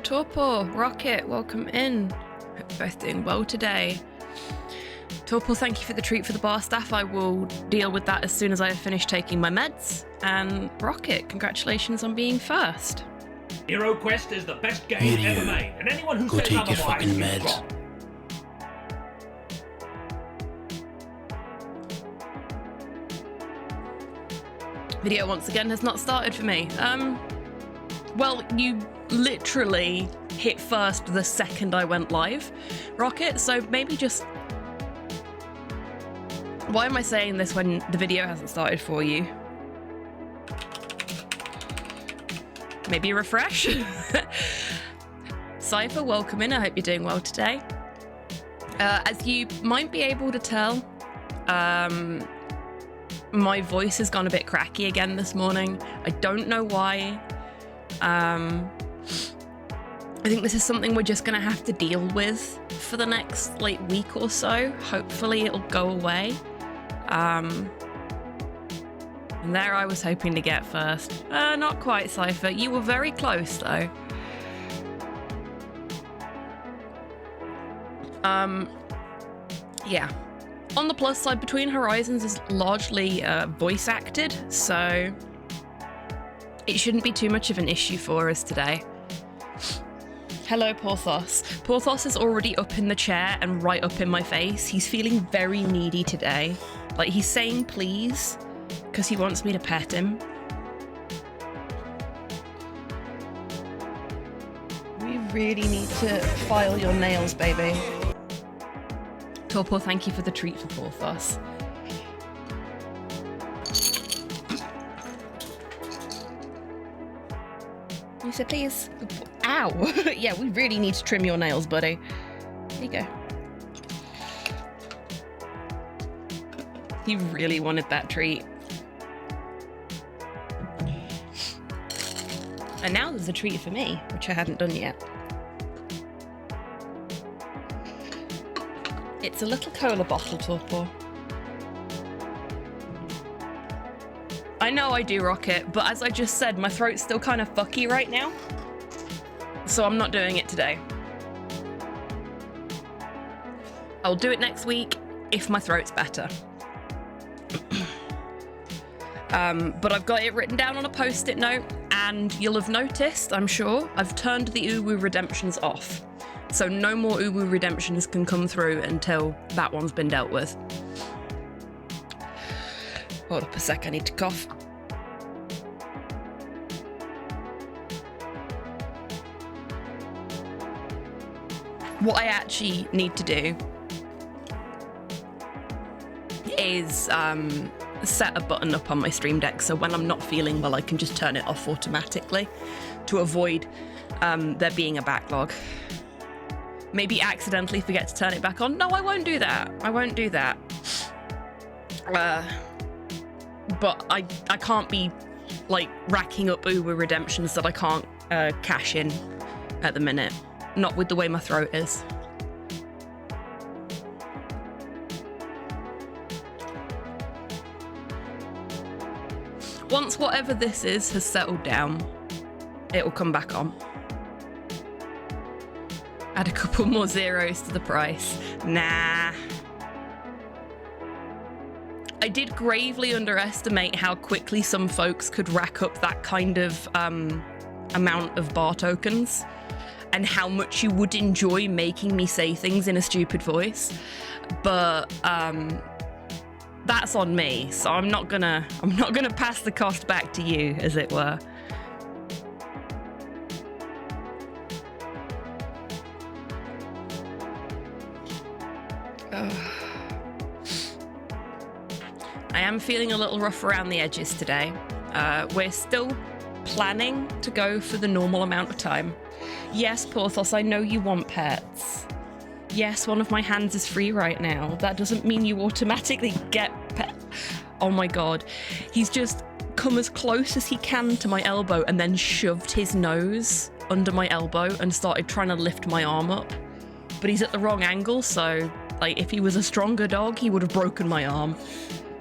Torpor, Rocket, welcome in. Hope you're both doing well today. Torpor, thank you for the treat for the bar staff. I will deal with that as soon as I have finished taking my meds. And Rocket, congratulations on being first. Hero Quest is the best game ever made, and anyone who says take your otherwise fucking is meds. wrong. Video once again has not started for me. Well, you literally hit first the second I went live, Rocket, so maybe just... Why am I saying this when the video hasn't started for you? Maybe refresh? Cypher, welcome in. I hope you're doing well today. As you might be able to tell, my voice has gone a bit cracky again this morning. I don't know why. I think this is something we're just gonna have to deal with for the next week or so. Hopefully it'll go away. And there I was hoping to get first. Not quite, Cypher. You were very close though. Yeah. On the plus side, Between Horizons is largely voice acted, so it shouldn't be too much of an issue for us today. Hello, Porthos. Porthos is already up in the chair and right up in my face. He's feeling very needy today. Like, he's saying please because he wants me to pet him. We really need to file your nails, baby. Torpor, thank you for the treat for Porthos. You said please. Ow! Yeah, we really need to trim your nails, buddy. There you go. He really wanted that treat. And now there's a treat for me, which I hadn't done yet. It's a little cola bottle, Torpor. I know I do, Rocket, but as I just said, my throat's still kind of fucky right now. So I'm not doing it today. I'll do it next week if my throat's better. But I've got it written down on a post-it note, and you'll have noticed, I'm sure, I've turned the Uwu redemptions off. So no more Uwu redemptions can come through until that one's been dealt with. Hold up a sec, I need to cough. What I actually need to do is set a button up on my Stream Deck so when I'm not feeling well I can just turn it off automatically to avoid there being a backlog. Maybe accidentally forget to turn it back on. No, I won't do that. I won't do that. But I can't be racking up Uber redemptions that I can't cash in at the minute. Not with the way my throat is. Once whatever this is has settled down, it will come back on. Add a couple more zeros to the price. Nah. I did gravely underestimate how quickly some folks could rack up that kind of amount of bar tokens and how much you would enjoy making me say things in a stupid voice. But that's on me, so I'm not gonna pass the cost back to you, as it were. I am feeling a little rough around the edges today. We're still planning to go for the normal amount of time. Yes, Porthos, I know you want pets. Yes, one of my hands is free right now. That doesn't mean you automatically get pets. Oh my god. He's just come as close as he can to my elbow and then shoved his nose under my elbow and started trying to lift my arm up. But he's at the wrong angle, so if he was a stronger dog, he would have broken my arm.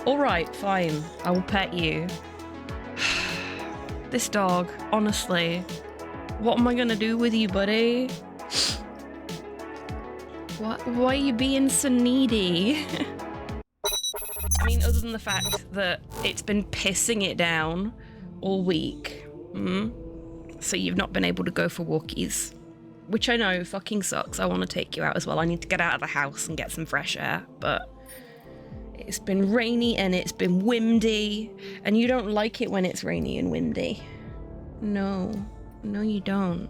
Alright, fine. I will pet you. This dog, honestly. What am I gonna do with you, buddy? Why are you being so needy? I mean, other than the fact that it's been pissing it down all week. So you've not been able to go for walkies. Which I know fucking sucks. I want to take you out as well. I need to get out of the house and get some fresh air. But it's been rainy and it's been windy. And you don't like it when it's rainy and windy. No. No, you don't.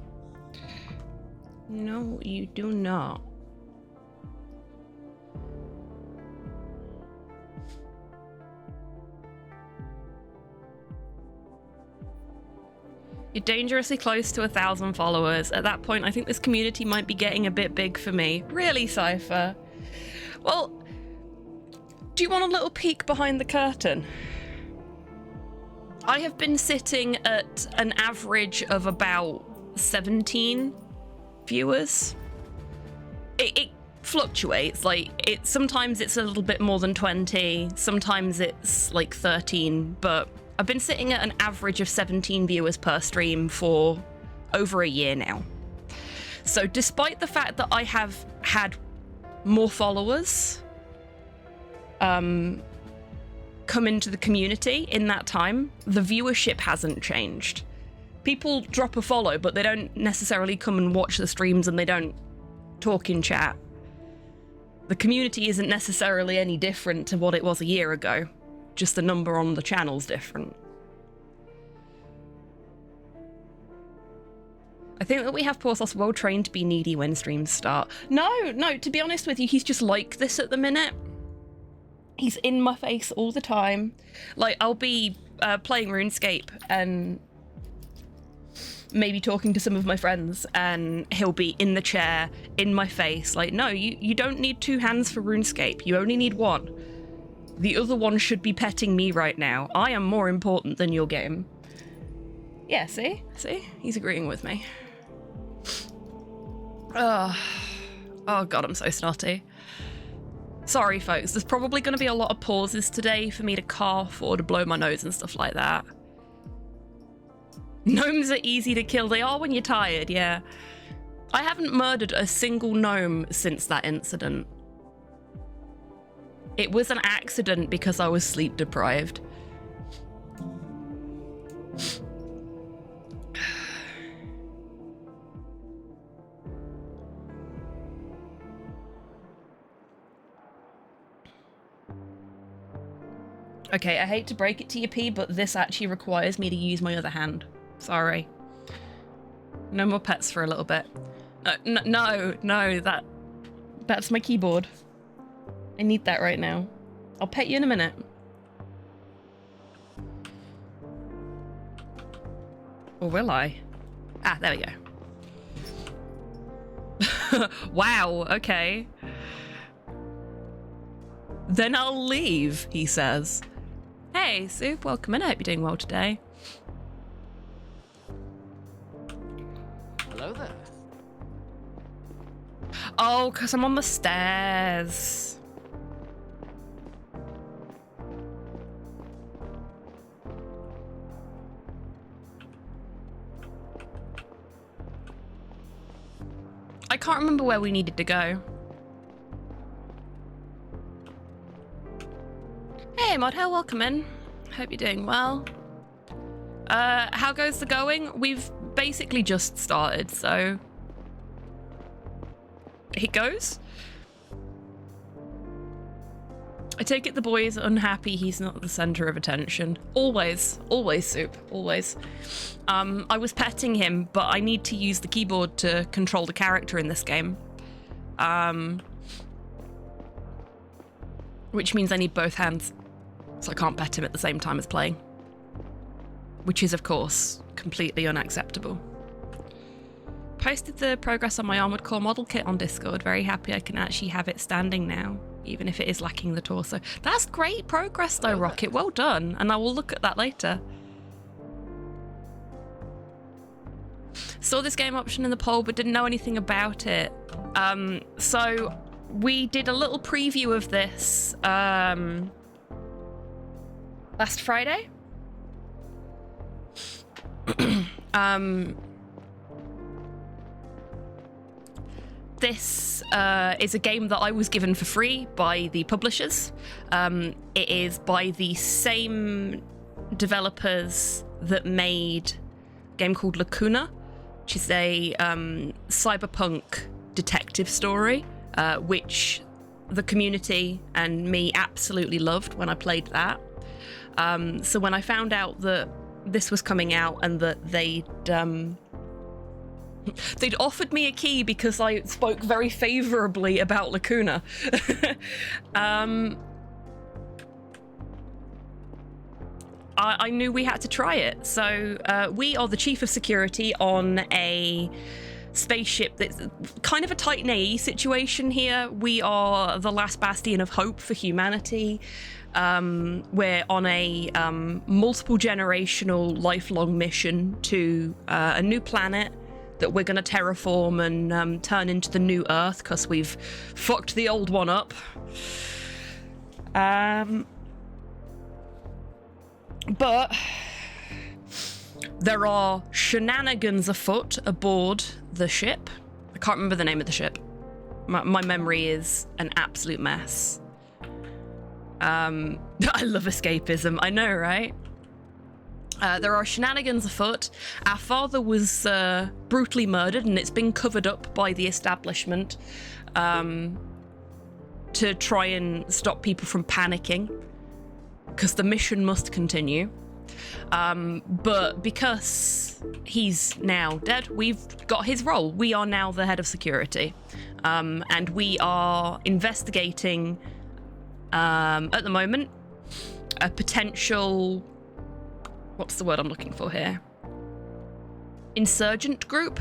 No, you do not. You're dangerously close to 1,000 followers. At that point, I think this community might be getting a bit big for me. Really, Cypher? Well, do you want a little peek behind the curtain? I have been sitting at an average of about 17 viewers. It fluctuates. Like, sometimes it's a little bit more than 20, sometimes it's like 13, but I've been sitting at an average of 17 viewers per stream for over a year now. So despite the fact that I have had more followers come into the community in that time, the viewership hasn't changed. People drop a follow, but they don't necessarily come and watch the streams and they don't talk in chat. The community isn't necessarily any different to what it was a year ago. Just the number on the channel's different. I think that we have Porthos well trained to be needy when streams start. No, to be honest with you, he's just like this at the minute. He's in my face all the time. Like, I'll be playing RuneScape and maybe talking to some of my friends and he'll be in the chair, in my face. Like, no, you don't need 2 hands for RuneScape. You only need 1. The other one should be petting me right now. I am more important than your game. Yeah, see? He's agreeing with me. Oh God, I'm so snotty. Sorry, folks. There's probably going to be a lot of pauses today for me to cough or to blow my nose and stuff like that. Gnomes are easy to kill. They are when you're tired, yeah. I haven't murdered a single gnome since that incident. It was an accident because I was sleep deprived. Okay, I hate to break it to you, P, but this actually requires me to use my other hand. Sorry. No more pets for a little bit. No, that's my keyboard. I need that right now. I'll pet you in a minute. Or will I? Ah, there we go. Wow, okay. Then I'll leave, he says. Hey, Soup, welcome in. I hope you're doing well today. Hello there. Oh, because I'm on the stairs. I can't remember where we needed to go. Hey, Modhell, welcome in. Hope you're doing well. How goes the going? We've basically just started, so... It goes. I take it the boy is unhappy he's not the center of attention. Always, Soup, always. I was petting him, but I need to use the keyboard to control the character in this game. Which means I need both hands. So I can't pet him at the same time as playing. Which is, of course, completely unacceptable. Posted the progress on my Armored Core model kit on Discord. Very happy I can actually have it standing now, even if it is lacking the torso. That's great progress though, Rocket. Well done. And I will look at that later. Saw this game option in the poll, but didn't know anything about it. So we did a little preview of this last Friday. This is a game that I was given for free by the publishers. It is by the same developers that made a game called Lacuna, which is a cyberpunk detective story, which the community and me absolutely loved when I played that. So when I found out that this was coming out and that they'd offered me a key because I spoke very favorably about Lacuna. I knew we had to try it. So we are the chief of security on a spaceship that's kind of a Titan AE situation here. We are the last bastion of hope for humanity. We're on a multiple generational lifelong mission to a new planet that we're going to terraform and turn into the new Earth because we've fucked the old one up. But there are shenanigans afoot aboard the ship. I can't remember the name of the ship. My memory is an absolute mess. I love escapism. I know, right? There are shenanigans afoot. Our father was brutally murdered, and it's been covered up by the establishment to try and stop people from panicking, because the mission must continue. But because he's now dead, we've got his role. We are now the head of security, and we are investigating at the moment a potential, what's the word I'm looking for here? Insurgent group?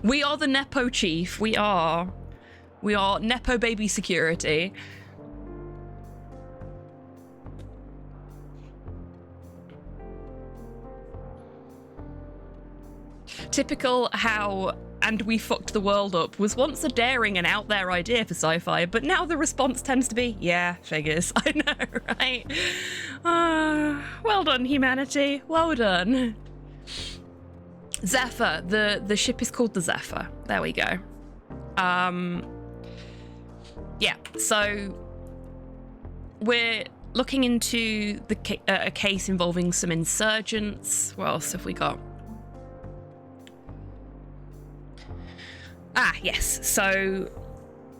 We are the Nepo chief. We are Nepo baby security. Typical how "and we fucked the world up" was once a daring and out there idea for sci-fi, but now the response tends to be, yeah, figures. I know, right? Well done, humanity. Well done. Zephyr. The ship is called the Zephyr. There we go. Yeah, so we're looking into a case involving some insurgents. What else have we got? Ah, yes. So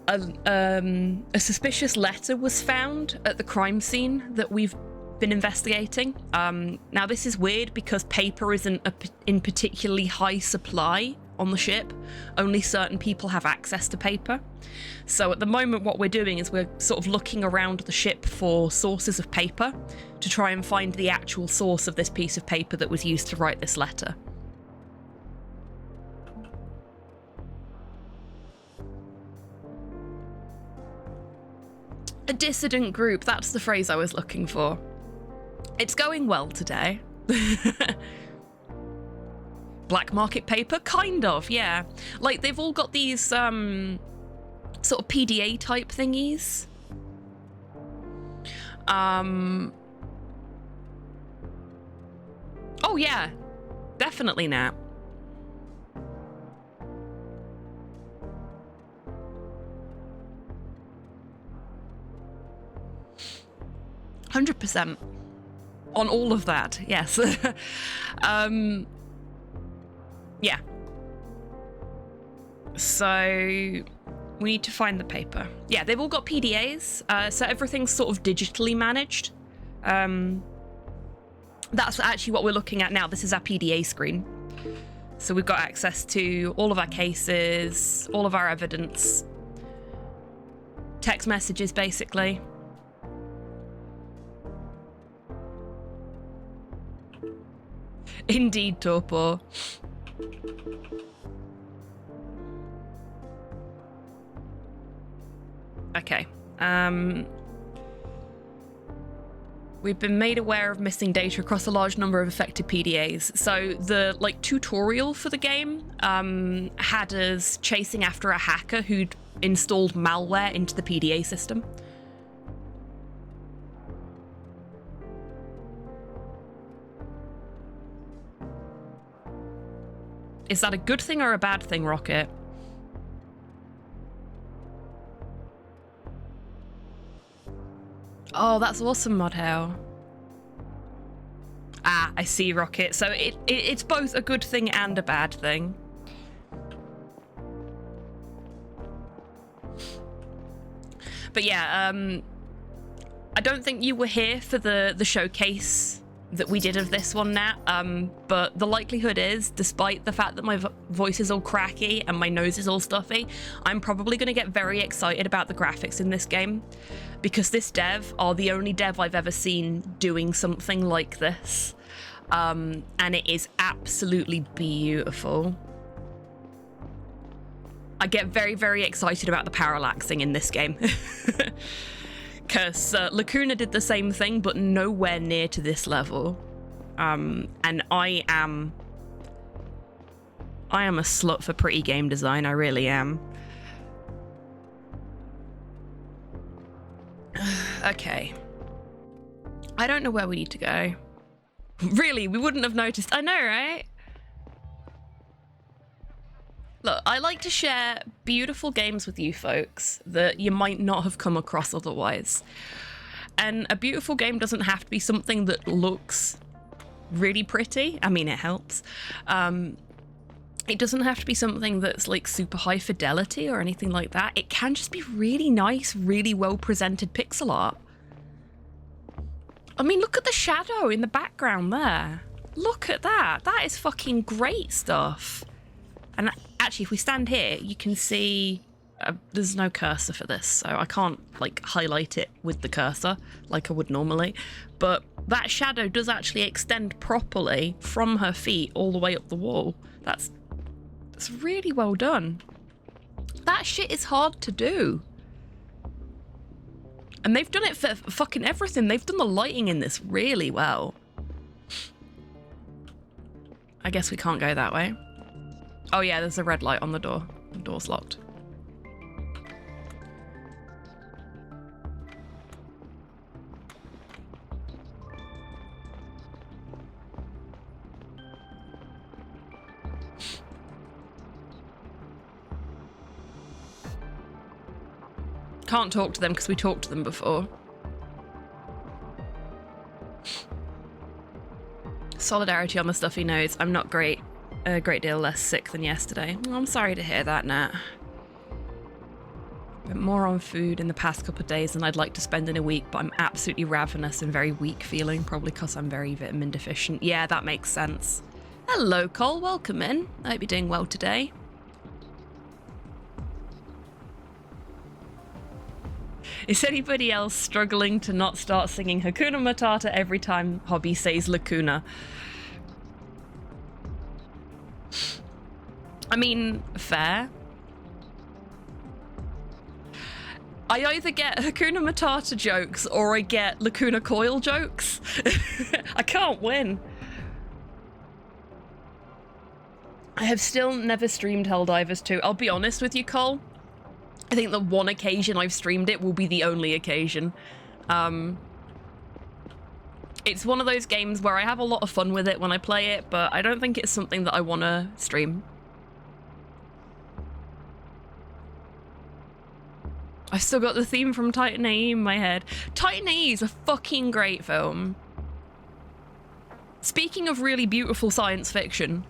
a suspicious letter was found at the crime scene that we've been investigating. Now, this is weird because paper isn't in particularly high supply on the ship. Only certain people have access to paper. So at the moment, what we're doing is we're sort of looking around the ship for sources of paper to try and find the actual source of this piece of paper that was used to write this letter. A dissident group, that's the phrase I was looking for. It's going well today. Black market paper? Kind of, yeah. Like, they've all got these, sort of PDA type thingies. Oh, yeah. Definitely now. %. On all of that, yes. Yeah. So we need to find the paper. Yeah, they've all got PDAs, so everything's sort of digitally managed. That's actually what we're looking at now. This is our PDA screen. So we've got access to all of our cases, all of our evidence, text messages, basically. Indeed, Torpor. Okay. We've been made aware of missing data across a large number of affected PDAs. So the tutorial for the game had us chasing after a hacker who'd installed malware into the PDA system. Is that a good thing or a bad thing, Rocket? Oh, that's awesome, Modhell. Ah, I see, Rocket. So it's both a good thing and a bad thing. But yeah, I don't think you were here for the showcase that we did of this one, Nat. But the likelihood is, despite the fact that my voice is all cracky and my nose is all stuffy, I'm probably going to get very excited about the graphics in this game, because this dev are the only dev I've ever seen doing something like this. And it is absolutely beautiful. I get very, very excited about the parallaxing in this game. Because Lacuna did the same thing, but nowhere near to this level. And I am a slut for pretty game design, I really am. Okay. I don't know where we need to go. Really, we wouldn't have noticed. I know, right? Look, I like to share beautiful games with you folks that you might not have come across otherwise. And a beautiful game doesn't have to be something that looks really pretty. I mean, it helps. It doesn't have to be something that's like super high fidelity or anything like that. It can just be really nice, really well presented pixel art. I mean, look at the shadow in the background there. Look at that. That is fucking great stuff. And actually, if we stand here, you can see there's no cursor for this, so I can't like highlight it with the cursor like I would normally. But that shadow does actually extend properly from her feet all the way up the wall. That's really well done. That shit is hard to do. And they've done it for fucking everything. They've done the lighting in this really well. I guess we can't go that way. Oh yeah, there's a red light on the door. The door's locked. Can't talk to them because we talked to them before. Solidarity on the stuffy nose. I'm not great. A great deal less sick than yesterday. I'm sorry to hear that, Nat. Been more on food in the past couple of days than I'd like to spend in a week, but I'm absolutely ravenous and very weak feeling, probably because I'm very vitamin deficient. Yeah, that makes sense. Hello, Cole. Welcome in. I hope you're doing well today. Is anybody else struggling to not start singing Hakuna Matata every time Hobby says Lacuna? I mean, fair. I either get Hakuna Matata jokes or I get Lacuna Coil jokes. I can't win. I have still never streamed Helldivers 2. I'll be honest with you, Cole. I think the one occasion I've streamed it will be the only occasion. It's one of those games where I have a lot of fun with it when I play it, but I don't think it's something that I want to stream. I've still got the theme from Titan AE in my head. Titan AE is a fucking great film. Speaking of really beautiful science fiction.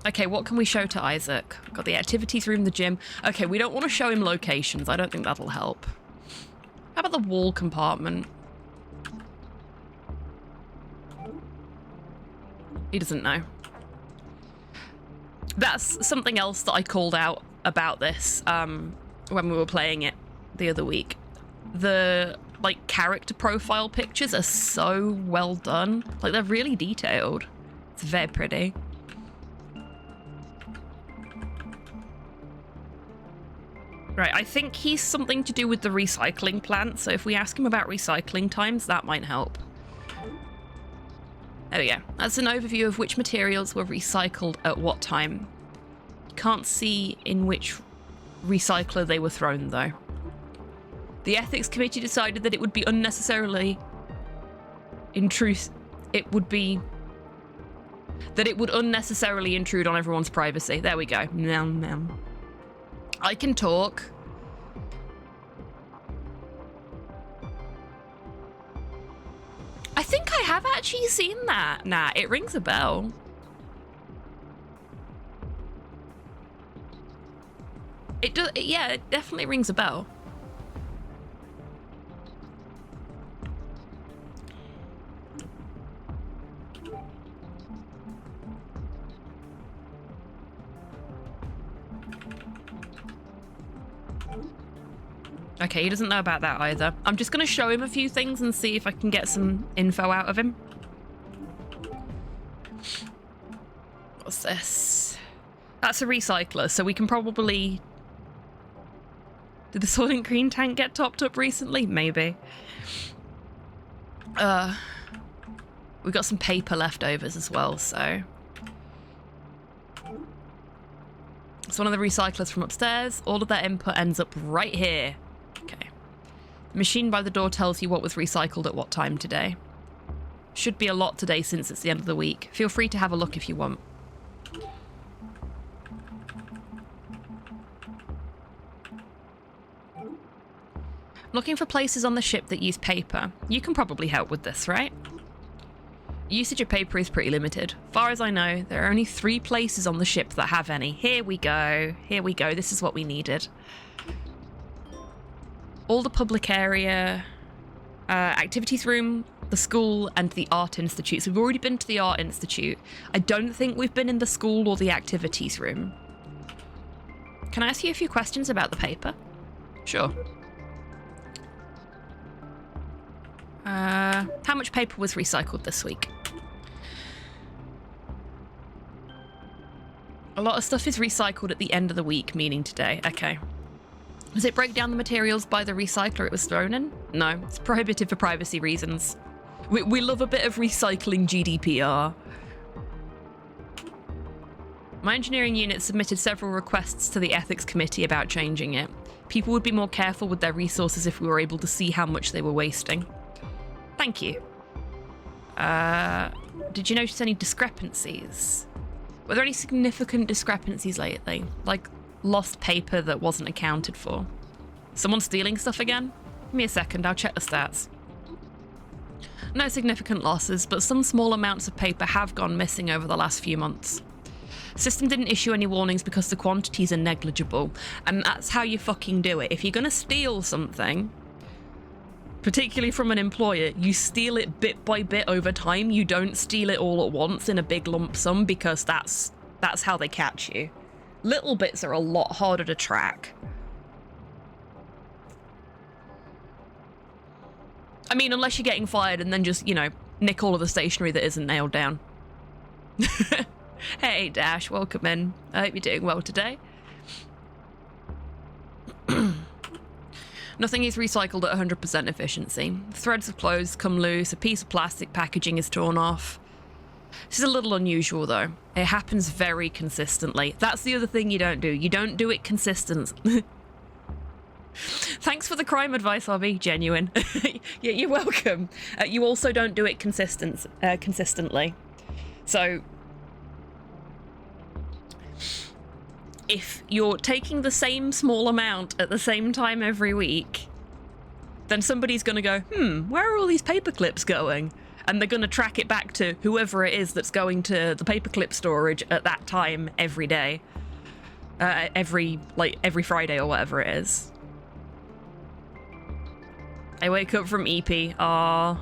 Okay, what can we show to Isaac? We've got the activities room, the gym. Okay, we don't want to show him locations. I don't think that'll help. How about the wall compartment? He doesn't know. That's something else that I called out about this when we were playing it the other week. The like character profile pictures are so well done. Like they're really detailed. It's very pretty. Right, I think he's something to do with the recycling plant, so if we ask him about recycling times, that might help. There we go. That's an overview of which materials were recycled at what time. Can't see in which recycler they were thrown, though. The ethics committee decided that it would be unnecessarily it would unnecessarily intrude on everyone's privacy. There we go. I can talk. I have actually seen that. Nah, it rings a bell. It does, yeah, it definitely rings a bell. Okay, he doesn't know about that either. I'm just going to show him a few things and see if I can get some info out of him. What's this? That's a recycler, so we can probably... Did the Soylent Green tank get topped up recently? Maybe. We've got some paper leftovers as well, so... It's one of the recyclers from upstairs. All of that input ends up right here. Okay. The machine by the door tells you what was recycled at what time today. Should be a lot today since it's the end of the week. Feel free to have a look if you want. Looking for places on the ship that use paper. You can probably help with this, right? Usage of paper is pretty limited. Far as I know, there are only 3 places on the ship that have any. Here we go. Here we go. This is what we needed. All the public area, activities room, the school, and the art institute. So we've already been to the art institute. I don't think we've been in the school or the activities room. Can I ask you a few questions about the paper? Sure. How much paper was recycled this week? A lot of stuff is recycled at the end of the week, meaning today. Okay. Does it break down the materials by the recycler it was thrown in? No, it's prohibited for privacy reasons. We love a bit of recycling GDPR. My engineering unit submitted several requests to the ethics committee about changing it. People would be more careful with their resources if we were able to see how much they were wasting. Thank you. Did you notice any discrepancies? Were there any significant discrepancies lately? Like lost paper that wasn't accounted for? Someone stealing stuff again? Give me a second, I'll check the stats. No significant losses, but some small amounts of paper have gone missing over the last few months. System didn't issue any warnings because the quantities are negligible, and that's how you fucking do it. If you're gonna steal something, particularly from an employer, you steal it bit by bit over time. You don't steal it all at once in a big lump sum, because that's how they catch you. Little bits are a lot harder to track. I mean, unless you're getting fired and then just, you know, nick all of the stationery that isn't nailed down. Hey, Dash, welcome in. I hope you're doing well today. Nothing is recycled at 100% efficiency. Threads of clothes come loose, a piece of plastic packaging is torn off. This is a little unusual, though. It happens very consistently. That's the other thing you don't do. You don't do it consistent. Thanks for the crime advice, Hobby. Genuine. Yeah, you're welcome. You also don't do it consistently. So, if you're taking the same small amount at the same time every week, then somebody's going to go, where are all these paper clips going? And they're going to track it back to whoever it is that's going to the paperclip storage at that time every day. Every Friday or whatever it is. I wake up from EP. Aww.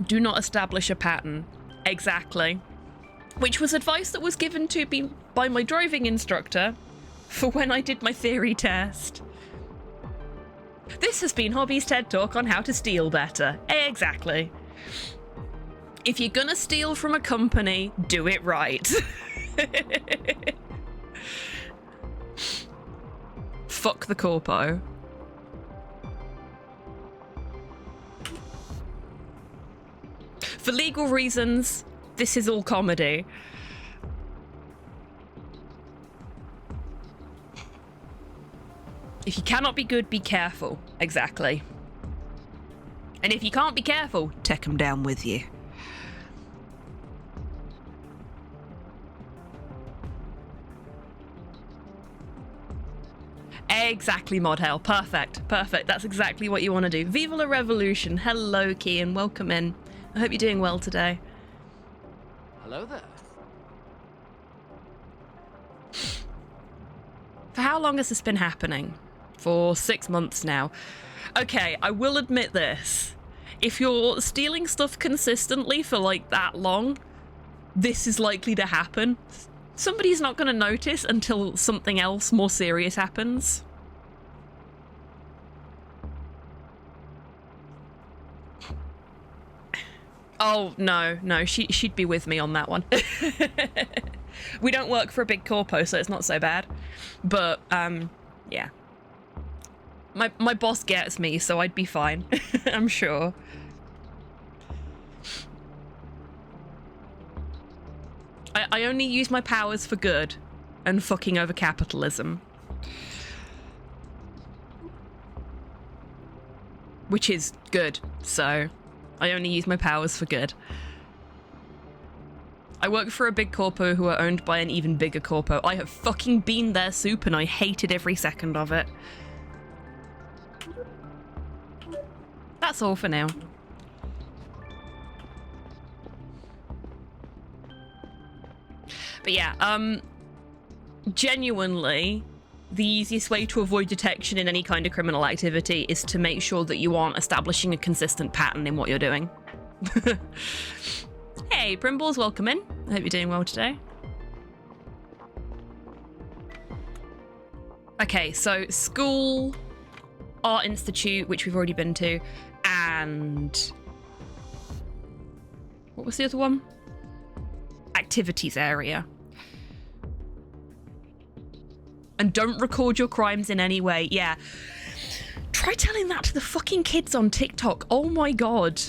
Do not establish a pattern. Exactly. Which was advice that was given to me by my driving instructor for when I did my theory test. This has been Hobby's TED Talk on how to steal better. Exactly. If you're gonna steal from a company, do it right. Fuck the corpo. For legal reasons, this is all comedy. If you cannot be good, be careful. Exactly. And if you can't be careful, take them down with you. Exactly, Mod Hell. Perfect. Perfect. That's exactly what you want to do. Viva la Revolution. Hello, Kian. Welcome in. I hope you're doing well today. Hello there. For how long has this been happening? For 6 months now. Okay, I will admit this. If you're stealing stuff consistently for like that long, this is likely to happen. Somebody's not going to notice until something else more serious happens. Oh, no, she'd be with me on that one. We don't work for a big corpo, so it's not so bad. But, yeah. My boss gets me, so I'd be fine. I'm sure. I only use my powers for good and fucking over capitalism. Which is good, so I only use my powers for good. I work for a big corpo who are owned by an even bigger corpo. I have fucking been their soup and I hated every second of it. That's all for now. But yeah, genuinely, the easiest way to avoid detection in any kind of criminal activity is to make sure that you aren't establishing a consistent pattern in what you're doing. Hey, Primballs, welcome in. I hope you're doing well today. Okay, so school, art institute, which we've already been to, and what was the other one? Activities area. And don't record your crimes in any way. Yeah. Try telling that to the fucking kids on TikTok. Oh my god.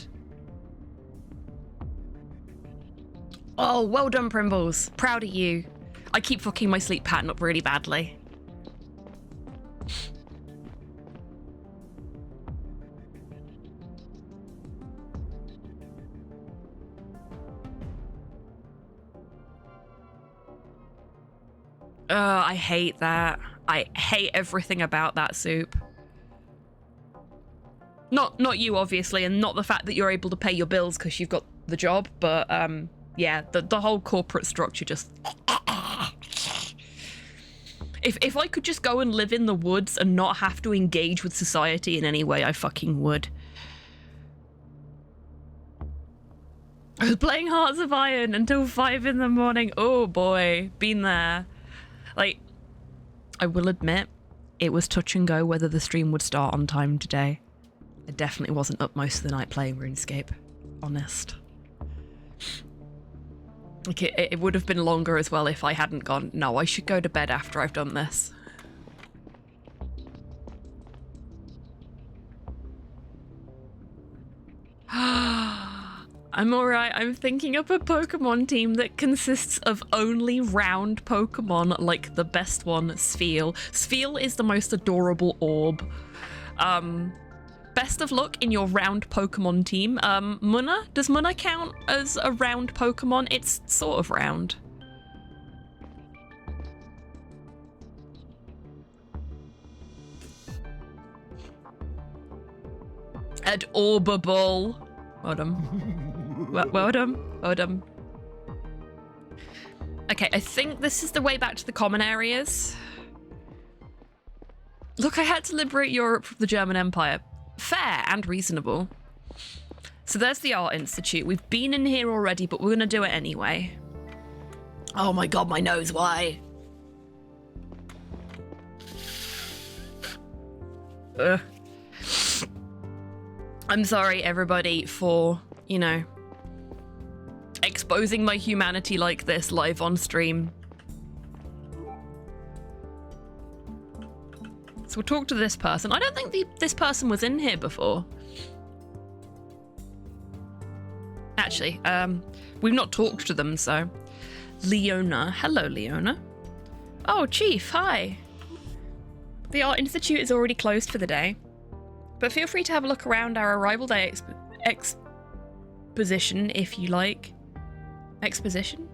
Oh, well done, Primballs. Proud of you. I keep fucking my sleep pattern up really badly. I hate that. I hate everything about that soup. Not you, obviously, and not the fact that you're able to pay your bills because you've got the job, but yeah, the whole corporate structure just... If I could just go and live in the woods and not have to engage with society in any way, I fucking would. I was playing Hearts of Iron until 5 in the morning. Oh boy, been there. Like, I will admit, it was touch and go whether the stream would start on time today. I definitely wasn't up most of the night playing RuneScape. Honest. Like, it would have been longer as well if I hadn't gone, no, I should go to bed after I've done this. I'm alright, I'm thinking up a Pokemon team that consists of only round Pokemon, like the best one, Sfeel. Sfeel is the most adorable orb. Best of luck in your round Pokemon team. Munna? Does Munna count as a round Pokemon? It's sort of round. Adorbable. Well done. Well done. Well done. Okay, I think this is the way back to the common areas. Look, I had to liberate Europe from the German Empire. Fair and reasonable. So there's the Art Institute. We've been in here already, but we're going to do it anyway. Oh my god, my nose, why? Ugh. I'm sorry, everybody, for, you know, exposing my humanity like this live on stream. So we'll talk to this person. I don't think this person was in here before. Actually, we've not talked to them, so. Leona. Hello, Leona. Oh, Chief, hi. The Art Institute is already closed for the day, but feel free to have a look around our Arrival Day exposition if you like. Exposition?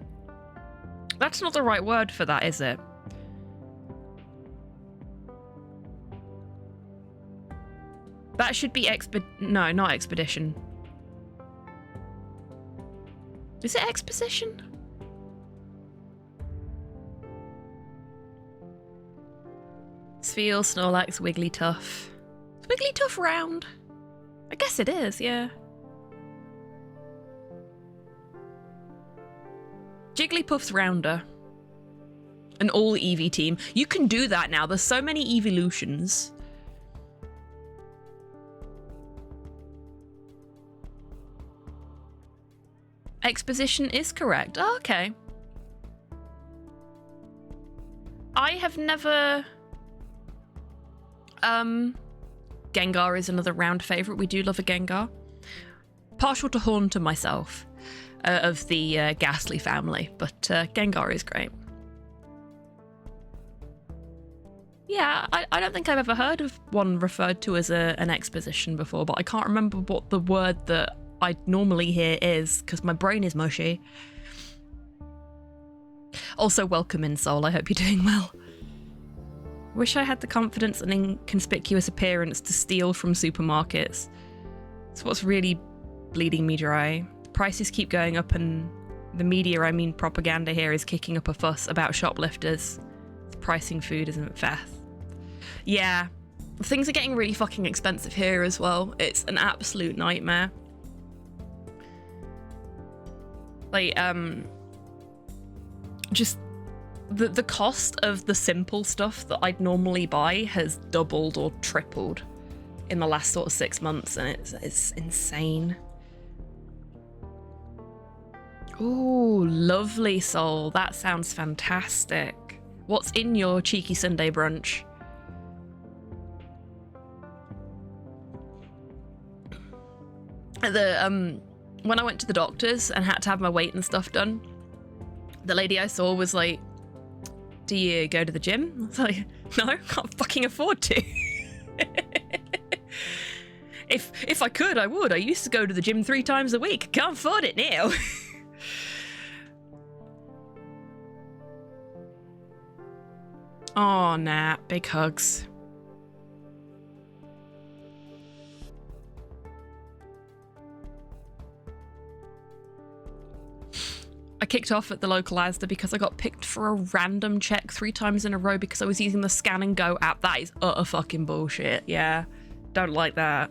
That's not the right word for that, is it? That should be no, not expedition. Is it exposition? Spheal, Snorlax, Wigglytuff. Is Wigglytuff round? I guess it is, yeah. Jigglypuff's rounder. An all Eevee team. You can do that now. There's so many evolutions. Exposition is correct. Oh, okay. I have never... Gengar is another round favourite. We do love a Gengar. Partial to Haunter myself, of the Ghastly family, but Gengar is great. Yeah, I don't think I've ever heard of one referred to as an exposition before, but I can't remember what the word that I normally hear is, because my brain is mushy. Also, welcome in, Soul. I hope you're doing well. Wish I had the confidence and inconspicuous appearance to steal from supermarkets. It's what's really bleeding me dry. The prices keep going up and the media, I mean propaganda here, is kicking up a fuss about shoplifters. Pricing food isn't fair. Yeah, things are getting really fucking expensive here as well. It's an absolute nightmare. Like, just the cost of the simple stuff that I'd normally buy has doubled or tripled in the last sort of 6 months, and it's insane. Ooh, lovely, Soul. That sounds fantastic. What's in your cheeky Sunday brunch? When I went to the doctor's and had to have my weight and stuff done, the lady I saw was like, "Do you go to the gym?" I was like, "No, can't fucking afford to." If I could, I would. I used to go to the gym 3 times a week. Can't afford it now. Oh, nah, big hugs. I kicked off at the local Asda because I got picked for a random check 3 times in a row because I was using the Scan and Go app. That is utter fucking bullshit. Yeah, don't like that.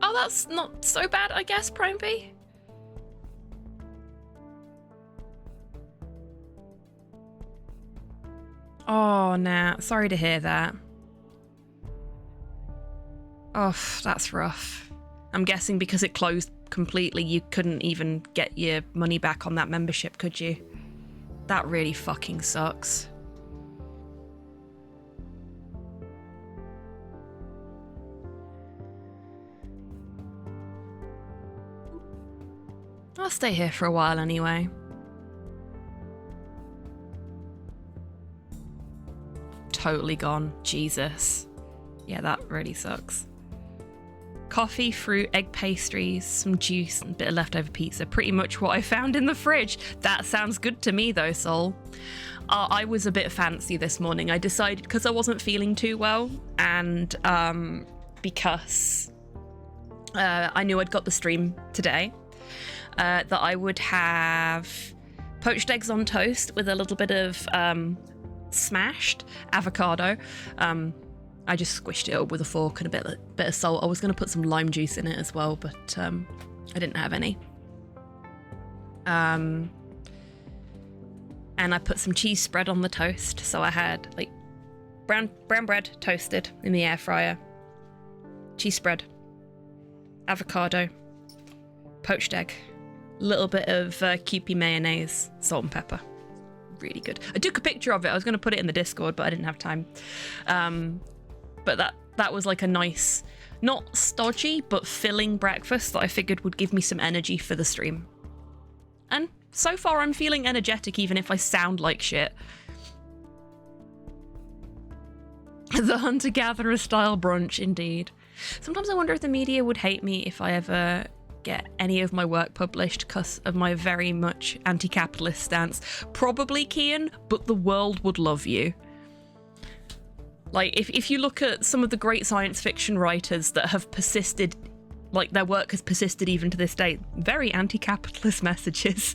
Oh, that's not so bad, I guess, Prime B. Oh, nah. Sorry to hear that. Oh, that's rough. I'm guessing because it closed completely, you couldn't even get your money back on that membership, could you? That really fucking sucks. I'll stay here for a while anyway. Totally gone. Jesus. Yeah, that really sucks. Coffee, fruit, egg pastries, some juice, and a bit of leftover pizza. Pretty much what I found in the fridge. That sounds good to me though, Sol. I was a bit fancy this morning. I decided, because I wasn't feeling too well, and because I knew I'd got the stream today, that I would have poached eggs on toast with a little bit of smashed avocado. I just squished it up with a fork and a bit of salt. I was going to put some lime juice in it as well, but I didn't have any. And I put some cheese spread on the toast. So I had like brown bread toasted in the air fryer, cheese spread, avocado, poached egg, a little bit of Kewpie mayonnaise, salt and pepper. Really good. I took a picture of it. I was going to put it in the Discord, but I didn't have time. But that was like a nice, not stodgy, but filling breakfast that I figured would give me some energy for the stream. And so far I'm feeling energetic even if I sound like shit. The hunter-gatherer style brunch, indeed. Sometimes I wonder if the media would hate me if I ever get any of my work published because of my very much anti-capitalist stance. Probably, Kian, but the world would love you. Like, if you look at some of the great science fiction writers that have persisted, like their work has persisted even to this day, very anti-capitalist messages.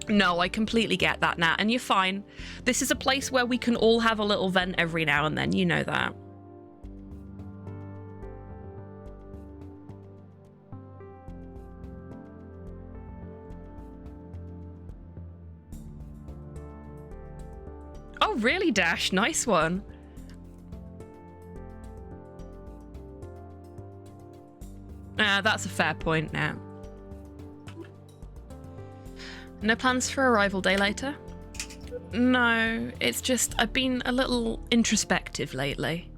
No, I completely get that, Nat, and you're fine. This is a place where we can all have a little vent every now and then, you know that. Oh, really, Dash? Nice one. That's a fair point now. No plans for arrival day later? No, it's just I've been a little introspective lately.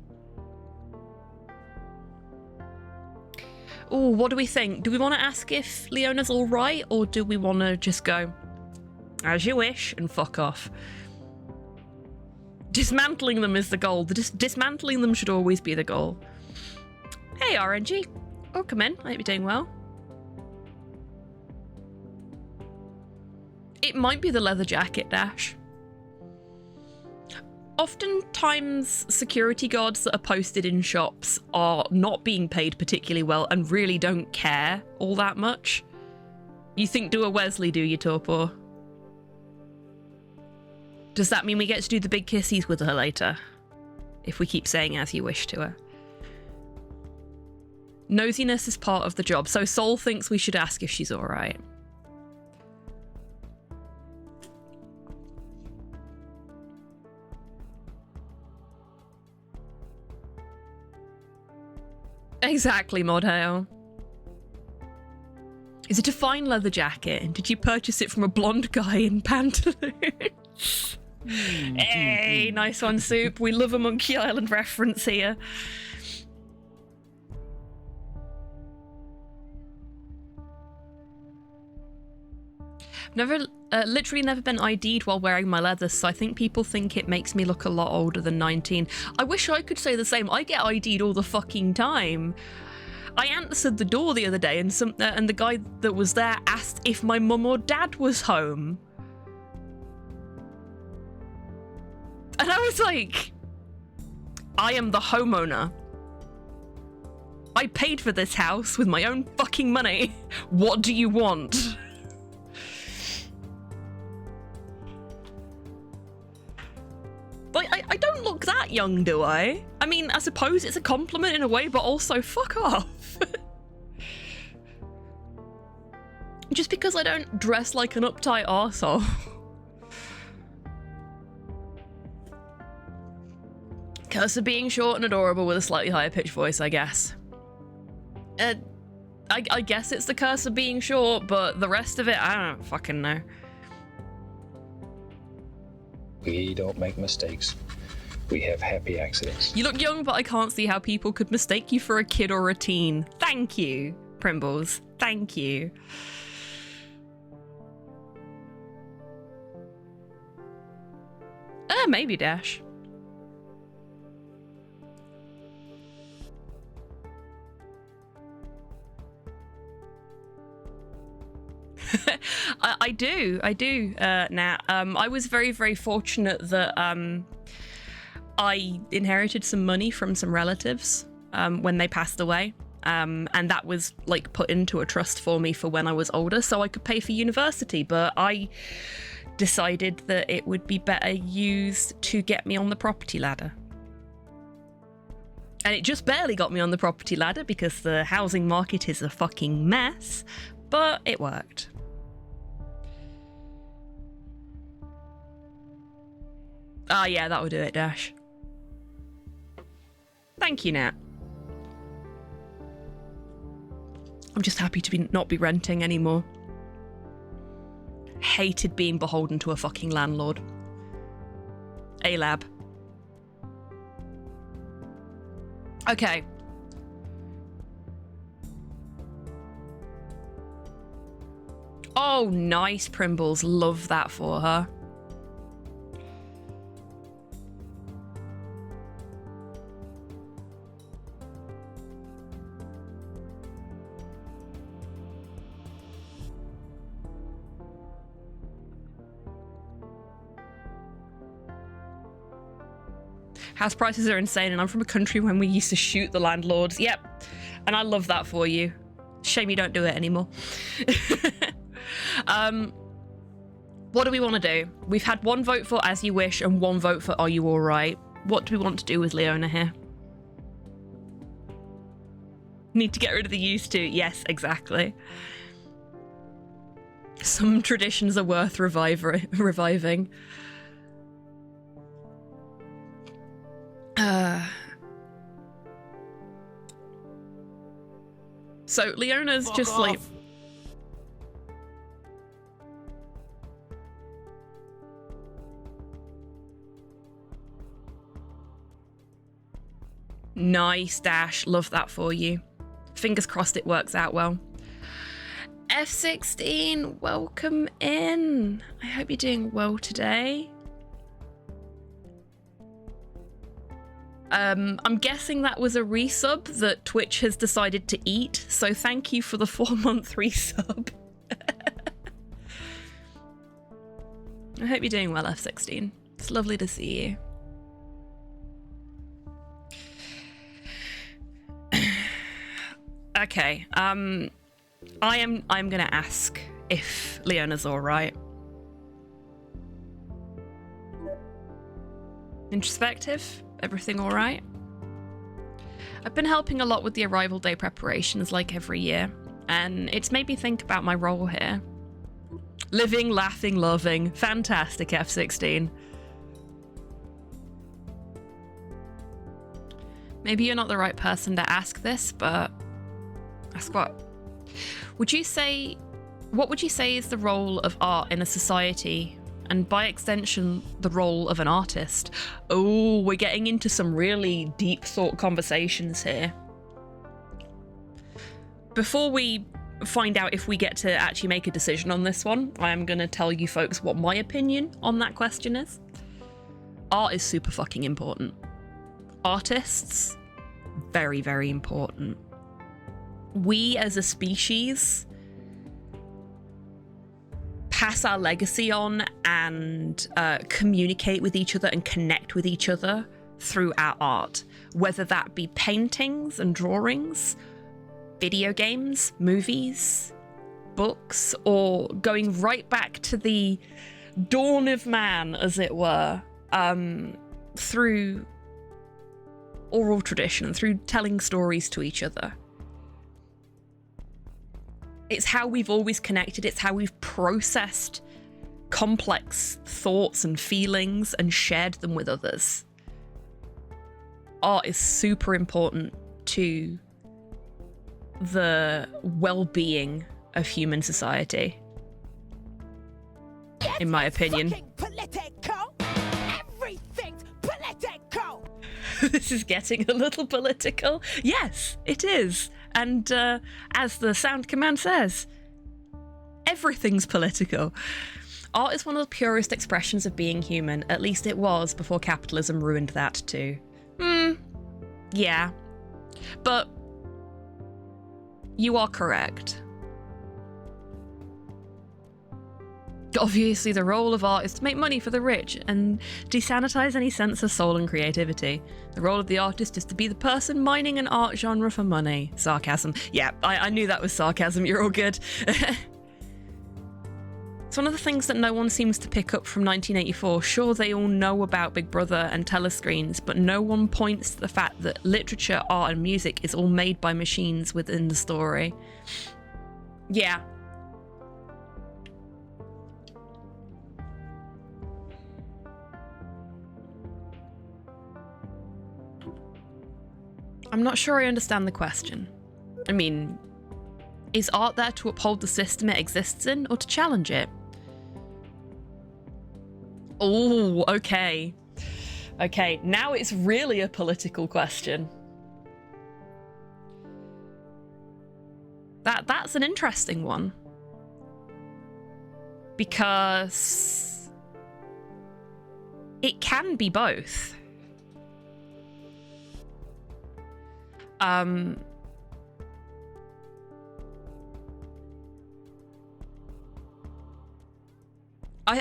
Oh, what do we think? Do we want to ask if Leona's all right, or do we want to just go, as you wish, and fuck off? Dismantling them is the goal. Dismantling them should always be the goal. Hey, RNG. Oh, come in. I hope you're doing well. It might be the leather jacket, Dash. Oftentimes, security guards that are posted in shops are not being paid particularly well and really don't care all that much. You think do a Wesley, do you, Torpor? Does that mean we get to do the big kissies with her later? If we keep saying as you wish to her. Nosiness is part of the job, so Sol thinks we should ask if she's alright. Exactly, Modhail. Is it a fine leather jacket? And did you purchase it from a blonde guy in pantaloons? Hey, nice one, Soup. We love a Monkey Island reference here. Literally never been ID'd while wearing my leather, so I think people think it makes me look a lot older than 19. I wish I could say the same. I get ID'd all the fucking time. I answered the door the other day and the guy that was there asked if my mum or dad was home. And I was like, I am the homeowner. I paid for this house with my own fucking money. What do you want? Like, I don't look that young, do I? I mean, I suppose it's a compliment in a way, but also fuck off. Just because I don't dress like an uptight arsehole. Curse of being short and adorable with a slightly higher pitched voice, I guess. I guess it's the curse of being short, but the rest of it, I don't fucking know. We don't make mistakes. We have happy accidents. You look young, but I can't see how people could mistake you for a kid or a teen. Thank you, Primbles. Thank you. Maybe, Dash. I do, Nat. I was very, very fortunate that I inherited some money from some relatives when they passed away. And that was like put into a trust for me for when I was older so I could pay for university. But I decided that it would be better used to get me on the property ladder. And it just barely got me on the property ladder because the housing market is a fucking mess, but it worked. Ah, yeah, that would do it, Dash. Thank you, Nat. I'm just happy to not be renting anymore. Hated being beholden to a fucking landlord. A-lab. Okay. Oh, nice, Primbles. Love that for her. House prices are insane, and I'm from a country when we used to shoot the landlords. Yep. And I love that for you. Shame you don't do it anymore. What do we want to do? We've had one vote for As You Wish and one vote for Are You Alright? What do we want to do with Leona here? Need to get rid of the used to. Yes, exactly. Some traditions are worth reviving. So Leona's Fuck just off. like... Nice, Dash. Love that for you. Fingers crossed it works out well. F16, welcome in. I hope you're doing well today. I'm guessing that was a resub that Twitch has decided to eat, so thank you for the 4-month resub. I hope you're doing well, F16. It's lovely to see you. Okay, I'm gonna ask if Leona's alright. Introspective, everything alright? I've been helping a lot with the arrival day preparations like every year, and it's made me think about my role here. Living, laughing, loving. Fantastic, F16. Maybe you're not the right person to ask this, but ask what? What would you say is the role of art in a society, and by extension, the role of an artist? Oh, we're getting into some really deep thought conversations here. Before we find out if we get to actually make a decision on this one, I am going to tell you folks what my opinion on that question is. Art is super fucking important. Artists, very, very important. We as a species pass our legacy on and communicate with each other and connect with each other through our art, whether that be paintings and drawings, video games, movies, books, or going right back to the dawn of man, as it were, through oral tradition, through telling stories to each other. It's how we've always connected. It's how we've processed complex thoughts and feelings and shared them with others. Art is super important to the well-being of human society, in my opinion. Everything's political. This is getting a little political. Yes, it is. And as the sound command says, everything's political. Art is one of the purest expressions of being human. At least it was before capitalism ruined that too. Yeah. But you are correct. Obviously, the role of art is to make money for the rich and desanitize any sense of soul and creativity. The role of the artist is to be the person mining an art genre for money. Sarcasm. Yeah, I knew that was sarcasm. You're all good. It's one of the things that no one seems to pick up from 1984. Sure, they all know about Big Brother and telescreens, but no one points to the fact that literature, art, and music is all made by machines within the story. Yeah. I'm not sure I understand the question. I mean, is art there to uphold the system it exists in or to challenge it? Oh, okay. Okay, now it's really a political question. That's an interesting one. Because it can be both.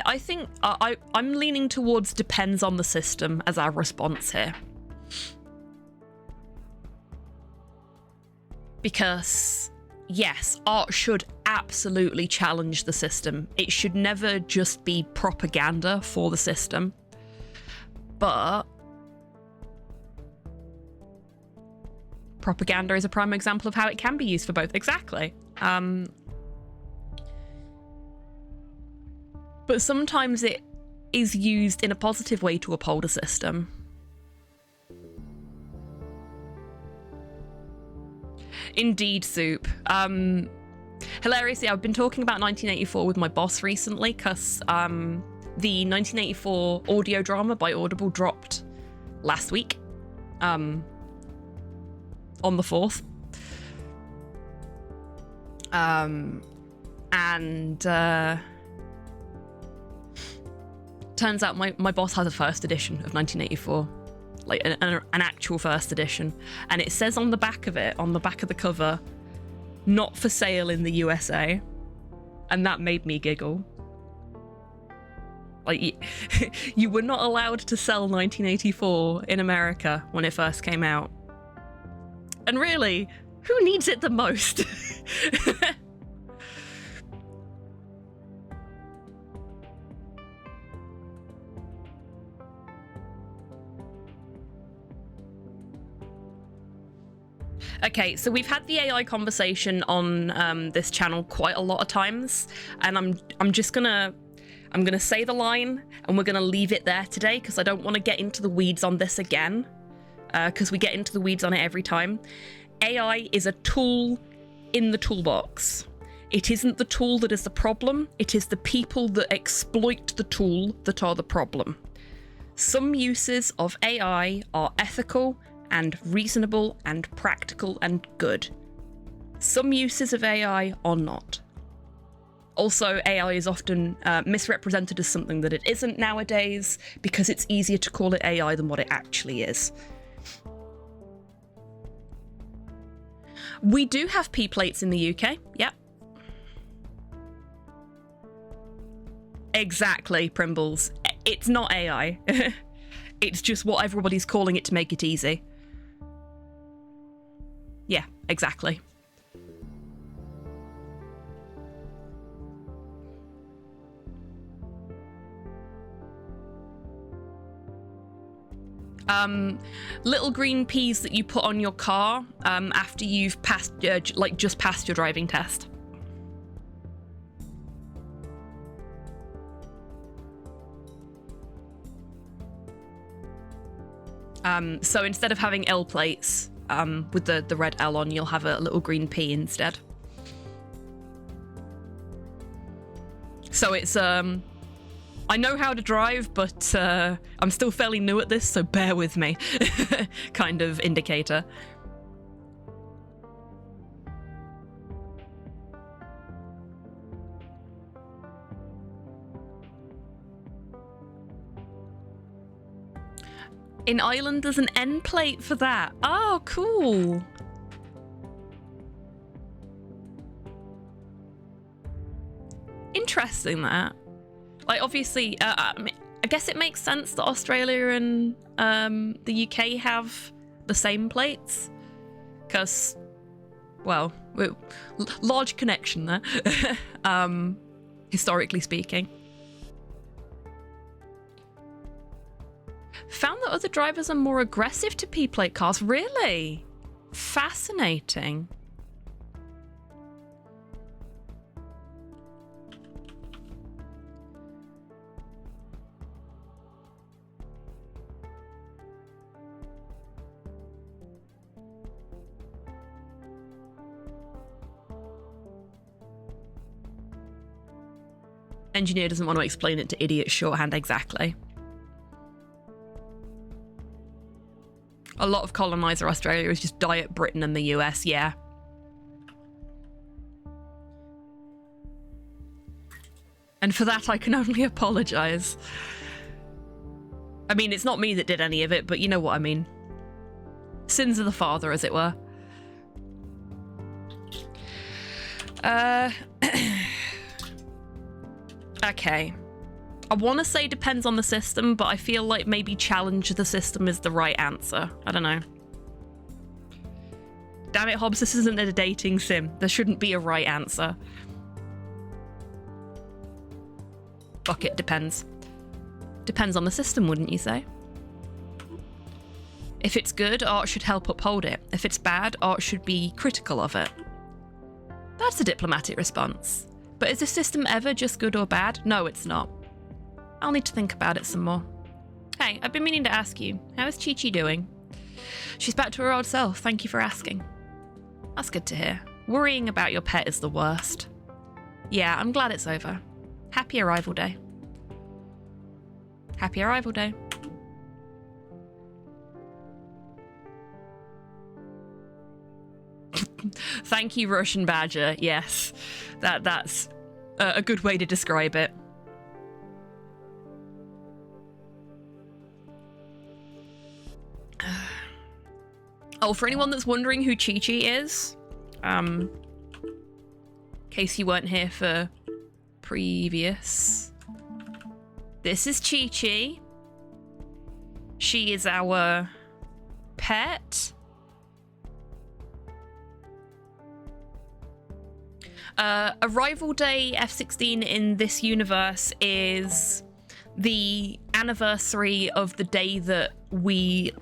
I think I'm leaning towards depends on the system as our response here. Because, yes, art should absolutely challenge the system. It should never just be propaganda for the system. But propaganda is a prime example of how it can be used for both. Exactly. But sometimes it is used in a positive way to uphold a system. Indeed, Soup. Hilariously, I've been talking about 1984 with my boss recently because the 1984 audio drama by Audible dropped last week, on the 4th. Turns out my boss has a first edition of 1984. Like an actual first edition, and it says on the back of it, on the back of the cover, not for sale in the USA, and that made me giggle. Like, you were not allowed to sell 1984 in America when it first came out. And really, who needs it the most? Okay, so we've had the AI conversation on this channel quite a lot of times, and I'm gonna say the line, and we're gonna leave it there today because I don't want to get into the weeds on this again, because we get into the weeds on it every time. AI is a tool in the toolbox. It isn't the tool that is the problem. It is the people that exploit the tool that are the problem. Some uses of AI are ethical and reasonable and practical and good. Some uses of AI are not. Also, AI is often misrepresented as something that it isn't nowadays because it's easier to call it AI than what it actually is. We do have P-plates in the UK, yep. Exactly, Primbles. It's not AI. It's just what everybody's calling it to make it easy. Yeah, exactly. Little green peas that you put on your car after you've passed, just passed your driving test. So instead of having L plates with the red L on, you'll have a little green P instead. So it's I know how to drive, but I'm still fairly new at this, so bear with me, kind of indicator. In Ireland, there's an N plate for that. Oh, cool. Interesting, that. Like, obviously, I guess it makes sense that Australia and the UK have the same plates. Because, well, large connection there, historically speaking. Found that other drivers are more aggressive to P-plate cars. Really? Fascinating. Engineer doesn't want to explain it to idiot shorthand. Exactly. A lot of colonizer Australia is just diet Britain and the US, yeah. And for that, I can only apologise. I mean, it's not me that did any of it, but you know what I mean. Sins of the father, as it were. Okay. I want to say depends on the system, but I feel like maybe challenge the system is the right answer. I don't know. Damn it, Hobbs, this isn't a dating sim. There shouldn't be a right answer. Fuck it, depends. Depends on the system, wouldn't you say? If it's good, art should help uphold it. If it's bad, art should be critical of it. That's a diplomatic response. But is the system ever just good or bad? No, it's not. I'll need to think about it some more. Hey, I've been meaning to ask you, how is Chi Chi doing? She's back to her old self, thank you for asking. That's good to hear. Worrying about your pet is the worst. Yeah, I'm glad it's over. Happy arrival day. Happy arrival day. Thank you, Russian Badger. Yes, that's a good way to describe it. Oh, for anyone that's wondering who Chi Chi is, in case you weren't here for previous, this is Chi Chi. She is our pet. Arrival Day F-16 in this universe is the anniversary of the day that we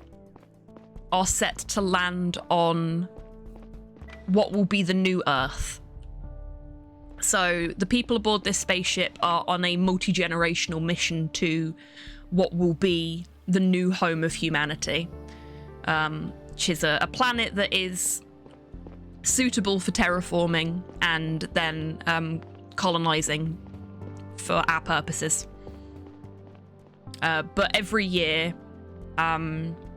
are set to land on what will be the new Earth. So the people aboard this spaceship are on a multi-generational mission to what will be the new home of humanity, which is a planet that is suitable for terraforming and then colonizing for our purposes. But every year,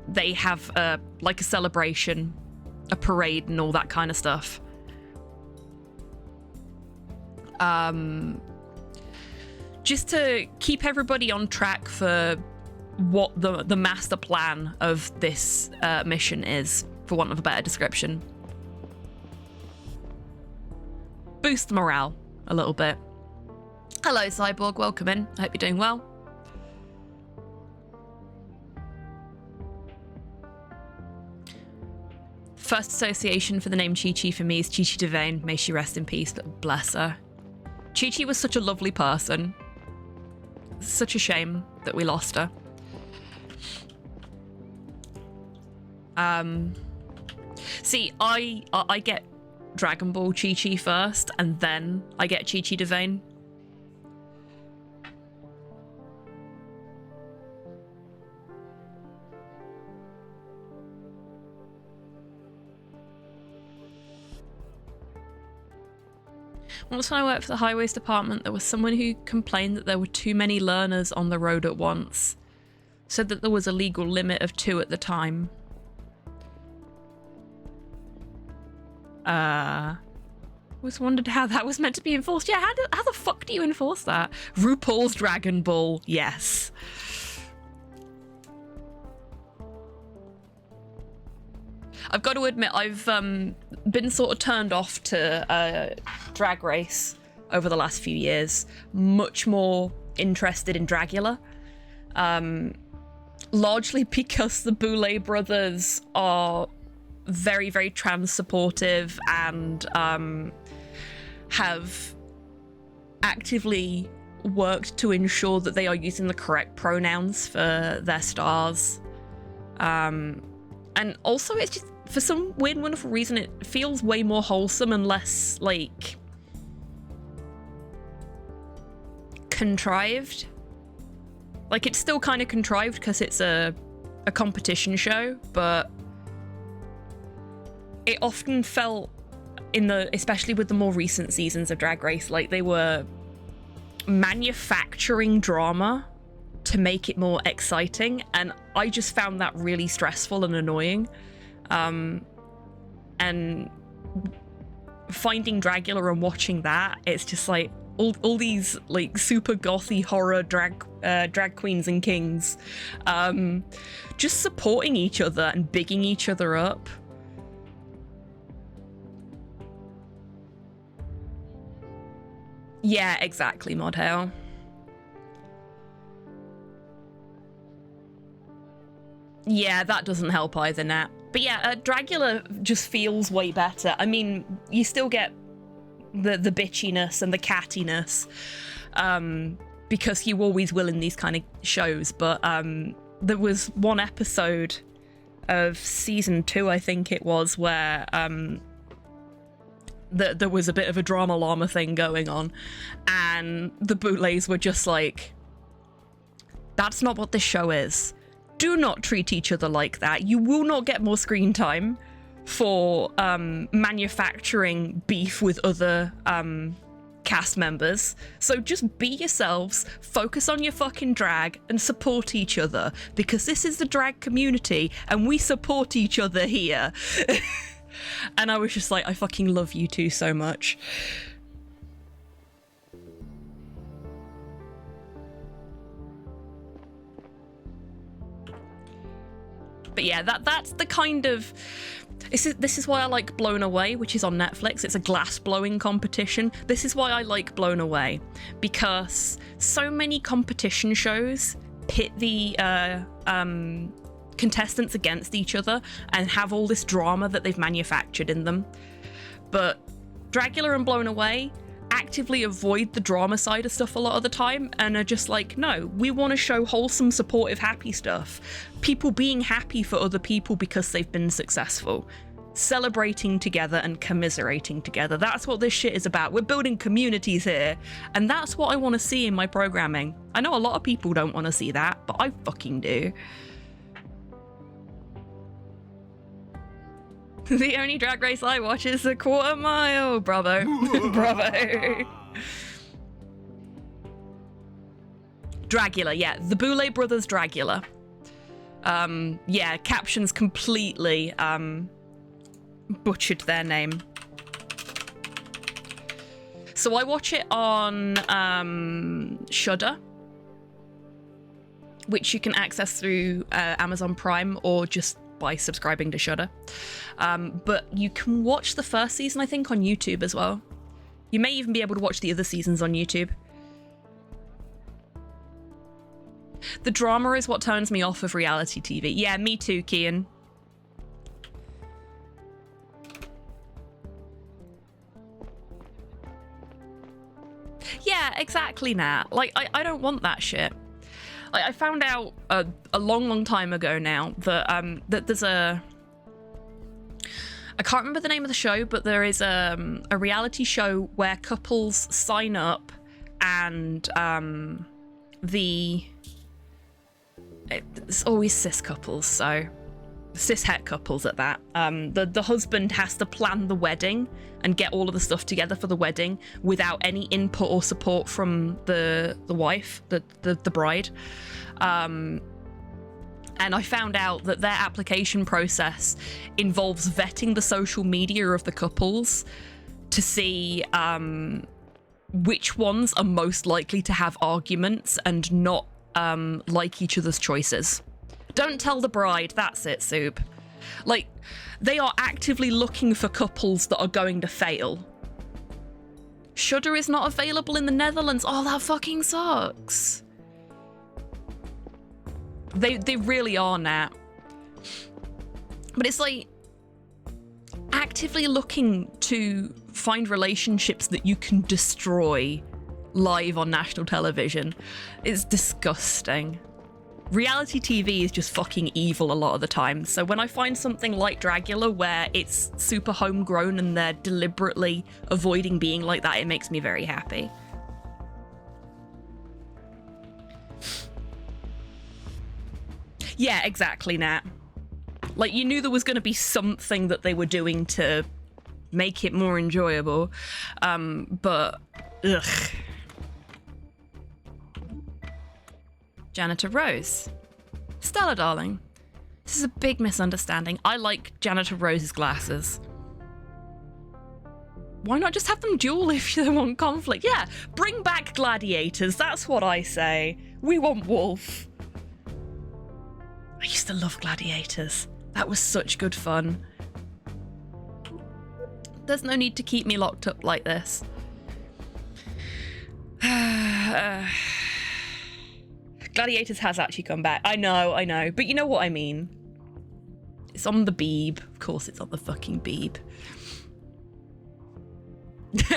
they have like a celebration, a parade, and all that kind of stuff. Just to keep everybody on track for what the master plan of this mission is, for want of a better description. Boost the morale a little bit. Hello, Cyborg. Welcome in. I hope you're doing well. First association for the name Chi Chi for me is Chi Chi Devane. May she rest in peace. Bless her. Chi Chi was such a lovely person. Such a shame that we lost her. See, I get Dragon Ball Chi Chi first, and then I get Chi Chi Devane. Once when I worked for the Highways Department, there was someone who complained that there were too many learners on the road at once. Said that there was a legal limit of 2 at the time. Was wondered how that was meant to be enforced. Yeah, how the fuck do you enforce that? RuPaul's Dragon Ball, yes. I've got to admit, I've been sort of turned off to Drag Race over the last few years. Much more interested in Dragula. Largely because the Boulet brothers are very, very trans supportive and have actively worked to ensure that they are using the correct pronouns for their stars. And also it's just, for some weird wonderful reason, it feels way more wholesome and less, like, contrived. Like, it's still kind of contrived because it's a competition show, but it often felt especially with the more recent seasons of Drag Race, like they were manufacturing drama to make it more exciting, and I just found that really stressful and annoying. And finding Dragula and watching that, it's just like all these like super gothy horror drag queens and kings just supporting each other and bigging each other up. Yeah, exactly, Modhail. Yeah, that doesn't help either, Nat. But yeah, Dragula just feels way better. I mean, you still get the bitchiness and the cattiness, because you always will in these kind of shows. But there was one episode of season 2, I think it was, where there was a bit of a drama llama thing going on, and the Boulets were just like, that's not what this show is. Do not treat each other like that. You will not get more screen time for manufacturing beef with other cast members. So just be yourselves, focus on your fucking drag, and support each other, because this is the drag community and we support each other here. And I was just like, I fucking love you two so much. But yeah, that's the kind of... This is why I like Blown Away, which is on Netflix. It's a glass blowing competition. This is why I like Blown Away, because so many competition shows pit the contestants against each other and have all this drama that they've manufactured in them. But Dragula and Blown Away actively avoid the drama side of stuff a lot of the time and are just like, no, we want to show wholesome, supportive, happy stuff. People being happy for other people because they've been successful. Celebrating together and commiserating together. That's what this shit is about. We're building communities here, and that's what I want to see in my programming. I know a lot of people don't want to see that, but I fucking do. The only drag race I watch is a quarter mile. Bravo. Bravo. Dragula, yeah. The Boulet Brothers Dragula. Yeah, captions completely butchered their name. So I watch it on Shudder, which you can access through Amazon Prime or just by subscribing to Shudder. But you can watch the first season, I think, on YouTube as well. You may even be able to watch the other seasons on YouTube. The drama is what turns me off of reality TV. Yeah, me too, Kian. Yeah, exactly, Nat. Like, I don't want that shit. Like, I found out a long time ago now that that there's a... I can't remember the name of the show, but there is a reality show where couples sign up and it's always cis couples, so cis-het couples at that. The husband has to plan the wedding and get all of the stuff together for the wedding without any input or support from the wife, the bride. And I found out that their application process involves vetting the social media of the couples to see which ones are most likely to have arguments and not like each other's choices. Don't tell the bride, that's it, Soup. Like, they are actively looking for couples that are going to fail. Shudder is not available in the Netherlands. Oh, that fucking sucks. They really are now. But it's like actively looking to find relationships that you can destroy live on national television. It's disgusting. Reality TV is just fucking evil a lot of the time. So when I find something like Dragula where it's super homegrown and they're deliberately avoiding being like that, it makes me very happy. Yeah, exactly, Nat. Like, you knew there was going to be something that they were doing to make it more enjoyable, but ugh. Janitor Rose. Stella, darling. This is a big misunderstanding. I like Janitor Rose's glasses. Why not just have them duel if you want conflict? Yeah, bring back gladiators. That's what I say. We want Wolf. I used to love gladiators. That was such good fun. There's no need to keep me locked up like this. Gladiators has actually come back. I know. But you know what I mean. It's on the Beeb. Of course it's on the fucking Beeb.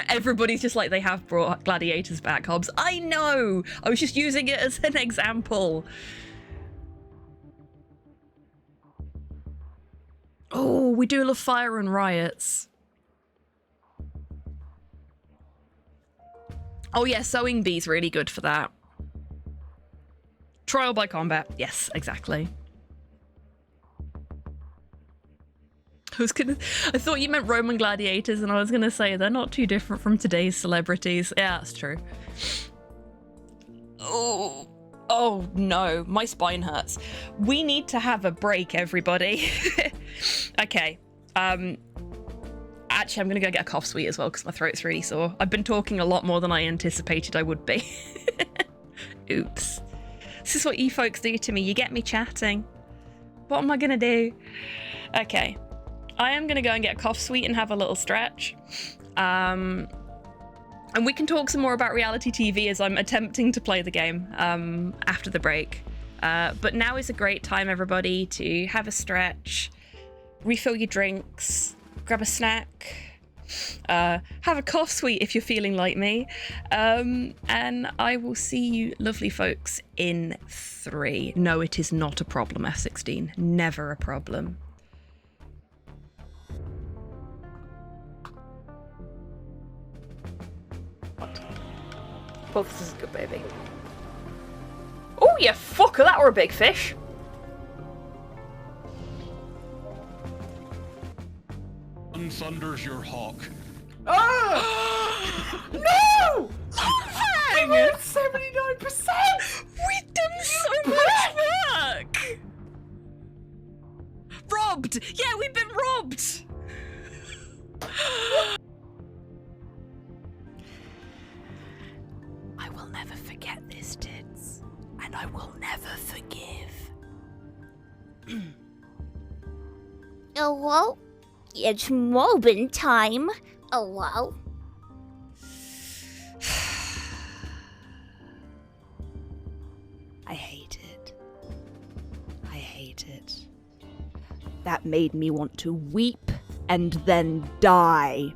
Everybody's just like, they have brought Gladiators back, Hobbs. I know! I was just using it as an example. Oh, we do love fire and riots. Oh yeah, sewing bee's really good for that. Trial by combat. Yes, exactly. I thought you meant Roman gladiators, and I was gonna say they're not too different from today's celebrities. Yeah, that's true. Oh no, my spine hurts. We need to have a break, everybody. Okay. Actually, I'm gonna go get a cough sweet as well because my throat's really sore. I've been talking a lot more than I anticipated I would be. Oops. This is what you folks do to me. You get me chatting. What am I gonna do? Okay. I am gonna go and get a cough sweet and have a little stretch. And we can talk some more about reality TV as I'm attempting to play the game after the break. But now is a great time, everybody, to have a stretch, refill your drinks, grab a snack, have a cough sweet if you're feeling like me, and I will see you lovely folks in 3. No, it is not a problem, F16. Never a problem. Well, this is good, baby. Oh, you fucker, that were a big fish. Thunders your hawk. Oh! No! Hang We're at 79%! We've done so much work! Robbed! Yeah, we've been robbed! I will never forget this, Tits. And I will never forgive. Hello? It's Robin time. Hello? I hate it. I hate it. That made me want to weep and then die.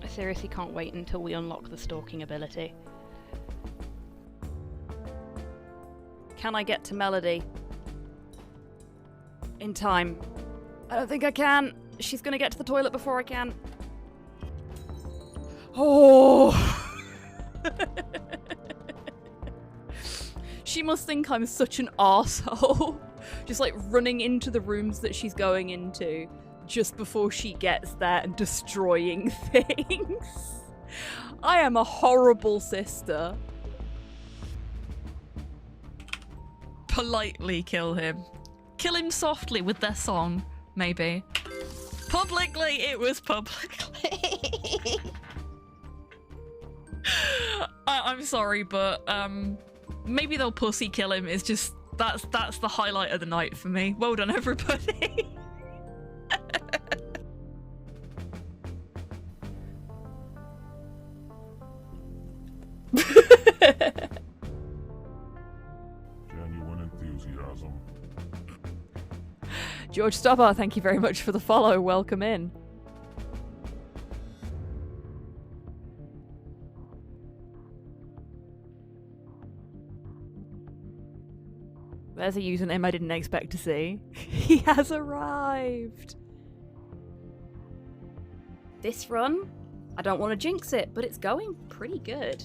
I seriously can't wait until we unlock the stalking ability. Can I get to Melody? In time. I don't think I can. She's gonna get to the toilet before I can. Oh! She must think I'm such an arsehole. Just like running into the rooms that she's going into just before she gets there and destroying things. I am a horrible sister. Politely kill him. Kill him softly with their song, maybe. Publicly, it was publicly. I'm sorry, but maybe they'll pussy kill him. It's just that's the highlight of the night for me. Well done, everybody. Genuine enthusiasm. George Stubber, thank you very much for the follow. Welcome in. There's a username I didn't expect to see. He has arrived. This run, I don't want to jinx it, but it's going pretty good.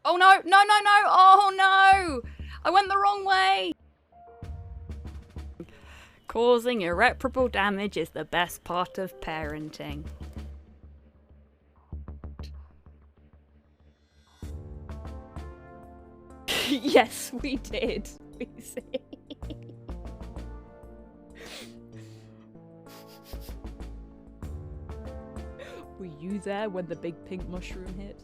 Oh no, no, no, no, oh no! I went the wrong way! Causing irreparable damage is the best part of parenting. Yes, we did. We see. Were you there when the big pink mushroom hit?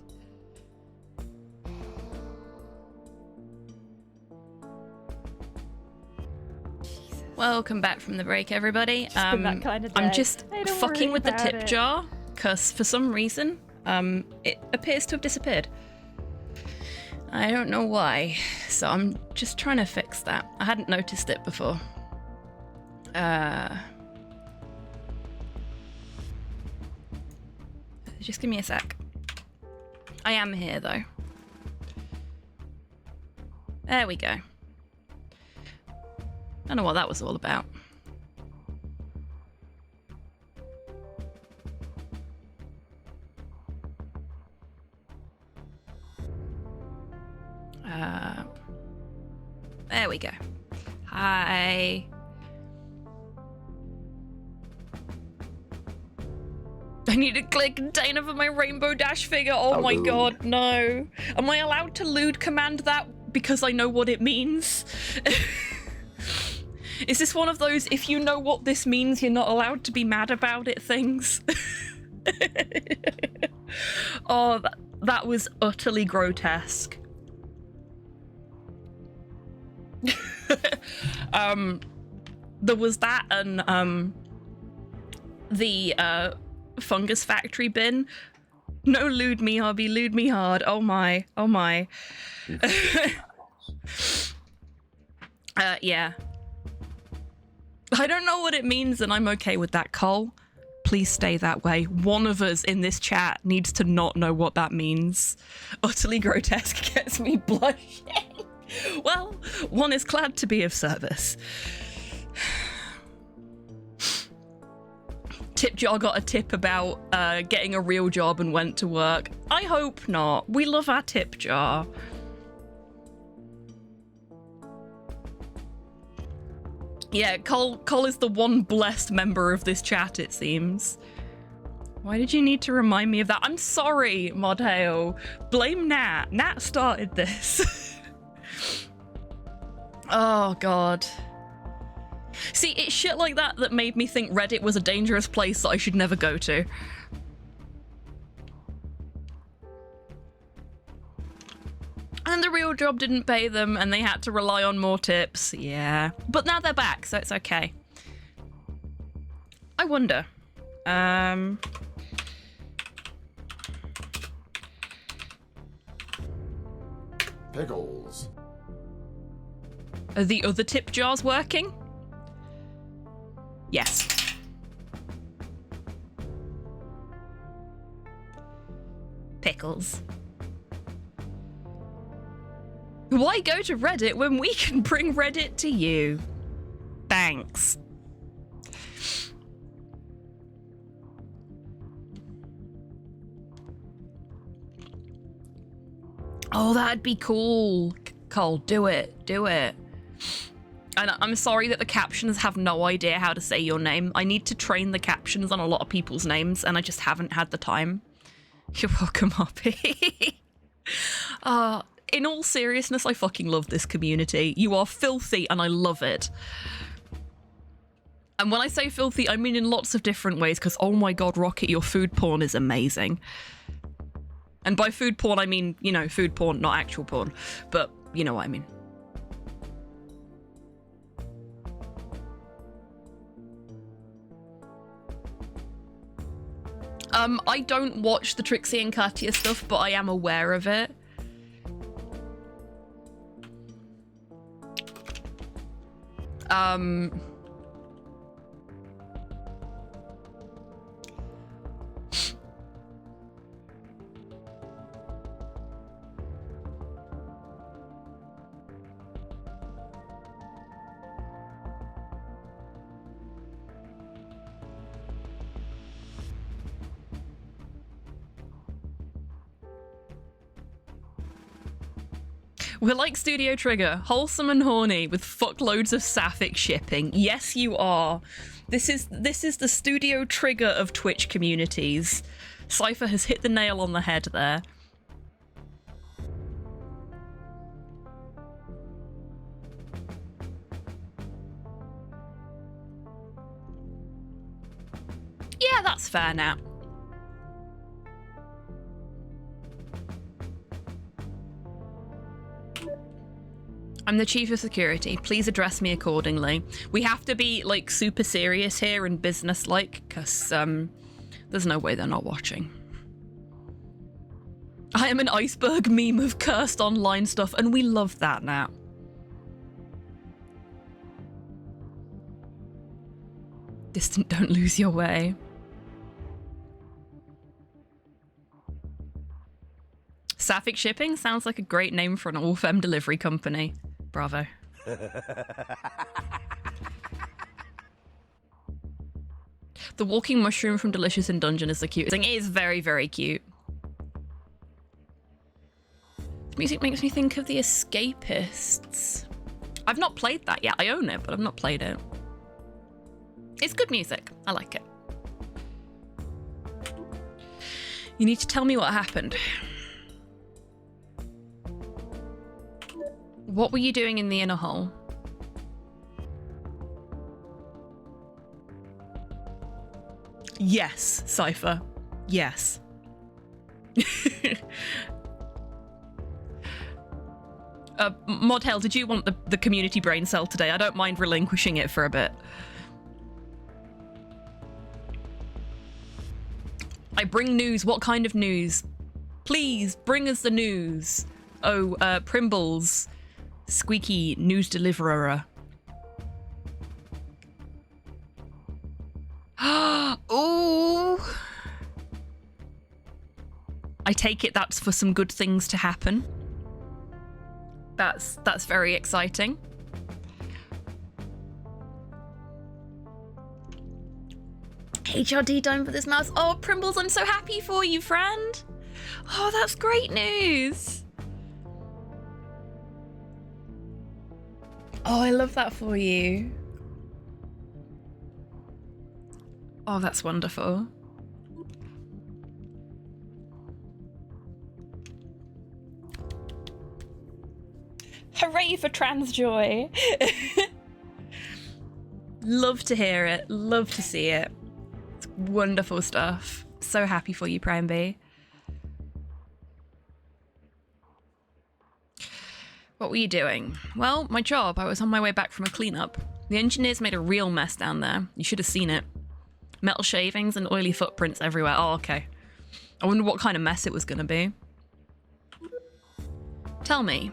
Jesus. Welcome back from the break, everybody. been that kind of I'm day. just Hey, don't fucking worry with the about tip it. jar because for some reason, it appears to have disappeared. I don't know why, so I'm just trying to fix that. I hadn't noticed it before. Just give me a sec. I am here though. There we go. I don't know what that was all about. There we go. Hi. I need a clear container for my Rainbow Dash figure. Oh my god, no. Am I allowed to lewd command that because I know what it means? Is this one of those, if you know what this means, you're not allowed to be mad about it things? Oh, that was utterly grotesque. There was that and the fungus factory bin. No, lewd me, hobby, lewd me hard. Oh my, oh my. Yeah. I don't know what it means and I'm okay with that, Cole. Please stay that way. One of us in this chat needs to not know what that means. Utterly grotesque gets me blushing. Well, one is glad to be of service. Tip jar got a tip about getting a real job and went to work. I hope not. We love our tip jar. Yeah, Cole is the one blessed member of this chat, it seems. Why did you need to remind me of that? I'm sorry, Modhale. Blame Nat. Nat started this. Oh, God. See, it's shit like that that made me think Reddit was a dangerous place that I should never go to. And the real job didn't pay them and they had to rely on more tips. Yeah. But now they're back, so it's okay. I wonder. Pickles. Are the other tip jars working? Yes. Pickles. Why go to Reddit when we can bring Reddit to you? Thanks. Oh, that'd be cool. Cole, do it. Do it. And I'm sorry that the captions have no idea how to say your name. I need to train the captions on a lot of people's names, and I just haven't had the time. You're welcome, Hoppy. In all seriousness, I fucking love this community. You are filthy, and I love it. And when I say filthy, I mean in lots of different ways, because oh my god, Rocket, your food porn is amazing. And by food porn, I mean, you know, food porn, not actual porn. But you know what I mean. I don't watch the Trixie and Katya stuff, but I am aware of it. We're like Studio Trigger, wholesome and horny with fuckloads of sapphic shipping. Yes, you are. This is the Studio Trigger of Twitch communities. Cypher has hit the nail on the head there. Yeah, that's fair now. I'm the chief of security. Please address me accordingly. We have to be, like, super serious here and business-like, because, there's no way they're not watching. I am an iceberg meme of cursed online stuff, and we love that now. Distant, don't lose your way. Sapphic Shipping sounds like a great name for an all-femme delivery company. Bravo. The walking mushroom from Delicious in Dungeon is the cutest thing. It is very, very cute. The music makes me think of The Escapists. I've not played that yet. I own it, but I've not played it. It's good music. I like it. You need to tell me what happened. What were you doing in the inner hall? Yes, Cypher. Yes. Modhell, did you want the community brain cell today? I don't mind relinquishing it for a bit. I bring news. What kind of news? Please, bring us the news. Oh, Primbles. Squeaky news deliverer. Ooh. I take it that's for some good things to happen. That's very exciting. HRD done for this mouse. Oh, Primbles, I'm so happy for you, friend. Oh, that's great news. Oh, I love that for you. Oh, that's wonderful. Hooray for trans joy. Love to hear it. Love to see it. It's wonderful stuff. So happy for you, Prime B. What were you doing? Well, my job. I was on my way back from a cleanup. The engineers made a real mess down there. You should have seen it. Metal shavings and oily footprints everywhere. Oh, okay. I wonder what kind of mess it was going to be. Tell me.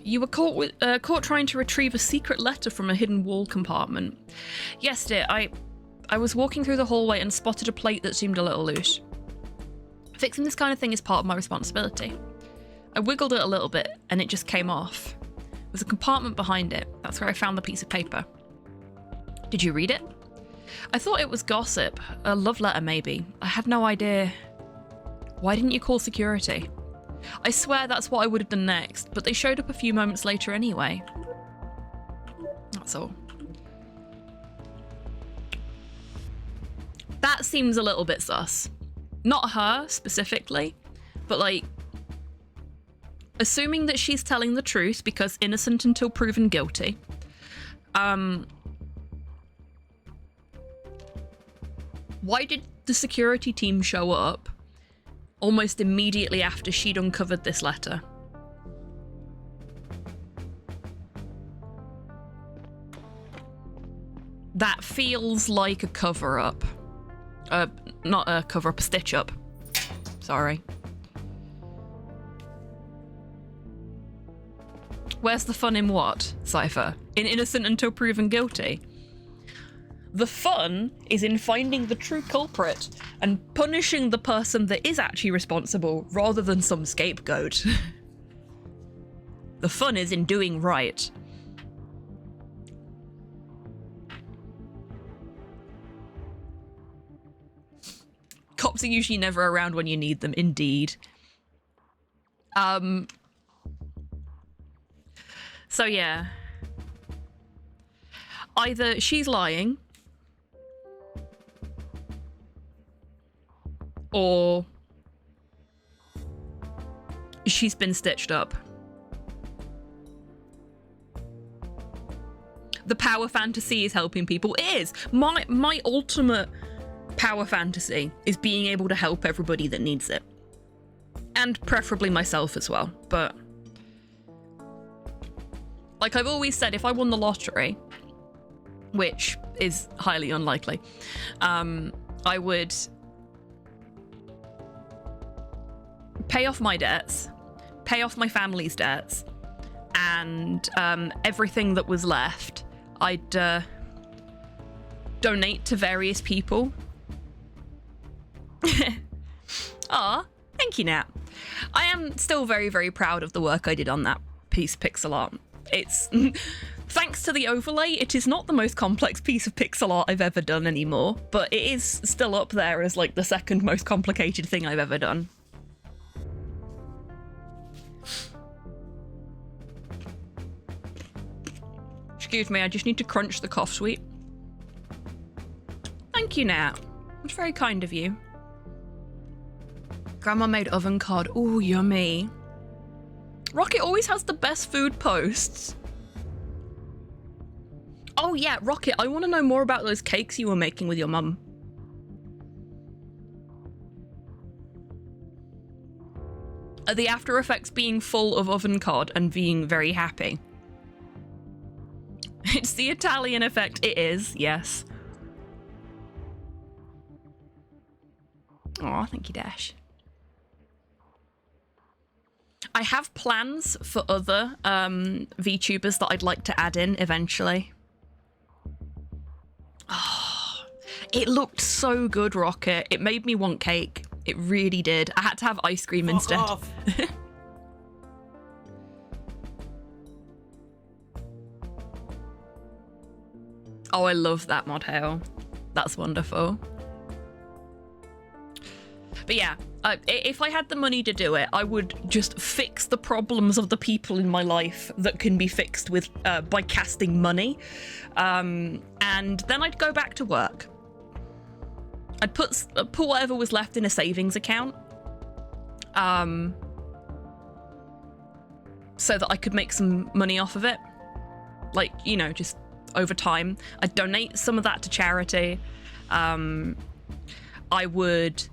You were caught trying to retrieve a secret letter from a hidden wall compartment. Yes, dear. I was walking through the hallway and spotted a plate that seemed a little loose. Fixing this kind of thing is part of my responsibility. I wiggled it a little bit and it just came off. There's a compartment behind it. That's where I found the piece of paper. Did you read it? I thought it was gossip. A love letter, maybe. I had no idea. Why didn't you call security? I swear that's what I would have done next, but they showed up a few moments later anyway. That's all. That seems a little bit sus. Not her, specifically, but like... assuming that she's telling the truth because innocent until proven guilty. Why did the security team show up almost immediately after she'd uncovered this letter? That feels like a cover-up. Not a cover-up, a stitch-up. Sorry. Where's the fun in what, Cypher? In innocent until proven guilty? The fun is in finding the true culprit and punishing the person that is actually responsible rather than some scapegoat. The fun is in doing right. Cops are usually never around when you need them, indeed. So yeah. Either she's lying, or she's been stitched up. The power fantasy is helping people. It is. My ultimate power fantasy is being able to help everybody that needs it. And preferably myself as well, but Like I've always said, if I won the lottery, which is highly unlikely, I would pay off my debts, pay off my family's debts, and everything that was left, I'd donate to various people. Aw, thank you, Nat. I am still very, very proud of the work I did on that piece of pixel art. It's... Thanks to the overlay, it is not the most complex piece of pixel art I've ever done anymore, but it is still up there as like the second most complicated thing I've ever done. Excuse me, I just need to crunch the cough sweet. Thank you, Nat. That's very kind of you. Grandma made oven cod. Ooh, yummy. Rocket always has the best food posts. Oh yeah, Rocket, I want to know more about those cakes you were making with your mum. Are the after effects being full of oven cod and being very happy? It's the Italian effect. It is, yes. Aw, thank you, Dash. I have plans for other VTubers that I'd like to add in eventually. Oh, it looked so good, Rocket. It made me want cake. It really did. I had to have ice cream instead. Oh, I love that mod hail. That's wonderful. But yeah, if I had the money to do it, I would just fix the problems of the people in my life that can be fixed with by casting money. And then I'd go back to work. I'd put whatever was left in a savings account. So that I could make some money off of it. Like, you know, just over time. I'd donate some of that to charity. I would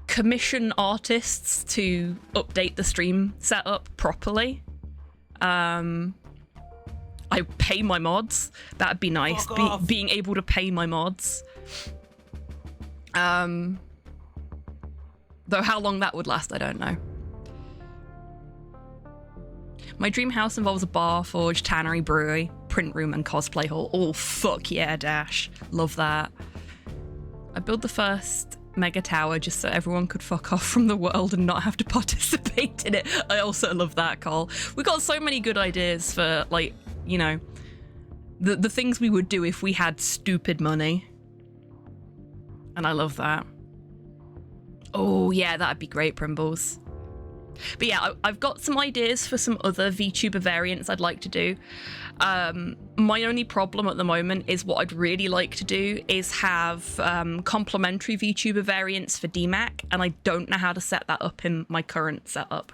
commission artists to update the stream setup properly. I pay my mods. That'd be nice. Being able to pay my mods. Though how long that would last, I don't know. My dream house involves a bar, forge, tannery, brewery, print room, and cosplay hall. Oh, fuck yeah, Dash. Love that. I built the first mega tower just so everyone could fuck off from the world and not have to participate in it. I also love that, Cole. We got so many good ideas for, like, you know, the things we would do if we had stupid money. And I love that. Oh, yeah, that'd be great, Primbles. But yeah, I've got some ideas for some other VTuber variants I'd like to do. My only problem at the moment is what I'd really like to do is have complementary VTuber variants for DMAC, and I don't know how to set that up in my current setup.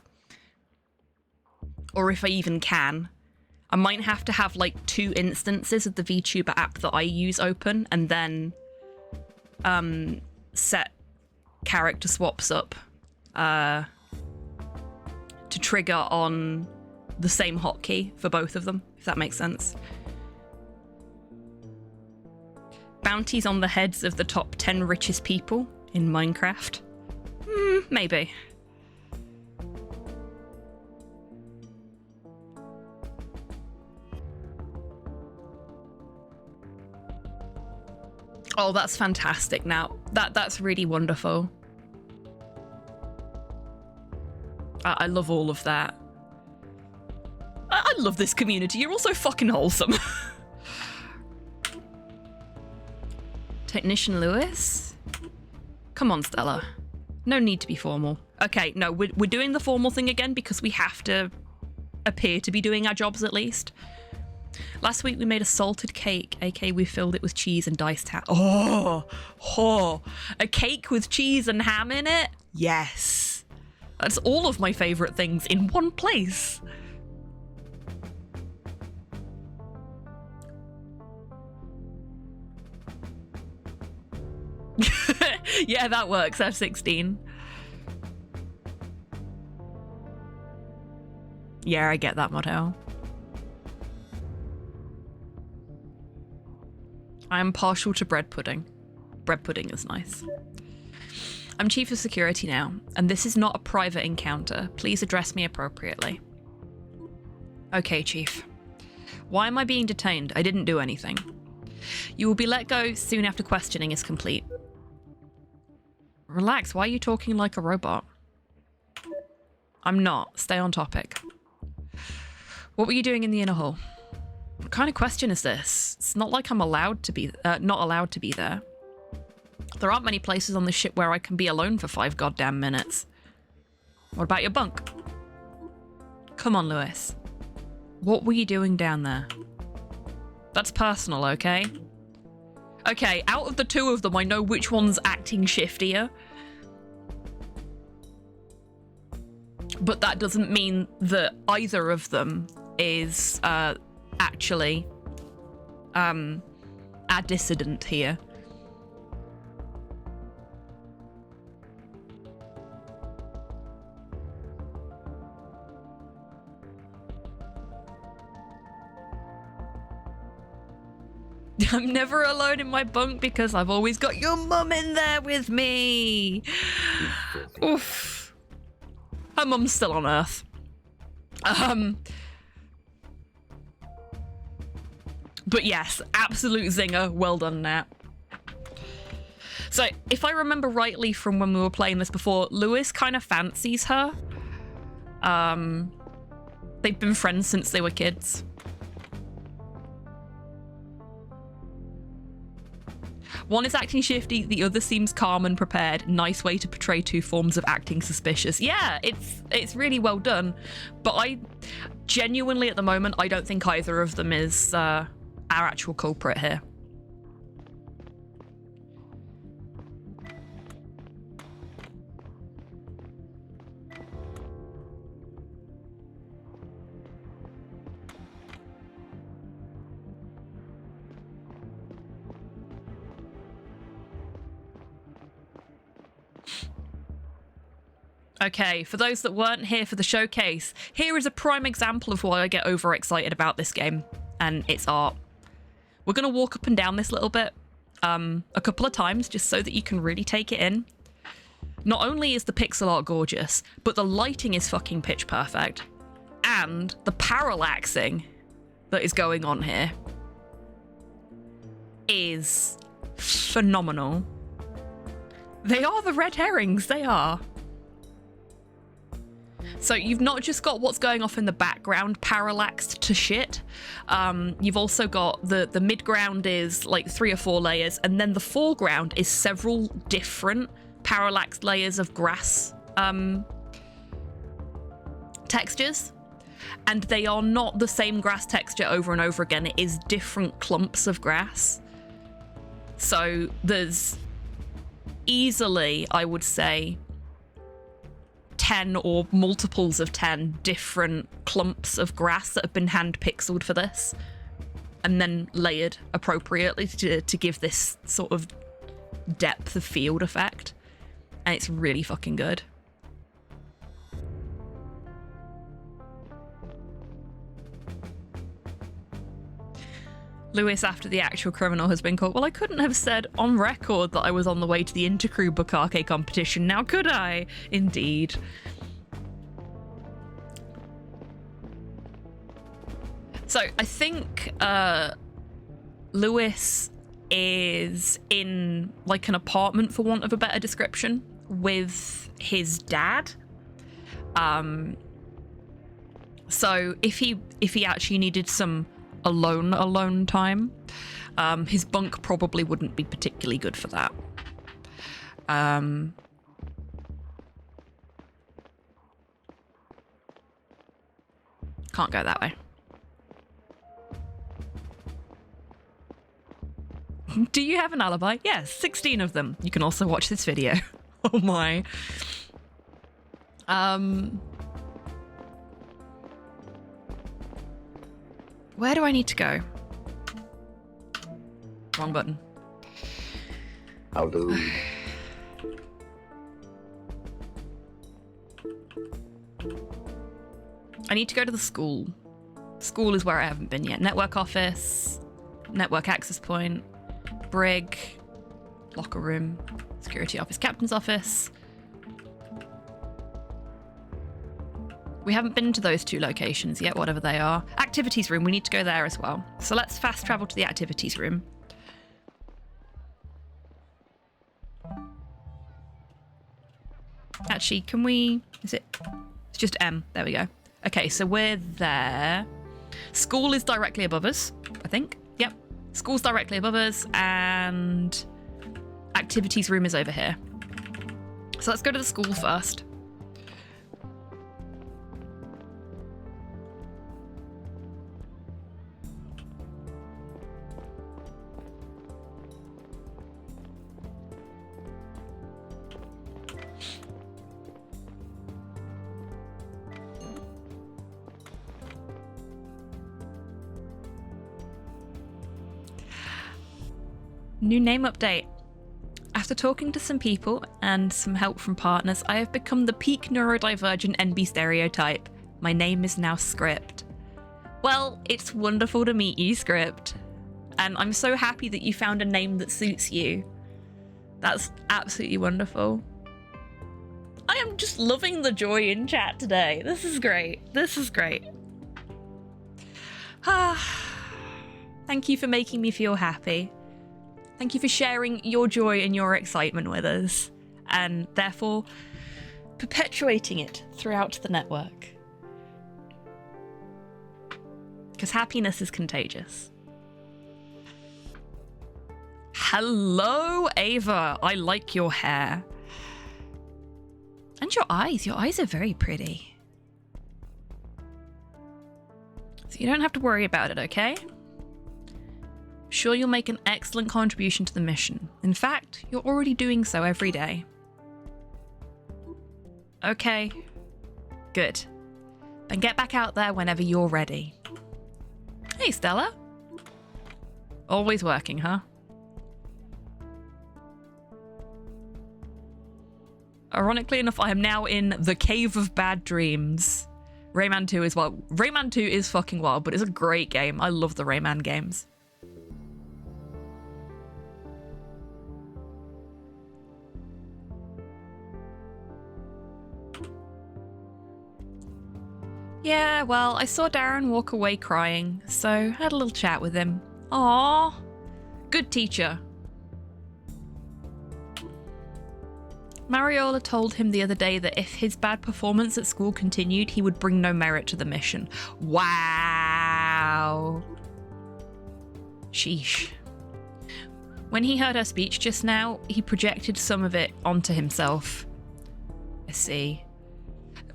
Or if I even can. I might have to have like 2 instances of the VTuber app that I use open, and then set character swaps up to trigger on the same hotkey for both of them, if that makes sense. Bounties on the heads of the top 10 richest people in Minecraft? Maybe. Oh, that's fantastic now. That's really wonderful. I love all of that. I love this community. You're all so fucking wholesome. Technician Lewis? Come on, Stella. No need to be formal. Okay, no, we're doing the formal thing again because we have to appear to be doing our jobs at least. Last week we made a salted cake, aka we filled it with cheese and diced ham. Oh, a cake with cheese and ham in it? Yes. That's all of my favourite things in one place. Yeah, that works, F16. Yeah, I get that, Motto. I am partial to bread pudding. Bread pudding is nice. I'm Chief of Security now, and this is not a private encounter. Please address me appropriately. Okay, Chief. Why am I being detained? I didn't do anything. You will be let go soon after questioning is complete. Relax, why are you talking like a robot? I'm not. Stay on topic. What were you doing in the inner hall? What kind of question is this? It's not like I'm allowed to be, not allowed to be there. There aren't many places on this ship where I can be alone for 5 goddamn minutes. What about your bunk? Come on, Lewis. What were you doing down there? That's personal, okay? Okay, out of the two of them, I know which one's acting shiftier. But that doesn't mean that either of them is actually a dissident here. I'm never alone in my bunk because I've always got your mum in there with me. Oof. Her mum's still on Earth. But yes, absolute zinger. Well done, Nat. So, if I remember rightly from when we were playing this before, Lewis kind of fancies her. They've been friends since they were kids. One is acting shifty, the other seems calm and prepared. Nice way to portray two forms of acting suspicious. Yeah, it's really well done. But I genuinely, at the moment, I don't think either of them is our actual culprit here. Okay, for those that weren't here for the showcase, here is a prime example of why I get overexcited about this game and its art. We're going to walk up and down this little bit a couple of times just so that you can really take it in. Not only is the pixel art gorgeous, but the lighting is fucking pitch perfect. And the parallaxing that is going on here is phenomenal. They are the red herrings, they are. So you've not just got what's going off in the background parallaxed to shit. You've also got the midground is like 3 or 4 layers, and then the foreground is several different parallaxed layers of grass textures. And they are not the same grass texture over and over again. It is different clumps of grass. So there's easily, I would say, 10 or multiples of 10 different clumps of grass that have been hand pixeled for this and then layered appropriately to give this sort of depth of field effect, and it's really fucking good. Lewis, after the actual criminal has been caught, well, I couldn't have said on record that I was on the way to the intercrew bukkake competition, now could I? Indeed. So I think Lewis is in like an apartment, for want of a better description, with his dad. So if he actually needed some alone time, his bunk probably wouldn't be particularly good for that. Can't go that way. Do you have an alibi? Yes, 16 of them. You can also watch this video. Oh my. Where do I need to go? Wrong button. I'll do. I need to go to the school. School is where I haven't been yet. Network office, network access point. brig, locker room, security office, captain's office. We haven't been to those 2 locations yet, whatever they are. Activities room, we need to go there as well. So let's fast travel to the activities room. Actually, can we... It's just M. There we go. Okay, so we're there. School is directly above us, I think. Yep. School's directly above us, and activities room is over here. So let's go to the school first. New name update. After talking to some people and some help from partners, I have become the peak neurodivergent NB stereotype. My name is now Script. Well, it's wonderful to meet you, Script. And I'm so happy that you found a name that suits you. That's absolutely wonderful. I am just loving the joy in chat today. This is great. This is great. Thank you for making me feel happy. Thank you for sharing your joy and your excitement with us, and therefore perpetuating it throughout the network. Because happiness is contagious. Hello, Ava. I like your hair. And your eyes. Your eyes are very pretty. So you don't have to worry about it, okay? Sure, you'll make an excellent contribution to the mission. In fact, you're already doing so every day. Okay. Good. Then get back out there whenever you're ready. Hey, Stella. Always working, huh? Ironically enough, I am now in the Cave of Bad Dreams. Rayman 2 is wild. Rayman 2 is fucking wild, but it's a great game. I love the Rayman games. Yeah, well, I saw Darren walk away crying, so I had a little chat with him. Aww. Good teacher. Mariola told him the other day that if his bad performance at school continued, he would bring no merit to the mission. Wow. Sheesh. When he heard her speech just now, he projected some of it onto himself. I see.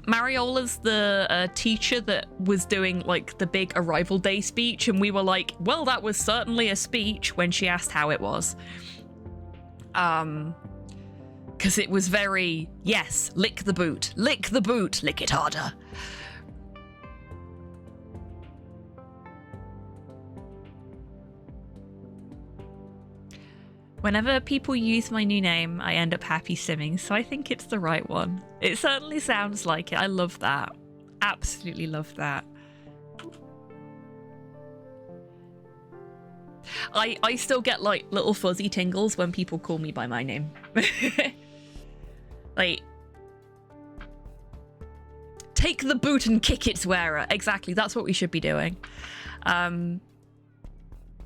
Mariola's the teacher that was doing like the big arrival day speech, and we were like, well, that was certainly a speech when she asked how it was. Because it was very, yes, lick the boot, lick it harder. Whenever people use my new name, I end up happy simming, so I think it's the right one. It certainly sounds like it. I love that. Absolutely love that. I still get like little fuzzy tingles when people call me by my name. Like, take the boot and kick its wearer. Exactly, that's what we should be doing.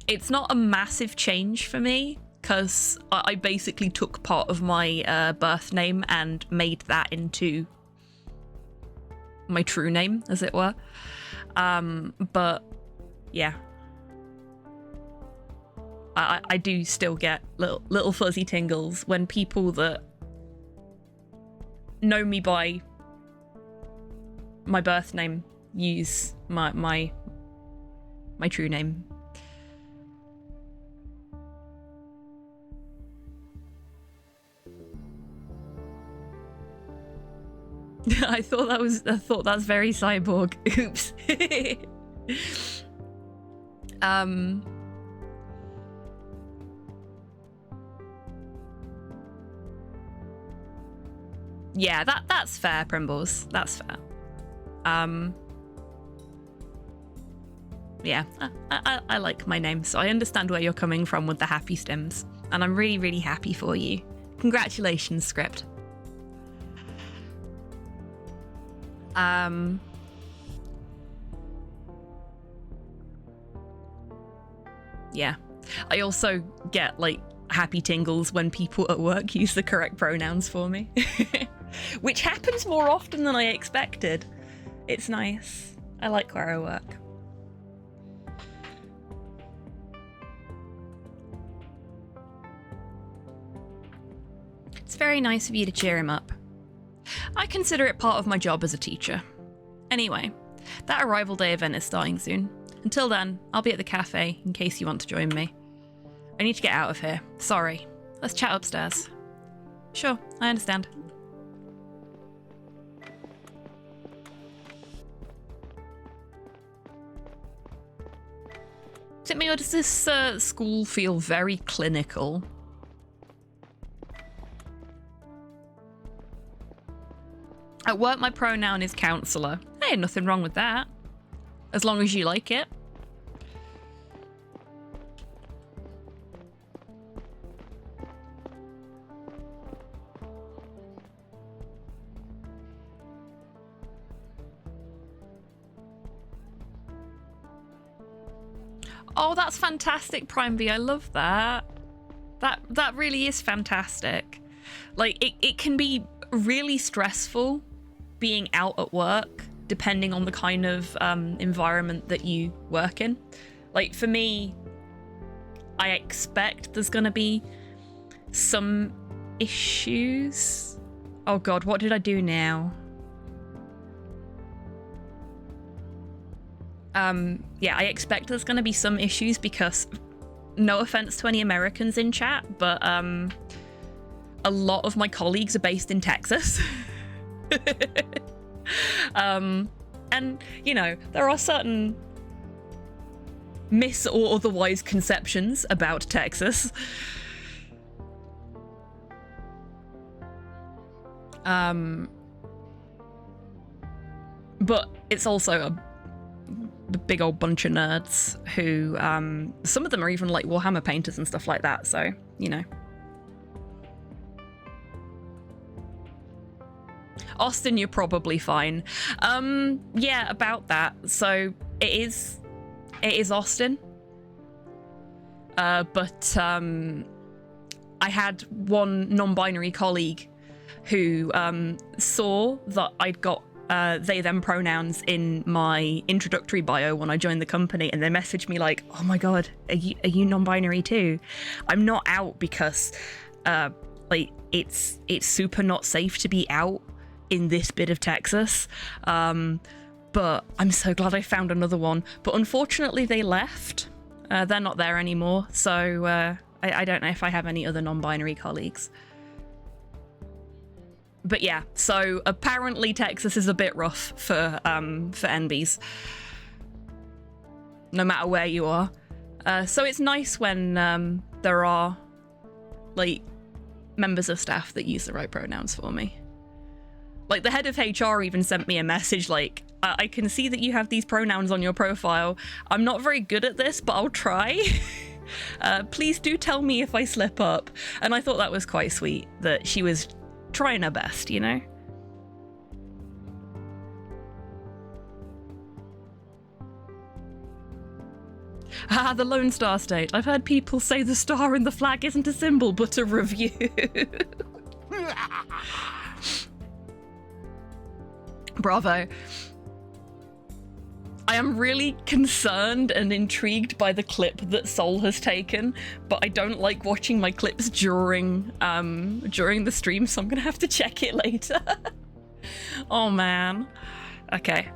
It's not a massive change for me, because I basically took part of my birth name and made that into my true name, as it were. But yeah, I do still get little fuzzy tingles when people that know me by my birth name use my true name. I thought that's very cyborg. Oops. Yeah, that's fair, Primbles. That's fair. yeah, I like my name, so I understand where you're coming from with the happy stims. And I'm really, really happy for you. Congratulations, Script. Yeah. I also get, like, happy tingles when people at work use the correct pronouns for me. Which happens more often than I expected. It's nice. I like where I work. It's very nice of you to cheer him up. I consider it part of my job as a teacher. Anyway, that arrival day event is starting soon. Until then, I'll be at the cafe in case you want to join me. I need to get out of here. Sorry. Let's chat upstairs. Sure, I understand. Is it me, or does this school feel very clinical? At work, my pronoun is counselor. Hey, nothing wrong with that. As long as you like it. Oh, that's fantastic, Prime V. I love that. That really is fantastic. Like, it can be really stressful being out at work, depending on the kind of environment that you work in. Like, for me, I expect there's gonna be some issues. Oh god, what did I do now? Yeah, I expect there's gonna be some issues because, no offense to any Americans in chat, but a lot of my colleagues are based in Texas. And, you know, there are certain mis or otherwise conceptions about Texas. But it's also a big old bunch of nerds who, some of them are even like Warhammer painters and stuff like that, so, you know. Austin, you're probably fine. Yeah, about that. So it is Austin. But I had one non-binary colleague who saw that I'd got they them pronouns in my introductory bio when I joined the company, and they messaged me like, "Oh my god, are you non-binary too?" I'm not out because like it's super not safe to be out in this bit of Texas, but I'm so glad I found another one. But unfortunately they left. They're not there anymore, so I don't know if I have any other non-binary colleagues. But yeah, so apparently Texas is a bit rough for NBs, no matter where you are. So it's nice when there are like members of staff that use the right pronouns for me. Like, the head of HR even sent me a message like, I can see that you have these pronouns on your profile. I'm not very good at this, but I'll try. Please do tell me if I slip up. And I thought that was quite sweet, that she was trying her best, you know? Ah, the Lone Star State. I've heard people say the star in the flag isn't a symbol, but a review. Bravo. I am really concerned and intrigued by the clip that Sol has taken, but I don't like watching my clips during the stream, so I'm gonna have to check it later. Oh man. Okay,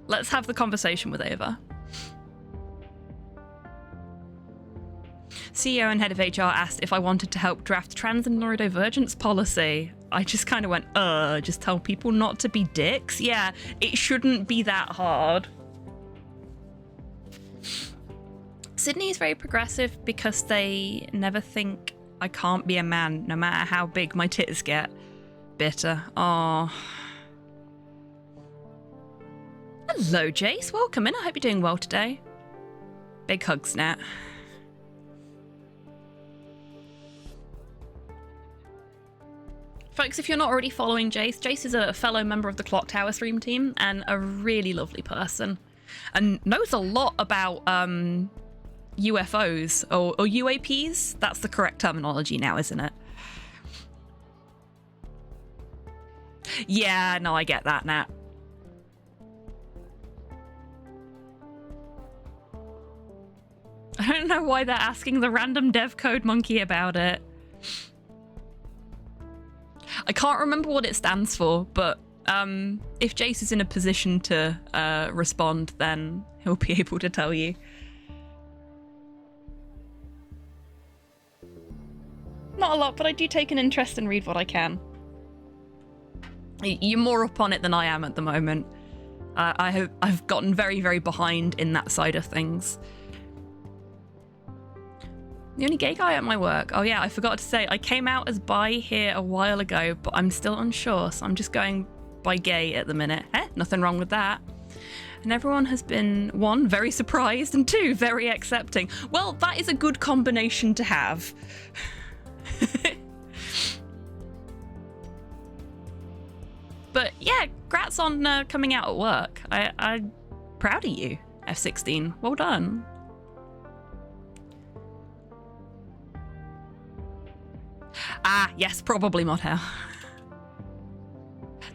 let's have the conversation with Ava. CEO and head of HR asked if I wanted to help draft trans and neurodivergence policy. I just kind of went, just tell people not to be dicks. Yeah, it shouldn't be that hard. Sydney is very progressive because they never think I can't be a man, no matter how big my tits get. Bitter. Oh. Hello, Jace. Welcome in. I hope you're doing well today. Big hugs, Nat. Folks, if you're not already following Jace, Jace is a fellow member of the Clock Tower stream team and a really lovely person. And knows a lot about UFOs or UAPs. That's the correct terminology now, isn't it? Yeah, no, I get that, Nat. I don't know why they're asking the random dev code monkey about it. I can't remember what it stands for, but if Jace is in a position to respond, then he'll be able to tell you. Not a lot, but I do take an interest and read what I can. You're more up on it than I am at the moment. I've gotten very, very behind in that side of things. The only gay guy at my work. Oh yeah, I forgot to say, I came out as bi here a while ago, but I'm still unsure, so I'm just going by gay at the minute. Nothing wrong with that. And everyone has been, 1, very surprised, and 2, very accepting. Well, that is a good combination to have. But yeah, congrats on coming out at work. I'm proud of you, F16. Well done. Ah, yes, probably Modhair.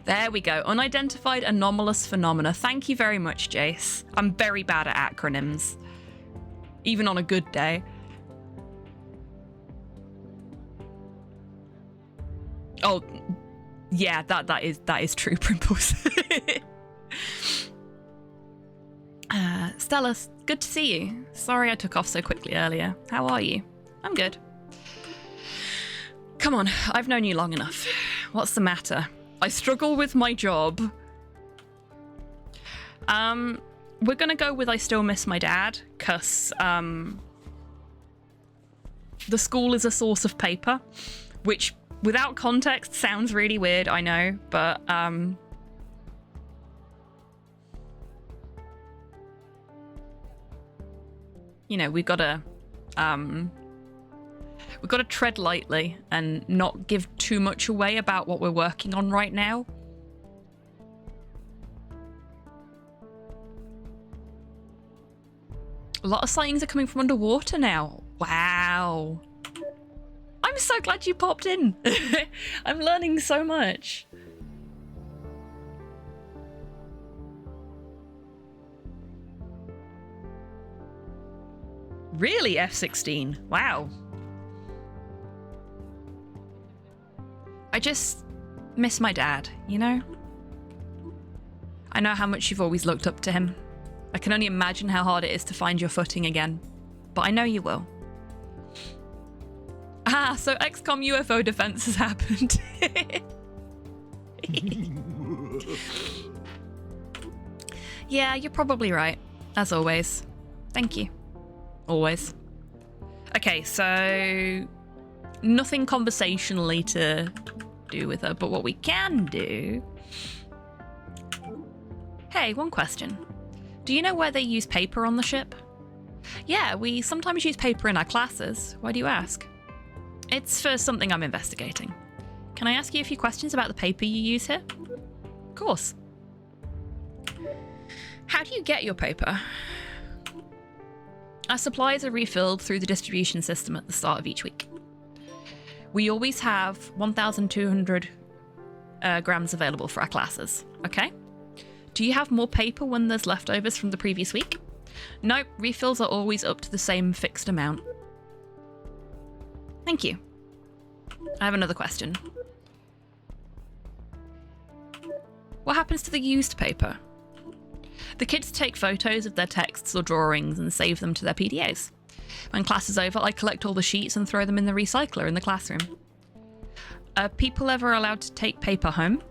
There we go. Unidentified anomalous phenomena. Thank you very much, Jace. I'm very bad at acronyms. Even on a good day. Oh, yeah, that is true, Primples. Stella, good to see you. Sorry I took off so quickly earlier. How are you? I'm good. Come on, I've known you long enough. What's the matter? I struggle with my job. We're gonna go with I still miss my dad, because the school is a source of paper, which without context sounds really weird, I know, but you know, we've got to tread lightly and not give too much away about what we're working on right now. A lot of sightings are coming from underwater now. Wow. I'm so glad you popped in. I'm learning so much. Really, F16? Wow. I just miss my dad, you know? I know how much you've always looked up to him. I can only imagine how hard it is to find your footing again, but I know you will. Ah, so XCOM UFO defense has happened. Yeah, you're probably right, as always. Thank you. Always. Okay, so nothing conversationally to do with her, but what we can do... Hey, one question. Do you know where they use paper on the ship? Yeah, we sometimes use paper in our classes. Why do you ask? It's for something I'm investigating. Can I ask you a few questions about the paper you use here? Of course. How do you get your paper? Our supplies are refilled through the distribution system at the start of each week. We always have 1,200 grams available for our classes, okay? Do you have more paper when there's leftovers from the previous week? Nope, refills are always up to the same fixed amount. Thank you. I have another question. What happens to the used paper? The kids take photos of their texts or drawings and save them to their PDAs. When class is over, I collect all the sheets and throw them in the recycler in the classroom. Are people ever allowed to take paper home?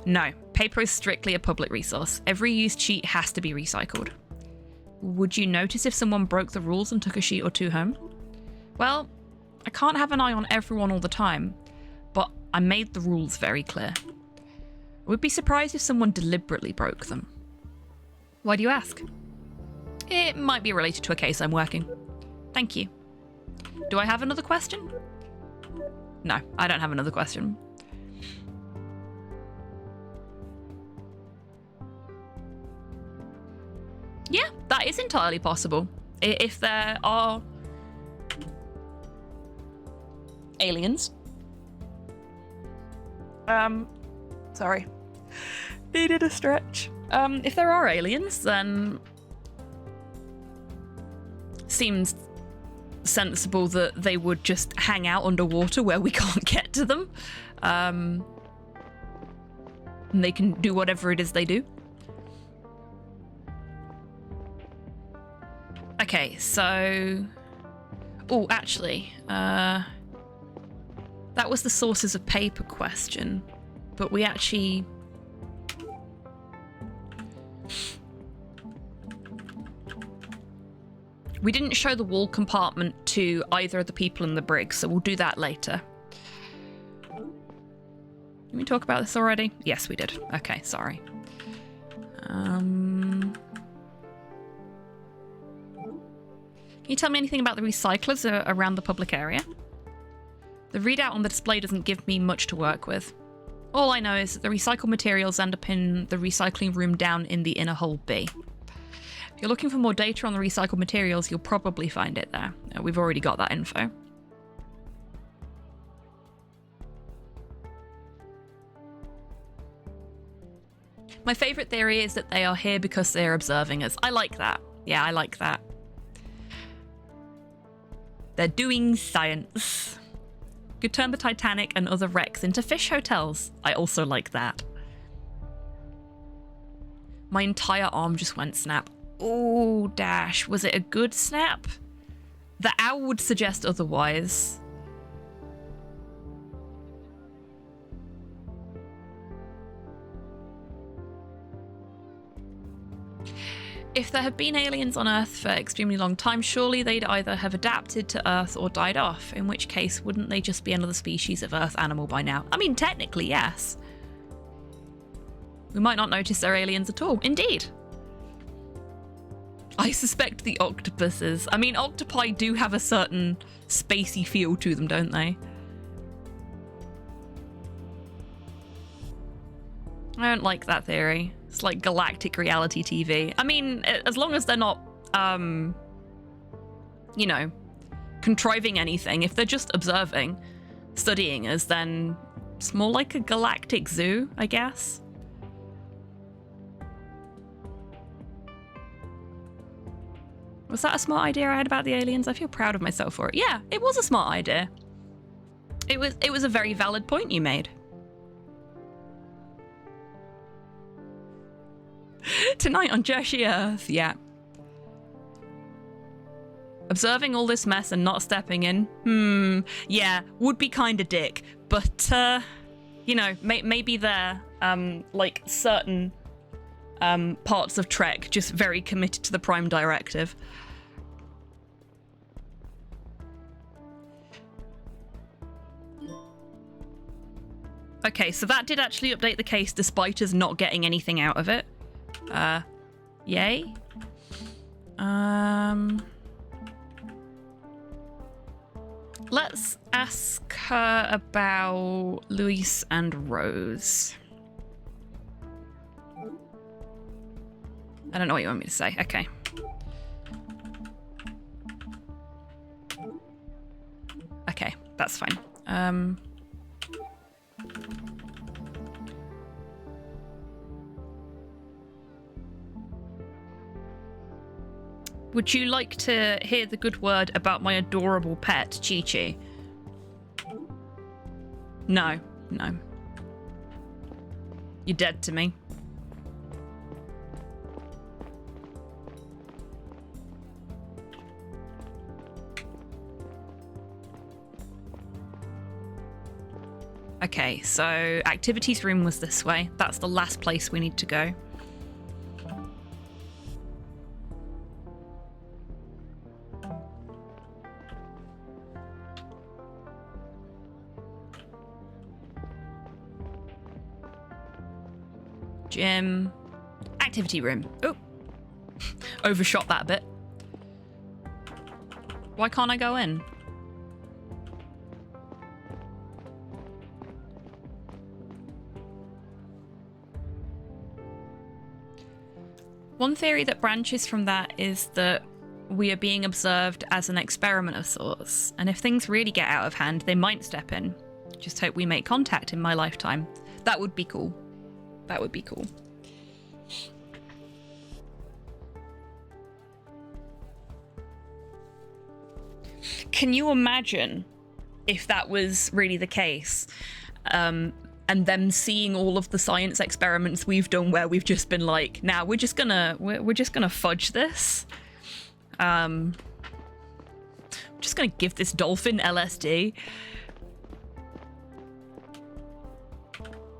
No, paper is strictly a public resource. Every used sheet has to be recycled. Would you notice if someone broke the rules and took a sheet or two home? Well, I can't have an eye on everyone all the time, but I made the rules very clear. I would be surprised if someone deliberately broke them. Why do you ask? It might be related to a case I'm working. Thank you. Do I have another question? No, I don't have another question. Yeah, that is entirely possible. If there are aliens. Sorry. Needed a stretch. If there are aliens, then seems sensible that they would just hang out underwater where we can't get to them. And they can do whatever it is they do. Okay, so... Oh, actually, that was the sources of paper question, but we actually... We didn't show the wall compartment to either of the people in the brig, so we'll do that later. Did we talk about this already? Yes, we did. Okay, sorry. Can you tell me anything about the recyclers around the public area? The readout on the display doesn't give me much to work with. All I know is that the recycled materials end up in the recycling room down in the inner hold B. If you're looking for more data on the recycled materials, you'll probably find it there. We've already got that info. My favourite theory is that they are here because they're observing us. I like that. Yeah, I like that. They're doing science. Could turn the Titanic and other wrecks into fish hotels. I also like that. My entire arm just went snap. Oh, Dash. Was it a good snap? The owl would suggest otherwise. If there have been aliens on Earth for an extremely long time, surely they'd either have adapted to Earth or died off, in which case, wouldn't they just be another species of Earth animal by now? I mean, technically, yes. We might not notice they're aliens at all. Indeed. I suspect the octopuses. I mean, octopi do have a certain spacey feel to them, don't they? I don't like that theory. It's like galactic reality TV. I mean, as long as they're not, you know, contriving anything. If they're just observing, studying us, then it's more like a galactic zoo, I guess. Was that a smart idea I had about the aliens? I feel proud of myself for it. Yeah, it was a smart idea. It was a very valid point you made. Tonight on Jersey Earth, yeah. Observing all this mess and not stepping in? Yeah, would be kind of dick. But, you know, maybe they're, like, certain parts of Trek just very committed to the Prime Directive. Okay, so that did actually update the case despite us not getting anything out of it. Yay. Let's ask her about Luis and Rose. I don't know what you want me to say. Okay. Okay, that's fine. Would you like to hear the good word about my adorable pet, Chi-Chi? No, no. You're dead to me. Okay, so activities room was this way. That's the last place we need to go. Gym. Activity room. Oh, Overshot that a bit. Why can't I go in? One theory that branches from that is that we are being observed as an experiment of sorts, and if things really get out of hand, they might step in. Just hope we make contact in my lifetime. That would be cool. That would be cool. Can you imagine if that was really the case? And them seeing all of the science experiments we've done where we've just been like, nah, we're just gonna fudge this. Just gonna give this dolphin LSD.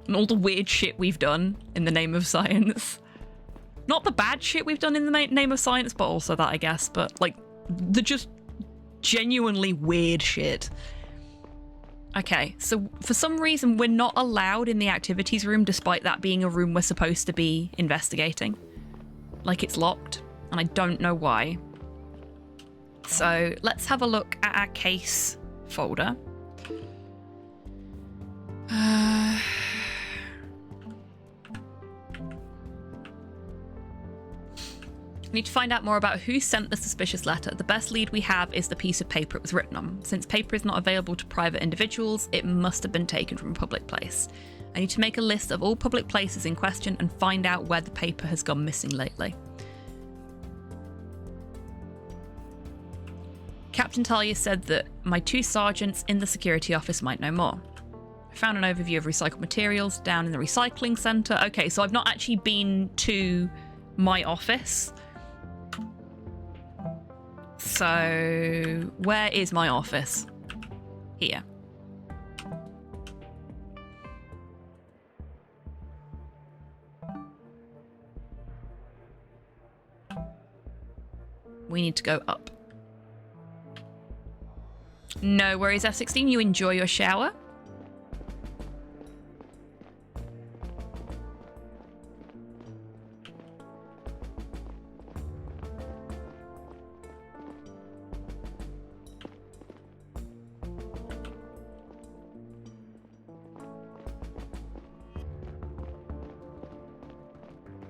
And all the weird shit we've done in the name of science. Not the bad shit we've done in the name of science, but also that, I guess. But, like, the just genuinely weird shit. Okay, so for some reason we're not allowed in the activities room despite that being a room we're supposed to be investigating. Like, it's locked, and I don't know why. So let's have a look at our case folder. We need to find out more about who sent the suspicious letter. The best lead we have is the piece of paper it was written on. Since paper is not available to private individuals, it must have been taken from a public place. I need to make a list of all public places in question and find out where the paper has gone missing lately. Captain Talia said that my 2 sergeants in the security office might know more. I found an overview of recycled materials down in the recycling centre. Okay, so I've not actually been to my office. So, where is my office? Here. We need to go up. No worries, F-16. You enjoy your shower.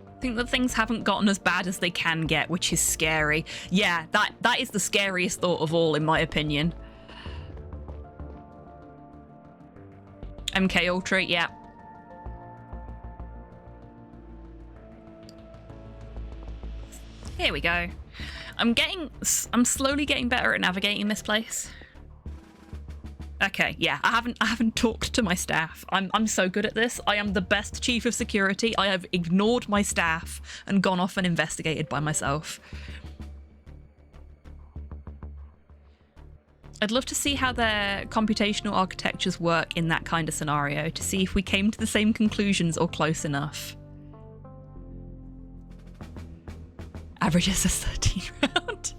I think that things haven't gotten as bad as they can get, which is scary. Yeah, that is the scariest thought of all, in my opinion. MK Ultra, yeah. Here we go. I'm slowly getting better at navigating this place. Okay, yeah, I haven't talked to my staff. I'm so good at this. I am the best chief of security. I have ignored my staff and gone off and investigated by myself. I'd love to see how their computational architectures work in that kind of scenario, to see if we came to the same conclusions or close enough. Average SS13 round.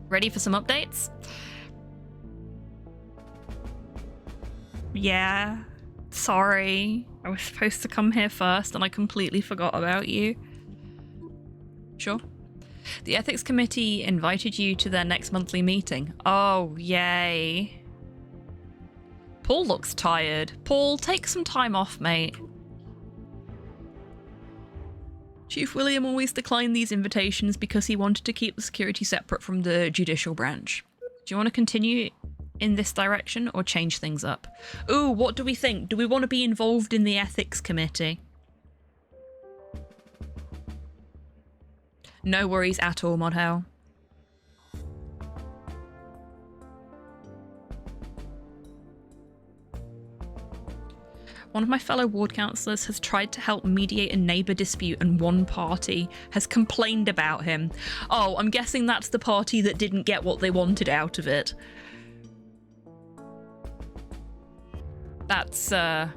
Ready for some updates? Yeah, sorry. I was supposed to come here first and I completely forgot about you. Sure. The ethics committee invited you to their next monthly meeting. Oh, yay. Paul looks tired. Paul, take some time off, mate. Chief William always declined these invitations because he wanted to keep the security separate from the judicial branch. Do you want to continue in this direction or change things up? Ooh, what do we think? Do we want to be involved in the ethics committee? No worries at all, Modhell. One of my fellow ward councillors has tried to help mediate a neighbour dispute and one party has complained about him. Oh, I'm guessing that's the party that didn't get what they wanted out of it. That's, I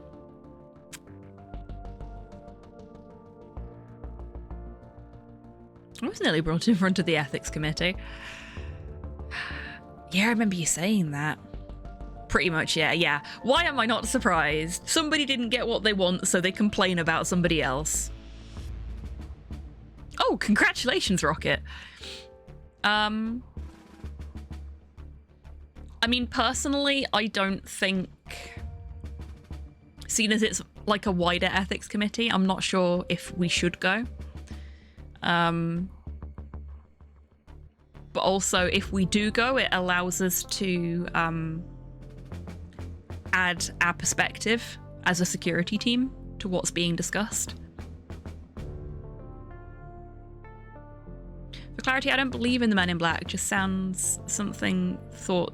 was nearly brought in front of the ethics committee. Yeah, I remember you saying that. Pretty much, yeah. Why am I not surprised? Somebody didn't get what they want, so they complain about somebody else. Oh, congratulations, Rocket. I mean, personally, I don't think, seeing as it's like a wider ethics committee, I'm not sure if we should go. But also, if we do go, it allows us to add our perspective as a security team to what's being discussed. For clarity, I don't believe in the Men in Black. It just sounds something thought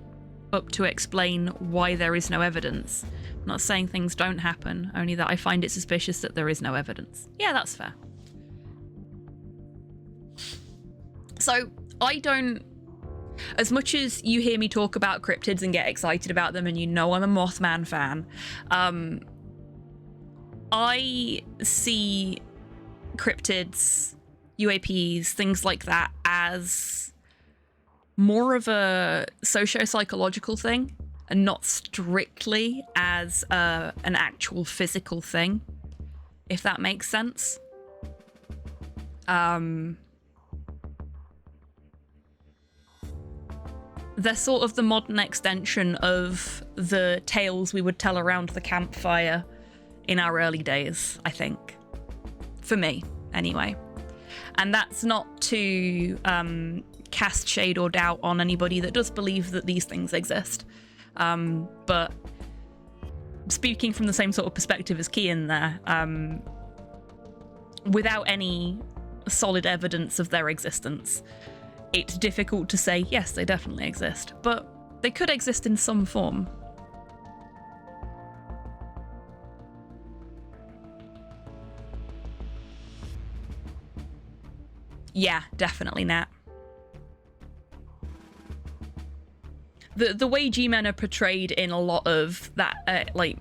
up to explain why there is no evidence. I'm not saying things don't happen, only that I find it suspicious that there is no evidence. Yeah, that's fair. So, I don't... As much as you hear me talk about cryptids and get excited about them, and you know I'm a Mothman fan, I see cryptids, UAPs, things like that as more of a socio-psychological thing and not strictly as an actual physical thing, if that makes sense. They're sort of the modern extension of the tales we would tell around the campfire in our early days, I think. For me, anyway. And that's not to cast shade or doubt on anybody that does believe that these things exist. But speaking from the same sort of perspective as Kian there, without any solid evidence of their existence, it's difficult to say, yes, they definitely exist, but they could exist in some form. Yeah, definitely, Nat. The way G-Men are portrayed in a lot of that, like,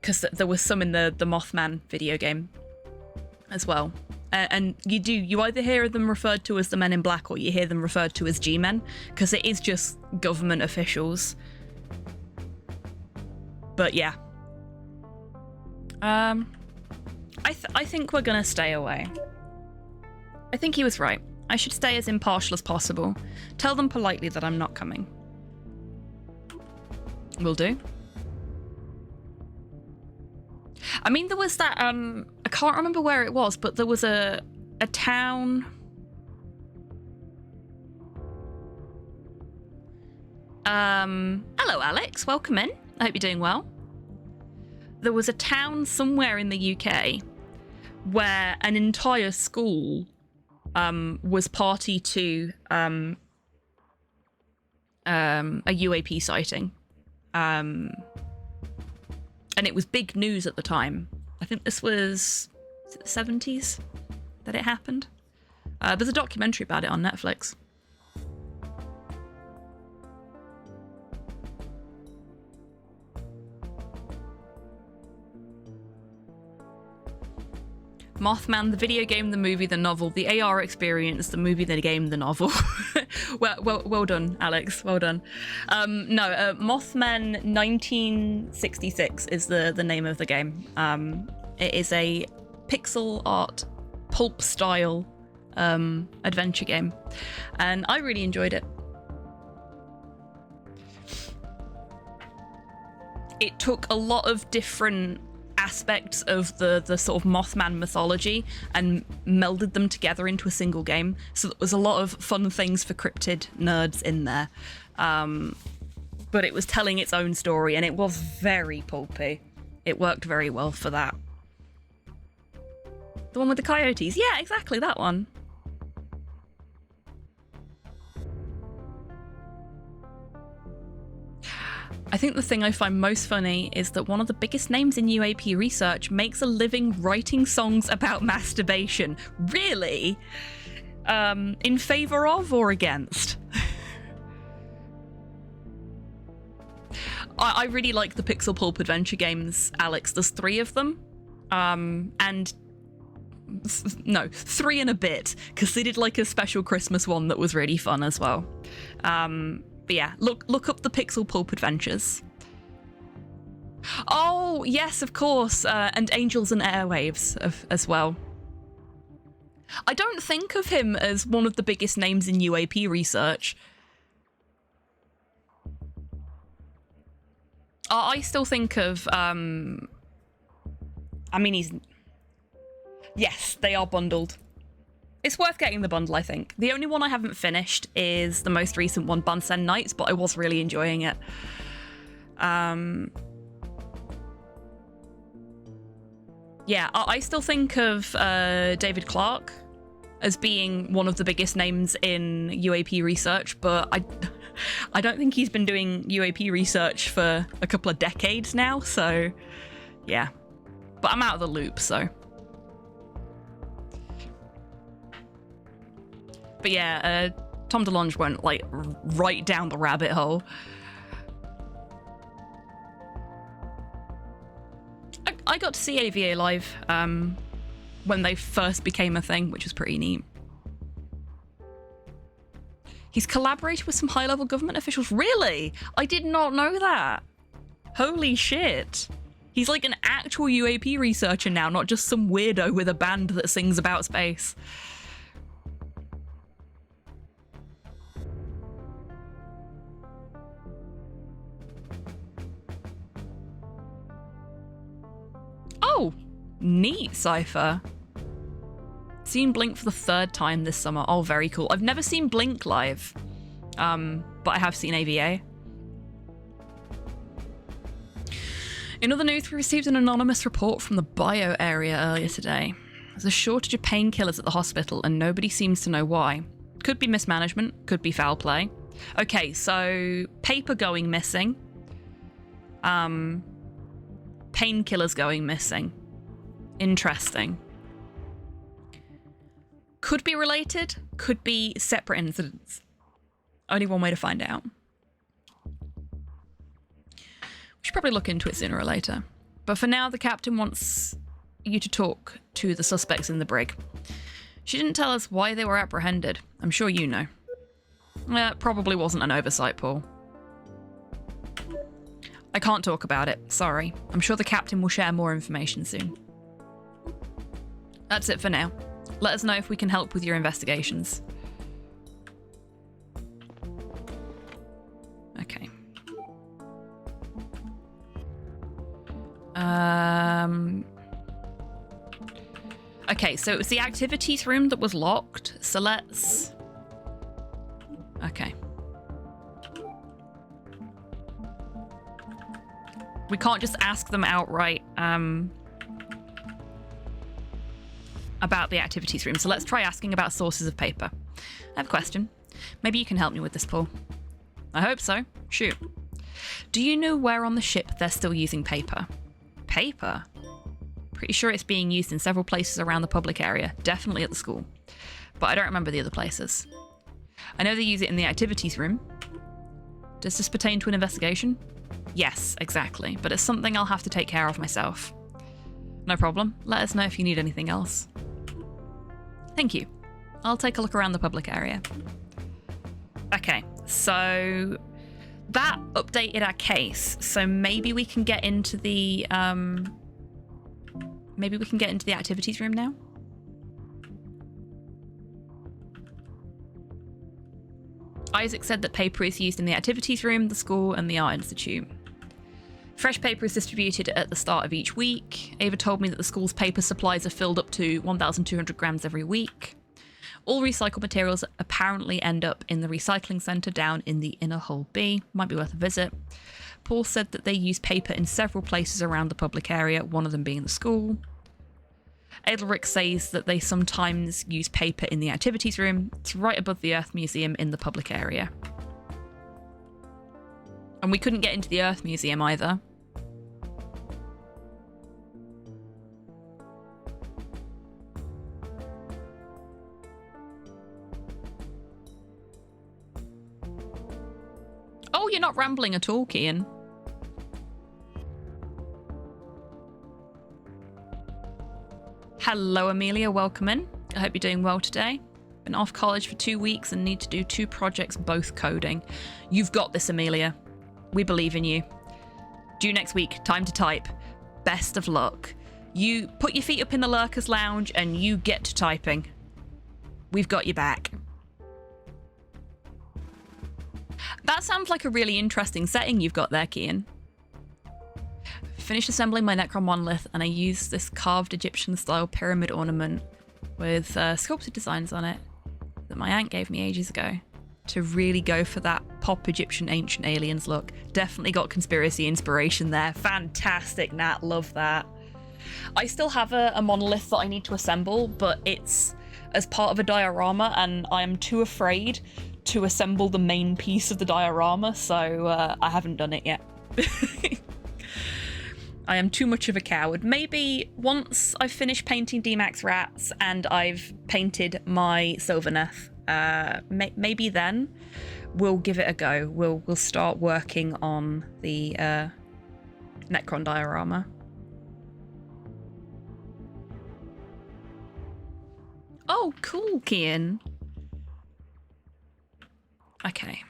because there was some in the Mothman video game as well. And you either hear them referred to as the Men in Black or you hear them referred to as G-Men, because it is just government officials. But yeah. I think we're gonna stay away. I think he was right. I should stay as impartial as possible. Tell them politely that I'm not coming. Will do. I mean, there was that, I can't remember where it was, but there was a town... Hello, Alex. Welcome in. I hope you're doing well. There was a town somewhere in the UK where an entire school was party to a UAP sighting. And it was big news at the time. I think this was the 70s that it happened. There's a documentary about it on Netflix. Mothman, the video game, the movie, the novel, the AR experience, the movie, the game, the novel. well done, Alex. Well done. Mothman 1966 is the name of the game. It is a pixel art, pulp style adventure game, and I really enjoyed it. It took a lot of different aspects of the sort of Mothman mythology and melded them together into a single game, so there was a lot of fun things for cryptid nerds in there, but it was telling its own story and it was very pulpy. It worked very well for that. The one with the coyotes? Yeah, exactly, that one. I think the thing I find most funny is that one of the biggest names in UAP research makes a living writing songs about masturbation. Really? In favour of or against? I really like the Pixel Pulp adventure games, Alex. There's 3 of them. No, 3 and a bit, because they did like a special Christmas one that was really fun as well. But yeah, look up the Pixel Pulp Adventures. Oh, yes, of course. And Angels and Airwaves as well. I don't think of him as one of the biggest names in UAP research. I still think of, I mean, yes, they are bundled. It's worth getting the bundle, I think. The only one I haven't finished is the most recent one, Bunsen Nights, but I was really enjoying it. Yeah, I still think of David Clarke as being one of the biggest names in UAP research, but I don't think he's been doing UAP research for a couple of decades now, so yeah. But I'm out of the loop, so. But yeah, Tom DeLonge went like right down the rabbit hole. I got to see AVA live when they first became a thing, which was pretty neat. He's collaborated with some high-level government officials. Really? I did not know that. Holy shit. He's like an actual UAP researcher now, not just some weirdo with a band that sings about space. Oh, neat, Cypher. Seen Blink for the 3rd time this summer. Oh, very cool. I've never seen Blink live, but I have seen AVA. In other news, we received an anonymous report from the bio area earlier today. There's a shortage of painkillers at the hospital and nobody seems to know why. Could be mismanagement, could be foul play. Okay, so paper going missing. Painkillers going missing. Interesting. Could be related, could be separate incidents. Only one way to find out. We should probably look into it sooner or later. But for now, the captain wants you to talk to the suspects in the brig. She didn't tell us why they were apprehended. I'm sure you know. That probably wasn't an oversight, Paul. I can't talk about it, sorry. I'm sure the captain will share more information soon. That's it for now. Let us know if we can help with your investigations. Okay. Okay, so it was the activities room that was locked, so let's... Okay. We can't just ask them outright, about the activities room, so let's try asking about sources of paper. I have a question. Maybe you can help me with this, Paul. I hope so. Shoot. Do you know where on the ship they're still using paper? Paper? Pretty sure it's being used in several places around the public area, definitely at the school. But I don't remember the other places. I know they use it in the activities room. Does this pertain to an investigation? Yes, exactly, but it's something I'll have to take care of myself. No problem. Let us know if you need anything else. Thank you. I'll take a look around the public area. Okay, so that updated our case. So maybe we can get into the activities room now. Isaac said that paper is used in the activities room, the school, and the art institute. Fresh paper is distributed at the start of each week. Ava told me that the school's paper supplies are filled up to 1,200 grams every week. All recycled materials apparently end up in the recycling centre down in the inner hull B. Might be worth a visit. Paul said that they use paper in several places around the public area, one of them being the school. Edelric says that they sometimes use paper in the activities room. It's right above the Earth Museum in the public area. And we couldn't get into the Earth Museum either. Oh, you're not rambling at all, Kian. Hello, Amelia. Welcome in. I hope you're doing well today. Been off college for 2 weeks and need to do 2 projects, both coding. You've got this, Amelia. We believe in you. Due next week. Time to type. Best of luck. You put your feet up in the Lurkers Lounge and you get to typing. We've got your back. That sounds like a really interesting setting you've got there, Kian. Finished assembling my Necron monolith, and I used this carved Egyptian-style pyramid ornament with sculpted designs on it that my aunt gave me ages ago to really go for that pop Egyptian ancient aliens look. Definitely got conspiracy inspiration there. Fantastic, Nat. Love that. I still have a monolith that I need to assemble, but it's as part of a diorama, and I am too afraid to assemble the main piece of the diorama, so I haven't done it yet. I am too much of a coward. Maybe once I've finished painting D-Max rats and I've painted my Sylvaneth, maybe then we'll give it a go. We'll start working on the Necron diorama. Oh, cool, Kian. Okay.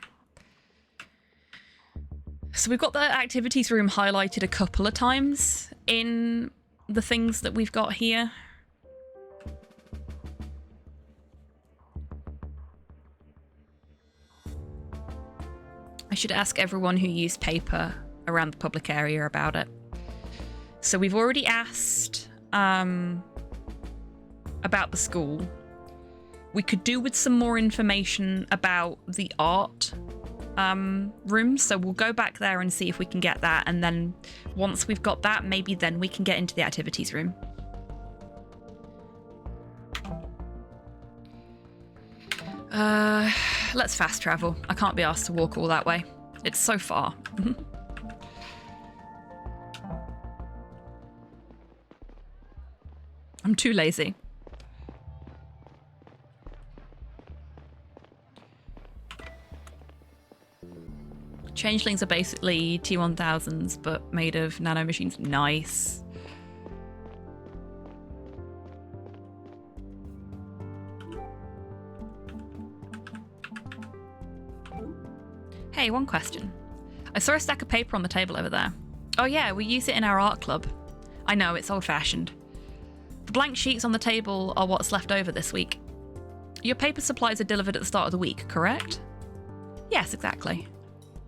So we've got the activities room highlighted a couple of times in the things that we've got here. I should ask everyone who used paper around the public area about it. So we've already asked about the school. We could do with some more information about the art room, so we'll go back there and see if we can get that, and then once we've got that, maybe then we can get into the activities room. Let's fast travel. I can't be asked to walk all that way. It's so far. I'm too lazy. Changelings are basically T-1000s, but made of nanomachines. Nice. Hey, one question. I saw a stack of paper on the table over there. Oh yeah, we use it in our art club. I know, it's old-fashioned. The blank sheets on the table are what's left over this week. Your paper supplies are delivered at the start of the week, correct? Yes, exactly.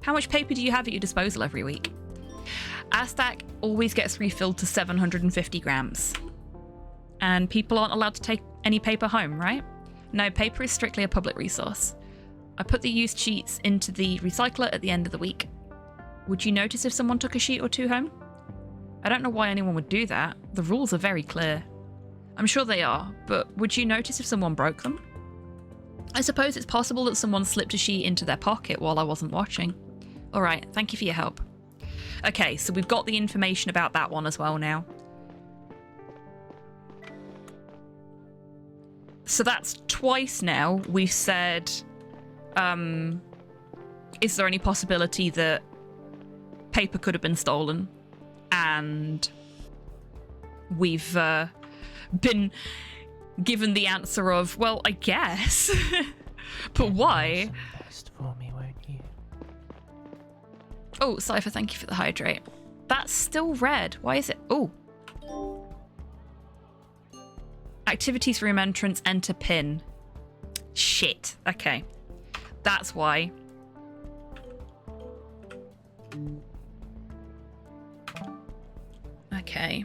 How much paper do you have at your disposal every week? Our stack always gets refilled to 750 grams. And people aren't allowed to take any paper home, right? No, paper is strictly a public resource. I put the used sheets into the recycler at the end of the week. Would you notice if someone took a sheet or two home? I don't know why anyone would do that. The rules are very clear. I'm sure they are, but would you notice if someone broke them? I suppose it's possible that someone slipped a sheet into their pocket while I wasn't watching. All right, thank you for your help. Okay, so we've got the information about that one as well now. So that's twice now we've said, is there any possibility that paper could have been stolen? And we've been given the answer of, well, I guess. But why? For me, won't you? Oh, Cypher, thank you for the hydrate. That's still red. Why is it? Oh. Activities room entrance, enter pin. Shit. Okay. That's why. Okay.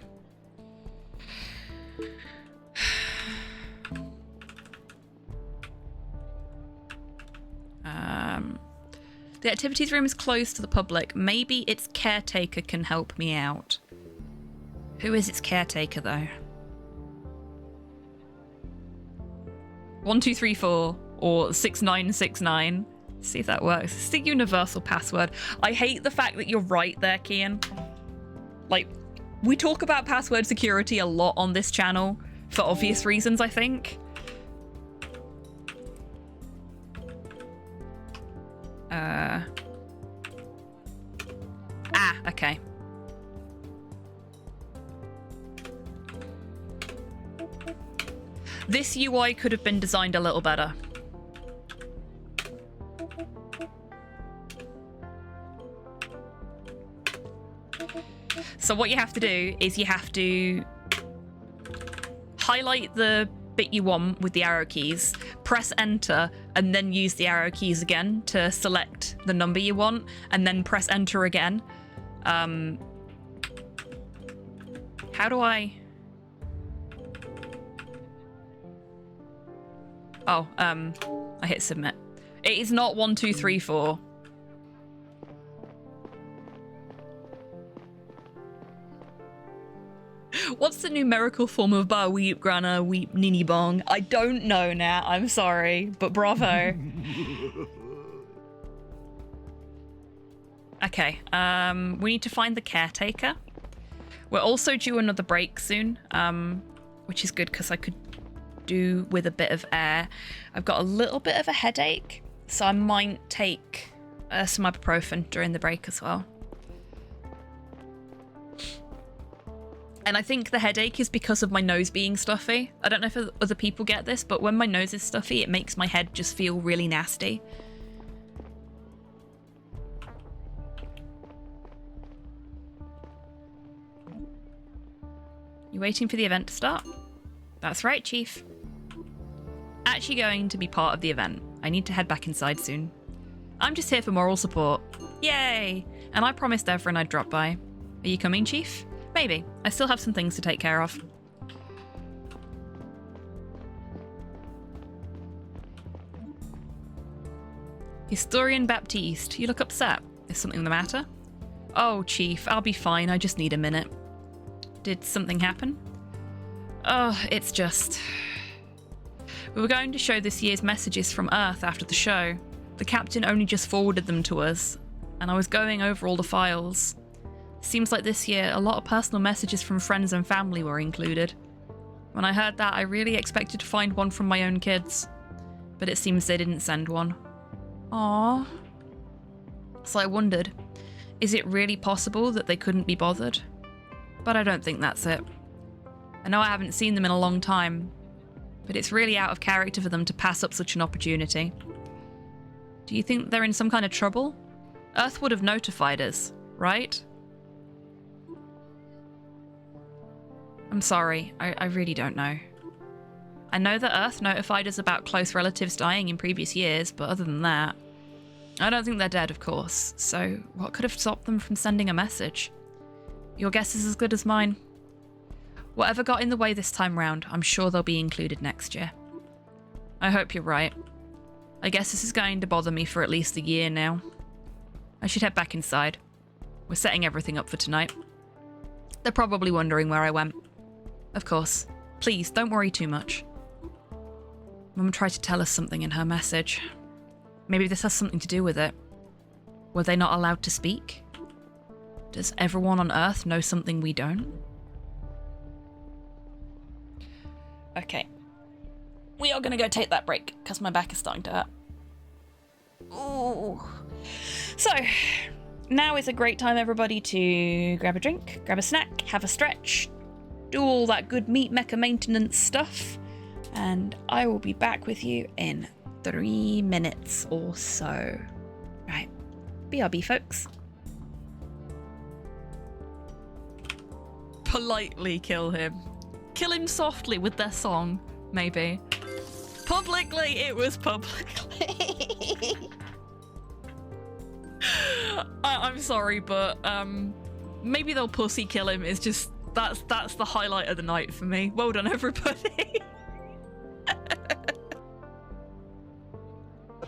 The activities room is closed to the public. Maybe its caretaker can help me out. Who is its caretaker, though? 1234 or 6969. See if that works. It's the universal password. I hate the fact that you're right there, Kian. Like, we talk about password security a lot on this channel for obvious reasons, I think. Okay. This UI could have been designed a little better. So what you have to do is you have to highlight the bit you want with the arrow keys, press enter, and then use the arrow keys again to select the number you want, and then press enter again. How do I... Oh, I hit submit. It is not 1, 2, 3, 4. What's the numerical form of ba weep grana weep nini bong? I don't know now. I'm sorry, but bravo. Okay, we need to find the caretaker. We're also due another break soon, which is good because I could do with a bit of air. I've got a little bit of a headache, so I might take some ibuprofen during the break as well. And I think the headache is because of my nose being stuffy. I don't know if other people get this, but when my nose is stuffy, it makes my head just feel really nasty. You waiting for the event to start? That's right, Chief. Actually going to be part of the event. I need to head back inside soon. I'm just here for moral support. Yay! And I promised Everin I'd drop by. Are you coming, Chief? Maybe. I still have some things to take care of. Historian Baptiste, you look upset. Is something the matter? Oh, Chief, I'll be fine. I just need a minute. Did something happen? Oh, it's just... We were going to show this year's messages from Earth after the show. The captain only just forwarded them to us, and I was going over all the files. Seems like this year, a lot of personal messages from friends and family were included. When I heard that, I really expected to find one from my own kids, but it seems they didn't send one. Aww. So I wondered, is it really possible that they couldn't be bothered? But I don't think that's it. I know I haven't seen them in a long time, but it's really out of character for them to pass up such an opportunity. Do you think they're in some kind of trouble? Earth would have notified us, right? I'm sorry, I really don't know. I know that Earth notified us about close relatives dying in previous years, but other than that, I don't think they're dead, of course, so what could have stopped them from sending a message? Your guess is as good as mine. Whatever got in the way this time round, I'm sure they'll be included next year. I hope you're right. I guess this is going to bother me for at least a year now. I should head back inside. We're setting everything up for tonight. They're probably wondering where I went. Of course. Please, don't worry too much. Mum tried to tell us something in her message. Maybe this has something to do with it. Were they not allowed to speak? Does everyone on Earth know something we don't? Okay. We are going to go take that break, because my back is starting to hurt. Ooh. So, now is a great time, everybody, to grab a drink, grab a snack, have a stretch, do all that good meat mecha maintenance stuff, and I will be back with you in 3 minutes or so. Right. BRB, folks. Politely kill him. Kill him softly with their song, maybe. Publicly, it was publicly. I'm sorry, but maybe they'll pussy kill him. It's just that's the highlight of the night for me. Well done, everybody.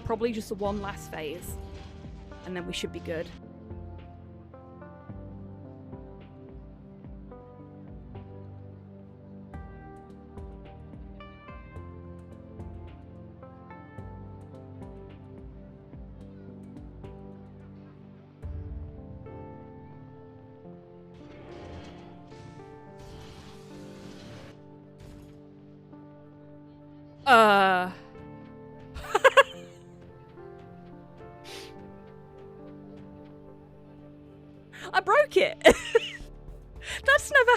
Probably just the one last phase, and then we should be good. I broke it. That's never...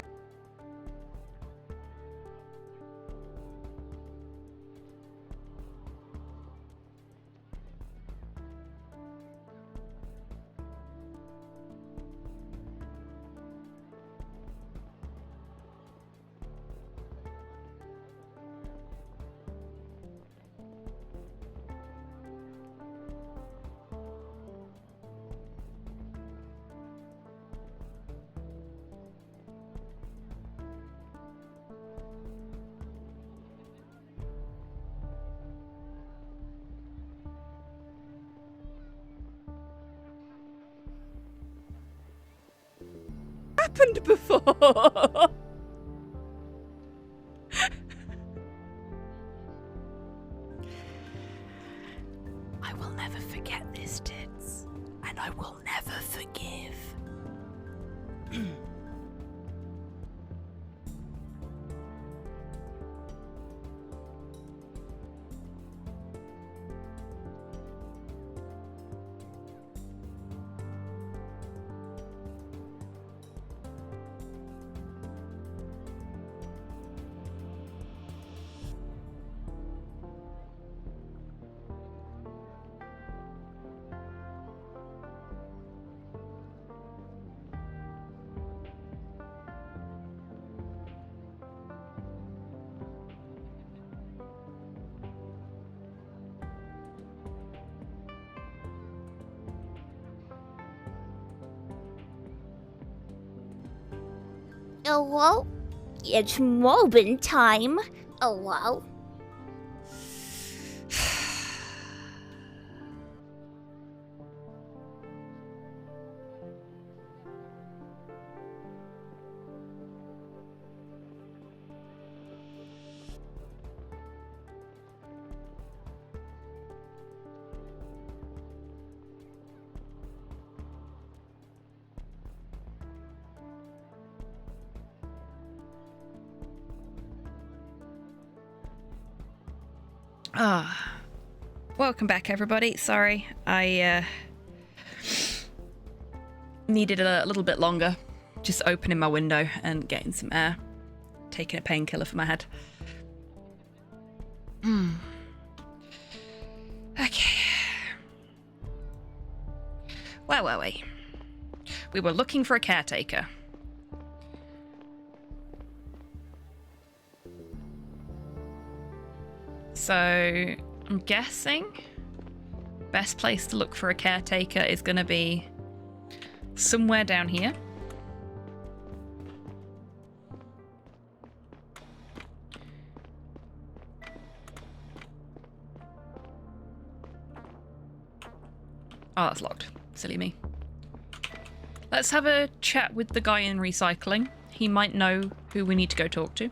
happened before. I will never forget this, Tits, and I will never forgive. Hello? It's Robin time. Hello? Ah, welcome back, everybody. Sorry, I needed a little bit longer. Just opening my window and getting some air. Taking a painkiller for my head. Okay. Where were we? We were looking for a caretaker. So, I'm guessing best place to look for a caretaker is going to be somewhere down here. Oh, that's locked. Silly me. Let's have a chat with the guy in recycling. He might know who we need to go talk to.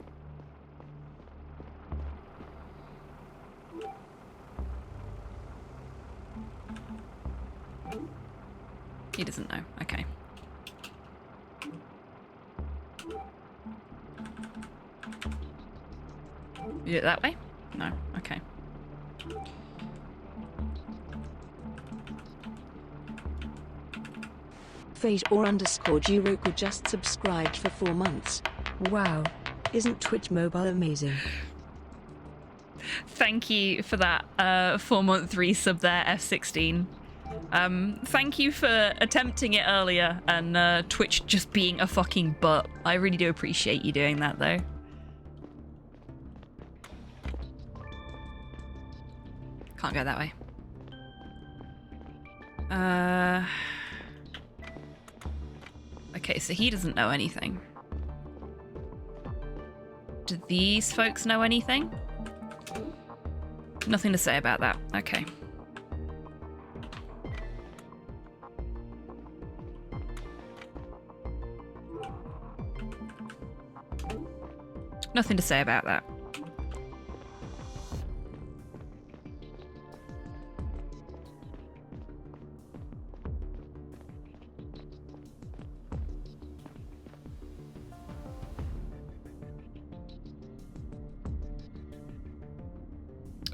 He doesn't know. Okay. You do it that way? No. Okay. Fate or underscore Juroku just subscribed for 4 months. Wow. Isn't Twitch mobile amazing? Thank you for that 4-month resub there, F16. Thank you for attempting it earlier and Twitch just being a fucking butt. I really do appreciate you doing that though. Can't go that way. Okay, so he doesn't know anything. Do these folks know anything? Nothing to say about that. Okay. Nothing to say about that.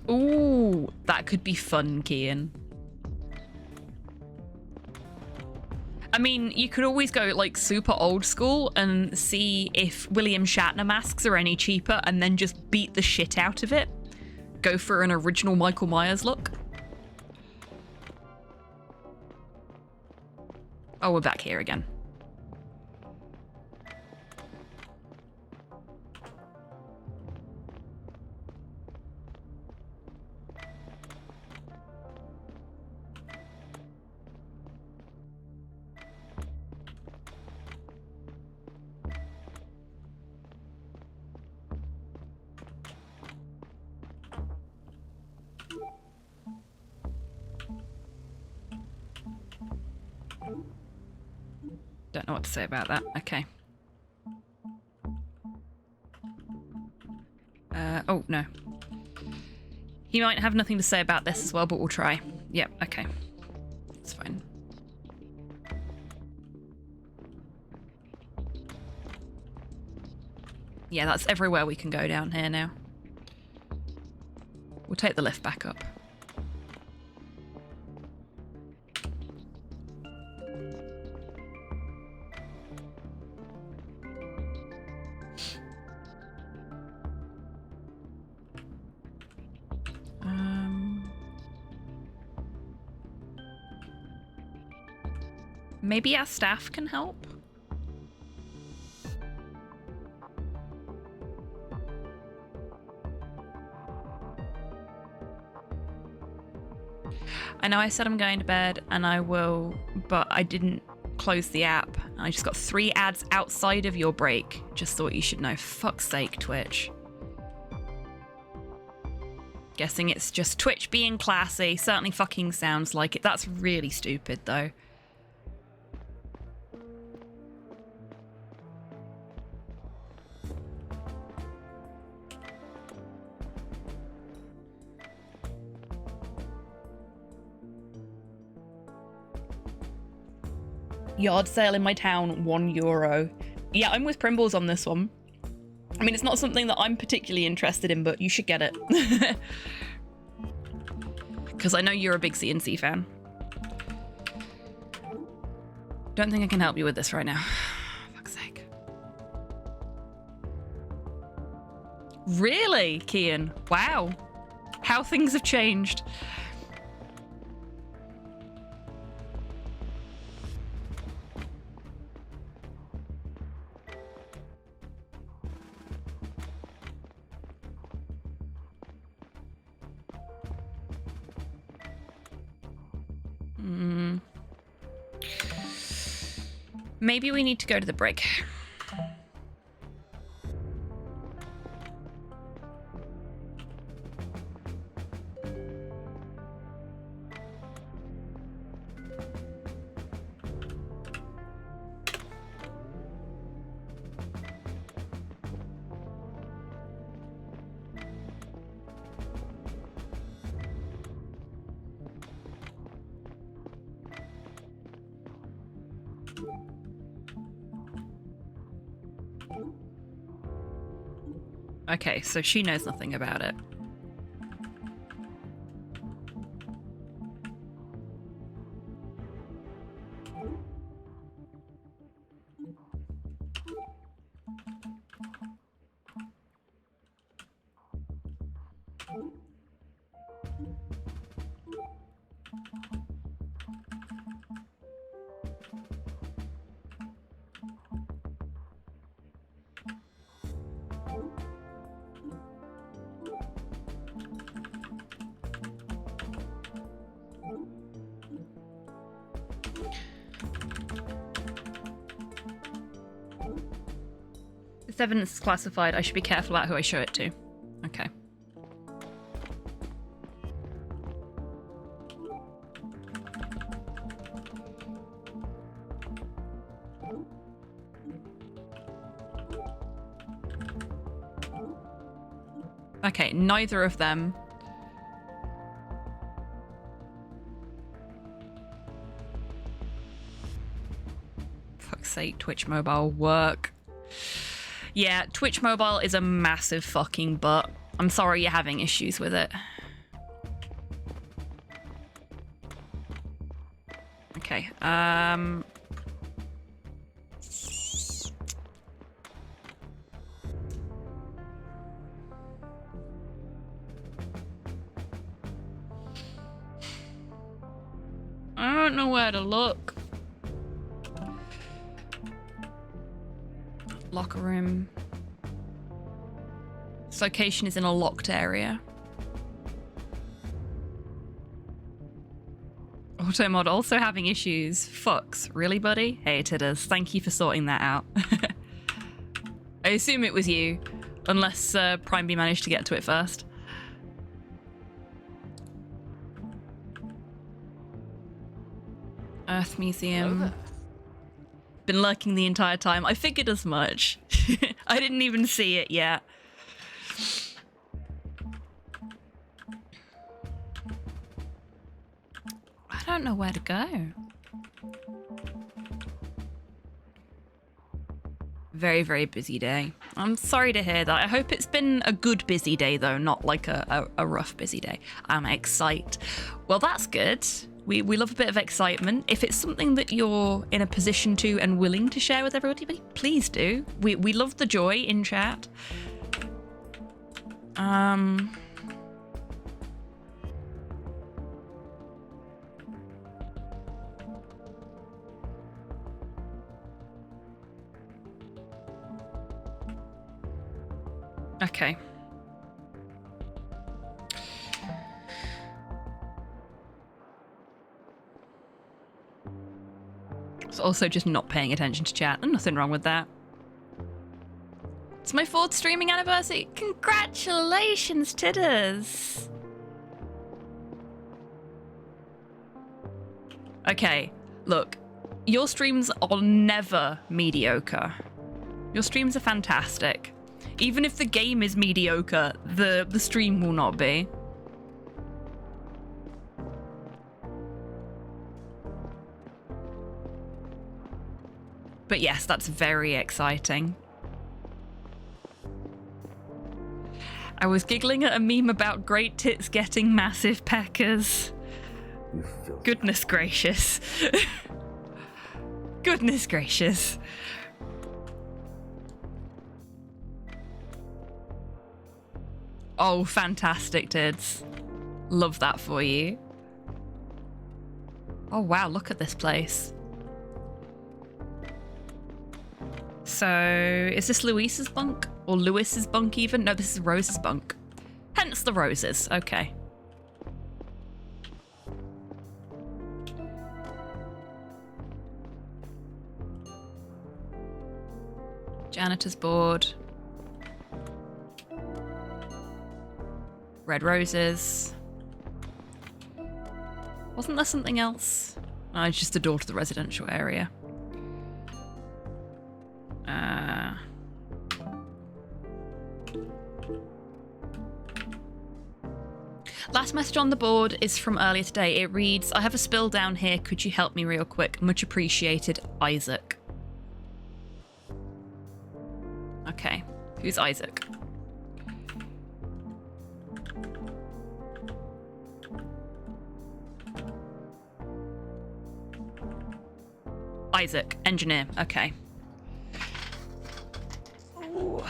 Ooh, that could be fun, Kian. I mean, you could always go like super old school and see if William Shatner masks are any cheaper and then just beat the shit out of it. Go for an original Michael Myers look. Oh, we're back here again. Don't know what to say about that. Okay. Oh, no. He might have nothing to say about this as well, but we'll try. Yep, okay. It's fine. Yeah, that's everywhere we can go down here now. We'll take the lift back up. Maybe our staff can help? I know I said I'm going to bed, and I will, but I didn't close the app. I just got 3 ads outside of your break. Just thought you should know. Fuck's sake, Twitch. Guessing it's just Twitch being classy. Certainly fucking sounds like it. That's really stupid, though. Yard sale in my town, €1. Yeah, I'm with Primbles on this one. I mean, it's not something that I'm particularly interested in, but you should get it. Because I know you're a big CNC fan. Don't think I can help you with this right now. Fuck's sake. Really, Kian? Wow. How things have changed. Maybe we need to go to the break. Okay, so she knows nothing about it. This evidence is classified. I should be careful about who I show it to. Okay. Okay, neither of them. Fuck's sake, Twitch Mobile work. Yeah, Twitch Mobile is a massive fucking butt. I'm sorry you're having issues with it. Okay, I don't know where to look. Locker room. This location is in a locked area. Automod also having issues. Fucks. Really, buddy? Hey, it is. Thank you for sorting that out. I assume it was you. Unless Prime B managed to get to it first. Earth Museum. Been lurking the entire time. I figured as much. I didn't even see it yet. don't know where to go. Very, very busy day. I'm sorry to hear that. I hope it's been a good busy day, though, not like a rough busy day. I'm excited. Well, that's good. We love a bit of excitement. If it's something that you're in a position to and willing to share with everybody, please do. We love the joy in chat. Okay. It's also just not paying attention to chat. There's nothing wrong with that. It's my 4th streaming anniversary. Congratulations, Tidders. Okay, look. Your streams are never mediocre. Your streams are fantastic. Even if the game is mediocre, the stream will not be. But yes, that's very exciting. I was giggling at a meme about great tits getting massive peckers. Goodness gracious. Goodness gracious. Oh, fantastic, Tids. Love that for you. Oh, wow, look at this place. So, is this Luis's bunk? Or Lewis's bunk even? No, this is Rose's bunk. Hence the roses. Okay. Janitor's board. Red roses. Wasn't there something else? No, it's just a door to the residential area. Last message on the board is from earlier today. It reads, I have a spill down here. Could you help me real quick? Much appreciated, Isaac. Okay. Who's Isaac? Isaac, engineer. Okay. Ooh.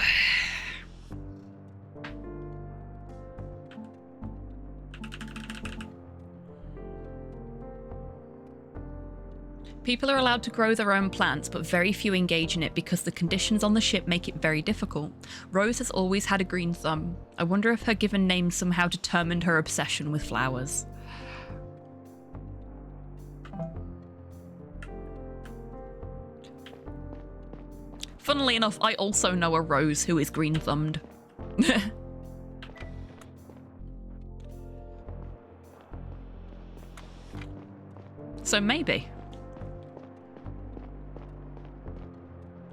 People are allowed to grow their own plants, but very few engage in it because the conditions on the ship make it very difficult. Rose has always had a green thumb. I wonder if her given name somehow determined her obsession with flowers. Funnily enough, I also know a Rose who is green-thumbed. So maybe.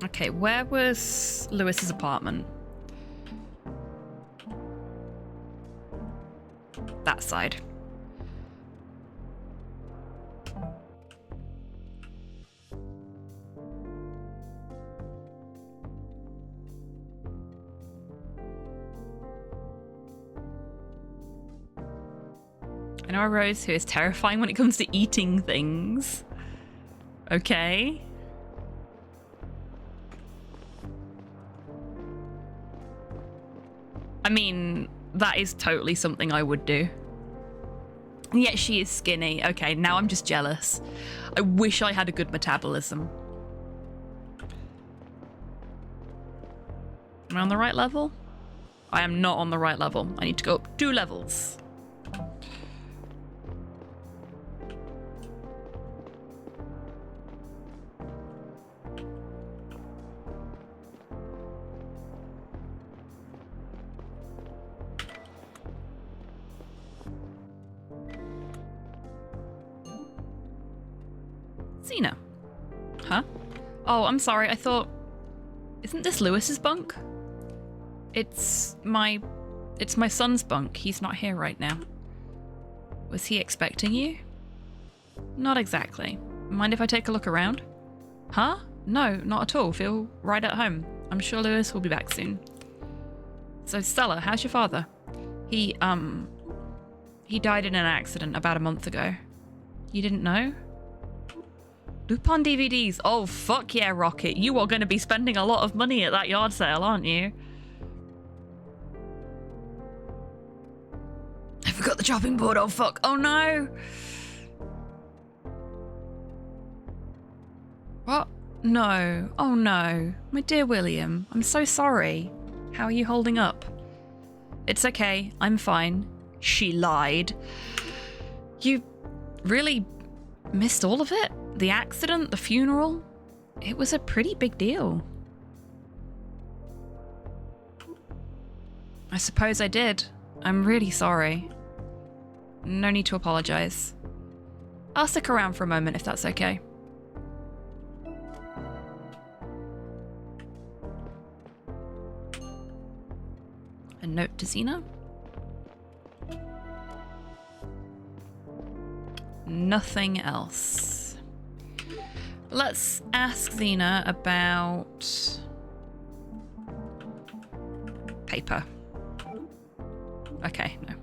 Okay, where was Lewis's apartment? That side. I know a Rose who is terrifying when it comes to eating things. Okay. I mean, that is totally something I would do. And yet she is skinny. Okay, now I'm just jealous. I wish I had a good metabolism. Am I on the right level? I am not on the right level. I need to go up 2 levels. Xena. Huh? Oh, I'm sorry. I thought... Isn't this Lewis's bunk? It's my son's bunk. He's not here right now. Was he expecting you? Not exactly. Mind if I take a look around? Huh? No, not at all. Feel right at home. I'm sure Lewis will be back soon. So Stella, how's your father? He died in an accident about a month ago. You didn't know? Lupin DVDs. Oh, fuck yeah, Rocket. You are going to be spending a lot of money at that yard sale, aren't you? I forgot the chopping board. Oh, fuck. Oh, no. What? No. Oh, no. My dear William, I'm so sorry. How are you holding up? It's okay. I'm fine. She lied. You really missed all of it? The accident, the funeral? It was a pretty big deal. I suppose I did. I'm really sorry. No need to apologize. I'll stick around for a moment if that's okay. A note to Xena? Nothing else. Let's ask Xena about paper. Okay, no.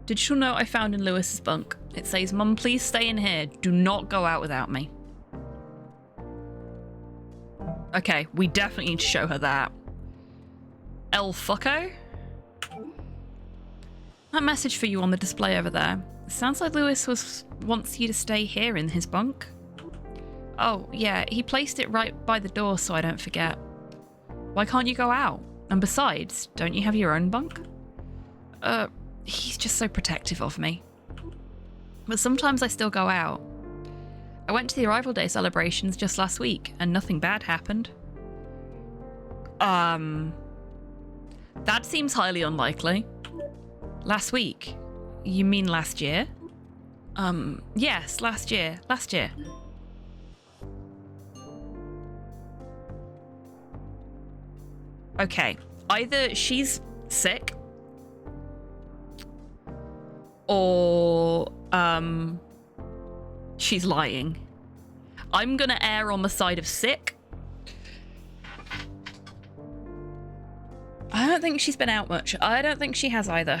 Digital note I found in Lewis's bunk. It says, Mum, please stay in here. Do not go out without me. Okay, we definitely need to show her that. El Fucko? That message for you on the display over there. It sounds like Lewis wants you to stay here in his bunk. Oh, yeah, he placed it right by the door so I don't forget. Why can't you go out? And besides, don't you have your own bunk? He's just so protective of me. But sometimes I still go out. I went to the arrival day celebrations just last week and nothing bad happened. That seems highly unlikely. Last week? You mean last year? Yes, last year. Last year. Okay, either she's sick or she's lying. I'm gonna err on the side of sick. I don't think she's been out much. I don't think she has either.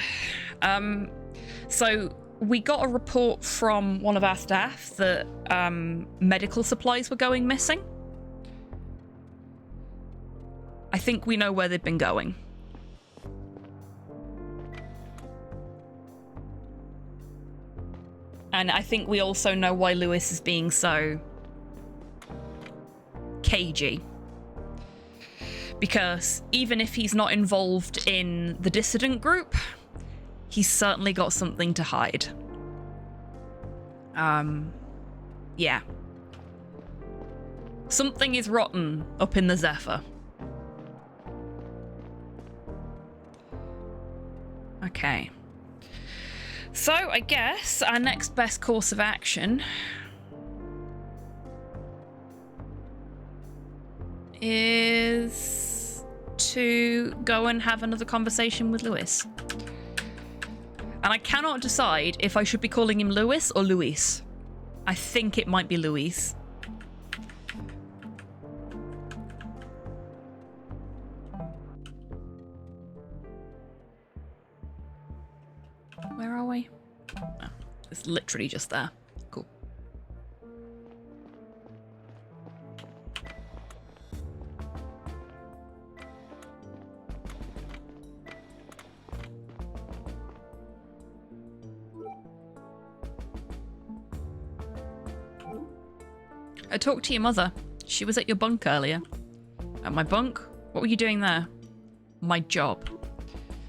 So we got a report from one of our staff that medical supplies were going missing. I think we know where they've been going. And I think we also know why Lewis is being so cagey. Because even if he's not involved in the dissident group, he's certainly got something to hide. Yeah. Something is rotten up in the Zephyr. Okay. So, I guess our next best course of action is to go and have another conversation with Lewis. And I cannot decide if I should be calling him Lewis or Luis. I think it might be Luis. Where are we? Oh, it's literally just there. Cool. I talked to your mother. She was at your bunk earlier. At my bunk? What were you doing there? My job.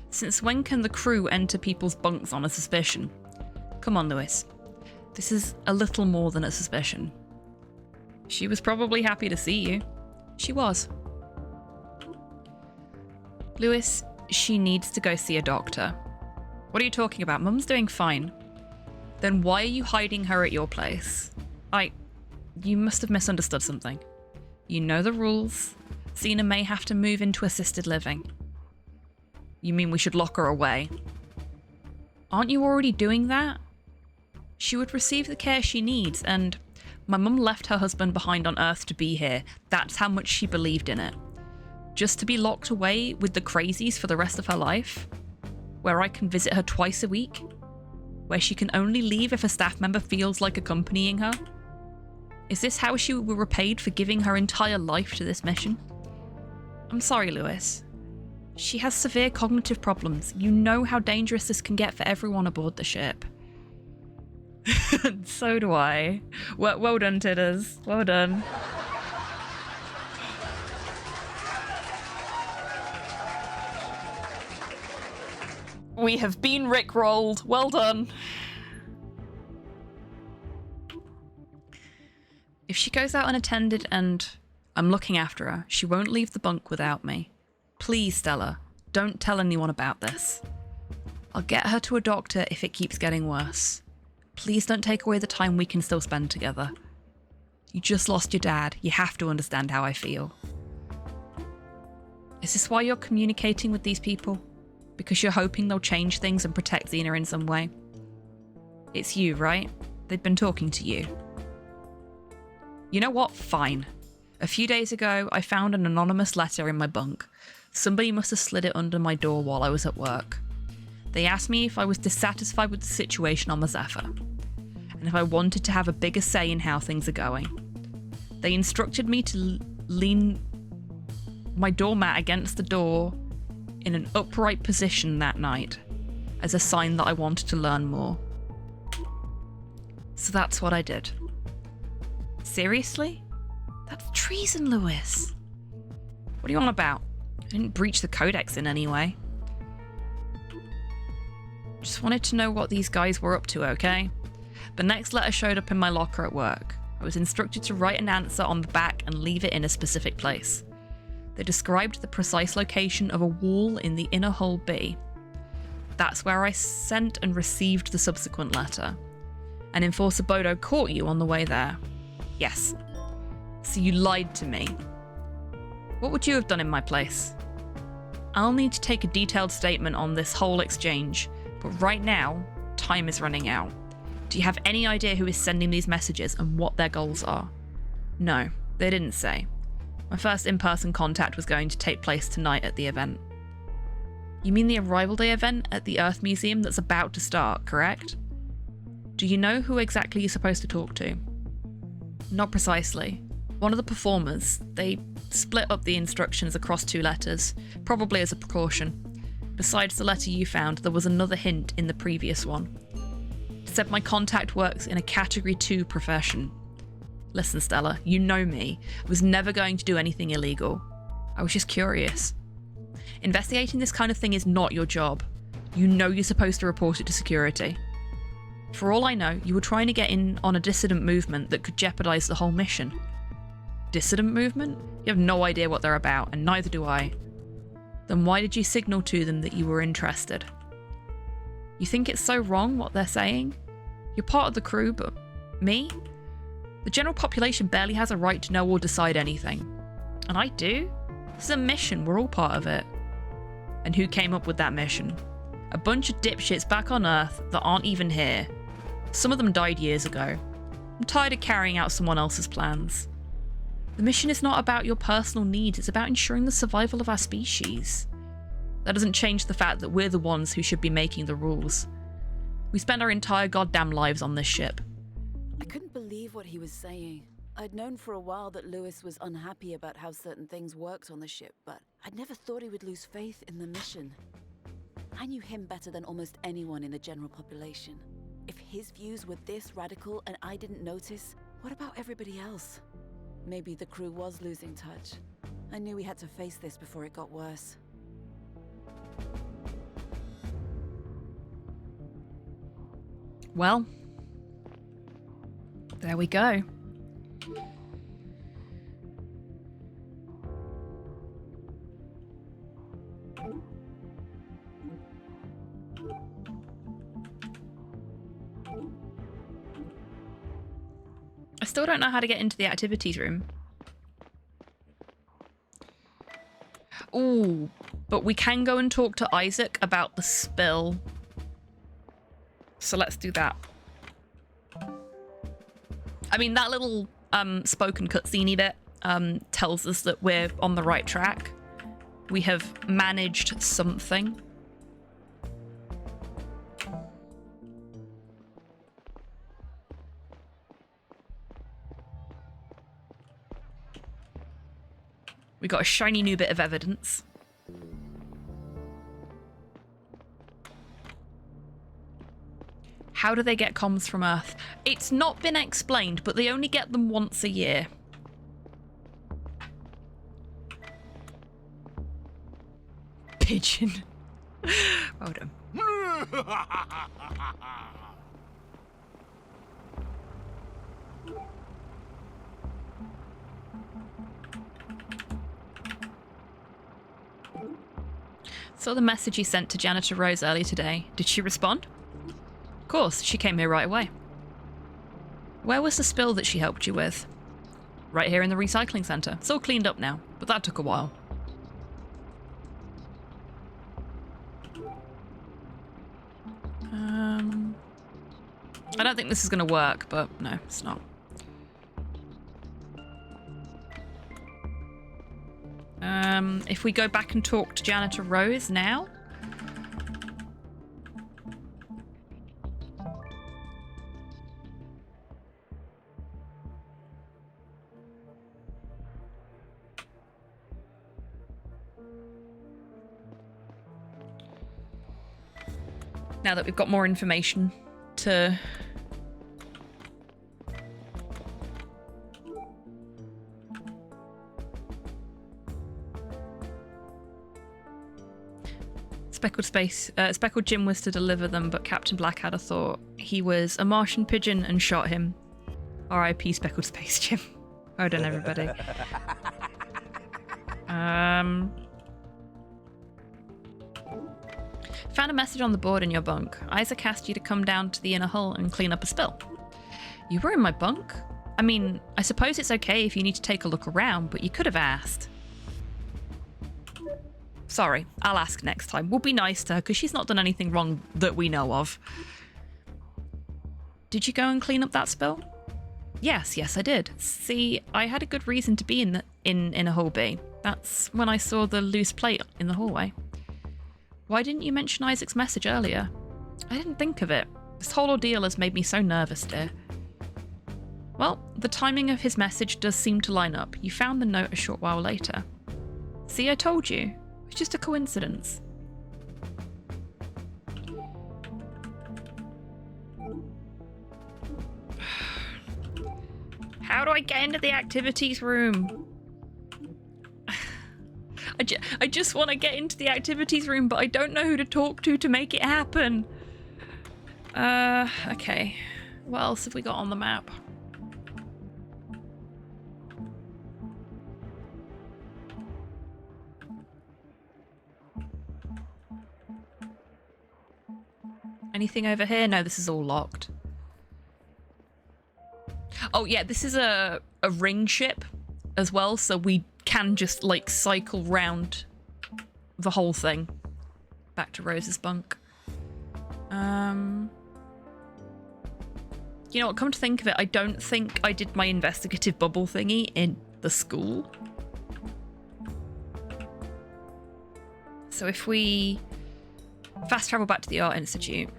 Since when can the crew enter people's bunks on a suspicion? Come on, Lewis. This is a little more than a suspicion. She was probably happy to see you. She was. Lewis, she needs to go see a doctor. What are you talking about? Mum's doing fine. Then why are you hiding her at your place? You must have misunderstood something. You know the rules. Xena may have to move into assisted living. You mean we should lock her away? Aren't you already doing that? She would receive the care she needs, and my mum left her husband behind on Earth to be here. That's how much she believed in it. Just to be locked away with the crazies for the rest of her life? Where I can visit her twice a week? Where she can only leave if a staff member feels like accompanying her? Is this how she will be repaid for giving her entire life to this mission? I'm sorry, Lewis. She has severe cognitive problems. You know how dangerous this can get for everyone aboard the ship. So do I. Well done, Titters. Well done. We have been rickrolled. Well done. If she goes out unattended and I'm looking after her, she won't leave the bunk without me. Please, Stella, don't tell anyone about this. I'll get her to a doctor if it keeps getting worse. Please don't take away the time we can still spend together. You just lost your dad. You have to understand how I feel. Is this why you're communicating with these people? Because you're hoping they'll change things and protect Xena in some way? It's you, right? They've been talking to you. You know what? Fine. A few days ago, I found an anonymous letter in my bunk. Somebody must have slid it under my door while I was at work. They asked me if I was dissatisfied with the situation on the Zephyr, and if I wanted to have a bigger say in how things are going. They instructed me to lean my doormat against the door in an upright position that night, as a sign that I wanted to learn more. So that's what I did. Seriously? That's treason, Lewis. What are you on about? I didn't breach the codex in any way. Just wanted to know what these guys were up to, okay? The next letter showed up in my locker at work. I was instructed to write an answer on the back and leave it in a specific place. They described the precise location of a wall in the inner hull B. That's where I sent and received the subsequent letter. And Enforcer Bodo caught you on the way there. Yes. So you lied to me. What would you have done in my place? I'll need to take a detailed statement on this whole exchange, but right now, time is running out. Do you have any idea who is sending these messages and what their goals are? No, they didn't say. My first in-person contact was going to take place tonight at the event. You mean the Arrival Day event at the Earth Museum that's about to start, correct? Do you know who exactly you're supposed to talk to? Not precisely. One of the performers, they split up the instructions across 2 letters, probably as a precaution. Besides the letter you found, there was another hint in the previous one. It said my contact works in a Category 2 profession. Listen, Stella, you know me. I was never going to do anything illegal. I was just curious. Investigating this kind of thing is not your job. You know you're supposed to report it to security. For all I know, you were trying to get in on a dissident movement that could jeopardize the whole mission. Dissident movement? You have no idea what they're about, and neither do I. Then why did you signal to them that you were interested? You think it's so wrong what they're saying? You're part of the crew, but me? The general population barely has a right to know or decide anything. And I do? This is a mission, we're all part of it. And who came up with that mission? A bunch of dipshits back on Earth that aren't even here. Some of them died years ago. I'm tired of carrying out someone else's plans. The mission is not about your personal needs, it's about ensuring the survival of our species. That doesn't change the fact that we're the ones who should be making the rules. We spend our entire goddamn lives on this ship. I couldn't believe what he was saying. I'd known for a while that Lewis was unhappy about how certain things worked on the ship, but I'd never thought he would lose faith in the mission. I knew him better than almost anyone in the general population. If his views were this radical and I didn't notice, what about everybody else? Maybe the crew was losing touch. I knew we had to face this before it got worse. Well, there we go. I still don't know how to get into the activities room. Ooh, but we can go and talk to Isaac about the spill. So let's do that. I mean, that little spoken cutscene bit tells us that we're on the right track. We have managed something. We got a shiny new bit of evidence. How do they get comms from Earth? It's not been explained, but they only get them once a year. Pigeon. Well done. Saw the message you sent to Janitor Rose earlier today. Did she respond? Of course, she came here right away. Where was the spill that she helped you with? Right here in the recycling centre. It's all cleaned up now, but that took a while. I don't think this is going to work, but no, it's not. If we go back and talk to Janitor Rose now. Now that we've got more information to... Speckled Jim was to deliver them, but Captain Blackadder thought he was a Martian pigeon and shot him. R.I.P. Speckled Space Jim. Well done, everybody. Found a message on the board in your bunk. Isaac asked you to come down to the inner hull and clean up a spill. You were in my bunk? I mean, I suppose it's okay if you need to take a look around, but you could have asked. Sorry, I'll ask next time. We'll be nice to her, because she's not done anything wrong that we know of. Did you go and clean up that spill? Yes, I did. See, I had a good reason to be in a Hull B. That's when I saw the loose plate in the hallway. Why didn't you mention Isaac's message earlier? I didn't think of it. This whole ordeal has made me so nervous, dear. Well, the timing of his message does seem to line up. You found the note a short while later. See, I told you. It's just a coincidence. How do I get into the activities room? I just want to get into the activities room, but I don't know who to talk to make it happen. Okay. What else have we got on the map? Anything over here? No, this is all locked. Oh yeah, this is a ring ship as well, so we can just like cycle round the whole thing back to Rose's bunk. You know what, come to think of it, I don't think I did my investigative bubble thingy in the school. So if we fast travel back to the Art Institute.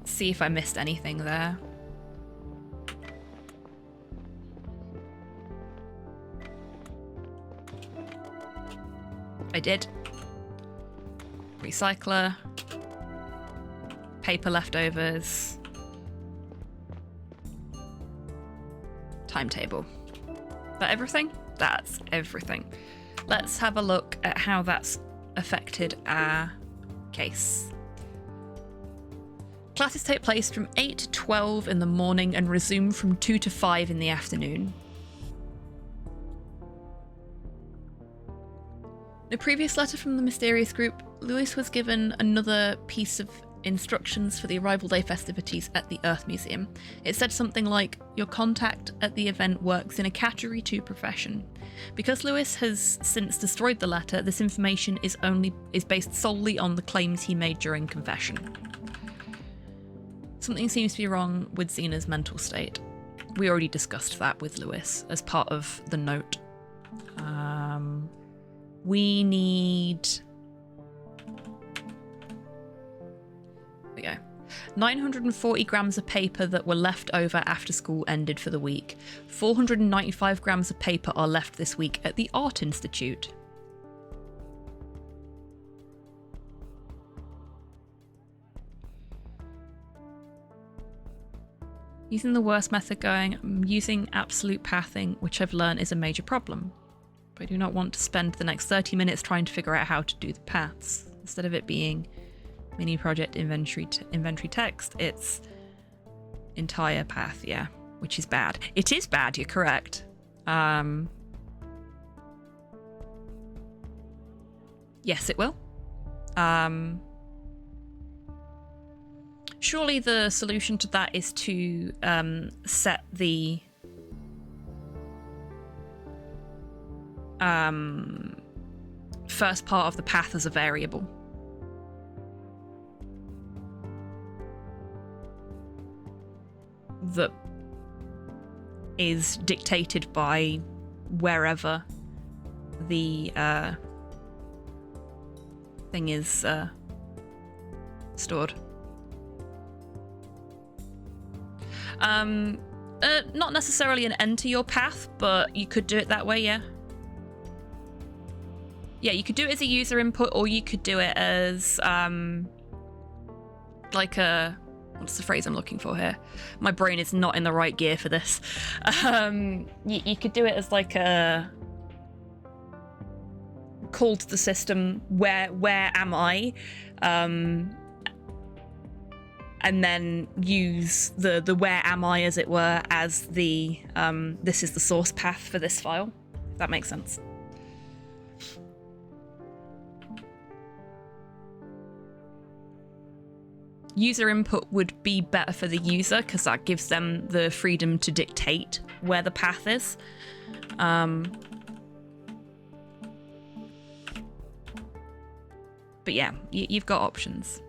See if I missed anything there. I did. Recycler. Paper leftovers. Timetable. Is that everything? That's everything. Let's have a look at how that's affected our case. Classes take place from 8 to 12 in the morning and resume from 2 to 5 in the afternoon. In a previous letter from the mysterious group, Lewis was given another piece of instructions for the arrival day festivities at the Earth Museum. It said something like, your contact at the event works in a Category 2 profession. Because Lewis has since destroyed the letter, this information is based solely on the claims he made during confession. Something seems to be wrong with Xena's mental state. We already discussed that with Lewis as part of the note. We need... There we go. 940 grams of paper that were left over after school ended for the week. 495 grams of paper are left this week at the Art Institute. Using the worst method going, I'm using absolute pathing, which I've learned is a major problem. But I do not want to spend the next 30 minutes trying to figure out how to do the paths. Instead of it being mini project inventory text, it's entire path, yeah, which is bad. It is bad, you're correct. Yes, it will. Surely the solution to that is to set the first part of the path as a variable. That is dictated by wherever the thing is stored. Not necessarily an end to your path, but you could do it that way, yeah. Yeah, you could do it as a user input, or you could do it as like a... What's the phrase I'm looking for here? My brain is not in the right gear for this. You could do it as like a call to the system, where am I? And then use the where am I, as it were, as the this is the source path for this file. If that makes sense. User input would be better for the user because that gives them the freedom to dictate where the path is. But yeah, you've got options.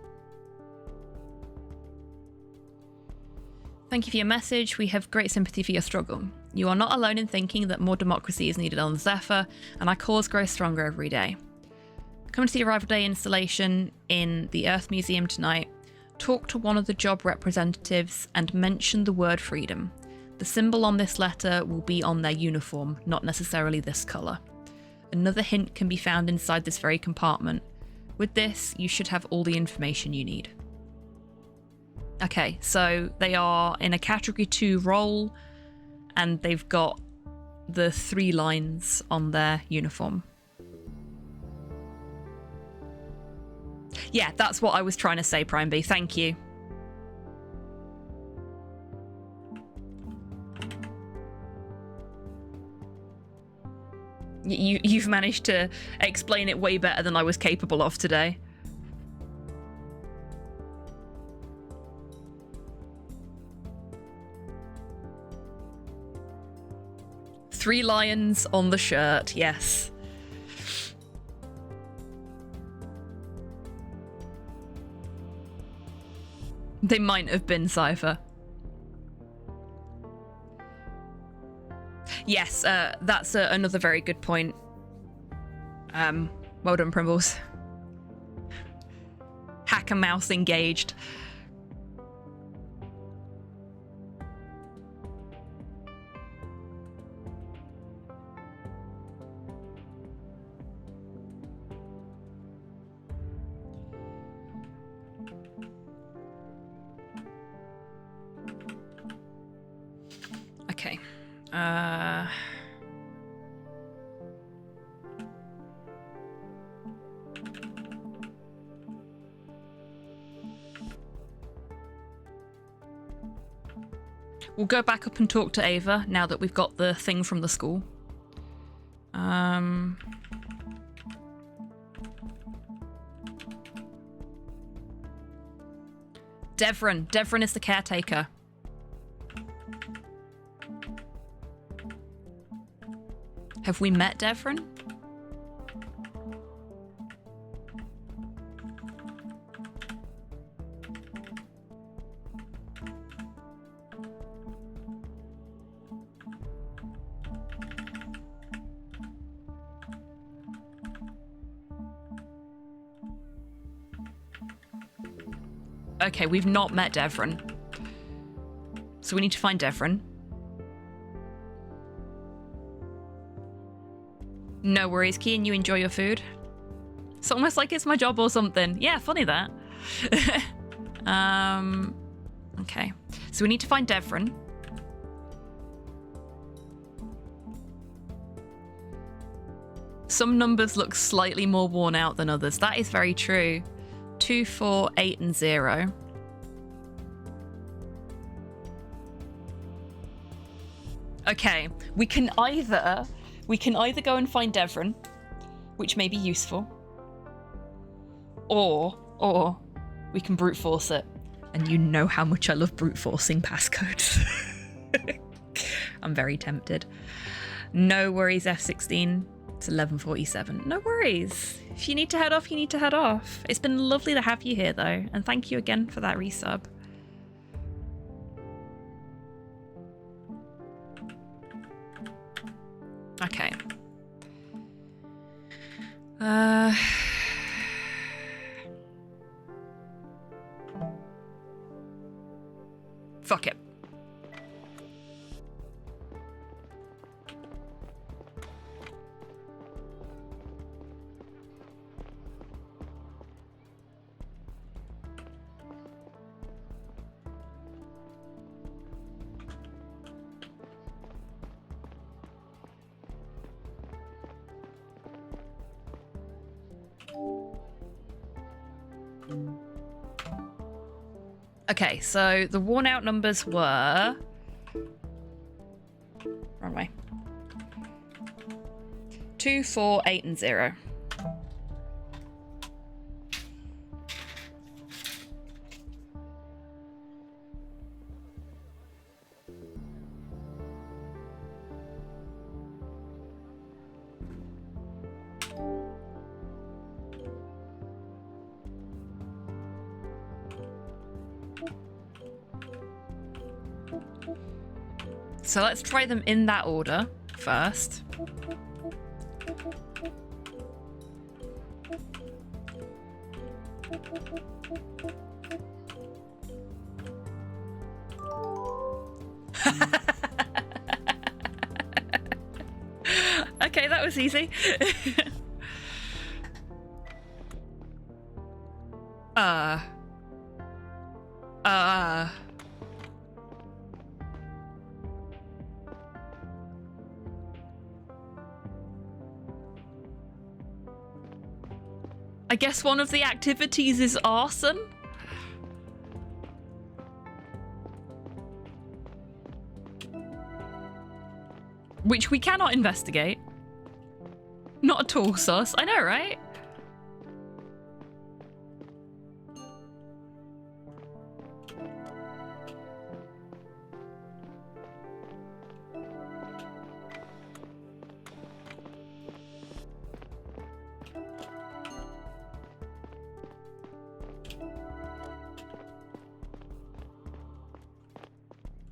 Thank you for your message. We have great sympathy for your struggle. You are not alone in thinking that more democracy is needed on Zephyr, and our cause grows stronger every day. Come to the Arrival Day installation in the Earth Museum tonight. Talk to one of the job representatives and mention the word freedom. The symbol on this letter will be on their uniform, not necessarily this colour. Another hint can be found inside this very compartment. With this, you should have all the information you need. Okay, so they are in a Category 2 role, and they've got the 3 lines on their uniform. Yeah, that's what I was trying to say, Prime B. Thank you. You've managed to explain it way better than I was capable of today. Three lions on the shirt, yes. They might have been Cypher. Yes, that's another very good point. Well done, Primbles. Hacker mouse engaged. Okay. We'll go back up and talk to Ava now that we've got the thing from the school. Devron. Devron is the caretaker. Have we met Devron? Okay, we've not met Devron. So we need to find Devron. No worries, Keen, you enjoy your food. It's almost like it's my job or something. Yeah, funny that. Okay. So we need to find Devron. Some numbers look slightly more worn out than others. That is very true. 2, 4, 8, and 0. Okay, we can either go and find Devron, which may be useful, or we can brute force it. And you know how much I love brute forcing passcodes. I'm very tempted. No worries, F16. It's 11:47. No worries. If you need to head off, you need to head off. It's been lovely to have you here, though, and thank you again for that resub. Okay. Fuck it. Okay, so the worn out numbers were... Wrong way. 2, 4, 8, and 0. So let's try them in that order first. Okay, that was easy. I guess one of the activities is arson? Which we cannot investigate. Not at all, sus. I know, right?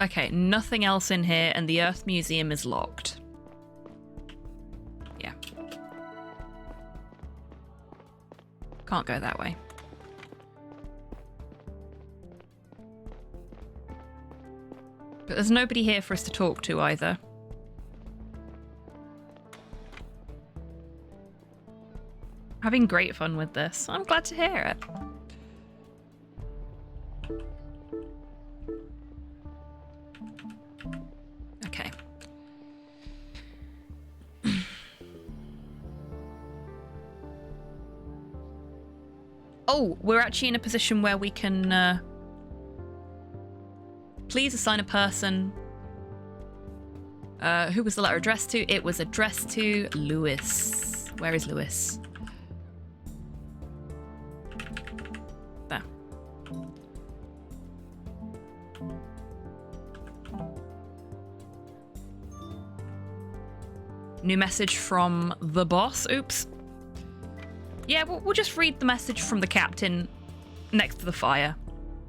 Okay, nothing else in here, and the Earth Museum is locked. Yeah. Can't go that way. But there's nobody here for us to talk to either. Having great fun with this. I'm glad to hear it. Okay. Oh, we're actually in a position where we can please assign a person. Who was the letter addressed to? It was addressed to Lewis. Where is Lewis? There. New message from the boss. Oops. Yeah, we'll just read the message from the captain next to the fire.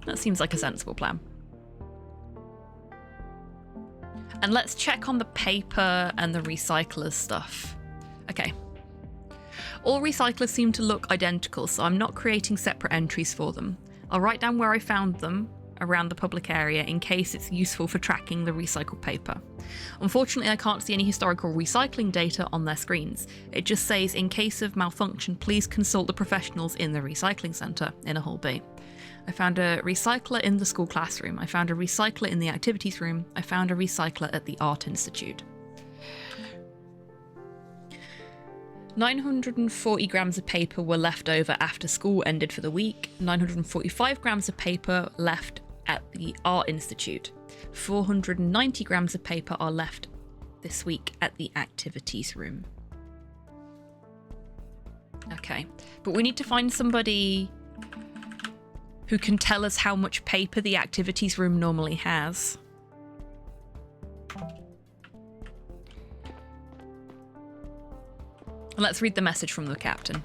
That seems like a sensible plan. And let's check on the paper and the recyclers stuff. Okay. All recyclers seem to look identical, so I'm not creating separate entries for them. I'll write down where I found them around the public area in case it's useful for tracking the recycled paper. Unfortunately, I can't see any historical recycling data on their screens. It just says, in case of malfunction, please consult the professionals in the recycling centre in a Hall B. I found a recycler in the school classroom. I found a recycler in the activities room. I found a recycler at the Art Institute. 940 grams of paper were left over after school ended for the week. 945 grams of paper left at the Art Institute. 490 grams of paper are left this week at the activities room. Okay, but we need to find somebody who can tell us how much paper the activities room normally has. Let's read the message from the captain,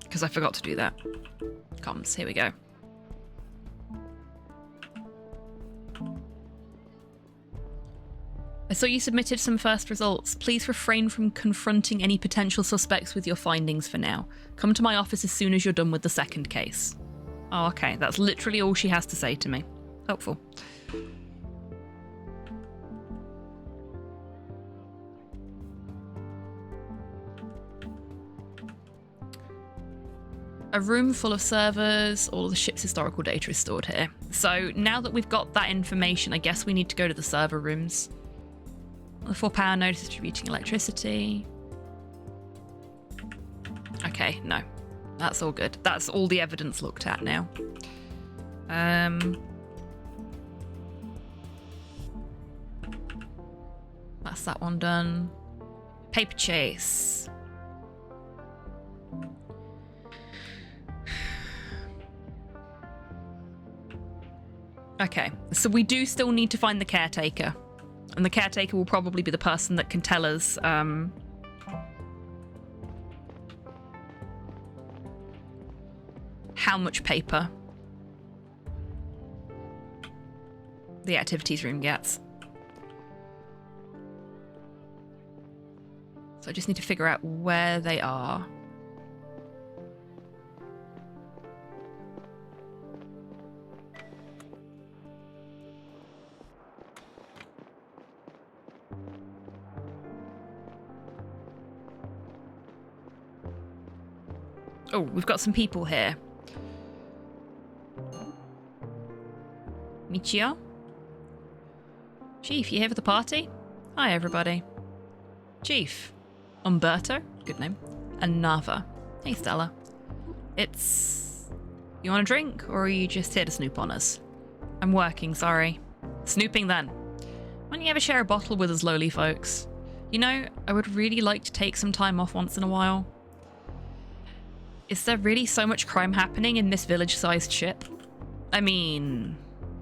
because I forgot to do that. Comms, here we go. I saw you submitted some first results. Please refrain from confronting any potential suspects with your findings for now. Come to my office as soon as you're done with the second case. Oh, okay. That's literally all she has to say to me. Helpful. A room full of servers, all of the ship's historical data is stored here. So now that we've got that information, I guess we need to go to the server rooms. The 4 power node is distributing electricity. Okay, no. That's all good. That's all the evidence looked at now. That's that one done. Paper chase. Okay, so we do still need to find the caretaker. And the caretaker will probably be the person that can tell us how much paper the activities room gets. So I just need to figure out where they are. Oh, we've got some people here. Michio? Chief, you here for the party? Hi, everybody. Chief. Umberto, good name. And Nava. Hey, Stella. It's... You want a drink, or are you just here to snoop on us? I'm working, sorry. Snooping then. Why don't you ever share a bottle with us lowly folks? You know, I would really like to take some time off once in a while. Is there really so much crime happening in this village-sized ship? I mean...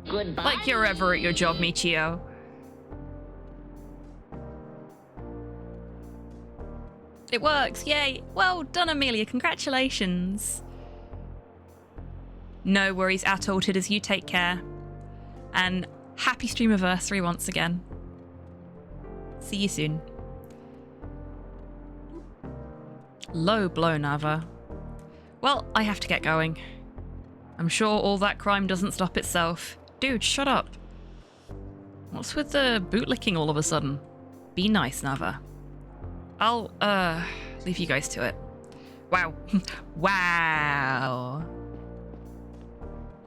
Goodbye. Like you're ever at your job, Michio. It works, yay! Well done, Amelia, congratulations! No worries at all, Tidders, you take care. And happy streamiversary once again. See you soon. Low blow, Nava. Well, I have to get going. I'm sure all that crime doesn't stop itself. Dude, shut up. What's with the bootlicking all of a sudden? Be nice, Nava. I'll, leave you guys to it. Wow. Wow.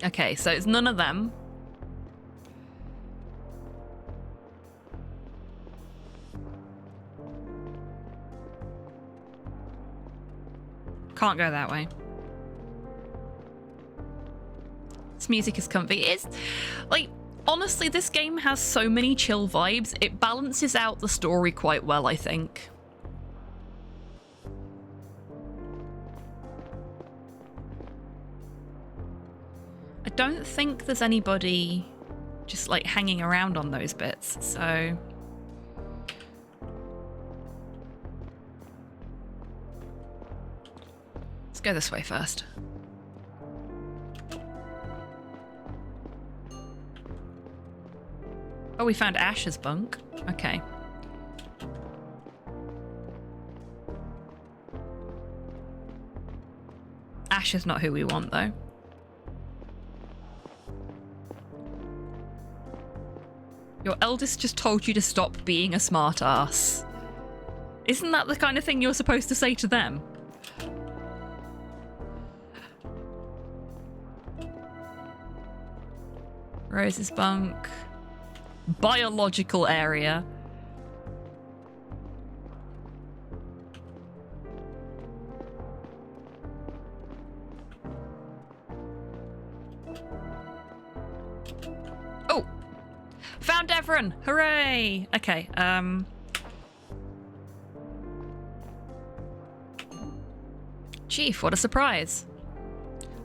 Okay, so it's none of them. Can't go that way. This music is comfy. It's like, honestly, this game has so many chill vibes. It balances out the story quite well, I think. I don't think there's anybody just like hanging around on those bits, so... Let's go this way first. Oh, we found Ash's bunk. Okay. Ash is not who we want, though. Your eldest just told you to stop being a smart ass. Isn't that the kind of thing you're supposed to say to them? Rose's bunk. Biological area. Oh! Found Devron! Hooray! Okay, Chief, what a surprise.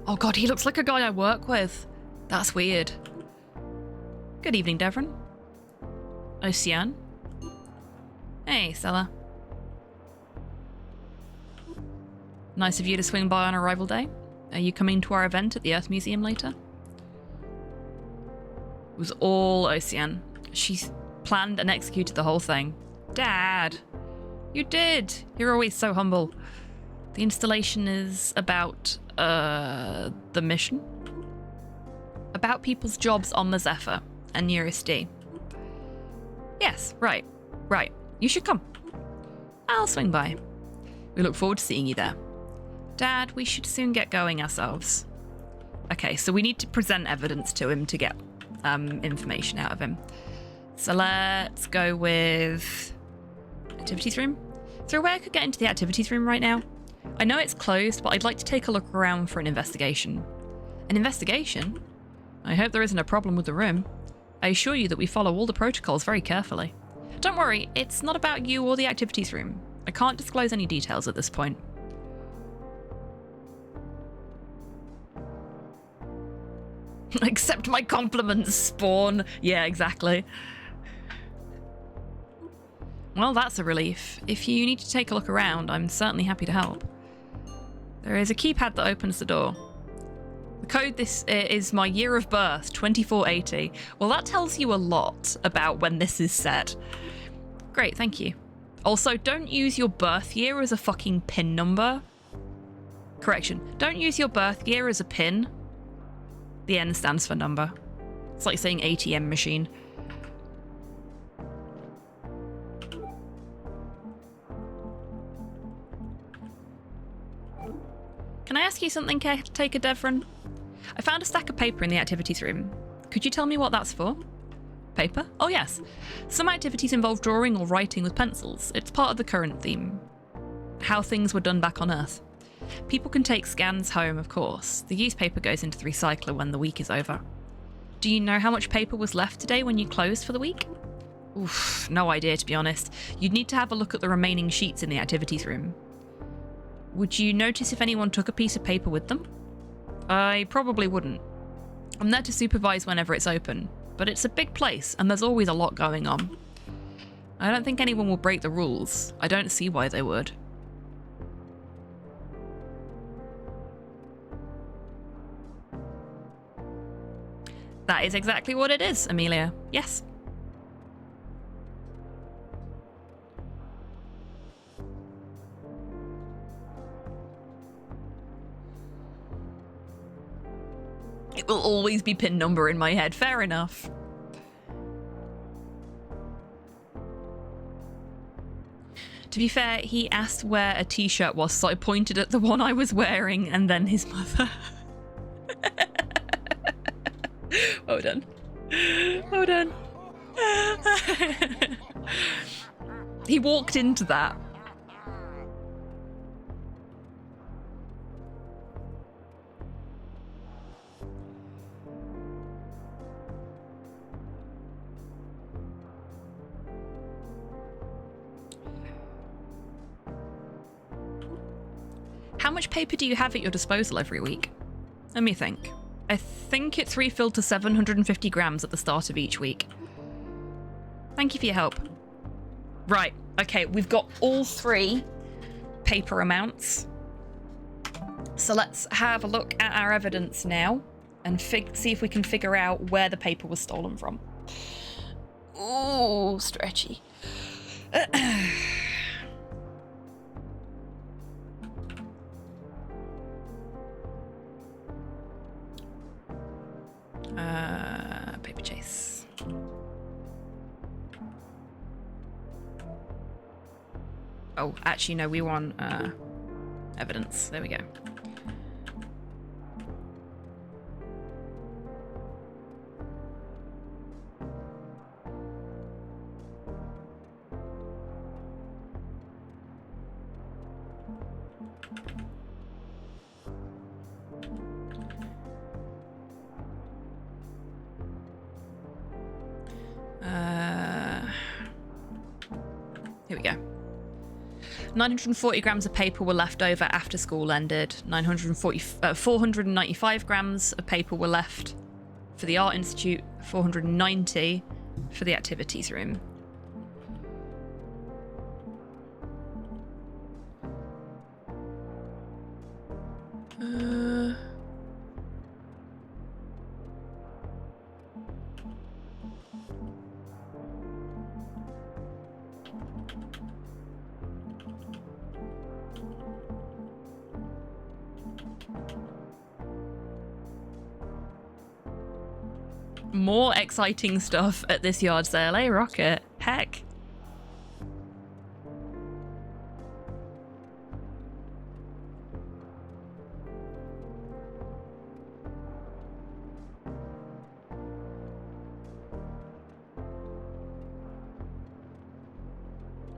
Oh god, he looks like a guy I work with. That's weird. Good evening, Devron. Ocean. Hey, Stella. Nice of you to swing by on arrival day. Are you coming to our event at the Earth Museum later? It was all Ocean. She planned and executed the whole thing. Dad! You did! You're always so humble. The installation is about, the mission? About people's jobs on the Zephyr and Nearest D. Yes, right. You should come. I'll swing by. We look forward to seeing you there. Dad, we should soon get going ourselves. Okay, so we need to present evidence to him to get information out of him. So let's go with activities room. Is there a way I could get into the activities room right now? I know it's closed, but I'd like to take a look around for an investigation. An investigation? I hope there isn't a problem with the room. I assure you that we follow all the protocols very carefully. Don't worry, it's not about you or the activities room. I can't disclose any details at this point. Accept my compliments, Spawn. Yeah, exactly. Well, that's a relief. If you need to take a look around, I'm certainly happy to help. There is a keypad that opens the door. The code this is my year of birth, 2480. Well, that tells you a lot about when this is set. Great, thank you. Also, don't use your birth year as a fucking PIN number. Correction, don't use your birth year as a PIN. The N stands for number. It's like saying ATM machine. Can I ask you something, Caretaker Devron? I found a stack of paper in the activities room. Could you tell me what that's for? Paper? Oh yes. Some activities involve drawing or writing with pencils. It's part of the current theme. How things were done back on Earth. People can take scans home, of course. The used paper goes into the recycler when the week is over. Do you know how much paper was left today when you closed for the week? Oof, no idea to be honest. You'd need to have a look at the remaining sheets in the activities room. Would you notice if anyone took a piece of paper with them? I probably wouldn't. I'm there to supervise whenever it's open, but it's a big place and there's always a lot going on. I don't think anyone will break the rules. I don't see why they would. That is exactly what it is, Amelia. Yes. It will always be pin number in my head. Fair enough. To be fair, he asked where a t-shirt was, so I pointed at the one I was wearing and then his mother. Well done. Well done. He walked into that. How much paper do you have at your disposal every week? Let me think. I think it's refilled to 750 grams at the start of each week. Thank you for your help. Right, okay, we've got all 3 paper amounts. So let's have a look at our evidence now and see if we can figure out where the paper was stolen from. Ooh, stretchy. Paper chase. Oh, actually, no, we want evidence. There we go. Here we go. 940 grams of paper were left over after school ended. 495 grams of paper were left for the Art Institute. 490 for the activities room. More exciting stuff at this yard sale, eh, Rocket? Heck.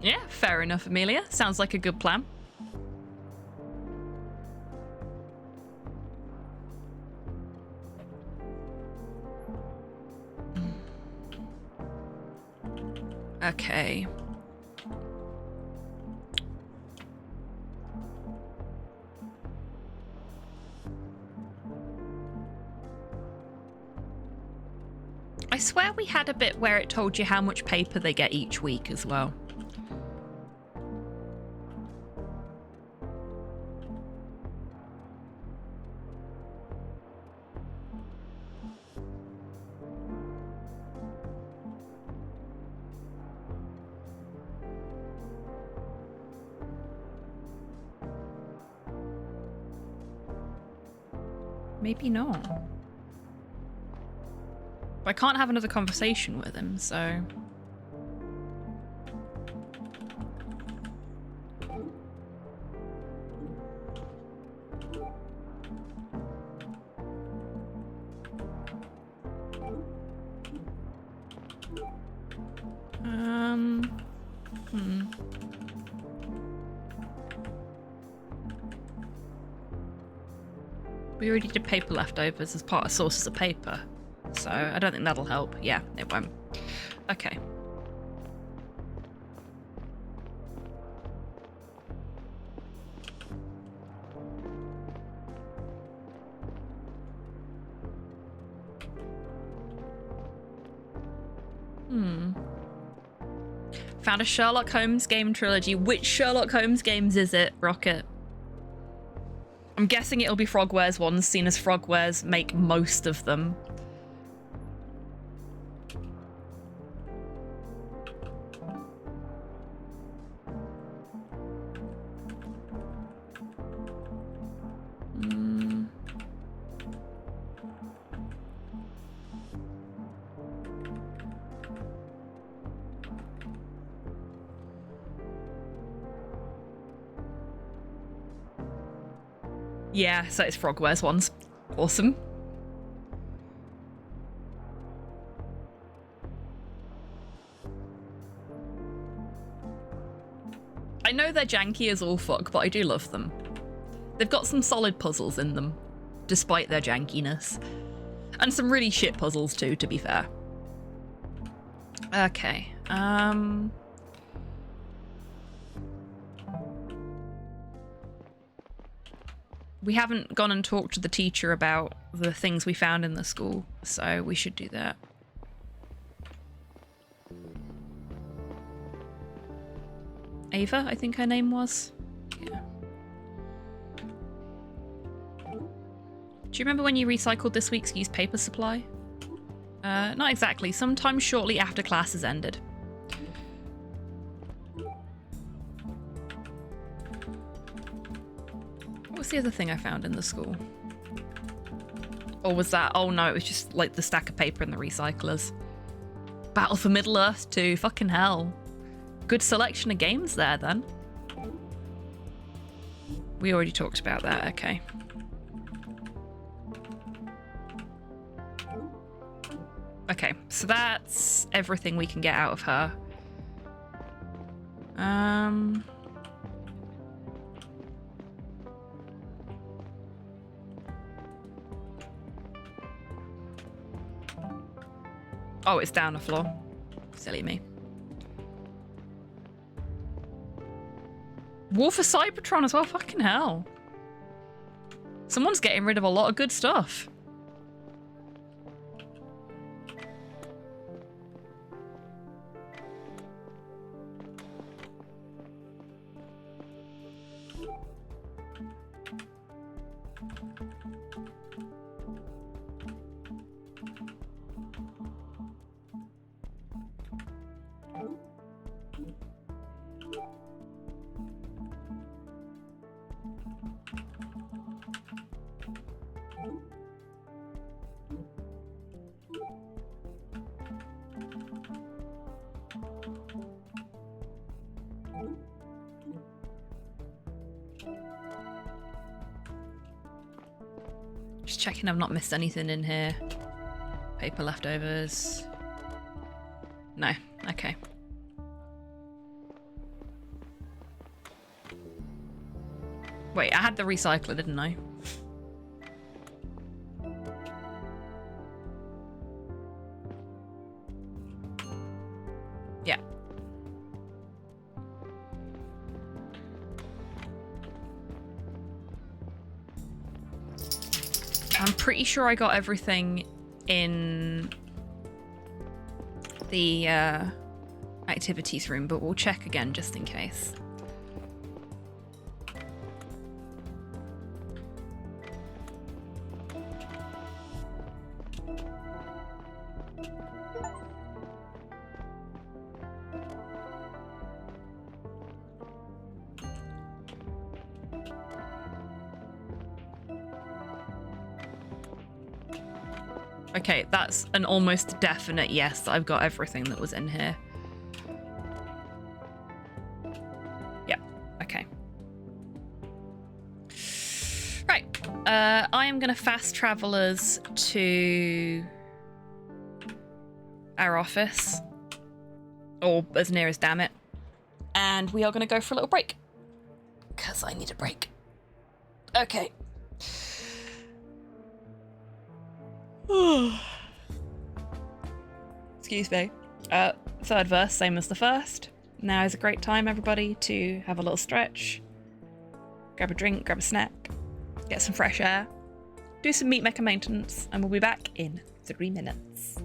Yeah, fair enough, Amelia. Sounds like a good plan. Okay. I swear we had a bit where it told you how much paper they get each week as well. Maybe not. But I can't have another conversation with him, so... We already did paper leftovers as part of sources of paper, so I don't think that'll help. Yeah, it won't. Okay. Found a Sherlock Holmes game trilogy. Which Sherlock Holmes games is it, Rocket? I'm guessing it'll be Frogwares ones, seeing as Frogwares make most of them. Yeah, so it's Frogwares ones. Awesome. I know they're janky as all fuck, but I do love them. They've got some solid puzzles in them, despite their jankiness. And some really shit puzzles too, to be fair. Okay, We haven't gone and talked to the teacher about the things we found in the school, so we should do that. Ava, I think her name was. Yeah. Do you remember when you recycled this week's used paper supply? Not exactly. Sometime shortly after classes ended. What was the other thing I found in the school? Or was that... Oh no, it was just like the stack of paper and the recyclers. Battle for Middle-earth 2. Fucking hell. Good selection of games there, then. We already talked about that. Okay. Okay, so that's everything we can get out of her. Oh, it's down the floor. Silly me. War for Cybertron as well, fucking hell. Someone's getting rid of a lot of good stuff. Just checking I've not missed anything in here. Paper leftovers. No, okay. Wait, I had the recycler, didn't I? Yeah. I'm pretty sure I got everything in the activities room, but we'll check again just in case. Okay, that's an almost definite yes that I've got everything that was in here. Yeah, okay. Right, I am gonna fast travel us to our office. Or as near as damn it. And we are gonna go for a little break. Because I need a break. Okay. Excuse me. Third verse, same as the first. Now is a great time, everybody, to have a little stretch, grab a drink, grab a snack, get some fresh air, do some meat mecha maintenance, and we'll be back in 3 minutes.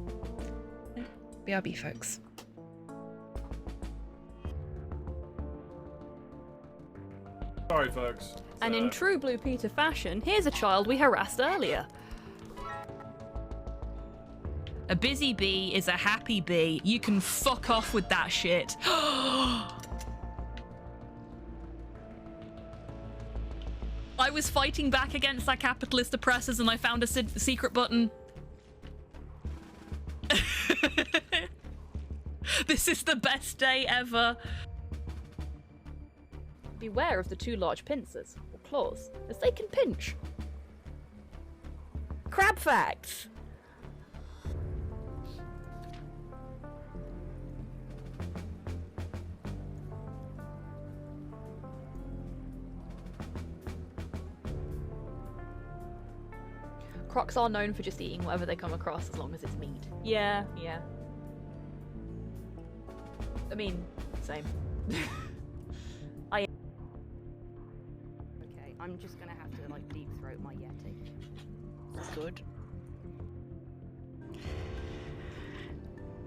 BRB, folks. Sorry, folks. And in true Blue Peter fashion, here's a child we harassed earlier. A busy bee is a happy bee. You can fuck off with that shit. I was fighting back against that capitalist oppressors and I found a secret button. This is the best day ever. Beware of the 2 large pincers, or claws, as they can pinch. Crab facts! Crocs are known for just eating whatever they come across as long as it's meat. Yeah, yeah. I mean, same. Okay, I'm just gonna have to, like, deep throat my Yeti. Good.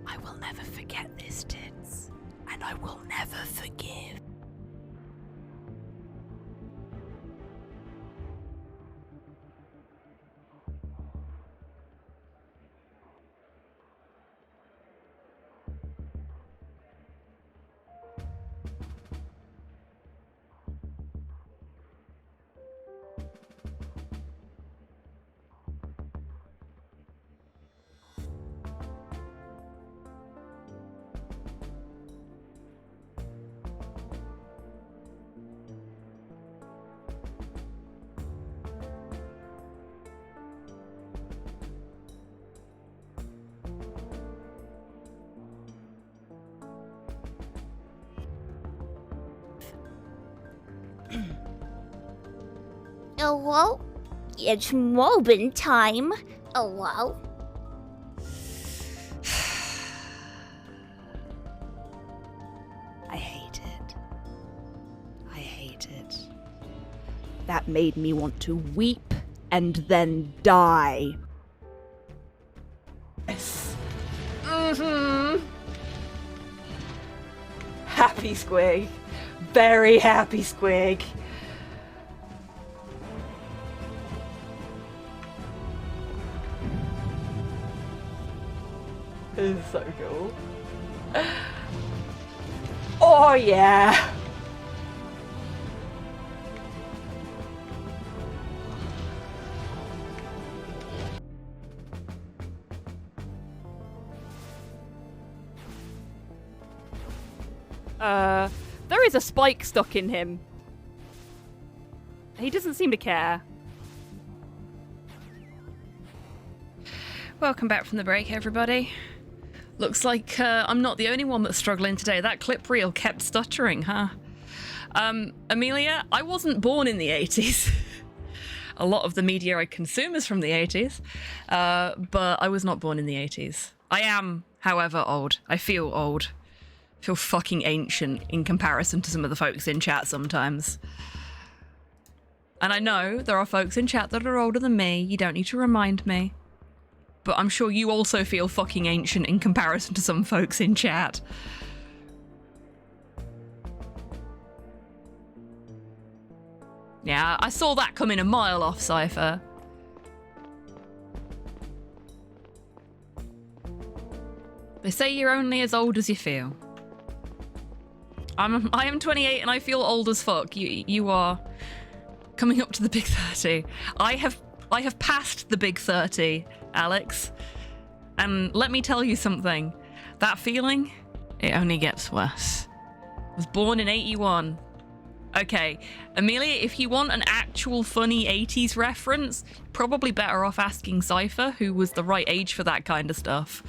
I will never forget this, Tits. And I will never forgive. Hello? It's Robin time. Hello? I hate it. I hate it. That made me want to weep and then die. Yes. Happy Squig. Very happy Squig. This is so cool. Oh yeah! There is a spike stuck in him. He doesn't seem to care. Welcome back from the break, everybody. Looks like I'm not the only one that's struggling today. That clip reel kept stuttering, huh? Amelia, I wasn't born in the 80s. A lot of the media I consume is from the 80s, but I was not born in the 80s. I am, however, old. I feel old. I feel fucking ancient in comparison to some of the folks in chat sometimes. And I know there are folks in chat that are older than me. You don't need to remind me. But I'm sure you also feel fucking ancient in comparison to some folks in chat. Yeah, I saw that coming a mile off, Cypher. They say you're only as old as you feel. I am 28 and I feel old as fuck. You are coming up to the big 30. I have passed the big 30, Alex. And let me tell you something. That feeling, it only gets worse. I was born in 81. Okay, Amelia, if you want an actual funny 80s reference, probably better off asking Cypher, who was the right age for that kind of stuff.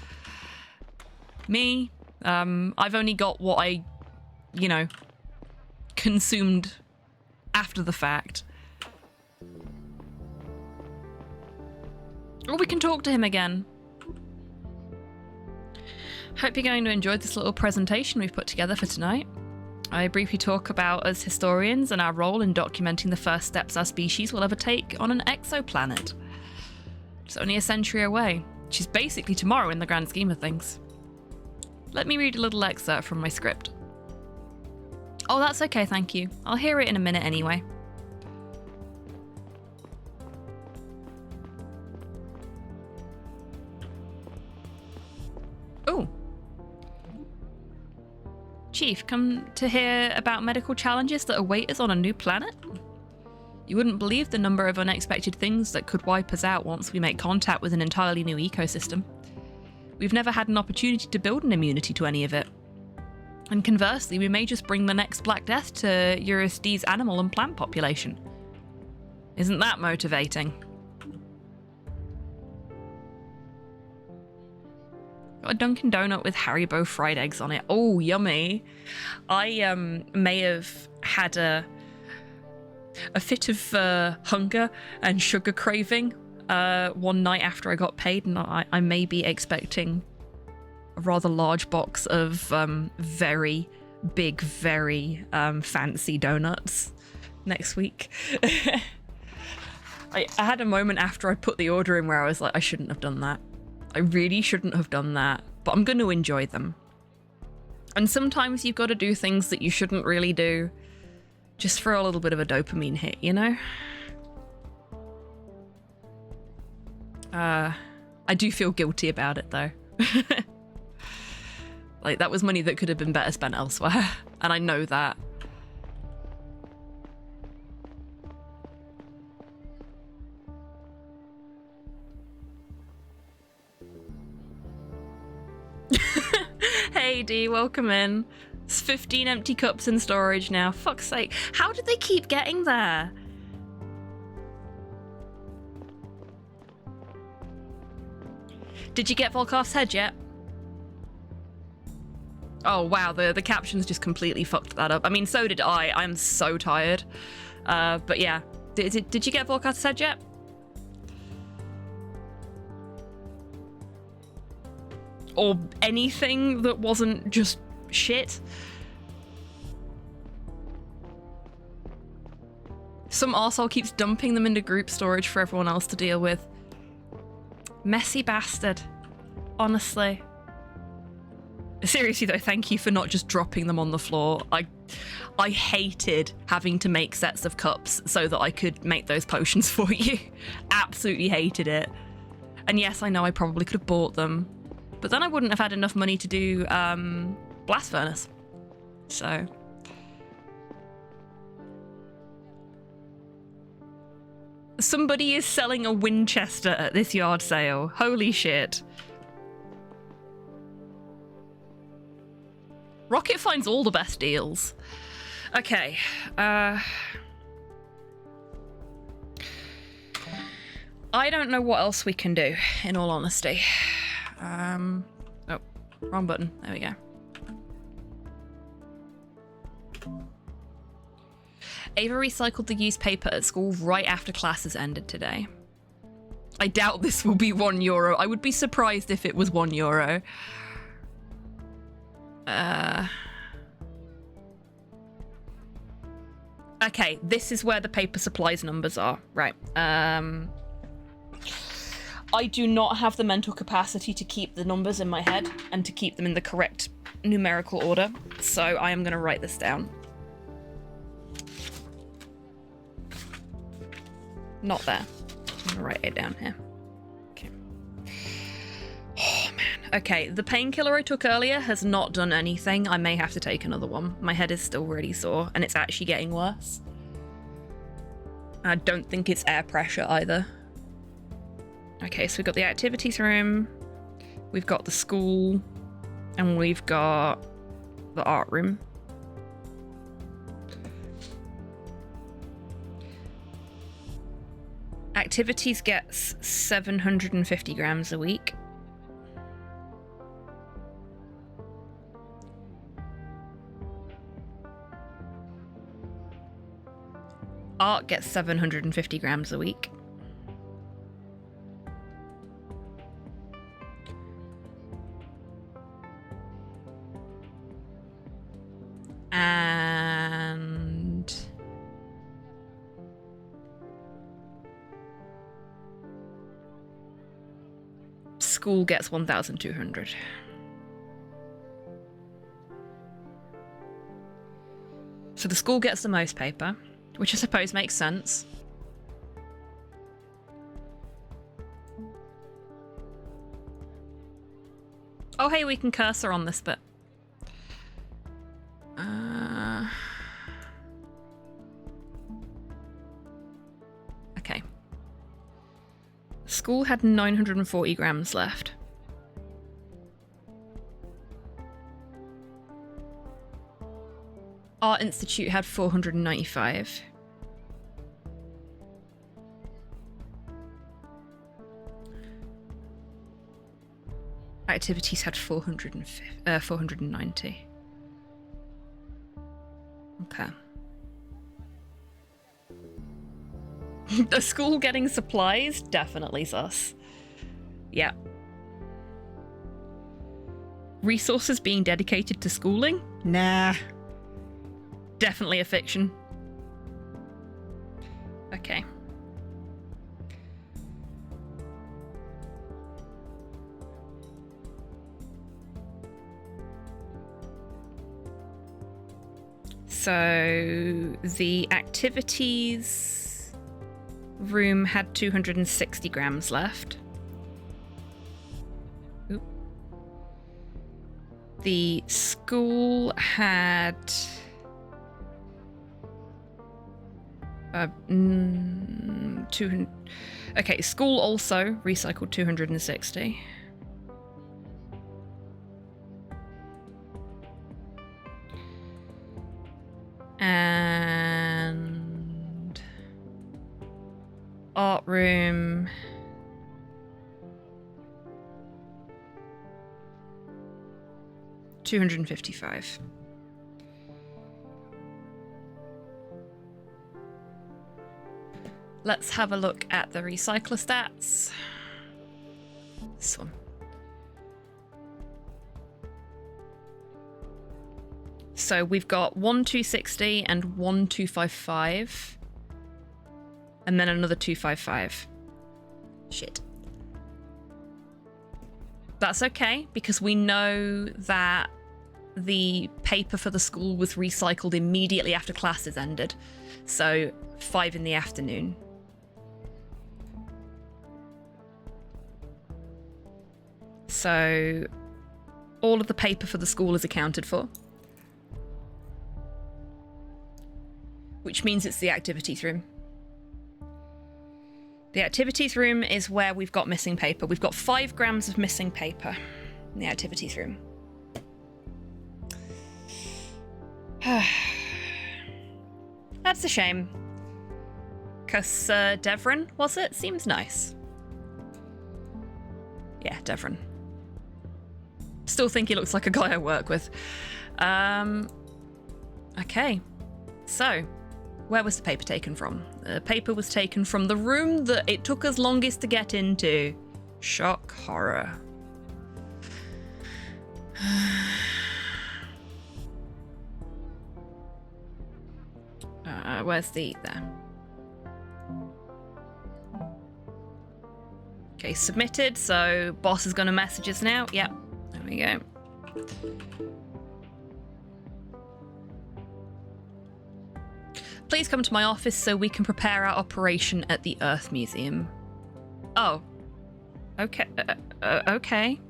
Me, I've only got what I, consumed after the fact. Or we can talk to him again. Hope you're going to enjoy this little presentation we've put together for tonight. I briefly talk about us historians and our role in documenting the first steps our species will ever take on an exoplanet. It's only a century away, which is basically tomorrow in the grand scheme of things. Let me read a little excerpt from my script. Oh, that's okay, thank you. I'll hear it in a minute anyway. Ooh. Chief, come to hear about medical challenges that await us on a new planet? You wouldn't believe the number of unexpected things that could wipe us out once we make contact with an entirely new ecosystem. We've never had an opportunity to build an immunity to any of it. And conversely, we may just bring the next Black Death to Eurus D's animal and plant population. Isn't that motivating? Got a Dunkin' Donut with Haribo fried eggs on it. Oh, yummy. I may have had a fit of hunger and sugar craving one night after I got paid, and I may be expecting a rather large box of very big, very fancy donuts next week. I had a moment after I put the order in where I was like, I shouldn't have done that. I really shouldn't have done that, but I'm going to enjoy them. And sometimes you've got to do things that you shouldn't really do just for a little bit of a dopamine hit, you know? I do feel guilty about it though. Like, that was money that could have been better spent elsewhere, and I know that. Hey D, welcome in. It's 15 empty cups in storage now. Fuck's sake. How did they keep getting there? Did you get Volkov's head yet? Oh wow, the captions just completely fucked that up. I mean, so did I. I'm so tired. But yeah, did you get Volkov's head yet? Or anything that wasn't just shit? Some arsehole keeps dumping them into group storage for everyone else to deal with. Messy bastard. Honestly. Seriously though, thank you for not just dropping them on the floor. I hated having to make sets of cups so that I could make those potions for you. Absolutely hated it. And yes, I know I probably could have bought them, but then I wouldn't have had enough money to do blast furnace. So somebody is selling a Winchester at this yard sale. Holy shit. Rocket finds all the best deals. Okay. I don't know what else we can do, in all honesty. Oh, wrong button. There we go. Ava recycled the used paper at school right after classes ended today. I doubt this will be €1. I would be surprised if it was €1. Okay, this is where the paper supplies numbers are. Right. I do not have the mental capacity to keep the numbers in my head and to keep them in the correct numerical order, so I am going to write this down. Not there. I'm going to write it down here. Okay. Oh, man. Okay, the painkiller I took earlier has not done anything. I may have to take another one. My head is still really sore, and it's actually getting worse. I don't think it's air pressure either. Okay, so we've got the activities room, we've got the school, and we've got the art room. Activities gets 750 grams a week. Art gets 750 grams a week. And school gets 1,200. So the school gets the most paper, which I suppose makes sense. Oh hey, we can cursor on this bit. Okay. School had 940 grams left. Art Institute had 495. Activities had 490. Okay. The school getting supplies? Definitely sus. Yeah. Resources being dedicated to schooling? Nah. Definitely a fiction. Okay. So the activities room had 260 grams left. Oop. The school had 200. Okay, school also recycled 260. And art room. $255. Let's have a look at the recycler stats. This one. So we've got 1,260 and 1,255. And then another 255. Shit. That's okay, because we know that the paper for the school was recycled immediately after classes ended. So 5 in the afternoon. So all of the paper for the school is accounted for. Which means it's the activities room. The activities room is where we've got missing paper. We've got 5 grams of missing paper in the activities room. That's a shame. Because Devon, was it? Seems nice. Yeah, Devon. Still think he looks like a guy I work with. Okay. So, where was the paper taken from? The paper was taken from the room that it took us longest to get into. Shock horror. Where's the... there. Okay, submitted, so boss is going to message us now. Yep, there we go. Please come to my office so we can prepare our operation at the Earth Museum. Oh. Okay. Okay.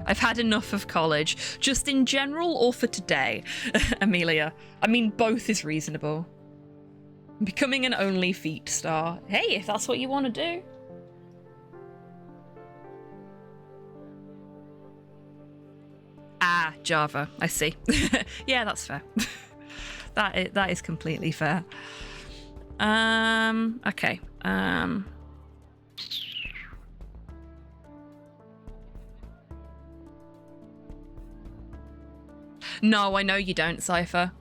I've had enough of college. Just in general or for today, Amelia? I mean, both is reasonable. Becoming an only feet star. Hey, if that's what you want to do. Ah, Java. I see. Yeah, that's fair. That is completely fair. Okay. No, I know you don't, Cypher.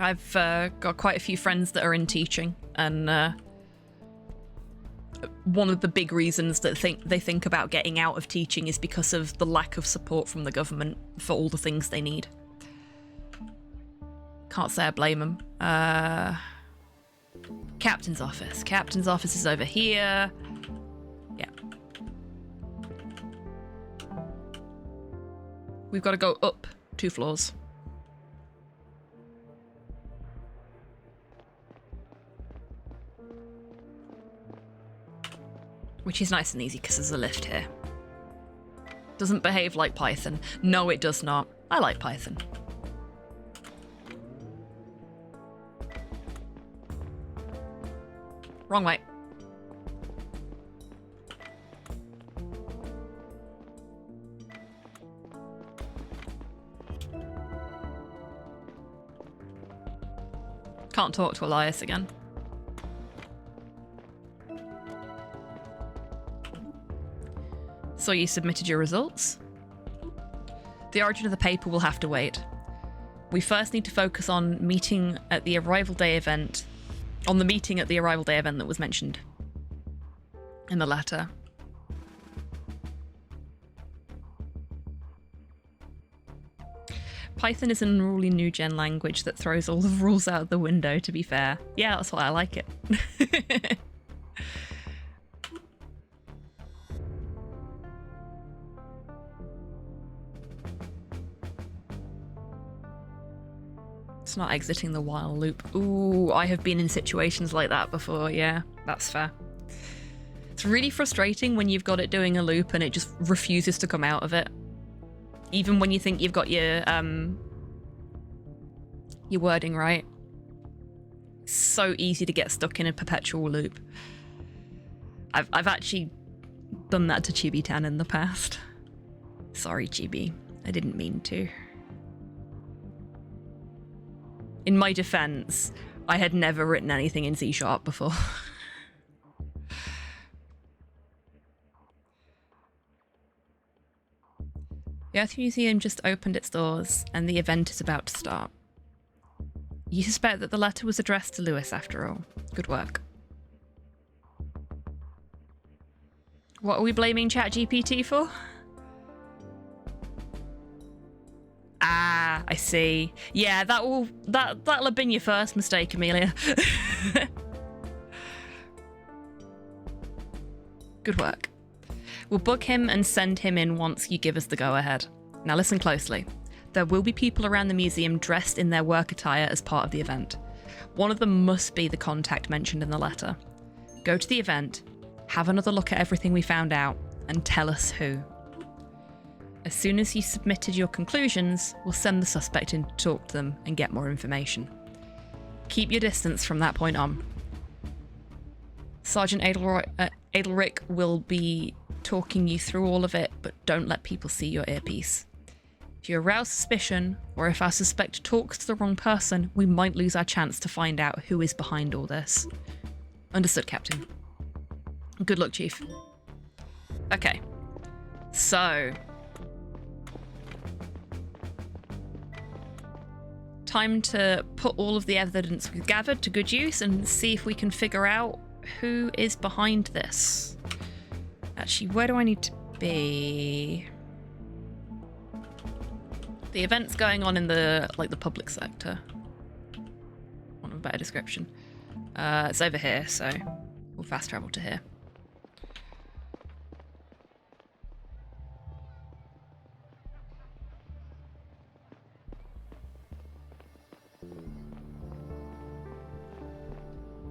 I've got quite a few friends that are in teaching, and one of the big reasons that they think about getting out of teaching is because of the lack of support from the government for all the things they need. Can't say I blame them. Captain's office. Captain's office is over here. Yeah. We've got to go up 2 floors. Which is nice and easy because there's a lift here. Doesn't behave like Python. No, it does not. I like Python. Wrong way. Can't talk to Elias again. So you submitted your results? The origin of the paper will have to wait. We first need to focus on meeting at the arrival day event. On the meeting at the arrival day event that was mentioned in the letter. Python is an unruly new gen language that throws all the rules out the window, to be fair. Yeah, that's why I like it. It's not exiting the while loop. Ooh, I have been in situations like that before. Yeah, that's fair. It's really frustrating when you've got it doing a loop and it just refuses to come out of it. Even when you think you've got your wording right. It's so easy to get stuck in a perpetual loop. I've actually done that to HobbyTan in the past. Sorry, Chibi. I didn't mean to. In my defense, I had never written anything in C# before. The Earth Museum just opened its doors and the event is about to start. You suspect that the letter was addressed to Lewis after all. Good work. What are we blaming ChatGPT for? Ah, I see. Yeah, that'll have been your first mistake, Amelia. Good work. We'll book him and send him in once you give us the go-ahead. Now listen closely. There will be people around the museum dressed in their work attire as part of the event. One of them must be the contact mentioned in the letter. Go to the event, have another look at everything we found out, and tell us who. As soon as you submitted your conclusions, we'll send the suspect in to talk to them and get more information. Keep your distance from that point on. Sergeant Adelric will be talking you through all of it, but don't let people see your earpiece. If you arouse suspicion, or if our suspect talks to the wrong person, we might lose our chance to find out who is behind all this. Understood, Captain. Good luck, Chief. Okay. So... time to put all of the evidence we've gathered to good use and see if we can figure out who is behind this. Actually, where do I need to be? The event's going on in the public sector. Want a better description. It's over here, so we'll fast travel to here.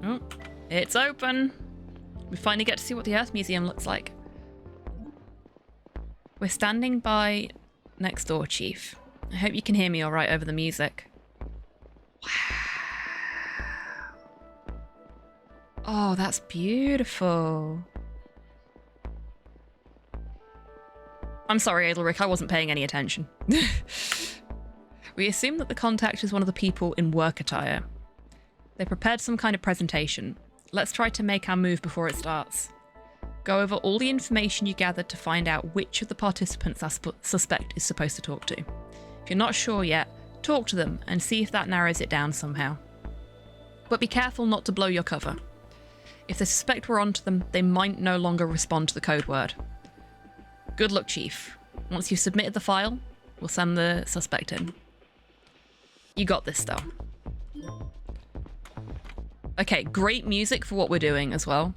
Oh, it's open. We finally get to see what the Earth Museum looks like. We're standing by next door, Chief. I hope you can hear me all right over the music. Wow. Oh, that's beautiful. I'm sorry, Adelric, I wasn't paying any attention. We assume that the contact is one of the people in work attire. They prepared some kind of presentation. Let's try to make our move before it starts. Go over all the information you gathered to find out which of the participants our suspect is supposed to talk to. If you're not sure yet, talk to them and see if that narrows it down somehow. But be careful not to blow your cover. If the suspect were onto them, they might no longer respond to the code word. Good luck, Chief. Once you've submitted the file, we'll send the suspect in. You got this, though. Okay, great music for what we're doing as well.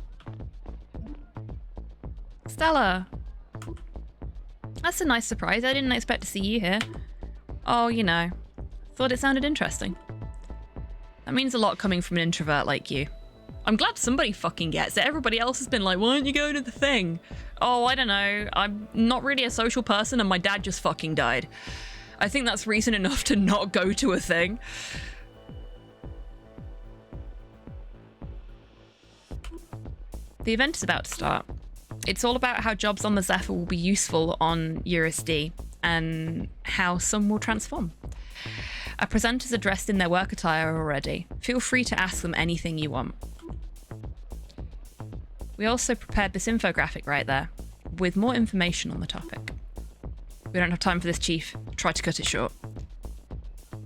Stella! That's a nice surprise. I didn't expect to see you here. Oh, you know. Thought it sounded interesting. That means a lot coming from an introvert like you. I'm glad somebody fucking gets it. Everybody else has been like, why don't you go to the thing? Oh, I don't know. I'm not really a social person and my dad just fucking died. I think that's reason enough to not go to a thing. The event is about to start. It's all about how jobs on the Zephyr will be useful on Eurus D and how some will transform. Our presenters are dressed in their work attire already. Feel free to ask them anything you want. We also prepared this infographic right there, with more information on the topic. We don't have time for this, Chief. Try to cut it short.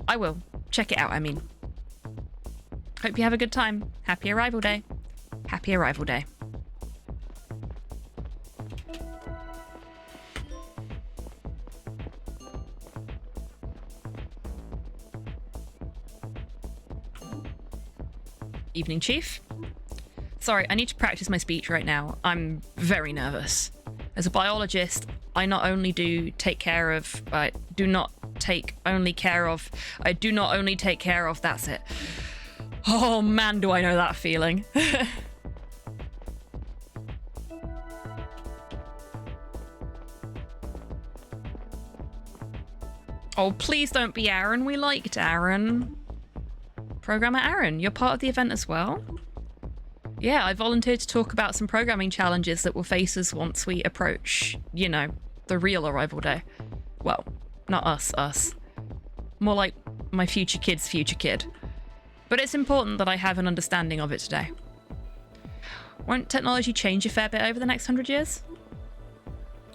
I will. Check it out, I mean. Hope you have a good time. Happy Arrival Day. Happy Arrival Day. Evening, Chief. Sorry, I need to practice my speech right now. I'm very nervous. As a biologist, I not only take care of, that's it. Oh man, do I know that feeling. Oh, please don't be Aaron. We liked Aaron. Programmer Aaron, you're part of the event as well? Yeah, I volunteered to talk about some programming challenges that will face us once we approach, you know, the real arrival day. Well, not us. More like my future kid's future kid. But it's important that I have an understanding of it today. Won't technology change a fair bit over the next 100 years?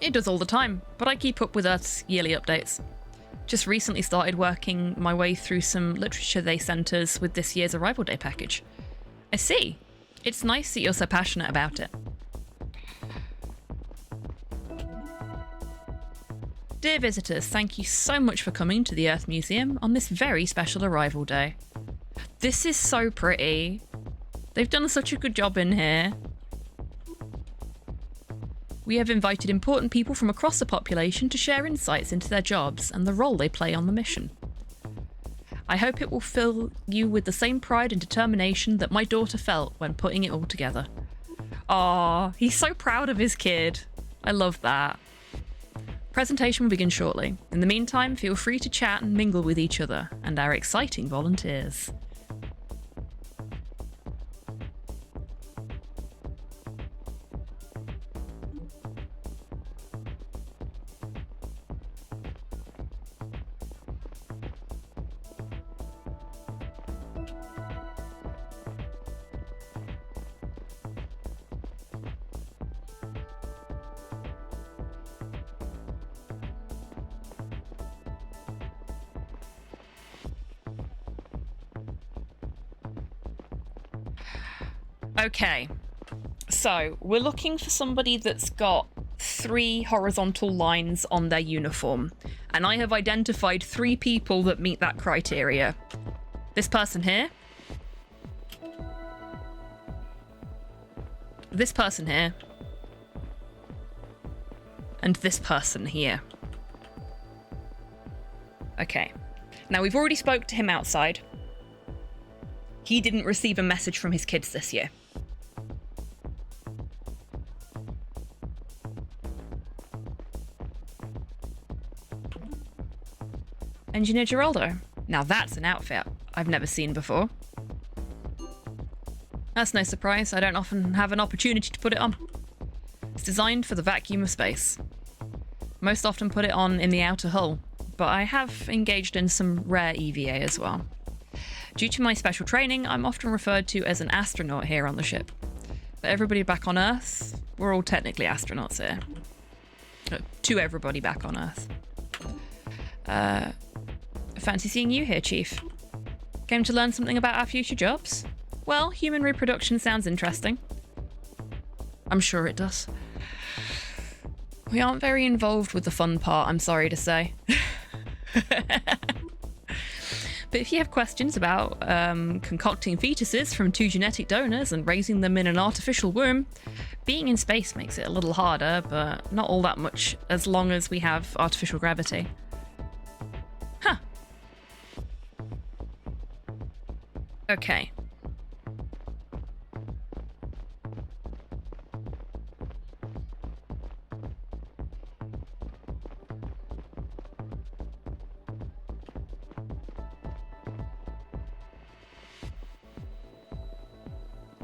It does all the time, but I keep up with Earth's yearly updates. Just recently started working my way through some literature they sent us with this year's Arrival Day package. I see. It's nice that you're so passionate about it. Dear visitors, thank you so much for coming to the Earth Museum on this very special Arrival Day. This is so pretty. They've done such a good job in here. We have invited important people from across the population to share insights into their jobs and the role they play on the mission. I hope it will fill you with the same pride and determination that my daughter felt when putting it all together. Aww, he's so proud of his kid. I love that. Presentation will begin shortly. In the meantime, feel free to chat and mingle with each other and our exciting volunteers. Okay, so we're looking for somebody that's got 3 horizontal lines on their uniform, and I have identified 3 people that meet that criteria. This person here, this person here, and this person here. Okay, now we've already spoke to him outside. He didn't receive a message from his kids this year. Engineer Geraldo. Now that's an outfit I've never seen before. That's no surprise, I don't often have an opportunity to put it on. It's designed for the vacuum of space. Most often put it on in the outer hull, but I have engaged in some rare EVA as well. Due to my special training, I'm often referred to as an astronaut here on the ship. But everybody back on Earth, we're all technically astronauts here. To everybody back on Earth. Fancy seeing you here, Chief. Came to learn something about our future jobs? Well, human reproduction sounds interesting. I'm sure it does. We aren't very involved with the fun part, I'm sorry to say. But if you have questions about concocting fetuses from 2 genetic donors and raising them in an artificial womb, being in space makes it a little harder, but not all that much as long as we have artificial gravity. Huh. Okay.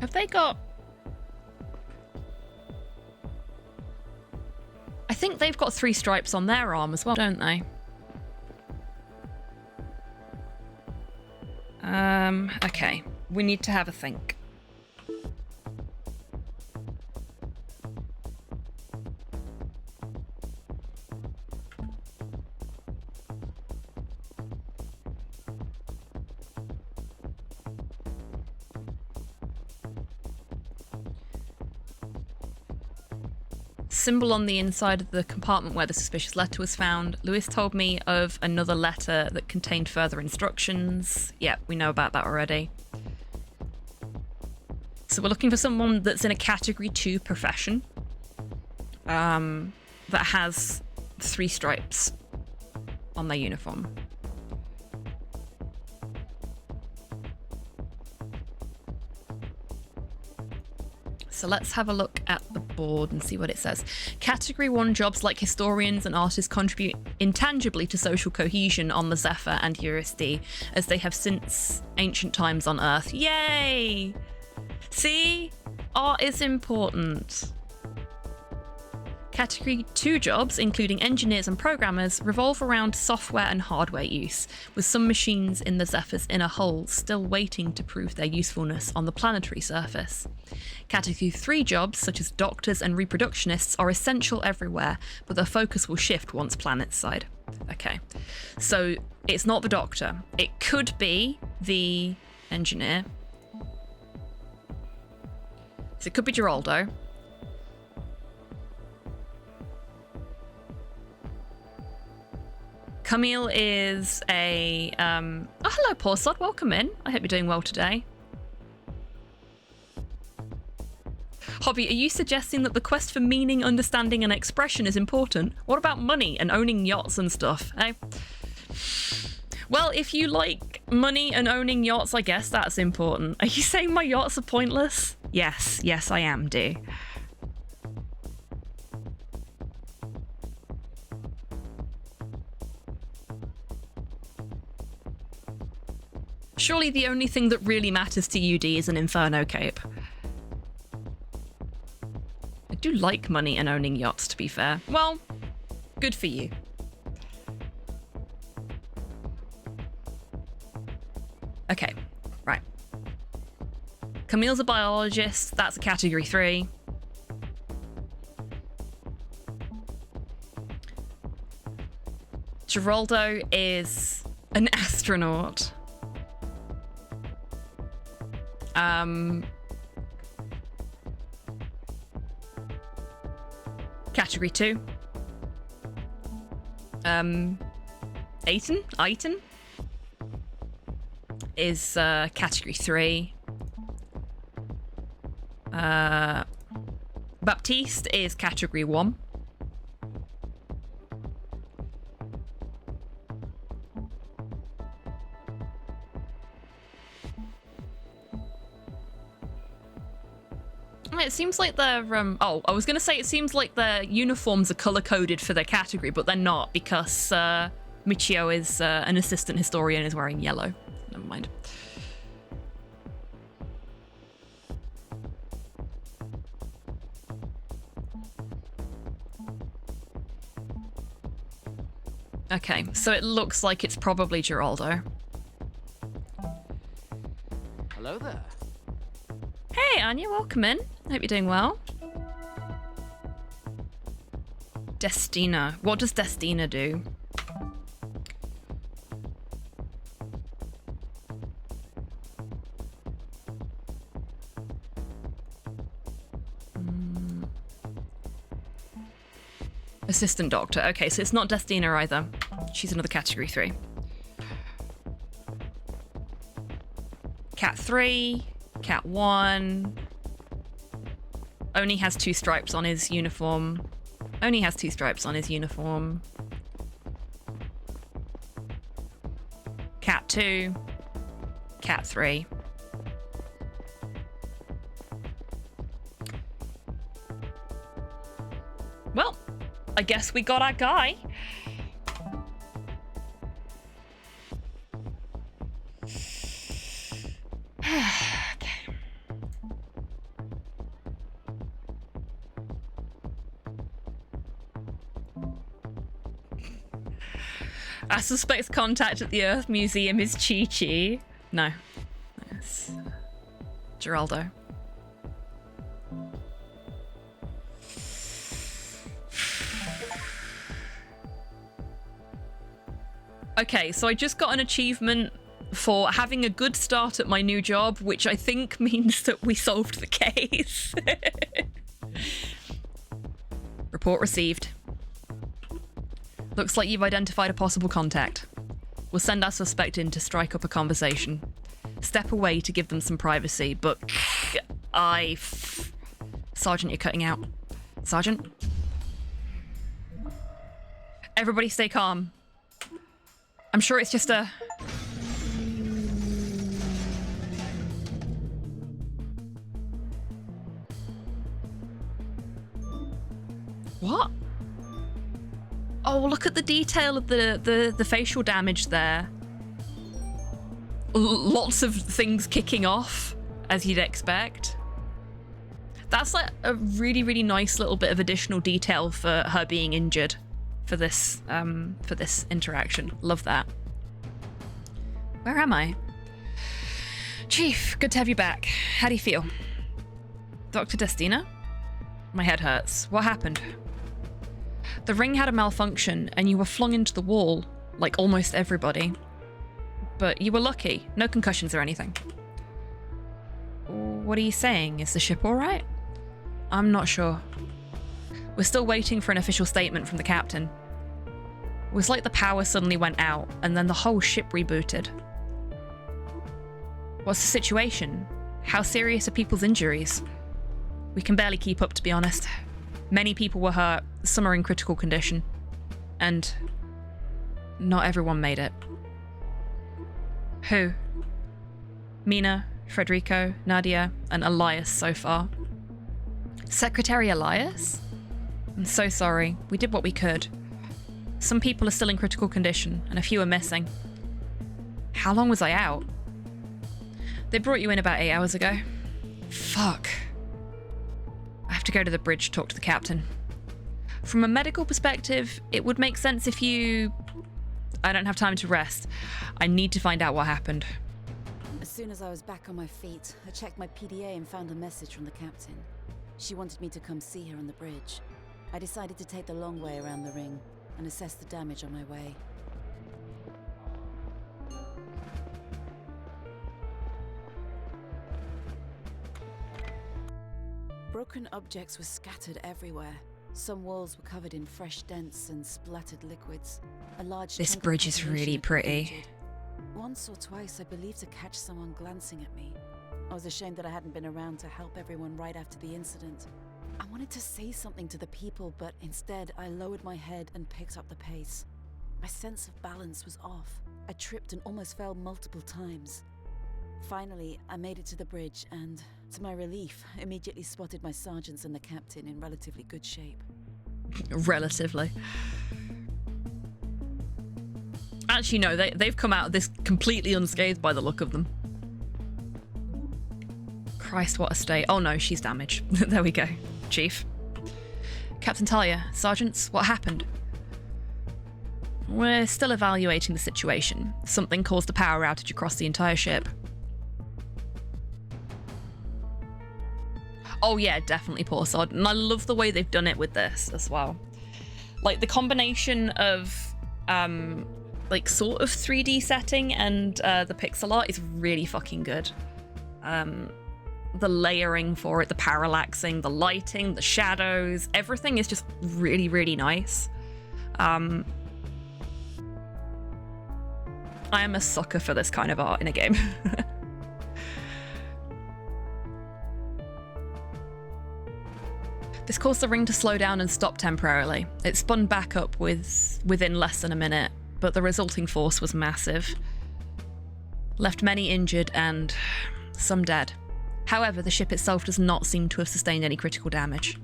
Have they got... I think they've got 3 stripes on their arm as well, don't they? Okay. We need to have a think. Symbol on the inside of the compartment where the suspicious letter was found. Lewis told me of another letter that contained further instructions. Yep, we know about that already. So we're looking for someone that's in a category 2 profession that has 3 stripes on their uniform. So let's have a look at the board and see what it says. Category 1 jobs like historians and artists contribute intangibly to social cohesion on the Zephyr and Eurus D, as they have since ancient times on Earth. Yay! See? Art is important. Category 2 jobs, including engineers and programmers, revolve around software and hardware use, with some machines in the Zephyr's inner hull still waiting to prove their usefulness on the planetary surface. Category 3 jobs, such as doctors and reproductionists, are essential everywhere, but their focus will shift once planetside. Okay, so it's not the doctor. It could be the engineer. So it could be Geraldo. Camille is a... Oh, hello, Porsod. Welcome in. I hope you're doing well today. Hobby, are you suggesting that the quest for meaning, understanding, and expression is important? What about money and owning yachts and stuff, eh? Well, if you like money and owning yachts, I guess that's important. Are you saying my yachts are pointless? Yes, yes, I am, dear. Surely the only thing that really matters to you, D, is an Inferno cape. I do like money and owning yachts, to be fair. Well, good for you. Okay, right. Camille's a biologist. That's a category 3. Geraldo is an astronaut. Category 2. Aiton is category 3. Baptiste is category 1. It seems like they're, oh, I was going to say it seems like their uniforms are color-coded for their category, but they're not, because Michio is an assistant historian and is wearing yellow. Never mind. Okay, so it looks like it's probably Geraldo. Hello there. Hey, Anya, welcome in. Hope you're doing well. Destina. What does Destina do? Assistant doctor. Okay, so it's not Destina either. She's another category 3. Cat 3. Cat 1. Only has 2 stripes on his uniform. Only has 2 stripes on his uniform. Cat 2. Cat 3. Well, I guess we got our guy. I suspect contact at the Earth Museum is Chi-Chi. No. It's Geraldo. Okay, so I just got an achievement for having a good start at my new job, which I think means that we solved the case. Report received. Looks like you've identified a possible contact. We'll send our suspect in to strike up a conversation. Step away to give them some privacy, but Sergeant, you're cutting out. Sergeant? Everybody stay calm. I'm sure it's just a... What? Oh, look at the detail of the facial damage there. Lots of things kicking off, as you'd expect. That's like a really, really nice little bit of additional detail for her being injured for this interaction. Love that. Where am I? Chief, good to have you back. How do you feel? Dr. Destina? My head hurts. What happened? The ring had a malfunction and you were flung into the wall, like almost everybody. But you were lucky. No concussions or anything. What are you saying? Is the ship alright? I'm not sure. We're still waiting for an official statement from the captain. It was like the power suddenly went out and then the whole ship rebooted. What's the situation? How serious are people's injuries? We can barely keep up, to be honest. Many people were hurt, some are in critical condition. And not everyone made it. Who? Mina, Frederico, Nadia, and Elias so far. Secretary Elias? I'm so sorry. We did what we could. Some people are still in critical condition, and a few are missing. How long was I out? They brought you in about 8 hours ago. Fuck. I have to go to the bridge to talk to the captain. From a medical perspective, it would make sense if you... I don't have time to rest. I need to find out what happened. As soon as I was back on my feet, I checked my PDA and found a message from the captain. She wanted me to come see her on the bridge. I decided to take the long way around the ring and assess the damage on my way. Broken objects were scattered everywhere. Some walls were covered in fresh dents and splattered liquids. A large This chunk of bridge is population really had been pretty. injured. Once or twice I believed to catch someone glancing at me. I was ashamed that I hadn't been around to help everyone right after the incident. I wanted to say something to the people, but instead I lowered my head and picked up the pace. My sense of balance was off. I tripped and almost fell multiple times. Finally, I made it to the bridge and, to my relief, immediately spotted my sergeants and the captain in relatively good shape. Relatively. Actually, no, they've come out of this completely unscathed by the look of them. Christ, what a state. Oh no, she's damaged. There we go. Chief. Captain Talia, sergeants, what happened? We're still evaluating the situation. Something caused a power outage across the entire ship. Oh yeah, definitely poor sod. And I love the way they've done it with this as well. Like the combination of like sort of 3D setting and the pixel art is really fucking good. The layering for it, the parallaxing, the lighting, the shadows, everything is just really, really nice. I am a sucker for this kind of art in a game. This caused the ring to slow down and stop temporarily. It spun back up within less than a minute, but the resulting force was massive. Left many injured and some dead. However, the ship itself does not seem to have sustained any critical damage.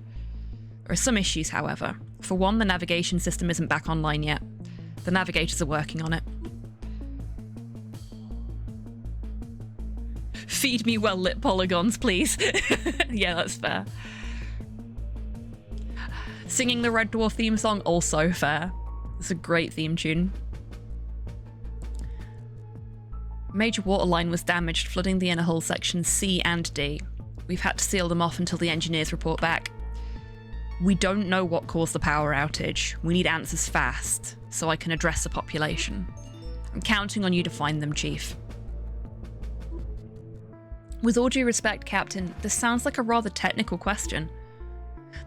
There are some issues, however. For one, the navigation system isn't back online yet. The navigators are working on it. Feed me well-lit polygons, please. Yeah, that's fair. Singing the Red Dwarf theme song, also fair. It's a great theme tune. Major water line was damaged, flooding the inner hull sections C and D. We've had to seal them off until the engineers report back. We don't know what caused the power outage. We need answers fast, so I can address the population. I'm counting on you to find them, Chief. With all due respect, Captain, this sounds like a rather technical question.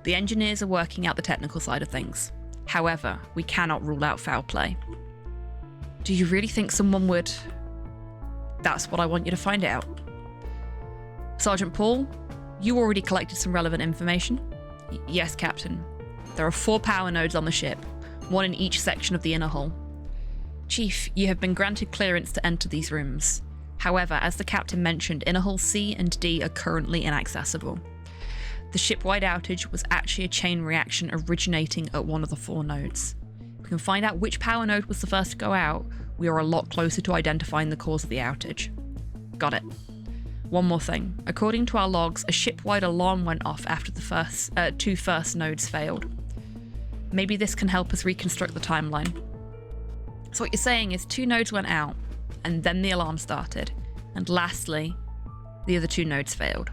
The engineers are working out the technical side of things. However, we cannot rule out foul play. Do you really think someone would... That's what I want you to find out. Sergeant Paul, You already collected some relevant information. Yes, Captain. There are 4 power nodes on the ship, 1 in each section of the inner hull. Chief, you have been granted clearance to enter these rooms. However, as the captain mentioned, inner hull C and D are currently inaccessible. The ship-wide outage was actually a chain reaction originating at one of the 4 nodes. If we can find out which power node was the first to go out, we are a lot closer to identifying the cause of the outage. Got it. One more thing. According to our logs, a ship-wide alarm went off after the 2 first nodes failed. Maybe this can help us reconstruct the timeline. So what you're saying is 2 nodes went out, and then the alarm started, and lastly, the other 2 nodes failed.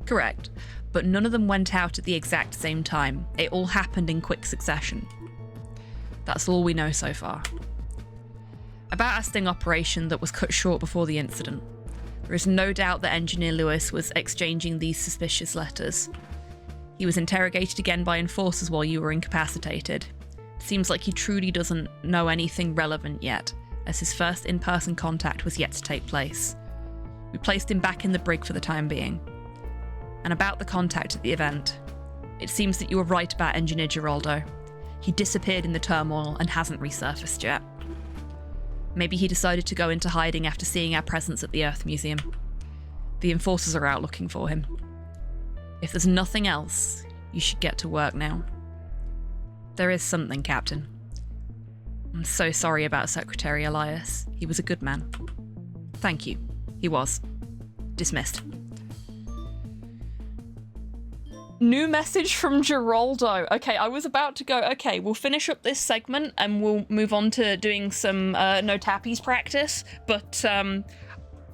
Correct, but none of them went out at the exact same time. It all happened in quick succession. That's all we know so far. About our sting operation that was cut short before the incident. There is no doubt that Engineer Lewis was exchanging these suspicious letters. He was interrogated again by enforcers while you were incapacitated. Seems like he truly doesn't know anything relevant yet, as his first in-person contact was yet to take place. We placed him back in the brig for the time being. And about the contact at the event, it seems that you were right about Engineer Giraldo. He disappeared in the turmoil and hasn't resurfaced yet. Maybe he decided to go into hiding after seeing our presence at the Earth Museum. The enforcers are out looking for him. If there's nothing else, you should get to work now. There is something, Captain. I'm so sorry about Secretary Elias. He was a good man. Thank you. He was. Dismissed. New message from Giraldo. Okay, I was about to go, okay, we'll finish up this segment and we'll move on to doing some no tappies practice, but I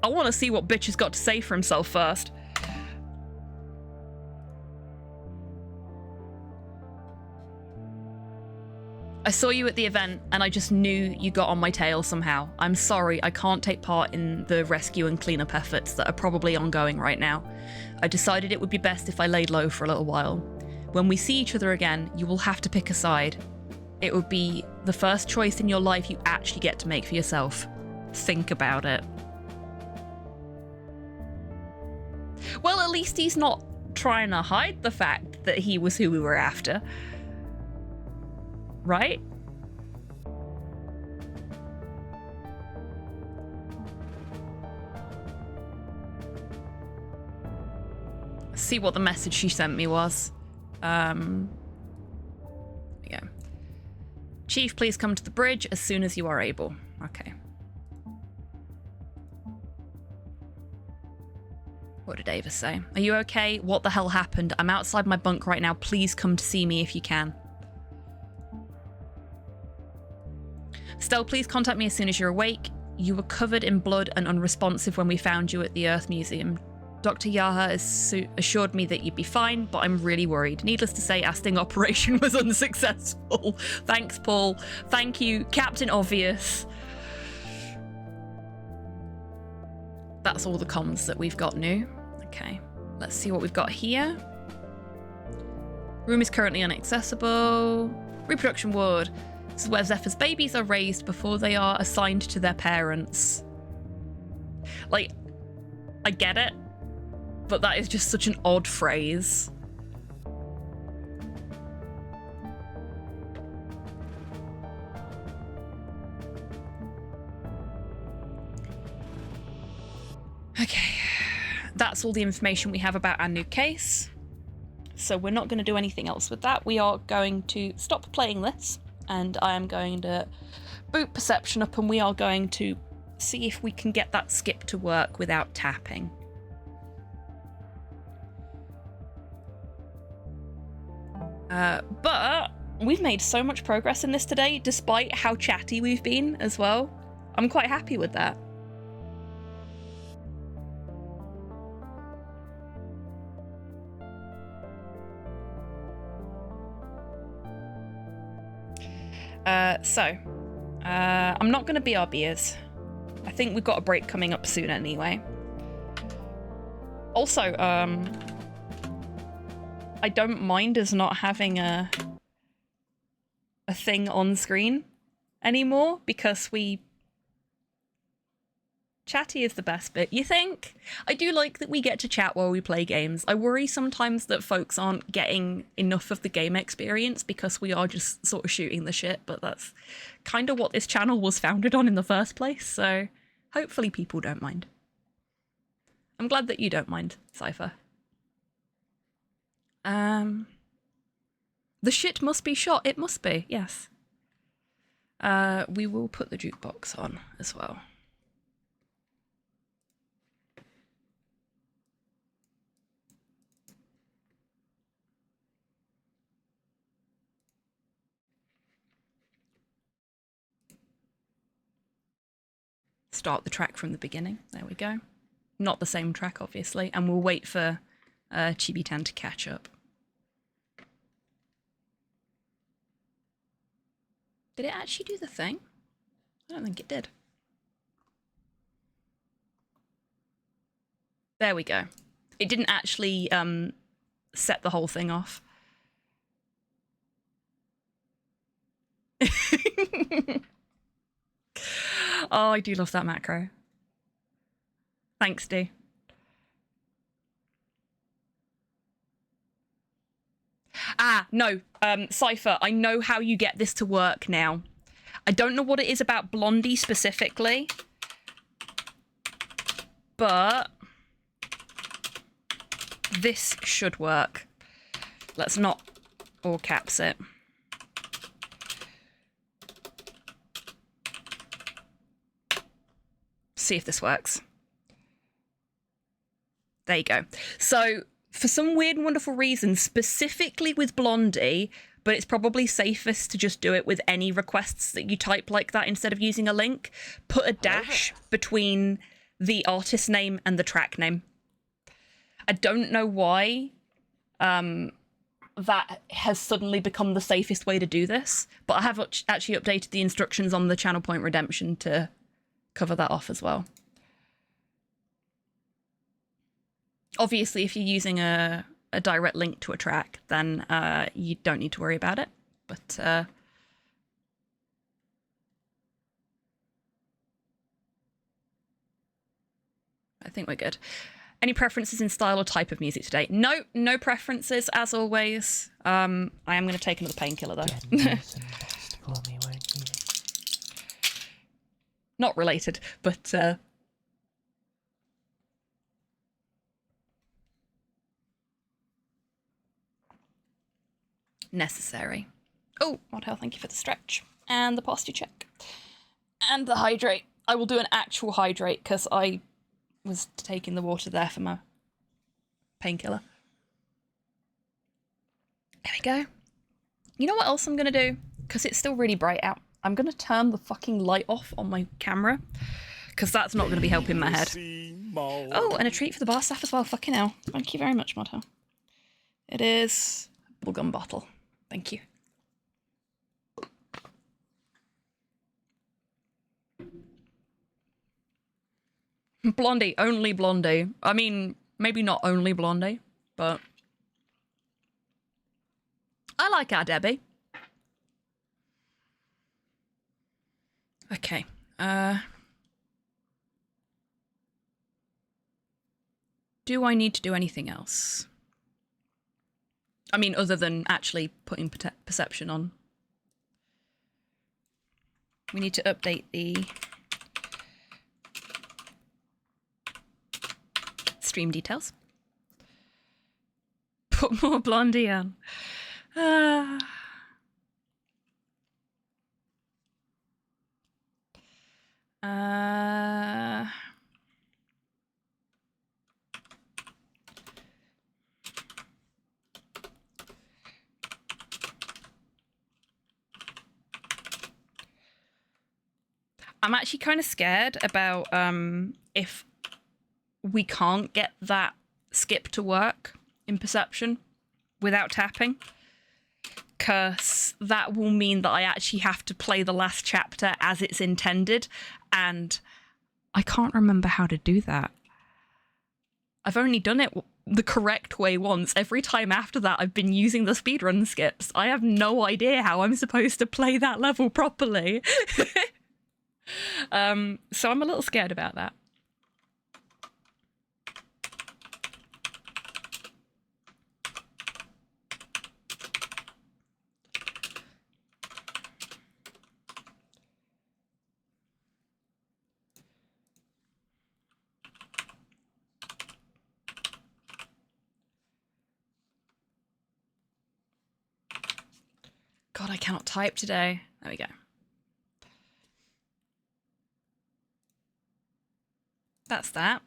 want to see what Bitch has got to say for himself first. I saw you at the event and I just knew you got on my tail somehow. I'm sorry, I can't take part in the rescue and cleanup efforts that are probably ongoing right now. I decided it would be best if I laid low for a little while. When we see each other again, you will have to pick a side. It would be the first choice in your life you actually get to make for yourself. Think about it. Well, at least he's not trying to hide the fact that he was who we were after. Right? See what the message she sent me was. Yeah. Chief, please come to the bridge as soon as you are able. Okay. What did Ava say? Are you okay? What the hell happened? I'm outside my bunk right now. Please come to see me if you can. Stell, please contact me as soon as you're awake. You were covered in blood and unresponsive when we found you at the Earth Museum. Dr. Yaha has assured me that you'd be fine, but I'm really worried. Needless to say, our sting operation was unsuccessful. Thanks, Paul. Thank you, Captain Obvious. That's all the comms that we've got new. Okay, let's see what we've got here. Room is currently inaccessible. Reproduction ward. This is where Zephyr's babies are raised before they are assigned to their parents. Like, I get it, but that is just such an odd phrase. Okay, that's all the information we have about our new case. So we're not going to do anything else with that. We are going to stop playing this, and I am going to boot perception up, and we are going to see if we can get that skip to work without tapping. But we've made so much progress in this today, despite how chatty we've been as well. I'm quite happy with that. I'm not going to BRBers. I think we've got a break coming up soon anyway. Also, I don't mind us not having a thing on screen anymore, because we Chatty is the best bit. You think? I do like that we get to chat while we play games. I worry sometimes that folks aren't getting enough of the game experience because we are just sort of shooting the shit, but that's kind of what this channel was founded on in the first place, so hopefully people don't mind. I'm glad that you don't mind, Cypher. The shit must be shot. It must be, yes. We will put the jukebox on as well. Start the track from the beginning. There we go. Not the same track, obviously, and we'll wait for HobbyTan to catch up. Did it actually do the thing? I don't think it did. There we go. It didn't actually set the whole thing off. Oh, I do love that macro. Thanks, D. Ah, no, Cypher, I know how you get this to work now. I don't know what it is about Blondie specifically, but this should work. Let's not all caps it. See if this works. There you go. So for some weird and wonderful reason, specifically with Blondie, but it's probably safest to just do it with any requests that you type like that instead of using a link, put a dash between the artist name and the track name. I don't know why that has suddenly become the safest way to do this, but I have actually updated the instructions on the Channel Point Redemption to cover that off as well. Obviously, if you're using a direct link to a track, then you don't need to worry about it. But I think we're good. Any preferences in style or type of music today? No, no preferences, as always. I am going to take another painkiller, though. For me, won't you? Not related, but necessary. Oh, Mod Hell, thank you for the stretch. And the posture check. And the hydrate. I will do an actual hydrate because I was taking the water there for my painkiller. There we go. You know what else I'm going to do? Because it's still really bright out. I'm going to turn the fucking light off on my camera because that's not going to be helping my head. Oh, and a treat for the bar staff as well. Fucking hell. Thank you very much, Mod Hell. It is a bubblegum bottle. Thank you. Blondie, only Blondie. I mean, maybe not only Blondie, but I like our Debbie. Okay. Do I need to do anything else? I mean, other than actually putting perception on. We need to update the stream details. Put more Blondie on. I'm actually kind of scared about if we can't get that skip to work in perception without tapping, because that will mean that I actually have to play the last chapter as it's intended, and I can't remember how to do that. I've only done it the correct way once. Every time after that, I've been using the speedrun skips. I have no idea how I'm supposed to play that level properly. So I'm a little scared about that. I cannot type today. There we go. That's that.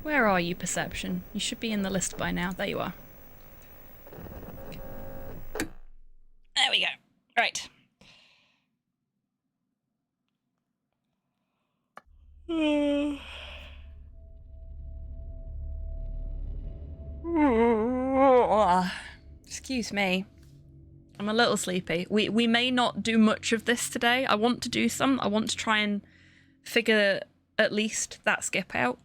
Where are you, Perception? You should be in the list by now. There you are. There we go. Right. Excuse me. I'm a little sleepy. We may not do much of this today. I want to do some. I want to try and figure at least that skip out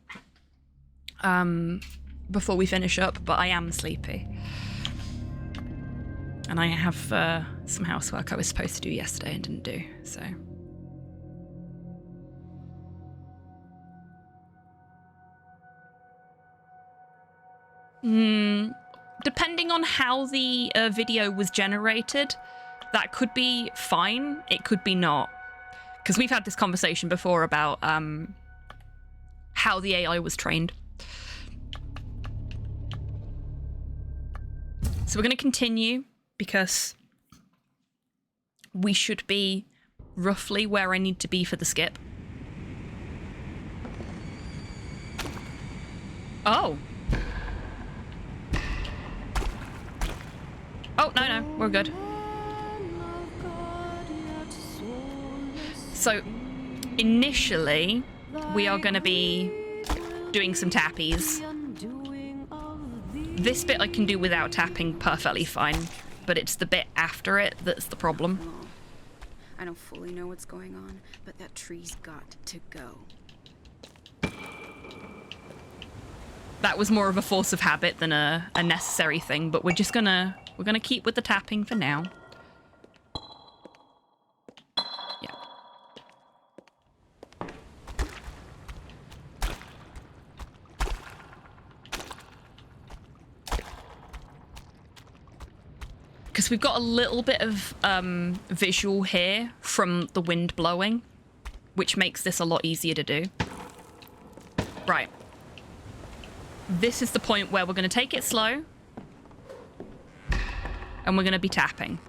before we finish up, but I am sleepy. And I have some housework I was supposed to do yesterday and didn't do, so. Depending on how the video was generated, that could be fine, it could be not. Because we've had this conversation before about how the AI was trained. So we're going to continue because we should be roughly where I need to be for the skip. Oh. Oh, no, we're good. So, initially, we are going to be doing some tappies. This bit I can do without tapping perfectly fine, but it's the bit after it that's the problem. I don't fully know what's going on, but that tree's got to go. That was more of a force of habit than a necessary thing, but we're gonna keep with the tapping for now. Yeah. Because we've got a little bit of visual here from the wind blowing, which makes this a lot easier to do. Right. This is the point where we're going to take it slow. And we're going to be tapping.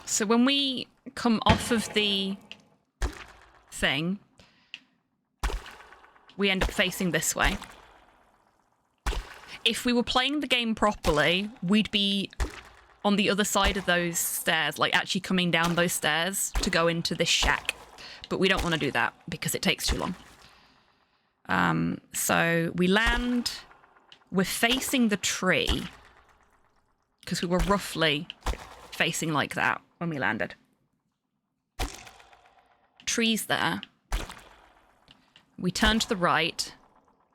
So when we come off of the thing, we end up facing this way. If we were playing the game properly, we'd be on the other side of those stairs, like actually coming down those stairs to go into this shack. But we don't want to do that because it takes too long. So we land, we're facing the tree because we were roughly facing like that when we landed. Tree's there. We turn to the right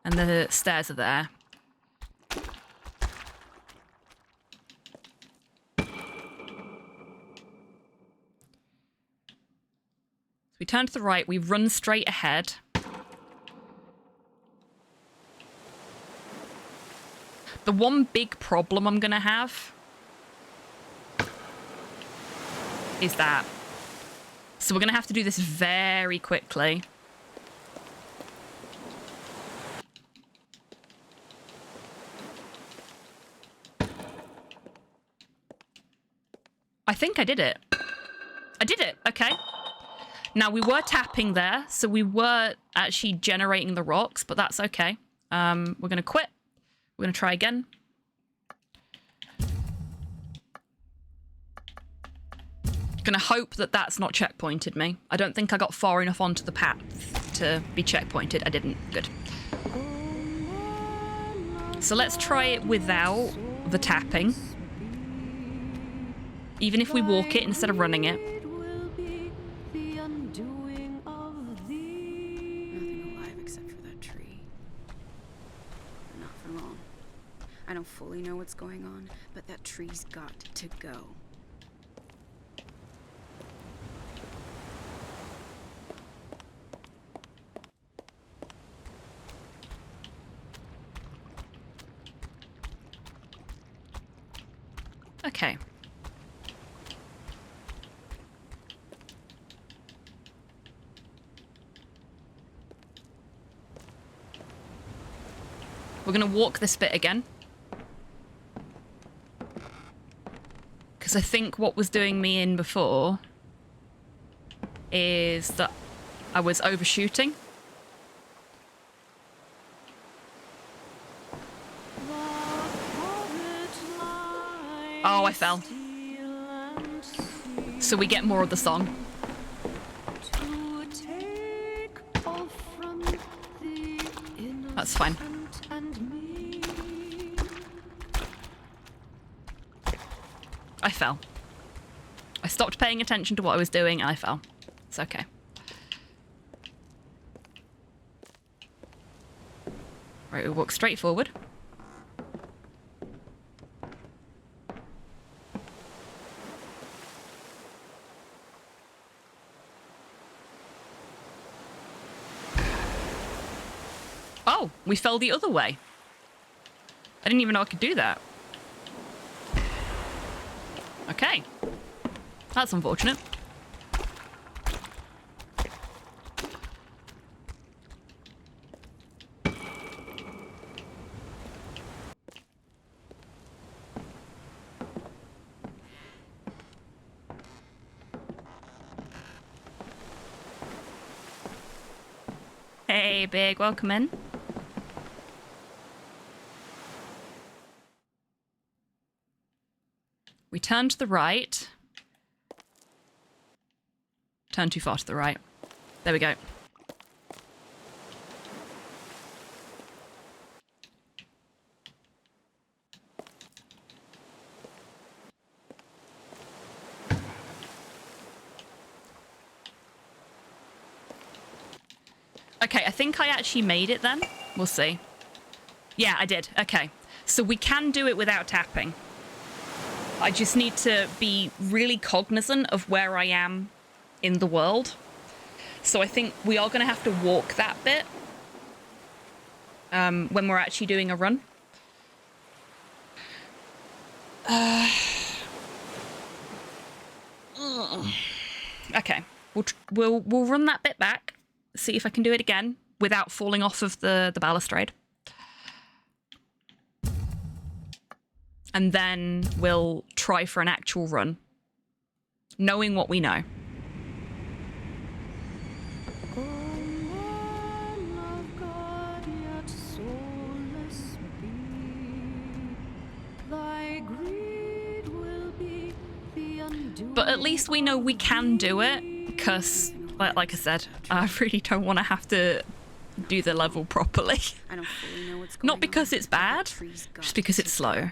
and the stairs are there. We turn to the right, we run straight ahead. The one big problem I'm gonna have is that. So we're gonna have to do this very quickly. I think I did it. I did it, okay. Now, we were tapping there, so we were actually generating the rocks, but that's okay. We're going to quit. We're going to try again. Going to hope that that's not checkpointed me. I don't think I got far enough onto the path to be checkpointed. I didn't. Good. So let's try it without the tapping. Even if we walk it instead of running it. don't fully know what's going on, but that tree's got to go. Okay. We're going to walk this bit again. Because I think what was doing me in before is that I was overshooting. Oh, I fell. So we get more of the song. That's fine. I fell. I stopped paying attention to what I was doing and I fell. It's okay. Right, we'll walk straight forward. Oh, we fell the other way. I didn't even know I could do that. Okay. That's unfortunate. Hey, Big, welcome in. We turn to the right. Turn too far to the right. There we go. Okay, I think I actually made it then. We'll see. Yeah, I did. Okay. So we can do it without tapping. I just need to be really cognizant of where I am in the world. So I think we are going to have to walk that bit when we're actually doing a run. Okay, we'll run that bit back. See if I can do it again without falling off of the balustrade. And then we'll try for an actual run, knowing what we know. But at least we know we can do it, because, like I said, I really don't want to have to do the level properly. I don't fully know what's going Not because on, it's bad, just because it's slow.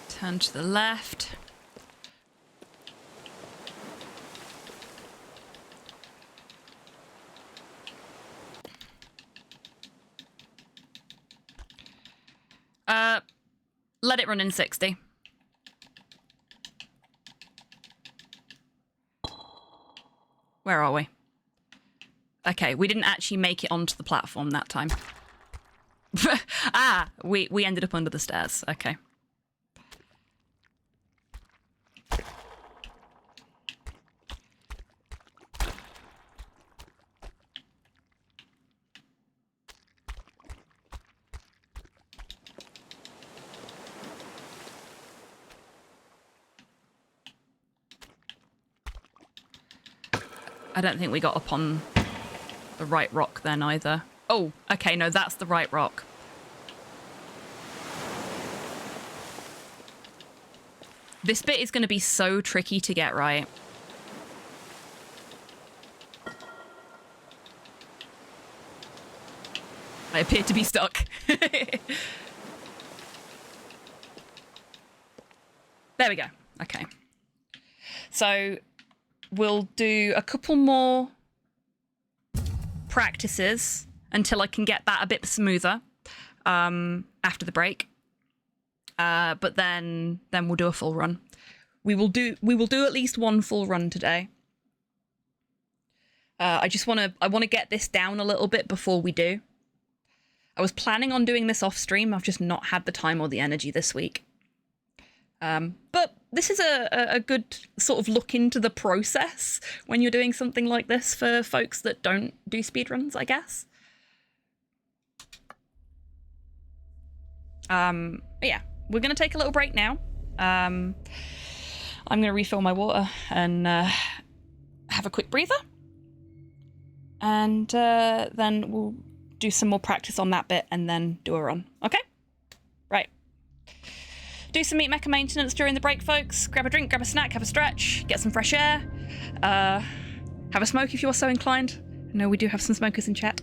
Turn to the left. Let it run in 60. Where are we? Okay, we didn't actually make it onto the platform that time. Ah, we ended up under the stairs. Okay. I don't think we got up on the right rock then either. Oh, okay, no, that's the right rock. This bit is going to be so tricky to get right. I appear to be stuck. There we go. Okay. So we'll do a couple more practices until I can get that a bit smoother after the break. But then we'll do a full run. We will do at least one full run today. I want to get this down a little bit before we do. I was planning on doing this off stream. I've just not had the time or the energy this week. But this is a good sort of look into the process when you're doing something like this for folks that don't do speedruns, I guess. Yeah, we're going to take a little break now. I'm going to refill my water and have a quick breather. And then we'll do some more practice on that bit and then do a run. Okay? Right. Do some meat mecha maintenance during the break, folks. Grab a drink, grab a snack, have a stretch, get some fresh air. Have a smoke if you're so inclined. I know we do have some smokers in chat.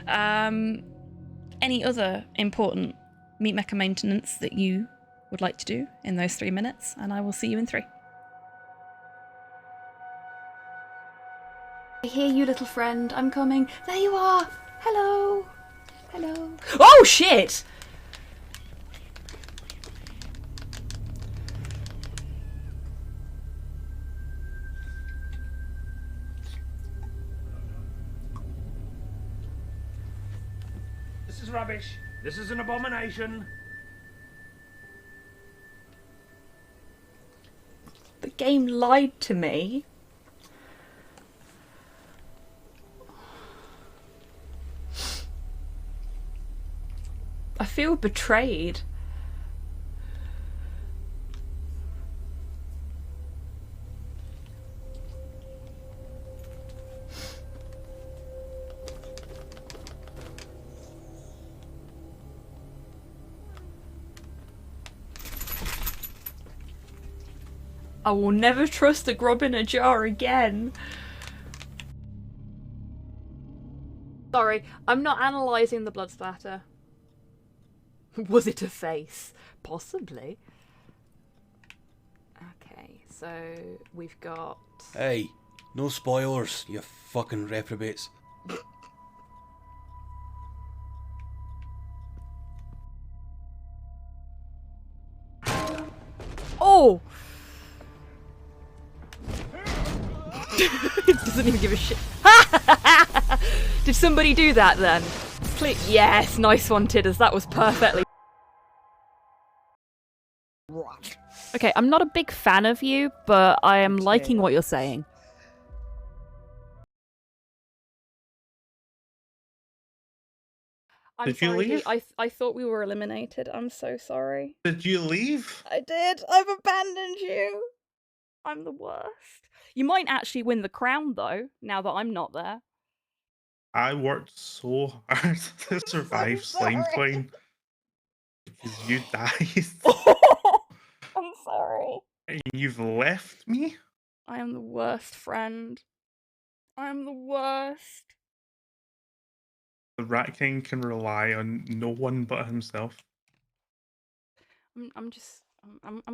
Any other important meat mecha maintenance that you would like to do in those 3 minutes, and I will see you in 3. I hear you, little friend. I'm coming. There you are. Hello. Hello. Oh, shit! This is rubbish. This is an abomination. The game lied to me. I feel betrayed. I will never trust a grub in a jar again. Sorry, I'm not analysing the blood splatter. Was it a face? Possibly. Okay, so we've got... Hey, no spoilers, you fucking reprobates. Oh! It doesn't even give a shit. Did somebody do that then? Please. Yes, nice one, Tidders. That was perfectly. Okay, I'm not a big fan of you, but I am liking what you're saying. Did you leave? I thought we were eliminated. I'm so sorry. Did you leave? I did. I've abandoned you. I'm the worst. You might actually win the crown, though, now that I'm not there. I worked so hard to survive Slime Twine because you died. I'm sorry. And you've left me? I am the worst friend. I am the worst. The Rat King can rely on no one but himself. I'm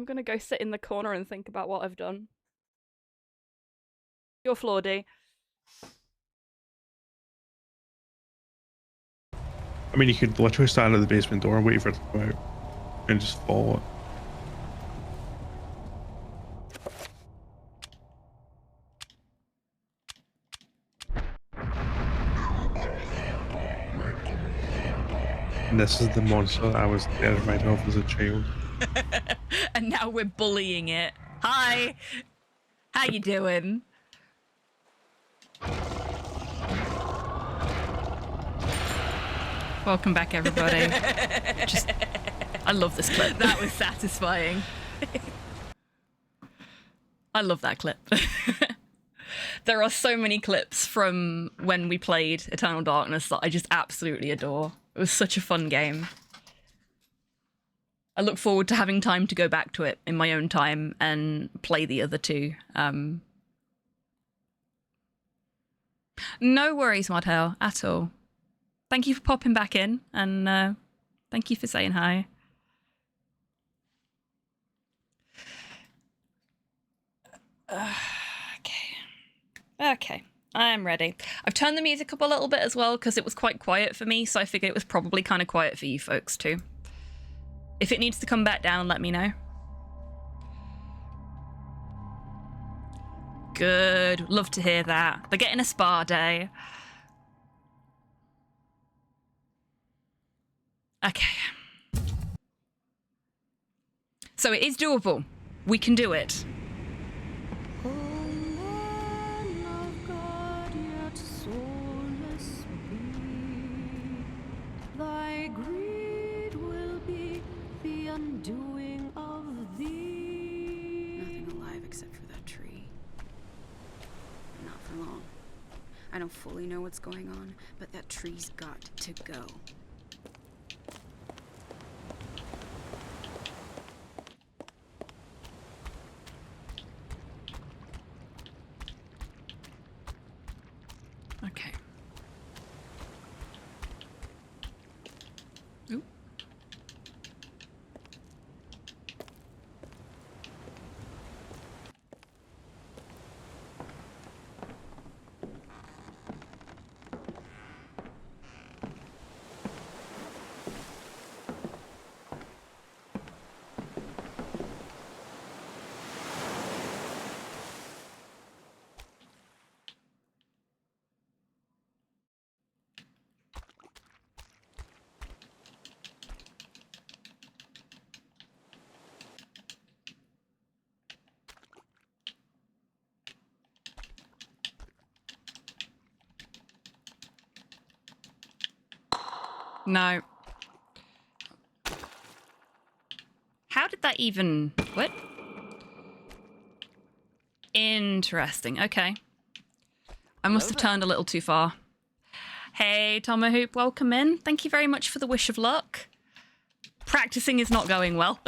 gonna go sit in the corner and think about what I've done. You're Flawdy. I mean, you could literally stand at the basement door and wait for it to come out and just follow it. And this is the monster that I was terrified of as a child. And now we're bullying it. Hi! How you doing? Welcome back, everybody. I love this clip. That was satisfying. I love that clip. There are so many clips from when we played Eternal Darkness that I just absolutely adore. It was such a fun game. I look forward to having time to go back to it in my own time and play the other two. No worries, Martel, at all. Thank you for popping back in, and thank you for saying hi. Okay, I am ready. I've turned the music up a little bit as well because it was quite quiet for me, so I figured it was probably kind of quiet for you folks too. If it needs to come back down, let me know. Good, love to hear that. They're getting a spa day. Okay. So it is doable. We can do it. Thy greed will be the undoing of thee. Nothing alive except for that tree. Not for long. I don't fully know what's going on, but that tree's got to go. Okay. Ooh. No. How did that even... What? Interesting. Okay. I must have turned a little too far. Hey, Tomahoop, welcome in. Thank you very much for the wish of luck. Practicing is not going well.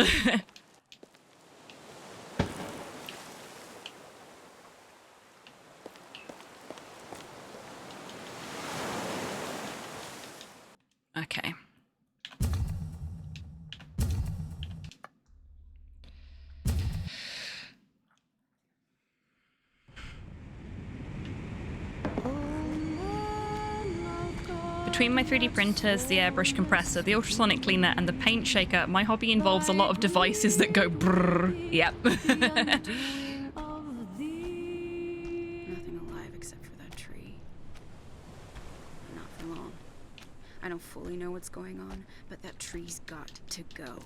Okay. Between my 3D printers, the airbrush compressor, the ultrasonic cleaner, and the paint shaker, my hobby involves a lot of devices that go brrrr. Yep. Nothing alive except for that tree. Not for long. I don't fully know what's going on, but that tree's got to go.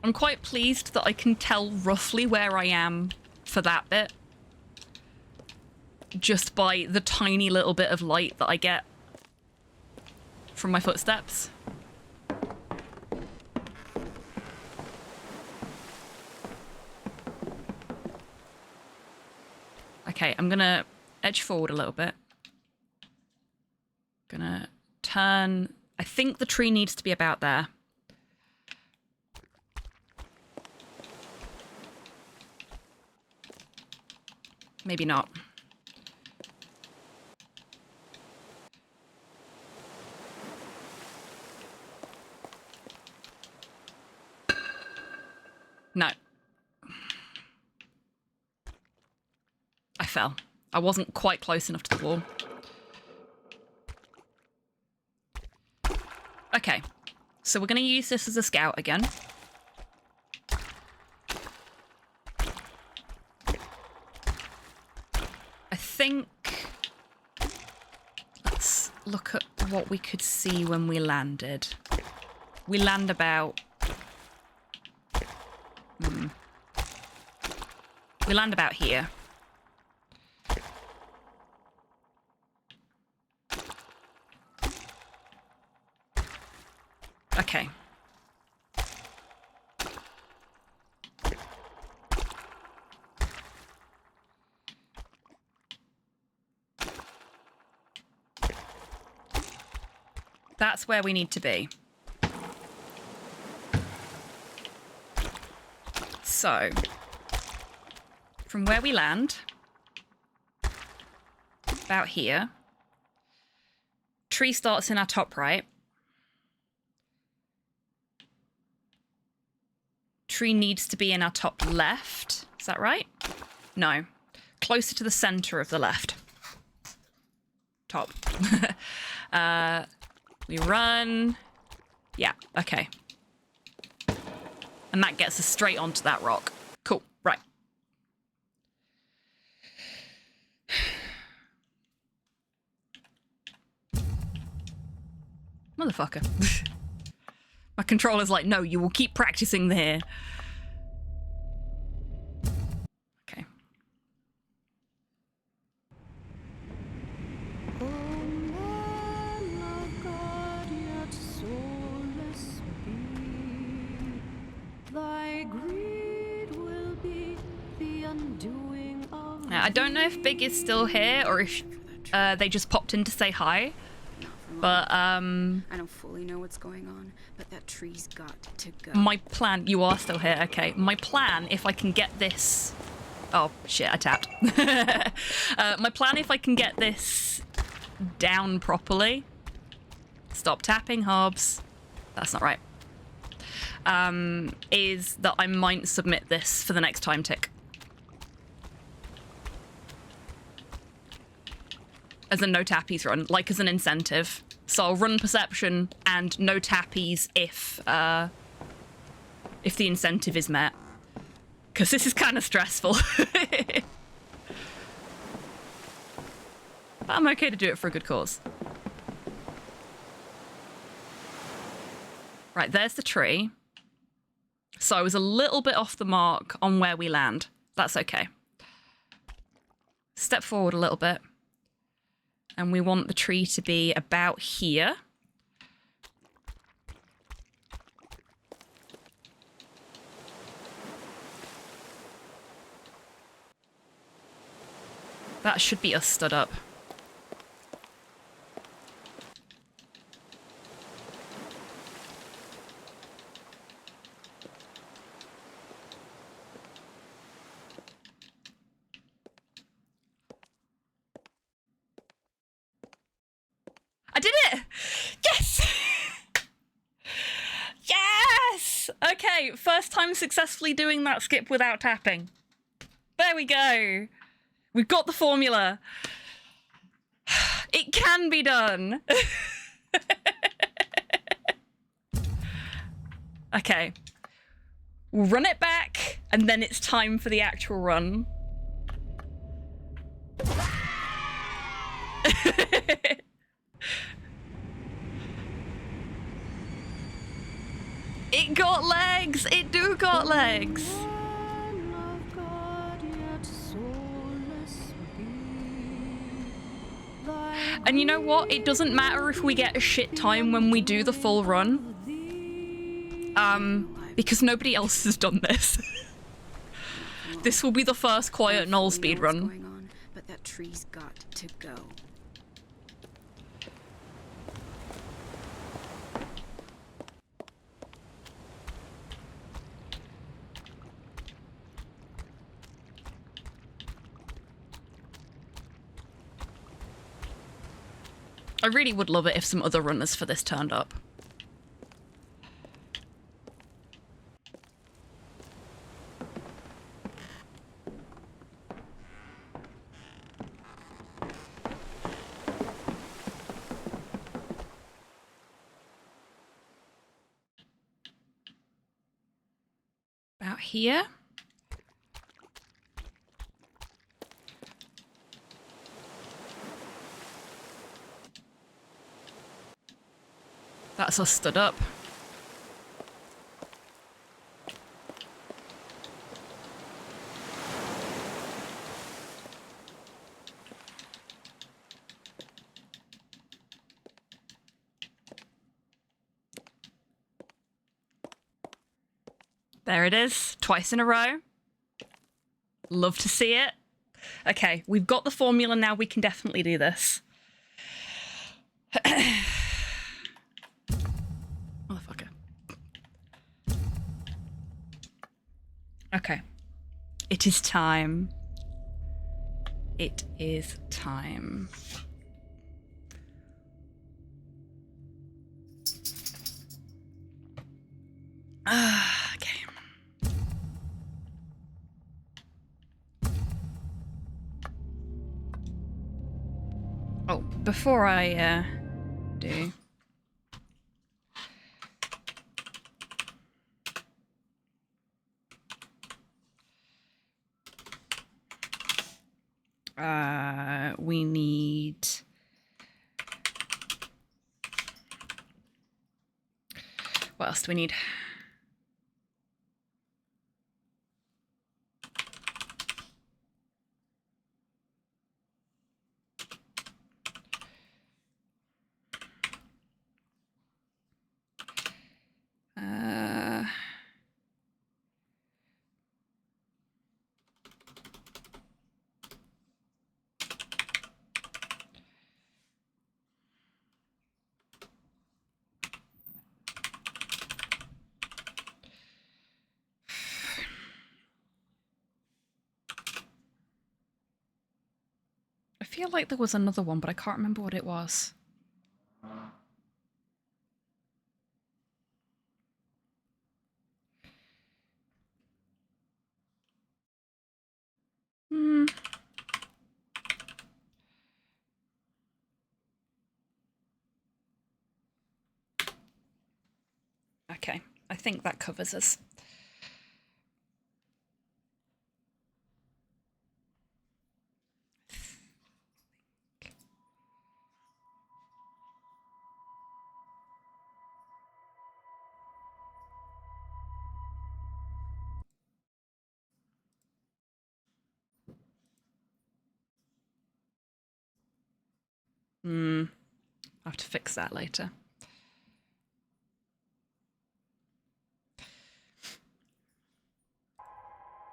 I'm quite pleased that I can tell roughly where I am for that bit. Just by the tiny little bit of light that I get from my footsteps. Okay, I'm gonna edge forward a little bit. Gonna turn... I think the tree needs to be about there. Maybe not. No. I fell. I wasn't quite close enough to the wall. Okay. So we're going to use this as a scout again. I think... Let's look at what we could see when we landed. We land about... We land about here. Okay. That's where we need to be. So, from where we land, about here, tree starts in our top right. Tree needs to be in our top left. Is that right? No. Closer to the center of the left. Top. We run. Yeah, okay. And that gets us straight onto that rock. Cool, right. Motherfucker. My controller's like, no, you will keep practicing there. Okay. Thy greed will be the undoing of Now, I don't know if Big is still here or if they just popped in to say hi. But, I don't fully know what's going on, but that tree's got to go. my plan... You are still here, okay. My plan, if I can get this... Oh, shit, I tapped. My plan, if I can get this down properly... Stop tapping, Hobbs. That's not right. Is that I might submit this for the next time tick. As a no tappies run, like as an incentive. So I'll run perception and no tappies if the incentive is met. Because this is kind of stressful. But I'm okay to do it for a good cause. Right, there's the tree. So I was a little bit off the mark on where we land. That's okay. Step forward a little bit. And we want the tree to be about here. That should be us stood up. I did it! Yes! Yes! Okay, first time successfully doing that skip without tapping. There we go. We've got the formula. It can be done. Okay. We'll run it back, and then it's time for the actual run. It got legs! It do got legs! And you know what? It doesn't matter if we get a shit time when we do the full run. Because nobody else has done this. This will be the first quiet null speed run. But that tree's got to go. I really would love it if some other runners for this turned up. About here. That's us stood up. There it is. Twice in a row. Love to see it. Okay, we've got the formula now. We can definitely do this. Motherfucker. Okay. It is time. It is time. Okay. Oh, before I do. We need. What else do we need? I feel like there was another one, but I can't remember what it was. Okay, I think that covers us. I'll have to fix that later.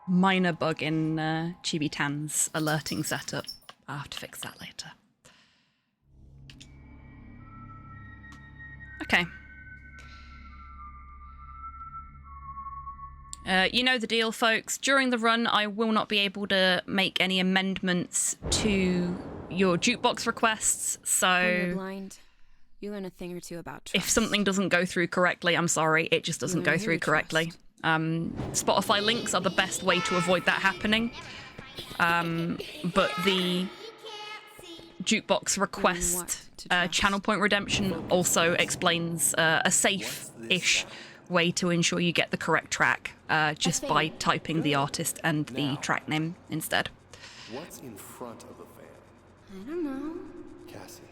Minor bug in HobbyTan's alerting setup. I'll have to fix that later. Okay. You know the deal, folks. During the run, I will not be able to make any amendments to your jukebox requests, so... When you're blind, you learn a thing or two about trust. If something doesn't go through correctly, I'm sorry, it just doesn't go through correctly. Spotify links are the best way to avoid that happening. But the jukebox request channel point redemption also explains a safe-ish way to ensure you get the correct track just by typing the artist and the track name instead. What's in front of a fan? I don't know. Cassie,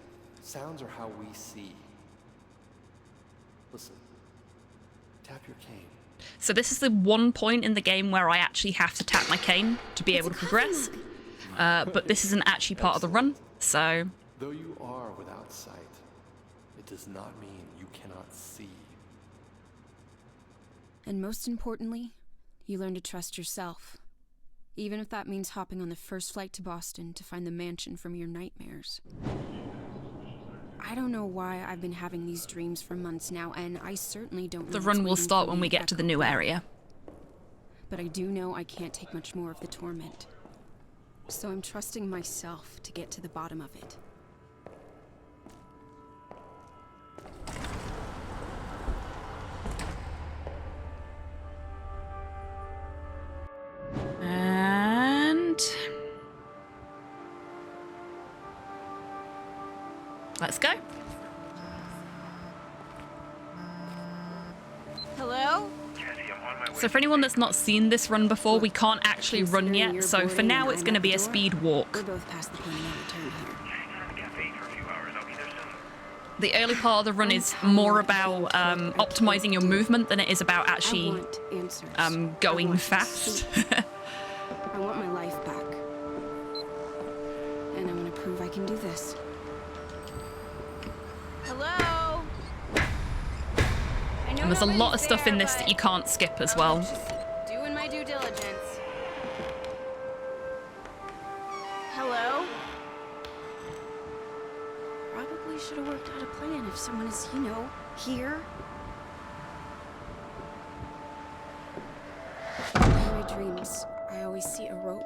sounds are how we see. Listen, tap your cane. So this is the one point in the game where I actually have to tap my cane to be able to progress. But this isn't actually part of the run, so... Though you are without sight, it does not mean you cannot see. And most importantly, you learn to trust yourself. Even if that means hopping on the first flight to Boston to find the mansion from your nightmares. I don't know why I've been having these dreams for months now, and I certainly don't know. The run will start when we get to the new area. But I do know I can't take much more of the torment. So I'm trusting myself to get to the bottom of it. And... let's go. Hello? So for anyone that's not seen this run before, we can't actually run yet, so for now it's going to be a speed walk. We're both past the point of no return here. The early part of the run is more about optimizing your movement than it is about actually going fast. I want my life back. And I'm going to prove I can do this. Hello? I know And there's a lot of stuff in this that you can't skip as well. Doing my due diligence. Hello? Probably should have worked out a plan if someone is, you know, here. In my dreams, I always see a rope,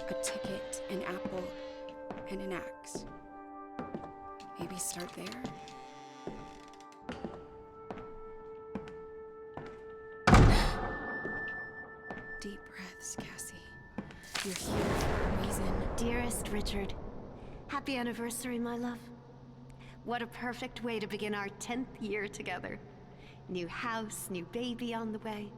a ticket, an apple, and an axe. Maybe start there? Deep breaths, Cassie. You're here for a reason. Dearest Richard, happy anniversary, my love. What a perfect way to begin our 10th year together. New house, new baby on the way.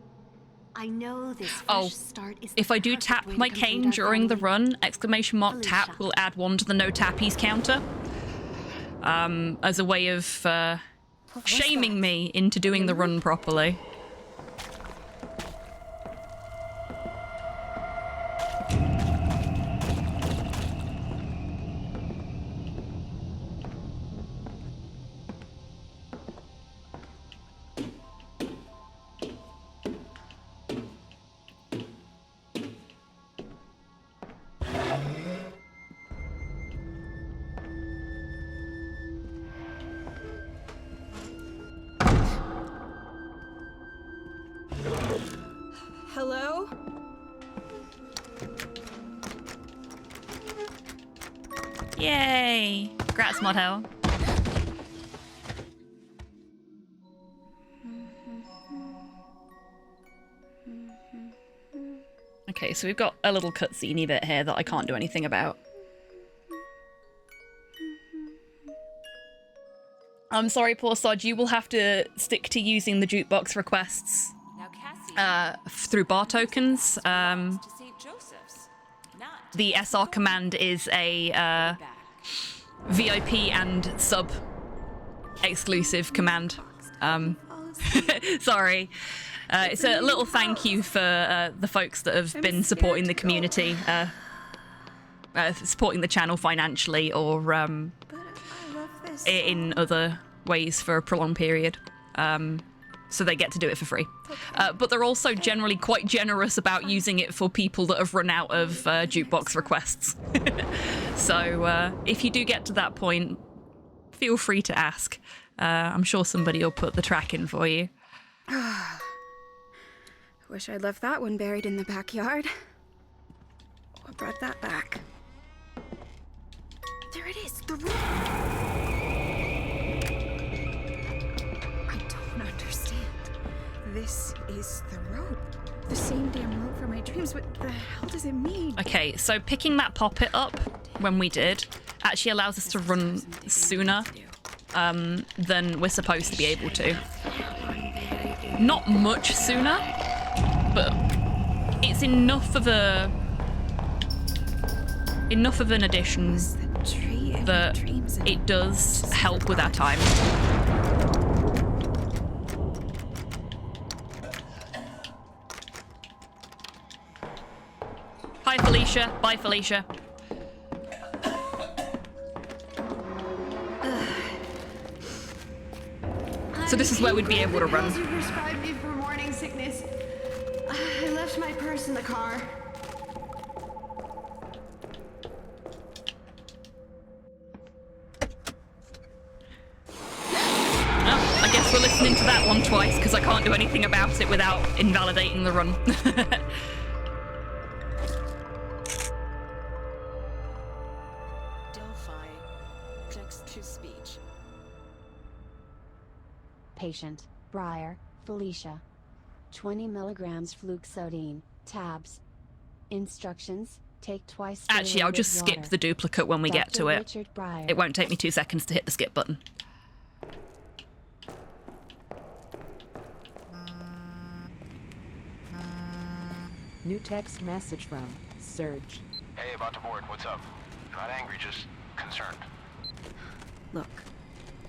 I know this fresh start is if I do tap my cane during the run, ! Tap will add 1 to the no tappies counter. As a way of shaming me into doing the run properly. Hello? Yay! Congrats, Modhell. Okay, so we've got a little cutscene bit here that I can't do anything about. I'm sorry, poor Sod, you will have to stick to using the jukebox requests through bar tokens. The SR command is a VIP and sub exclusive command. Sorry. It's a little thank you for the folks that have been supporting the community, supporting the channel financially or in other ways for a prolonged period. So they get to do it for free. But they're also generally quite generous about using it for people that have run out of jukebox requests. So if you do get to that point, feel free to ask. I'm sure somebody will put the track in for you. Wish I'd left that one buried in the backyard. What brought that back? There it is, the room. I don't understand. This is the rope. The same damn rope from my dreams. What the hell does it mean? Okay, so picking that poppet up when we did actually allows us to run sooner than we're supposed to be able to. Not much sooner, but it's enough of an addition that it does help with our time. Hi Felicia, bye Felicia. So this is where we'd be able to run. You prescribed me for morning sickness. I left my purse in the car. Oh, I guess we're listening to that one twice because I can't do anything about it without invalidating the run. Delphi. Text-to-speech. Patient, Briar, Felicia. 20 milligrams fluoxetine, tabs. Instructions, take twice. Actually, I'll just skip the duplicate when we get to it. It won't take me 2 seconds to hit the skip button. New text message from Serge. Hey, about to board. What's up? Not angry, just concerned. Look,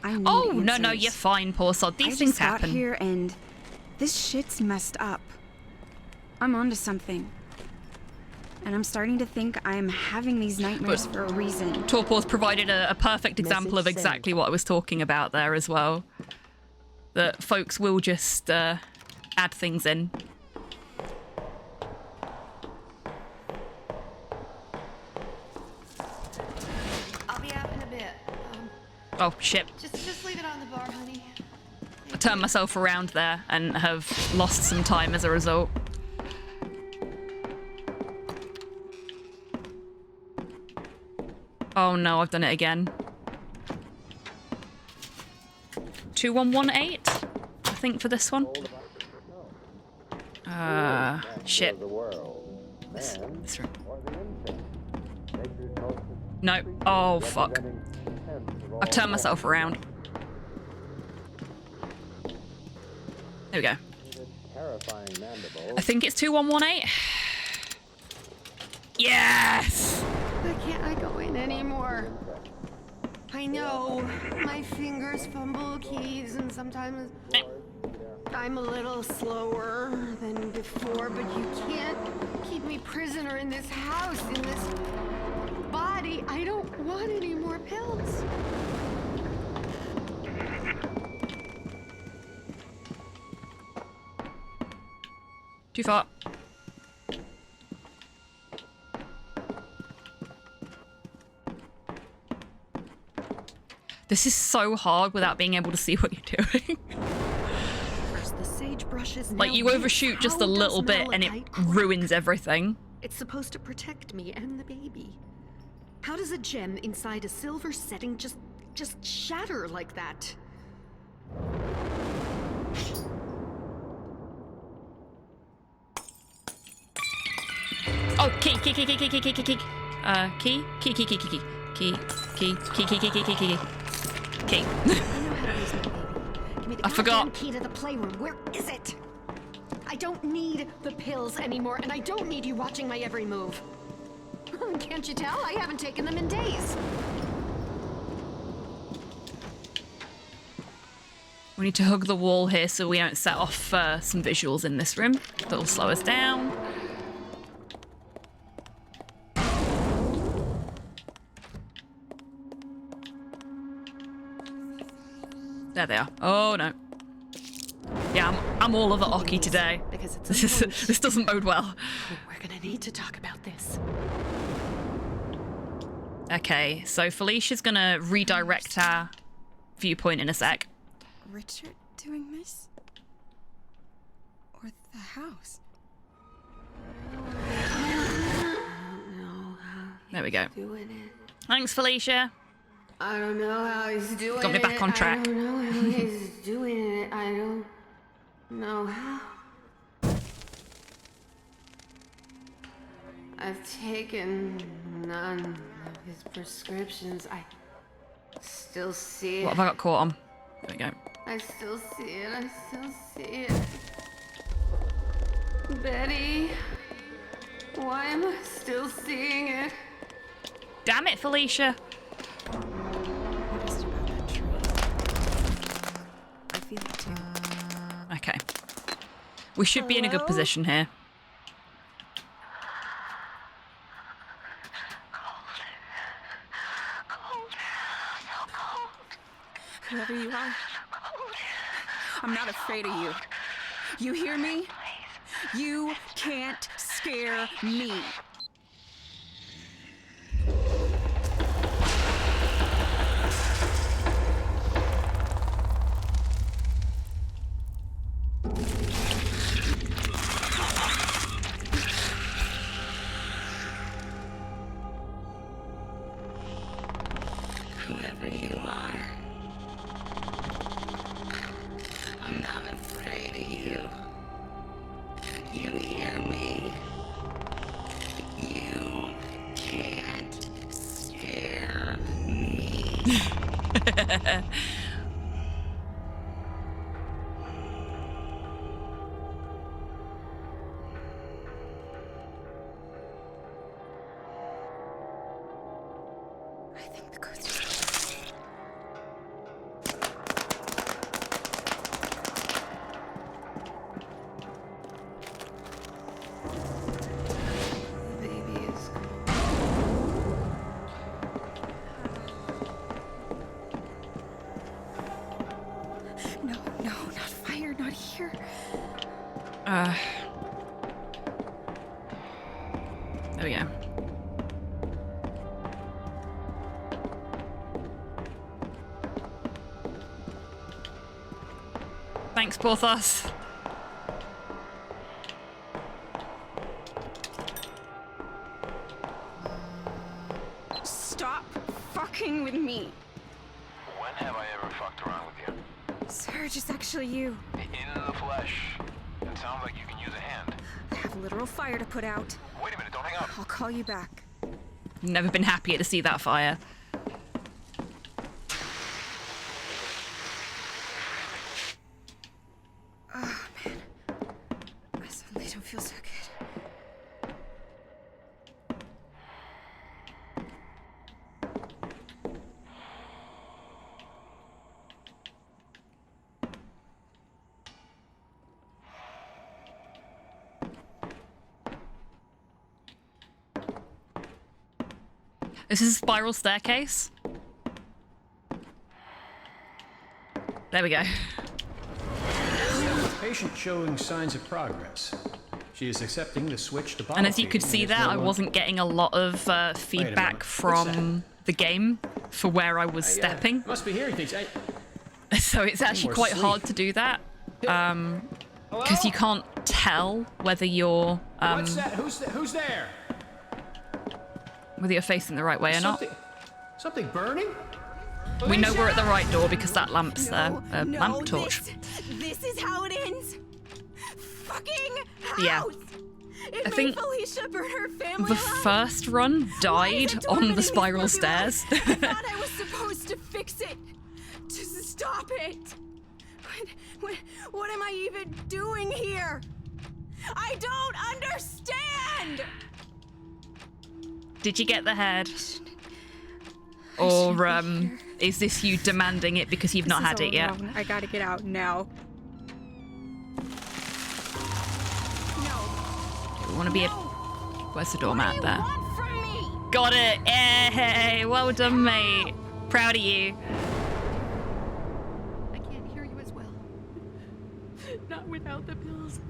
I need Oh, no, answers. you're fine, poor sod. These I things just got happen. here and this shit's messed up. I'm onto something. And I'm starting to think I'm having these nightmares for a reason. Torpor's provided a perfect example of Message exactly what I was talking about there as well. that folks will just add things in. I'll be out in a bit. Oh, shit. Just leave it on the bar, honey. I turned myself around there and have lost some time as a result. Oh no, I've done it again. 2118, I think, for this one. Shit. This room. No. Oh, fuck. I've turned myself around. There we go. I think it's 2118. Yes! Why can't I go in anymore? I know my fingers fumble keys and sometimes I'm a little slower than before, but you can't keep me prisoner in this house, in this body. I don't want any more pills. Too far. This is so hard without being able to see what you're doing. First the sagebrushes, Like, you overshoot just a little bit and it ruins everything. It's supposed to protect me and the baby. How does a gem inside a silver setting just shatter like that? Oh, key. Key. I forgot. Key to the playroom. Where is it? I don't need the pills anymore, and I don't need you watching my every move. Can't you tell? I haven't taken them in days. We need to hug the wall here so we don't set off some visuals in this room. That'll slow us down. There they are. Oh no. Yeah, I'm all over Oki today. Because This doesn't bode well. We're gonna need to talk about this. Okay, so Felicia's gonna redirect our viewpoint in a sec. Richard doing this? Or the house? There we go. Thanks, Felicia. I don't know how he's doing it. Got me back on track. I don't know how he's doing it. I don't know how. I've taken none of his prescriptions. I still see it. What have I got caught on? There we go. I still see it. I still see it. Betty, why am I still seeing it? Damn it, Felicia. I feel it too. Okay. We should be in a good position here. Whoever you are, I'm not afraid of you. You hear me? You can't scare me. Whoever you are, I'm not afraid of you. You hear me? You can't scare me. I think the ghost is... The baby is gone. No, not fire, not here. There we go. Thanks, Porthos. Stop fucking with me. When have I ever fucked around with you? Serge, it's actually you. In the flesh. It sounds like you can use a hand. I have literal fire to put out. Wait a minute, don't hang up. I'll call you back. Never been happier to see that fire. Oh, man. I suddenly don't feel so good. This is a spiral staircase. There we go. Patient showing signs of progress. She is accepting the switch to And as you could see there, I wasn't getting a lot of feedback from the game for where I was stepping. Must be hearing things. So it's actually quite hard to do that. Because you can't tell whether you're What's that? Who's there? whether you're facing the right way or not. Something burning? We know we're at the right door because that lamp's there. Lamp torch. This is how it ends. Fucking house. Yeah. It I made think Felicia burn her family the alive. first run died on the spiral stairs. I thought I was supposed to fix it. To stop it. What am I even doing here? I don't understand. Did you get the head? Or is this you demanding it because you've not had it yet? Wrong. I gotta get out now. We want to be a... Where's the doormat there? Got it! Hey, well done, mate. Proud of you. I can't hear you as well. Not without the pills.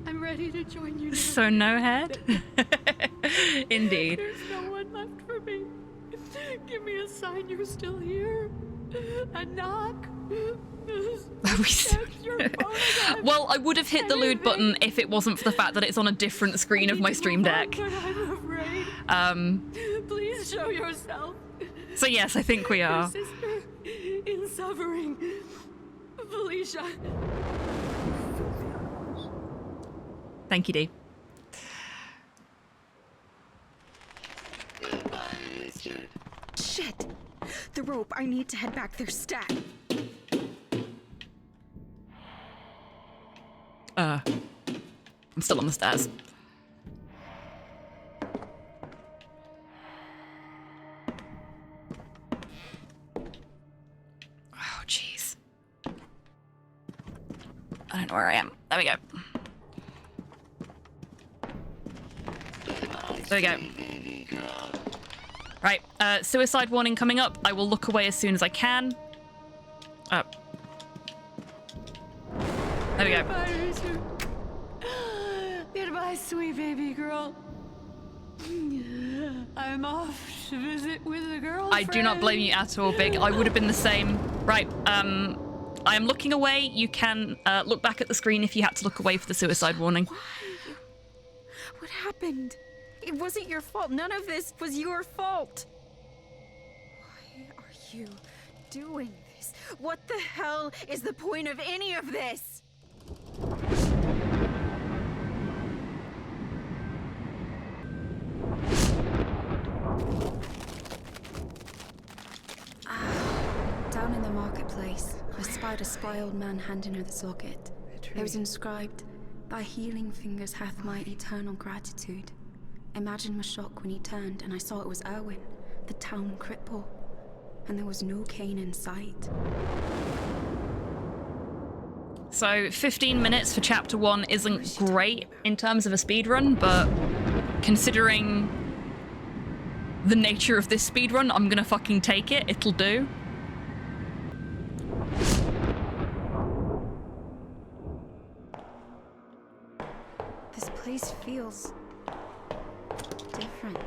I'm ready to join you now. So no head? Indeed. There's no one left for me. Give me a sign you're still here. A knock. Well, I would have hit the lewd button if it wasn't for the fact that it's on a different screen of my Stream Deck. I'm afraid. Please show yourself. So yes, I think we are. Your sister in suffering. Felicia. Thank you, Dee. Shit. The rope. I need to head back there stat. I'm still on the stairs. Oh, jeez. I don't know where I am. There we go. There we go. Right, suicide warning coming up. I will look away as soon as I can. Up. There we go. Goodbye, Richard. Goodbye, sweet baby girl. I'm off to visit with a girlfriend. I do not blame you at all, Big. I would have been the same. Right, I am looking away. You can look back at the screen if you had to look away for the suicide warning. Why? What happened? It wasn't your fault. None of this was your fault. Why are you doing this? What the hell is the point of any of this? Down in the marketplace, I spied a spry old man handing her this locket. It was inscribed, "Thy healing fingers hath my eternal gratitude." Imagine my shock when he turned and I saw it was Erwin, the town cripple, and there was no Kane in sight. So 15 minutes for chapter 1 isn't great in terms of a speedrun, but considering the nature of this speedrun, I'm gonna fucking take it. It'll do. place feels different.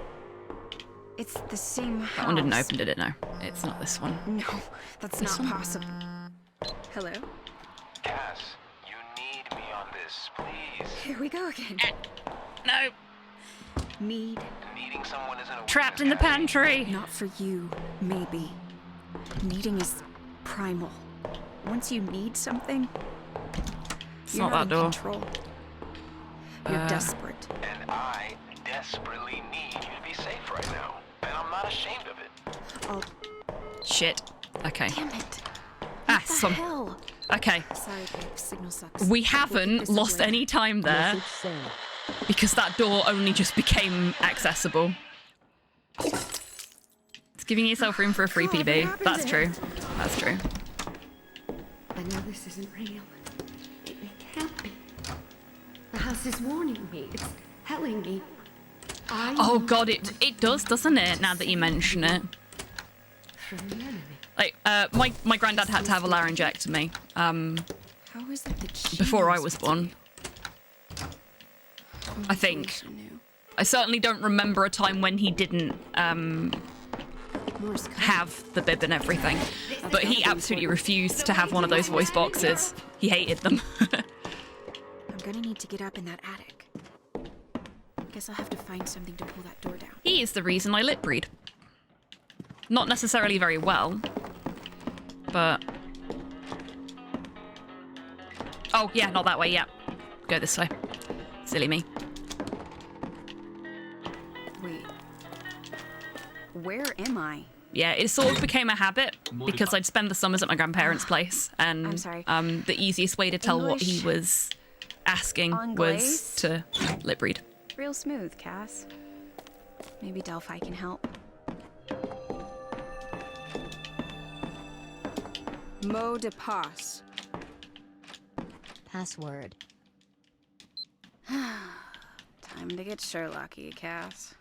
It's the same house. That one didn't open, did it? No, it's not this one. No, that's This not one? possible. Hello? Cass, you need me on this, please. Here we go again. No. Need. Needing someone isn't a Trapped in the pantry. Not for you, maybe. Needing is primal. Once you need something, It's you're not that in door. control. You're desperate. And I desperately need you to be safe right now. And I'm not ashamed of it. Oh, Shit. Okay. damn it. Ah, What the some. hell? Okay. Sorry, babe. Signal sucks. We We'll haven't keep this lost away. any time there because that door only just became accessible. It's giving yourself room for a free God, what PB. happened That's to true. him? That's true. I know this isn't real. It can't be. The house is warning me. It's telling me. Oh god, it does, doesn't it? Now that you mention it. From the enemy. Like, my granddad had to have a laryngectomy. How is it the key Before I knows was it's born. I think. I certainly don't remember a time when he didn't have the bib and everything. But he absolutely refused to have one of those voice boxes. He hated them. I'm gonna need to get up in that attic. Guess I'll have to find something to pull that door down. He is the reason I lip read. Not necessarily very well, but... Oh, yeah, not that way, yeah. Go this way. Silly me. Wait. Where am I? Yeah, it sort of became a habit because I'd spend the summers at my grandparents' place, and I'm sorry. The easiest way to tell what he English? was asking was Anglais? to lip read. Real smooth, Cass. Maybe Delphi can help. Mot de passe. Password. Time to get Sherlocky, Cass.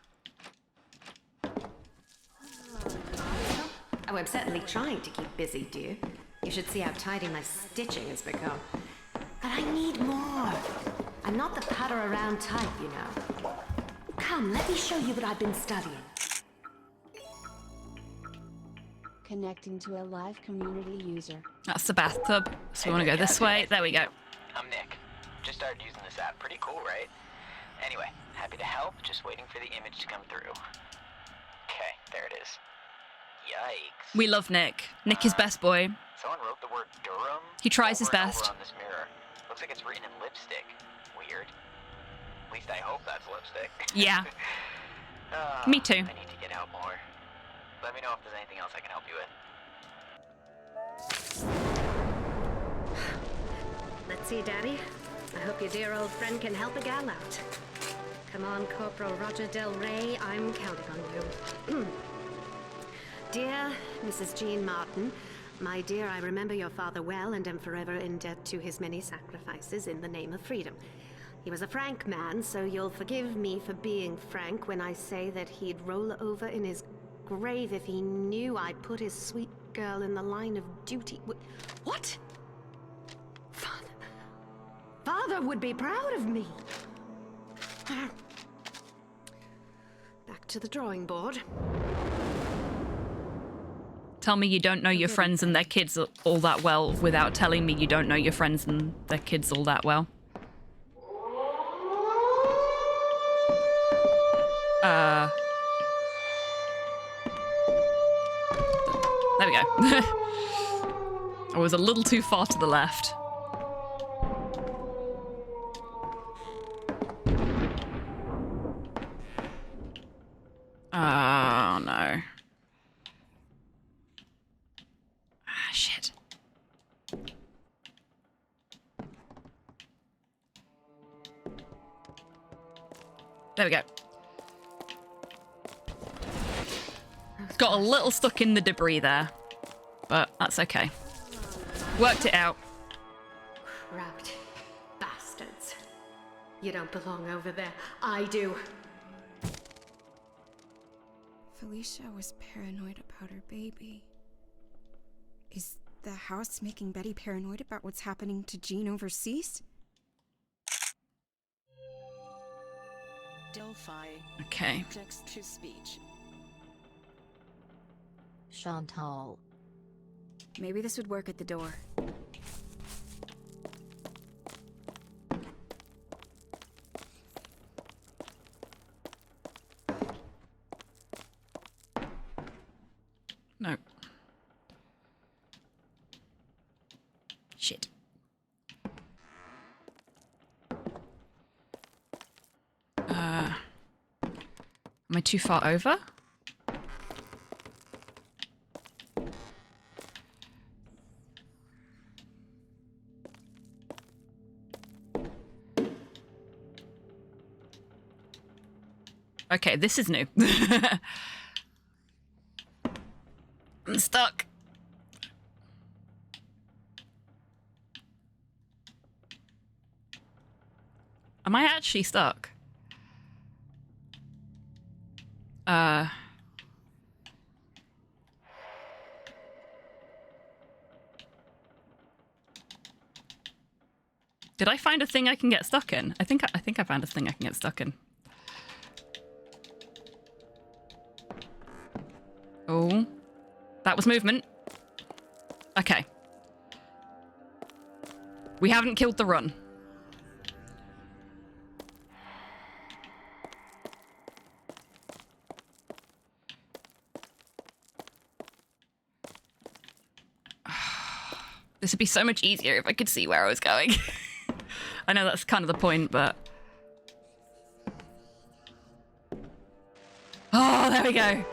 Oh, I'm certainly trying to keep busy, dear. You should see how tidy my stitching has become. But I need more. I'm not the putter around type, you know. Come, let me show you what I've been studying. Connecting to a live community user. That's the bathtub, so we want to go this way. There we go. I'm Nick. Just started using this app. Pretty cool, right? Anyway, happy to help. Just waiting for the image to come through. Okay, there it is. Yikes. We love Nick. Nick is best boy. Someone wrote the word Durham. He tries his over and best. over on this mirror. Looks like it's written in lipstick. Weird. At least I hope that's lipstick. Yeah. Me too. I need to get out more. Let me know if there's anything else I can help you with. Let's see, Daddy. I hope your dear old friend can help a gal out. Come on, Corporal Roger Del Rey, I'm counting on you. Dear Mrs. Jean Martin, my dear, I remember your father well and am forever in debt to his many sacrifices in the name of freedom. He was a frank man, so you'll forgive me for being frank when I say that he'd roll over in his grave if he knew I'd put his sweet girl in the line of duty. What? Father would be proud of me. Back to the drawing board. Tell me you don't know your friends and their kids all that well without telling me you don't know your friends and their kids all that well. There we go. I was a little too far to the left. Oh, no. Ah, shit. There we go. Got a little stuck in the debris there, but that's okay. Worked it out. Cracked bastards. You don't belong over there. I do. Felicia was paranoid about her baby. Is the house making Betty paranoid about what's happening to Jean overseas? Delphi. Okay. Text to speech. Chantal. Maybe this would work at the door. No. Shit. Am I too far over? Okay, this is new. I'm stuck. Am I actually stuck? Did I find a thing I can get stuck in? I think I found a thing I can get stuck in. Oh, that was movement. Okay. We haven't killed the run. This would be so much easier if I could see where I was going. I know that's kind of the point, but... Oh, there we go.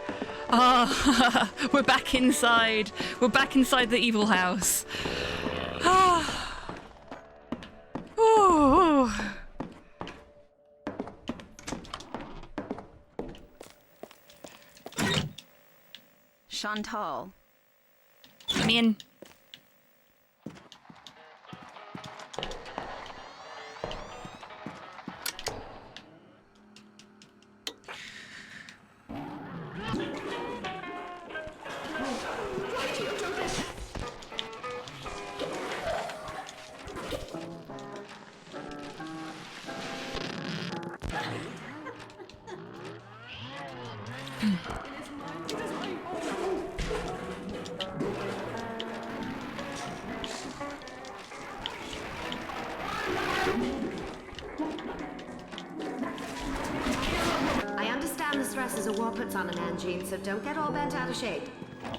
Oh, we're back inside. We're back inside the evil house. Oh. Chantal. Let me in. I understand the stress is a war puts on a man, Jean, so don't get all bent out of shape.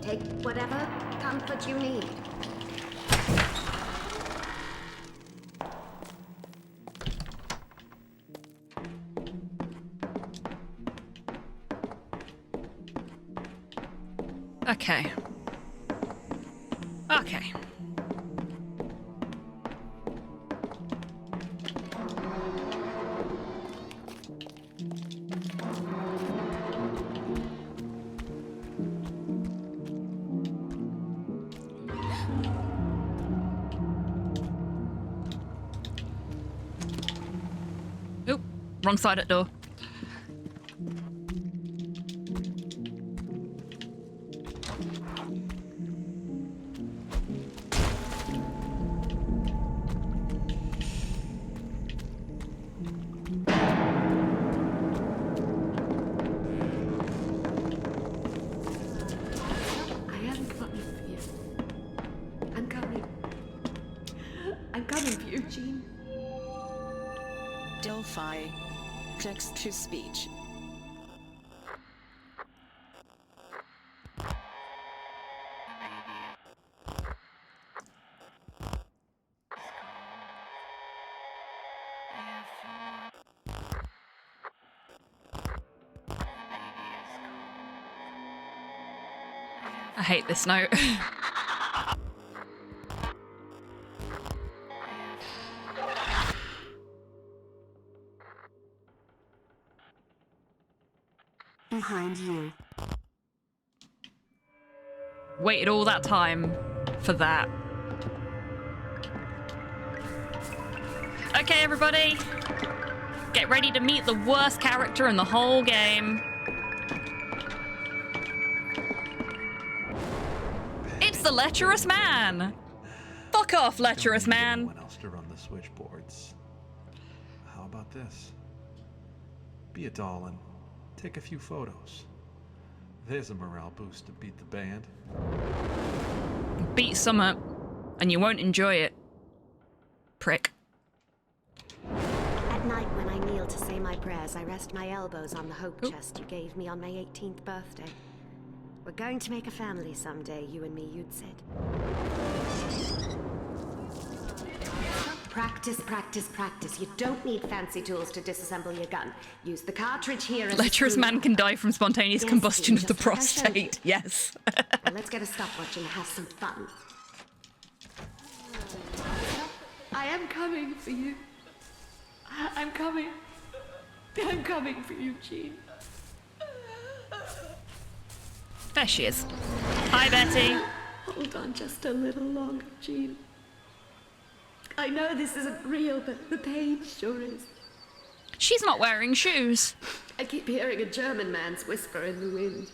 Take whatever comfort you need. Okay. Okay. Oop, wrong side at door. Delphi. Text to speech. I hate this note. Behind you. Waited all that time for that. Okay, everybody. Get ready to meet the worst character in the whole game. It's the lecherous man. Fuck off, lecherous man. Anyone else to run the switchboards. How about this? Be a doll and take a few photos. There's a morale boost to beat the band. Beat Summer, and you won't enjoy it. Prick. At night when I kneel to say my prayers, I rest my elbows on the hope chest you gave me on my 18th birthday. We're going to make a family someday, you and me, you'd said. Practice, practice, practice. You don't need fancy tools to disassemble your gun. Use the cartridge here as Lecherous man can die from spontaneous combustion of the prostate. Yes. Well, let's get a stopwatch and have some fun. I am coming for you. I'm coming. I'm coming for you, Jean. There she is. Hi, Betty. Hold on just a little longer, Jean. I know this isn't real, but the pain sure is. She's not wearing shoes. I keep hearing a German man's whisper in the wind.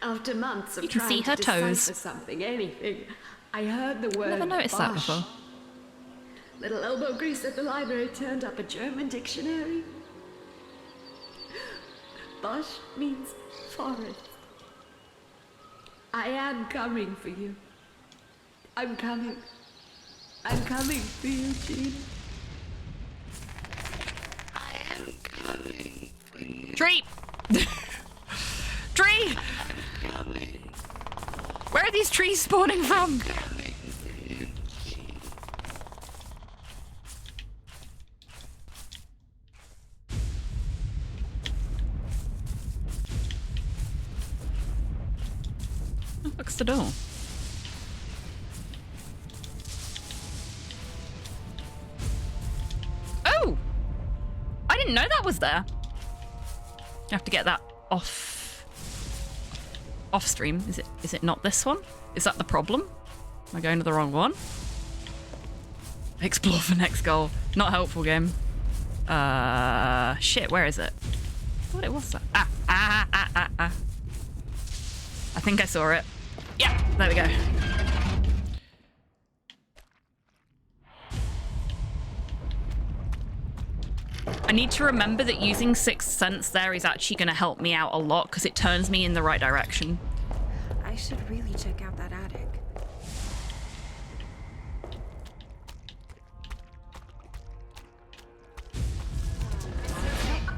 After months of You can trying see her to toes. decipher something, anything, I heard the word Never noticed that Bosch. before. Little elbow grease at the library turned up a German dictionary. Bosch means forest. I am coming for you. I'm coming. I'm coming for you, Jean. I am coming for you. Tree! Tree! I'm coming. Where are these trees spawning from? Coming for you, Jean. Oh, looks the door. Oh! I didn't know that was there. You have to get that off stream. Is it not this one? Is that the problem? Am I going to the wrong one? Explore for next goal. Not helpful game. Shit, where is it? I thought it was that. Ah. I think I saw it. Yeah, there we go. I need to remember that using Sixth Sense there is actually going to help me out a lot because it turns me in the right direction. I should really check out that attic.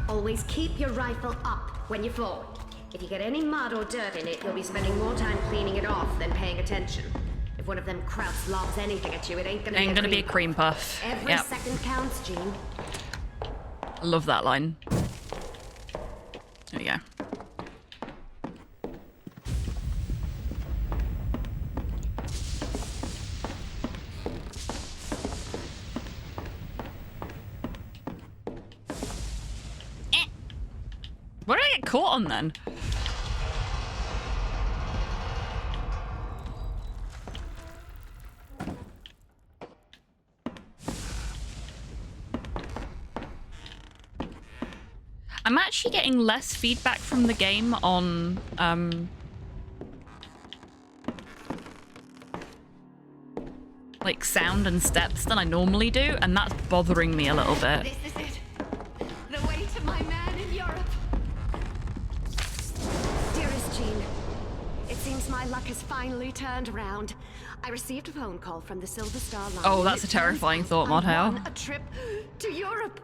Always keep your rifle up when you fall. If you get any mud or dirt in it, you'll be spending more time cleaning it off than paying attention. If one of them krauts lobs anything at you, it ain't gonna be a cream puff. Every second counts, Jean. I love that line. There we go. What did I get caught on then? I'm actually getting less feedback from the game on like sound and steps than I normally do, and that's bothering me a little bit. This is it. The way to my man in Europe. Dearest Jean, it seems my luck has finally turned around. I received a phone call from the Silver Star line. Oh, that's a terrifying thought, Modhale. A trip to Europe.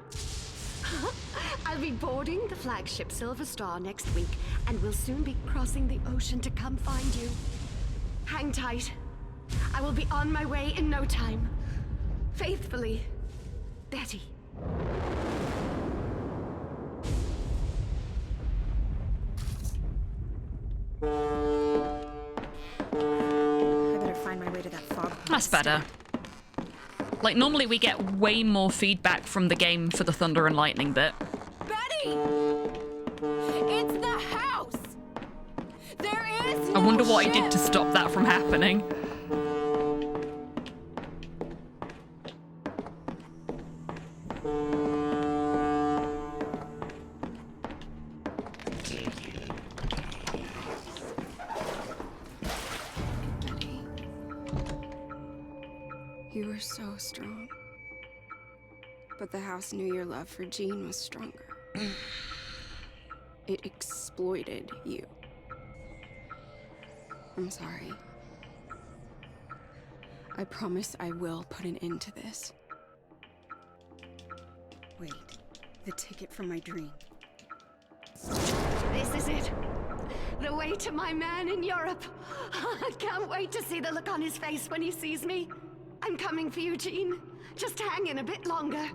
I'll be boarding the flagship Silver Star next week, and we'll soon be crossing the ocean to come find you. Hang tight. I will be on my way in no time. Faithfully, Betty. I better find my way to that fog. That's better. Like, normally we get way more feedback from the game for the thunder and lightning bit. Betty! It's the house! There is I wonder what I did to stop that from happening. You were so strong. But the house knew your love for Jean was stronger. It exploited you. I'm sorry. I promise I will put an end to this. Wait, the ticket from my dream. This is it. The way to my man in Europe. I can't wait to see the look on his face when he sees me. I'm coming for you, Jean. Just hang in a bit longer.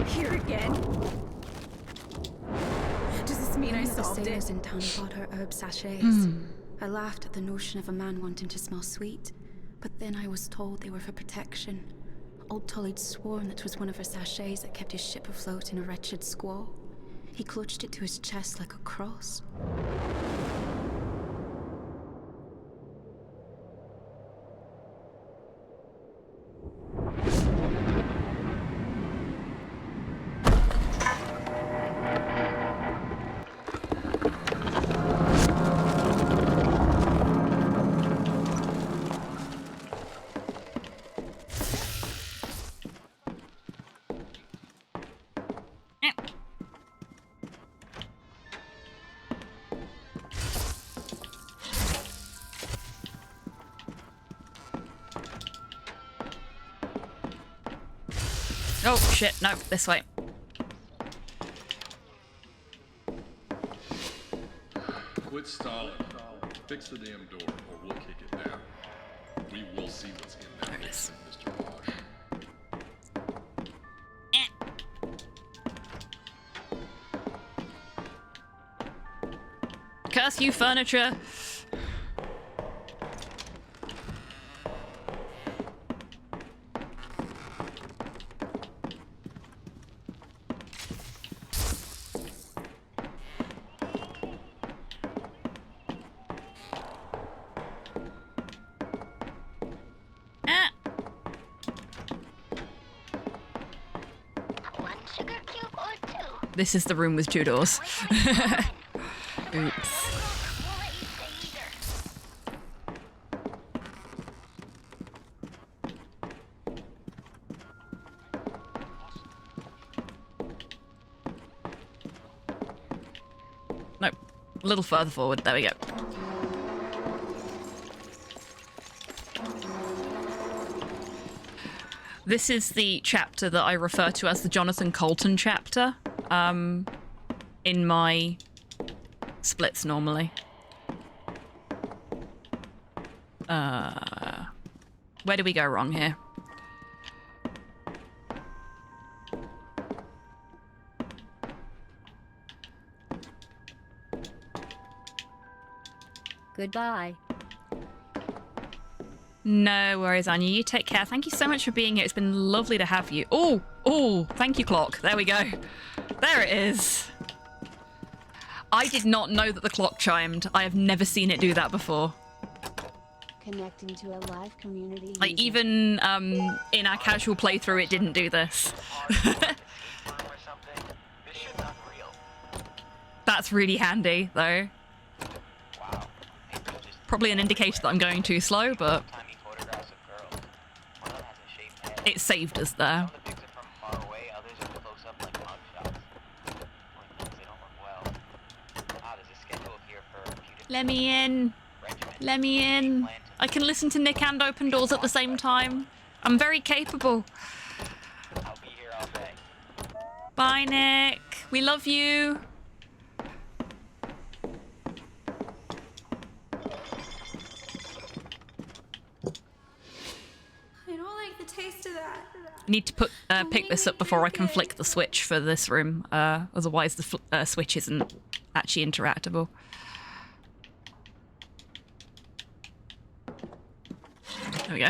Here again? Does this mean I solved it? The sailors in town bought her herb sachets. I laughed at the notion of a man wanting to smell sweet, but then I was told they were for protection. Old Tully'd sworn that it was one of her sachets that kept his ship afloat in a wretched squall. He clutched it to his chest like a cross. Oh shit, no, this way. Quit stalling. Fix the damn door, or we'll kick it down. We will see what's in that basement, Mr. Bosch. Curse you, furniture! This is the room with 2 doors. Oops. Nope. A little further forward. There we go. This is the chapter that I refer to as the Jonathan Colton chapter. In my splits normally. Where do we go wrong here? Goodbye. No worries, Anya. You take care. Thank you so much for being here. It's been lovely to have you. Oh, thank you, clock. There we go. There it is. I did not know that the clock chimed. I have never seen it do that before. Connecting to a live community. Like, even in our casual playthrough, it didn't do this. That's really handy, though. Probably an indicator that I'm going too slow, but it saved us there. Let me in. Let me in. I can listen to Nick and open doors at the same time. I'm very capable. Bye, Nick. We love you. I don't like the taste of that. I need to pick this up before I can flick the switch for this room. Otherwise, the switch isn't actually interactable. There we go.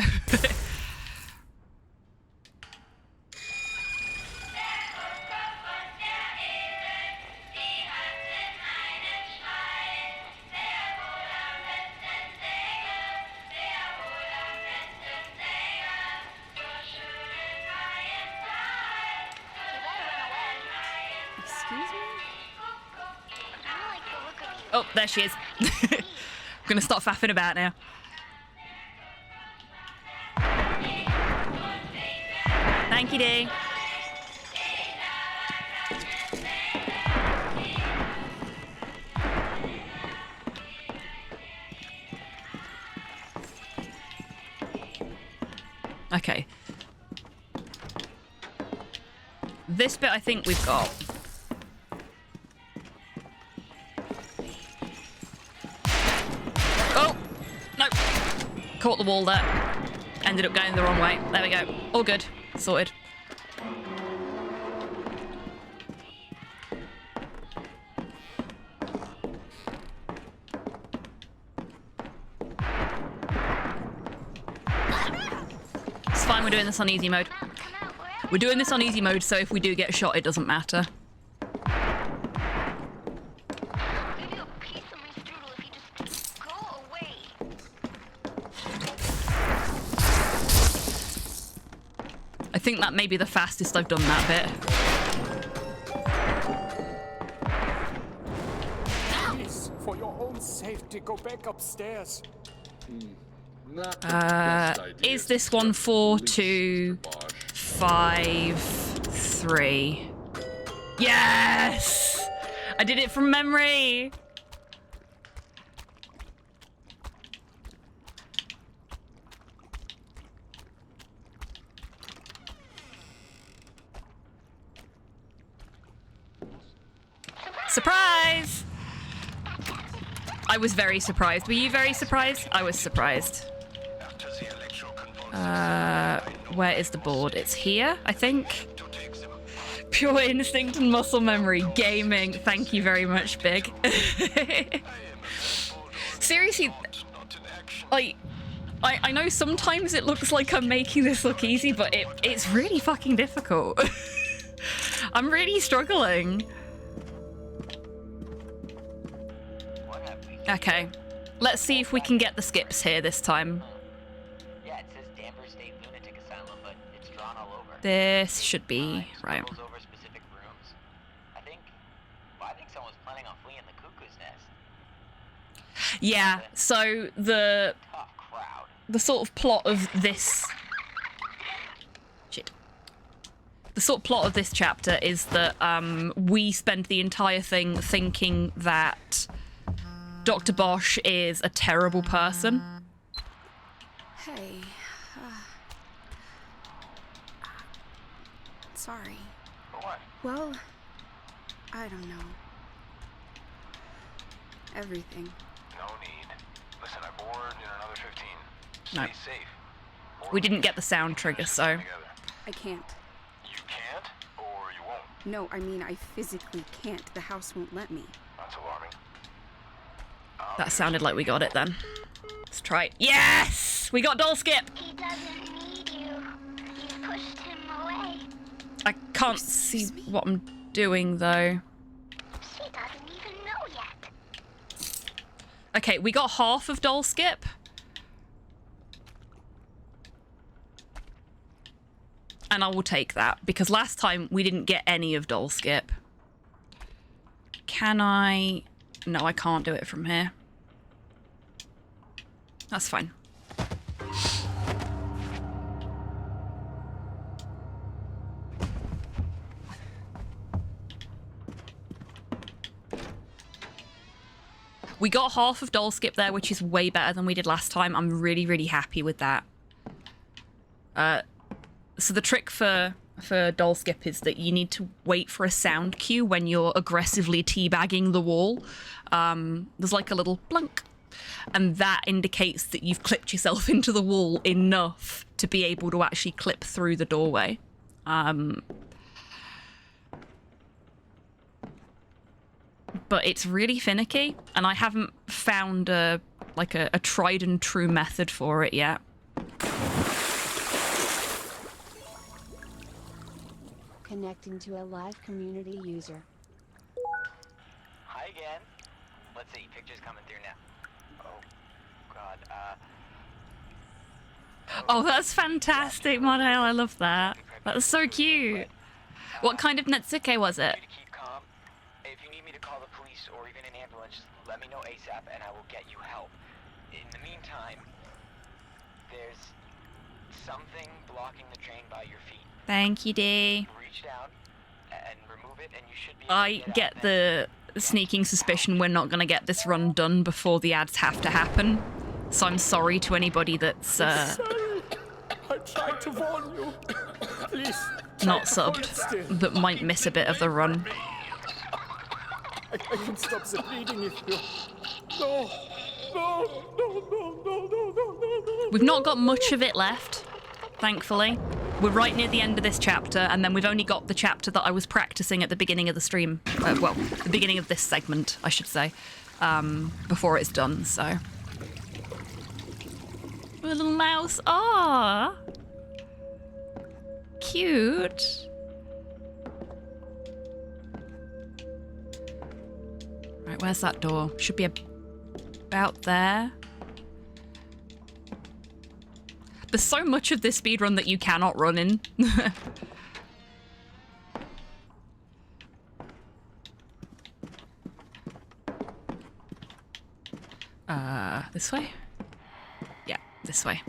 Excuse me? Oh, there she is. I'm gonna stop faffing about now. Thank you, Dee. Okay. This bit I think we've got. Oh! No! Caught the wall there. Ended up going the wrong way. There we go. All good. Sorted. It's fine, we're doing this on easy mode. We're doing this on easy mode, so if we do get shot, it doesn't matter. I think that may be the fastest I've done that bit. Please, for your own safety, go back upstairs. Is this 14253? Yes! I did it from memory! Surprise! I was very surprised. Were you very surprised? I was surprised. Where is the board? It's here, I think. Pure instinct and muscle memory. Gaming. Thank you very much, Big. Seriously, like, I know sometimes it looks like I'm making this look easy, but it's really fucking difficult. I'm really struggling. Okay, let's see if we can get the skips here this time. Yeah, it says Danvers State Lunatic Asylum, but it's drawn all over. This should be right. Over specific rooms. I think someone's planning on fleeing the cuckoo's nest. Yeah, so the sort of plot of this... Shit. The sort of plot of this chapter is that we spend the entire thing thinking that Dr. Bosch is a terrible person. Hey. Sorry. For what? Well, I don't know. Everything. No need. Listen, I board in another 15. No. Stay safe. We didn't get the sound trigger, so... I can't. You can't, or you won't? No, I mean I physically can't. The house won't let me. That's alarming. That sounded like we got it then. Let's try it. Yes! We got doll skip! He doesn't need you. You've pushed him away. I can't see what I'm doing, though. She doesn't even know yet. Okay, we got half of doll skip. And I will take that, because last time we didn't get any of doll skip. Can I... No, I can't do it from here. That's fine. We got half of doll skip there, which is way better than we did last time. I'm really, really happy with that. So the trick for doll skip is that you need to wait for a sound cue when you're aggressively teabagging the wall. There's like a little blunk, and that indicates that you've clipped yourself into the wall enough to be able to actually clip through the doorway. But it's really finicky, and I haven't found a tried and true method for it yet. Connecting to a live community user. Hi again. Let's see, pictures coming through now. Oh, God, Oh, that's fantastic, Monel. I love that. That's so cute. What kind of Netsuke was it? keep calm. If you need me to call the police or even an ambulance, just let me know ASAP and I will get you help. In the meantime, there's something blocking the train by your feet. Thank you, Dee. Reach down and remove it and you should be I get the sneaking suspicion we're not going to get this run done before the ads have to happen. So I'm sorry to anybody that's Sorry. I tried to warn you. Please. not subbed that might miss a bit of the run. I can stop the bleeding if you... No. No, no, no, no, no, no, no. We've not got much of it left, thankfully. We're right near the end of this chapter, and then we've only got the chapter that I was practicing at the beginning of the stream. Well, the beginning of this segment, I should say, before it's done, so. A little mouse. Ah, cute. Right, where's that door? Should be about there. There's so much of this speedrun that you cannot run in. This way? Yeah, this way.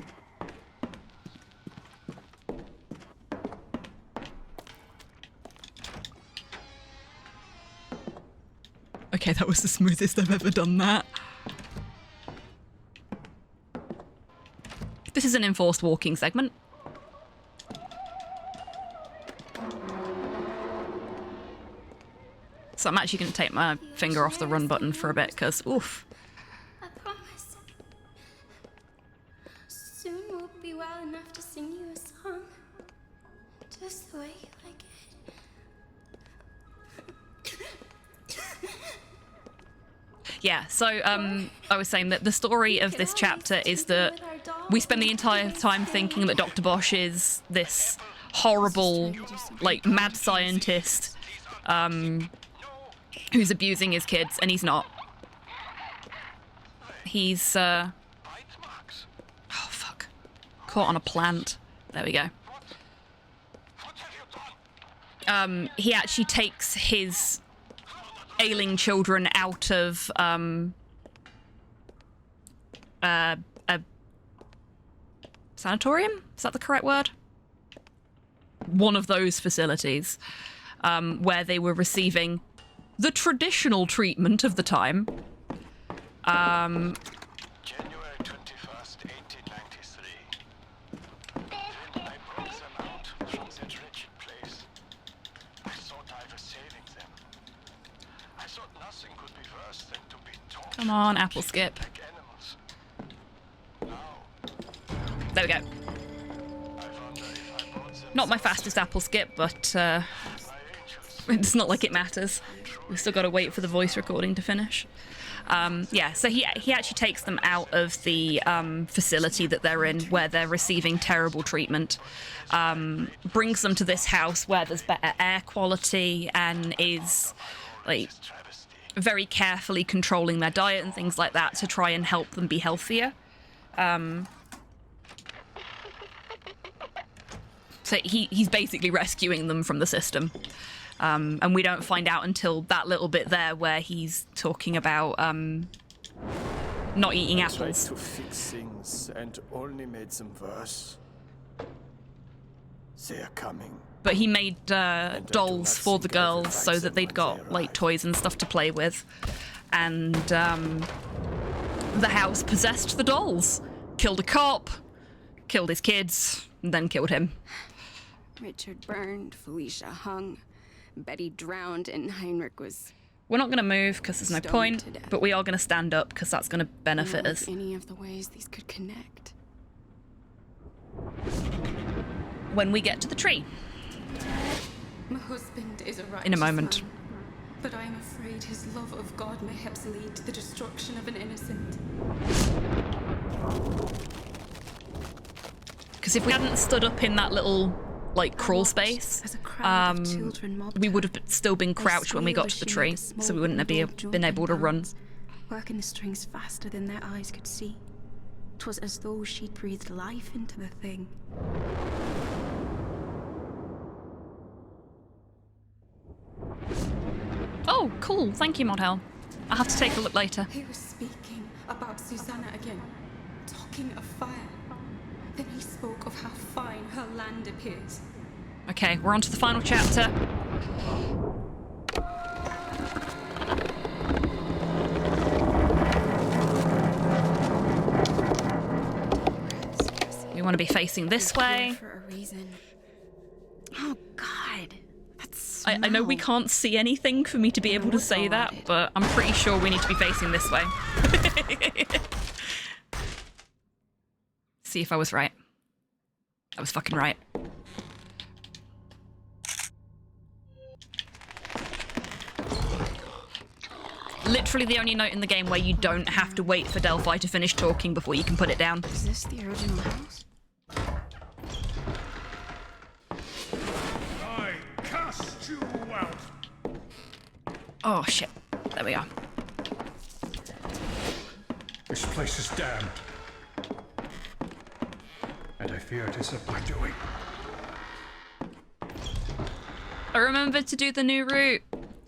Okay, that was the smoothest I've ever done that. This is an enforced walking segment. So I'm actually going to take my finger off the run button for a bit, because, oof. I promise. Soon we'll be well enough to sing you a song. Just the way you like it. Yeah, so I was saying that the story of this chapter is that we spend the entire time thinking that Dr. Bosch is this horrible, like, mad scientist who's abusing his kids, and he's not. He's, oh, fuck. Caught on a plant. There we go. He actually takes his ailing children out of a sanatorium? Is that the correct word? One of those facilities where they were receiving the traditional treatment of the time. January 21st, 1893. Then I brought them out from that wretched place. I thought I was saving them. I thought nothing could be worse than to be tortured. Come on, apple skip. Like animals. There we go. Not my fastest apple skip, but it's not like it matters. We've still got to wait for the voice recording to finish. Yeah, so he actually takes them out of the facility that they're in, where they're receiving terrible treatment, brings them to this house where there's better air quality, and is like very carefully controlling their diet and things like that to try and help them be healthier. So he's basically rescuing them from the system. And we don't find out until that little bit there where he's talking about not eating apples. I tried to fix things and only made them worse. They're coming. But he made dolls for the girls so that they'd got like toys and stuff to play with. And the house possessed the dolls. Killed a cop, killed his kids, and then killed him. Richard burned, Felicia hung, Betty drowned, and Heinrich was... We're not going to move because there's no point, but we are going to stand up because that's going to benefit us. Any of the ways these could connect. When we get to the tree. My husband is a righteous In a moment. man, but I am afraid his love of God mayhaps lead to the destruction of an innocent. Because if we hadn't stood up in that little, like, crawl space, we would have still been crouched when we got to the tree, so we wouldn't have been able to run. Working the strings faster than their eyes could see. 'Twas as though she'd breathed life into the thing. Oh, cool. Thank you, Model. I'll have to take a look later. He was speaking about Susanna again, talking of fire. Then he spoke of how fine her land appears. Okay, we're on to the final chapter. We want to be facing this way. For a reason. Oh God, that's. I know we can't see anything for me to be able to say that, but I'm pretty sure we need to be facing this way. See if I was right. I was fucking right. Literally the only note in the game where you don't have to wait for Delphi to finish talking before you can put it down. Is this the original house? I cast you out. Oh shit. There we are. This place is damned. And I fear it is of my doing. I remembered to do the new route.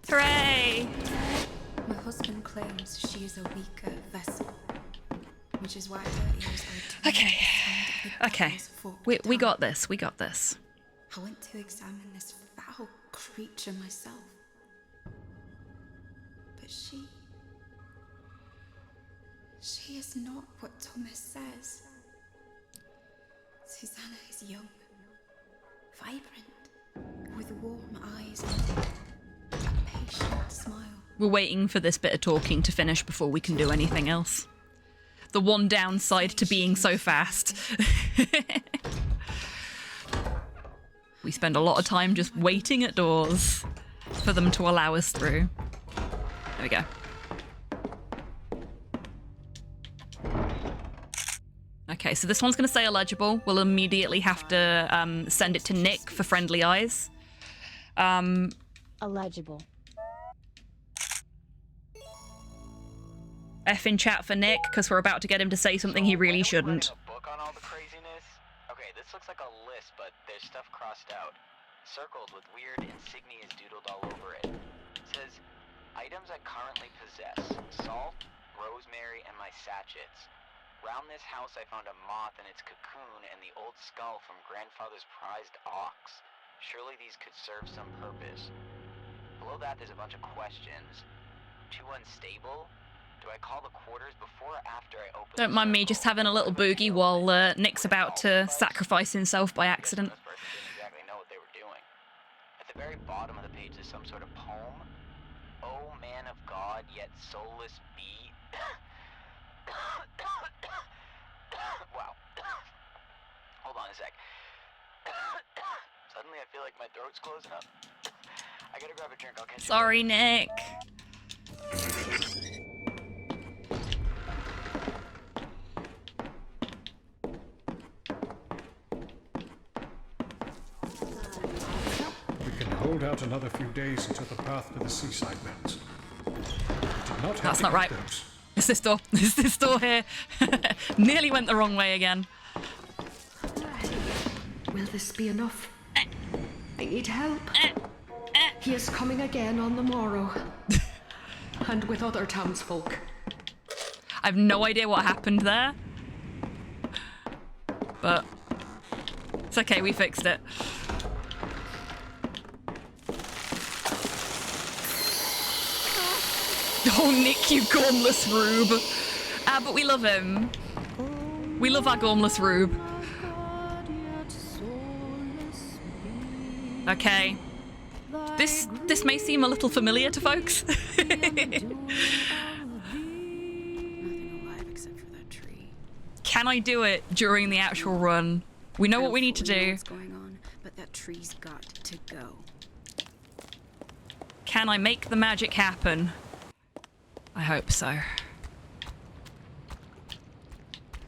Hooray! My husband claims she is a weaker vessel, which is why her ears are tuned. Okay. We got this. We got this. I went to examine this foul creature myself. But she is not what Thomas says. Susanna is young, vibrant, with warm eyes and a patient smile. We're waiting for this bit of talking to finish before we can do anything else. The one downside to being so fast. We spend a lot of time just waiting at doors for them to allow us through. There we go. Okay, so this one's going to say illegible. We'll immediately have to send it to Nick for friendly eyes. Illegible. F in chat for Nick, because we're about to get him to say something he really shouldn't. Book on all the craziness? Okay, this looks like a list, but there's stuff crossed out. Circled with weird insignias doodled all over it. It says, items I currently possess. Salt, rosemary, and my sachets. Round this house I found a moth in its cocoon and the old skull from grandfather's prized ox. Surely these could serve some purpose. Below that there's a bunch of questions. Too unstable? Do I call the quarters before or after I open? Don't mind me just having a little boogie while Nick's about to sacrifice himself by accident. This person didn't exactly know what they were doing. At the very bottom of the page is some sort of poem. Oh man of God, yet soulless be. Wow. Hold on a sec. Suddenly I feel like my throat's closing up. I gotta grab a drink, I'll catch you. Sorry, Nick. We can hold out another few days until the path to the seaside bends. That's not right. It's this door. It's this door here. Nearly went the wrong way again. Will this be enough? I need help. He is coming again on the morrow. And with other townsfolk. I have no idea what happened there. But it's okay, we fixed it. Oh, Nick, you gormless rube. But we love him. We love our gormless rube. Okay. This may seem a little familiar to folks. Can I do it during the actual run? We know what we need to do. What's going on, but that tree's got to go. Can I make the magic happen? I hope so.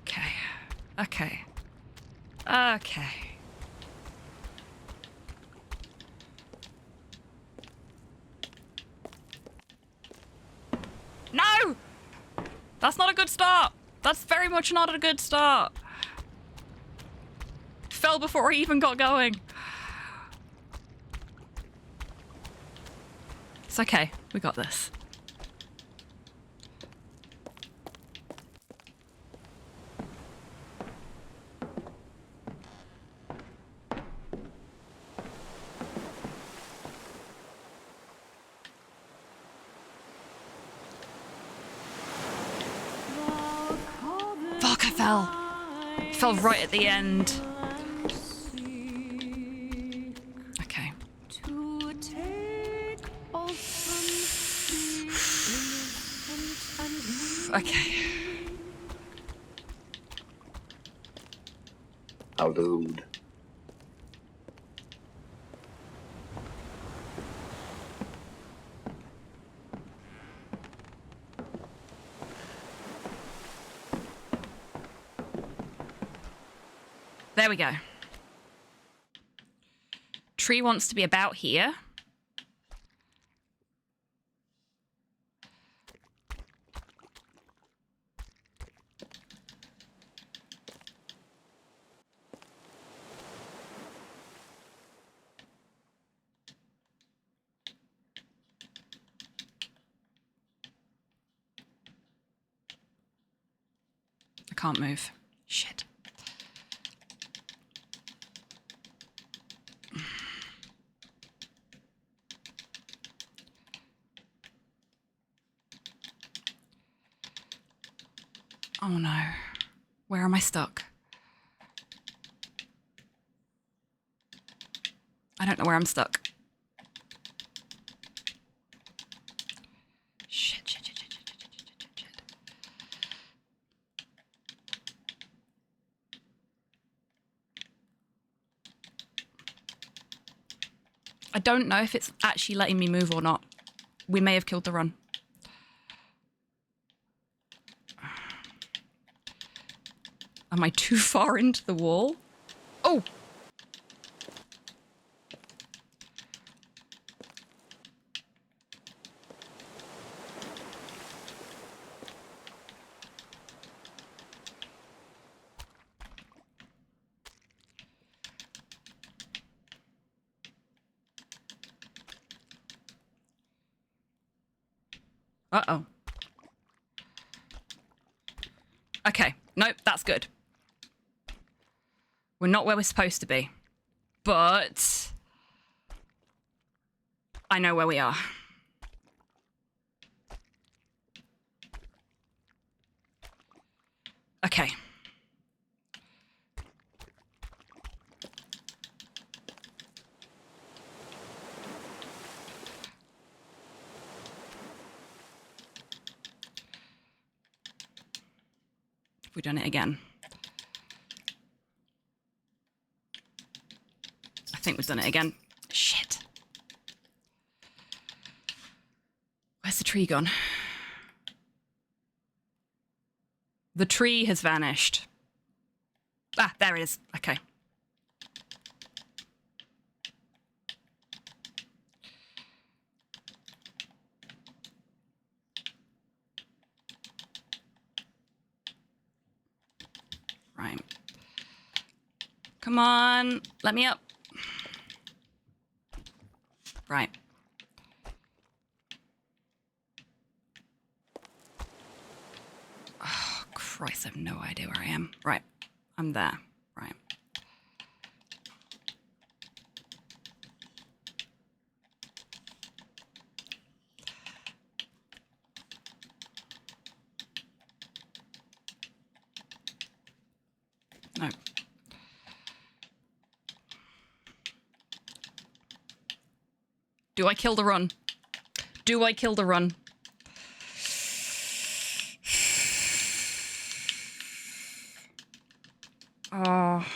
Okay. Okay. Okay. No! That's not a good start. That's very much not a good start. Fell before he even got going. It's okay. We got this. Fuck, I fell. Fell right at the end. Okay. Okay. How dude. There we go. Tree wants to be about here. I can't move. Shit. Oh no. Where am I stuck? I don't know where I'm stuck. Shit, shit, shit, shit, shit, shit, shit, shit, shit. I don't know if it's actually letting me move or not. We may have killed the run. Am I too far into the wall? Oh! Uh-oh. Okay. Nope, that's good. We're not where we're supposed to be. But I know where we are. Okay. We've done it again. I think we've done it again. Shit. Where's the tree gone? The tree has vanished. Ah, there it is. Okay. Right. Come on. Let me up. Right. Oh, Christ, I have no idea where I am. Right. I'm there. Right. No. Do I kill the run? Do I kill the run? Oh,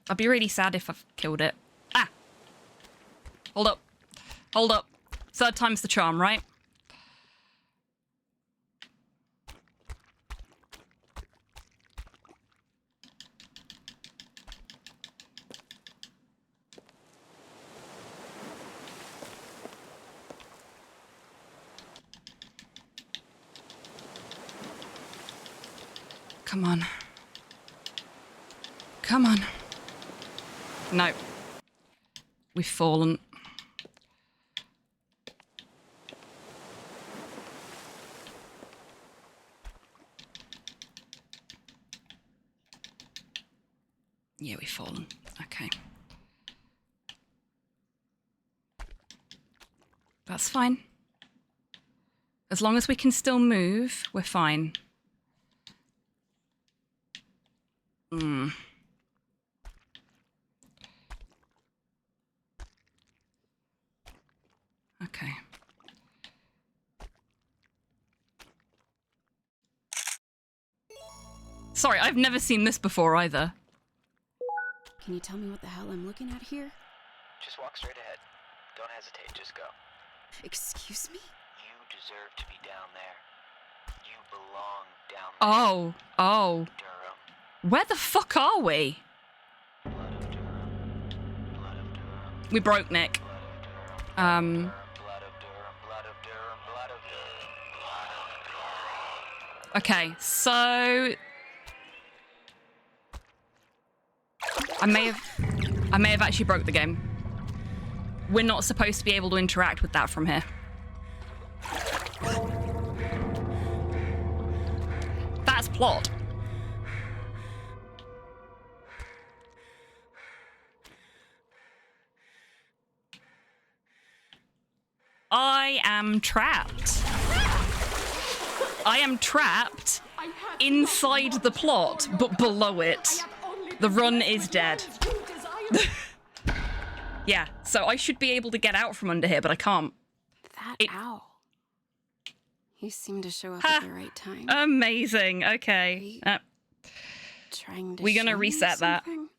I'd be really sad if I've killed it. Ah! Hold up. Hold up. Third time's the charm, right? Come on. Come on. No. We've fallen. Yeah, we've fallen. Okay. That's fine. As long as we can still move, we're fine. Okay. Sorry, I've never seen this before either. Can you tell me what the hell I'm looking at here? Just walk straight ahead. Don't hesitate, just go. Excuse me? You deserve to be down there. You belong down there. Oh. Where the fuck are we? We broke Nick. Okay, so I may have actually broke the game. We're not supposed to be able to interact with that from here. That's plot. I am trapped. I am trapped inside the plot, but below it. The run is dead. Yeah, so I should be able to get out from under here, but I can't. That owl. He seemed to show up at the right time. Amazing. Okay. Trying to we're gonna show me reset that. something?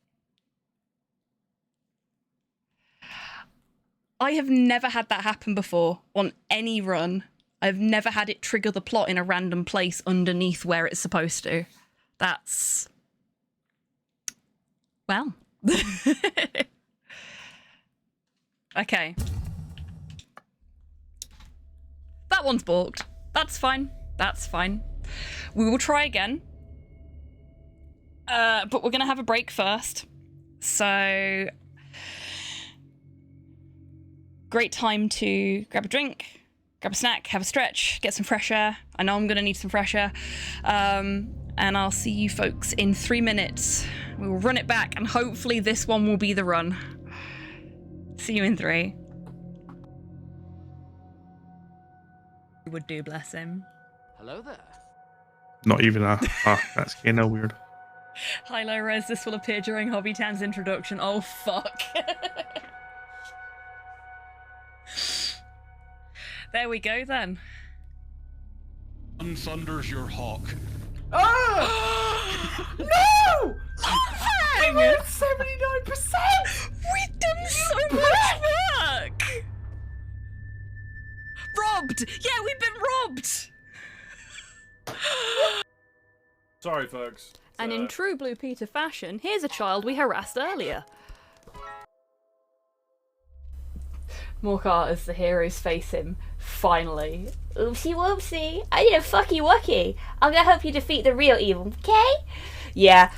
I have never had that happen before on any run. I've never had it trigger the plot in a random place underneath where it's supposed to. That's... well. Okay. That one's balked. That's fine. That's fine. We will try again. But we're going to have a break first. So... great time to grab a drink, grab a snack, have a stretch, get some fresh air. I know I'm going to need some fresh air. And I'll see you folks in 3 minutes. We will run it back, and hopefully this one will be the run. See you in 3. Would do, bless him. Hello there. Not even a... that's kind of weird. Hi, low res. This will appear during HobbyTan's introduction. Oh, fuck. There we go, then. Sun thunders your hawk. Oh! No! Hang on! 79%! We've done so much work! Robbed! Yeah, we've been robbed! Sorry, folks. And in true Blue Peter fashion, here's a child we harassed earlier. Morcar as the heroes face him, finally. Oopsie whoopsie, I did a fucky wucky. I'm gonna help you defeat the real evil, okay? Yeah,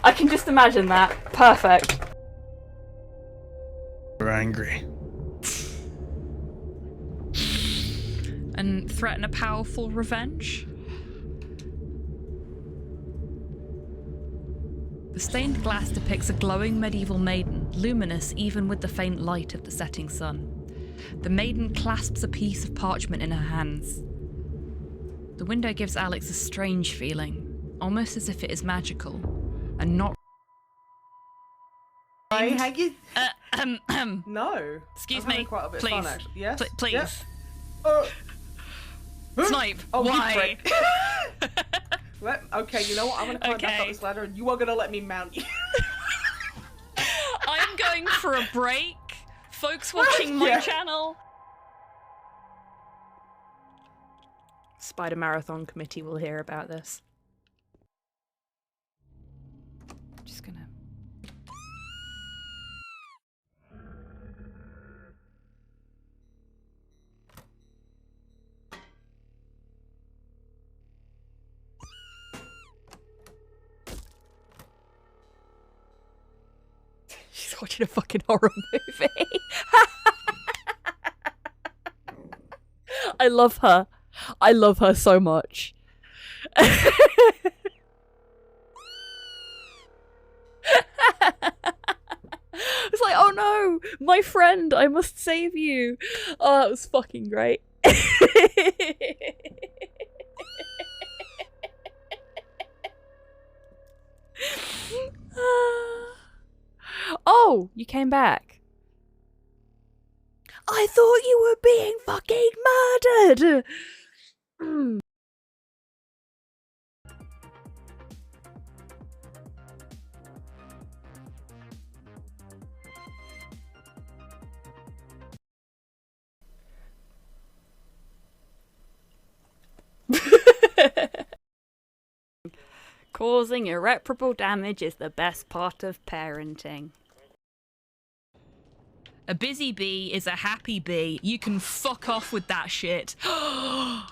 I can just imagine that. Perfect. We're angry. And threaten a powerful revenge? The stained glass depicts a glowing medieval maiden, luminous even with the faint light of the setting sun. The maiden clasps a piece of parchment in her hands. The window gives Alex a strange feeling, almost as if it is magical, and not... No. Excuse I'm having me, quite a bit of please. fun, actually. Yes? Please. Yep. Snipe, Oh, you why? prick. Okay, you know what? I'm gonna climb back up this ladder and you are gonna let me mount you. I'm going for a break. Folks watching my channel. Spider Marathon Committee will hear about this. Just gonna... She's watching a fucking horror movie. I love her. I love her so much. like, oh no, my friend, I must save you. Oh, that was fucking great. Oh, you came back. I thought you were being fucking murdered. Causing irreparable damage is the best part of parenting. A busy bee is a happy bee. You can fuck off with that shit. I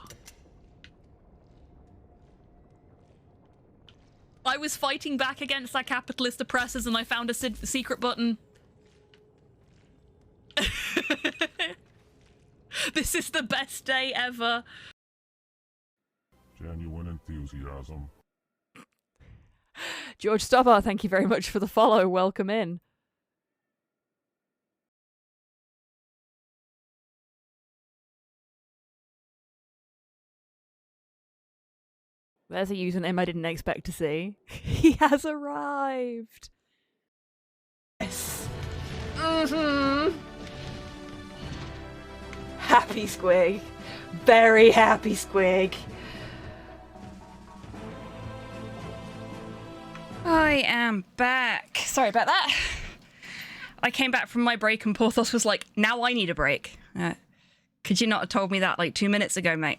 was fighting back against that capitalist oppressors and I found a secret button. This is the best day ever. Genuine enthusiasm. George Stubber, thank you very much for the follow. Welcome in. There's a username I didn't expect to see. He has arrived. Yes. Happy Squig. Very happy Squig. I am back. Sorry about that. I came back from my break and Porthos was like, now I need a break. Could you not have told me that like 2 minutes ago, mate?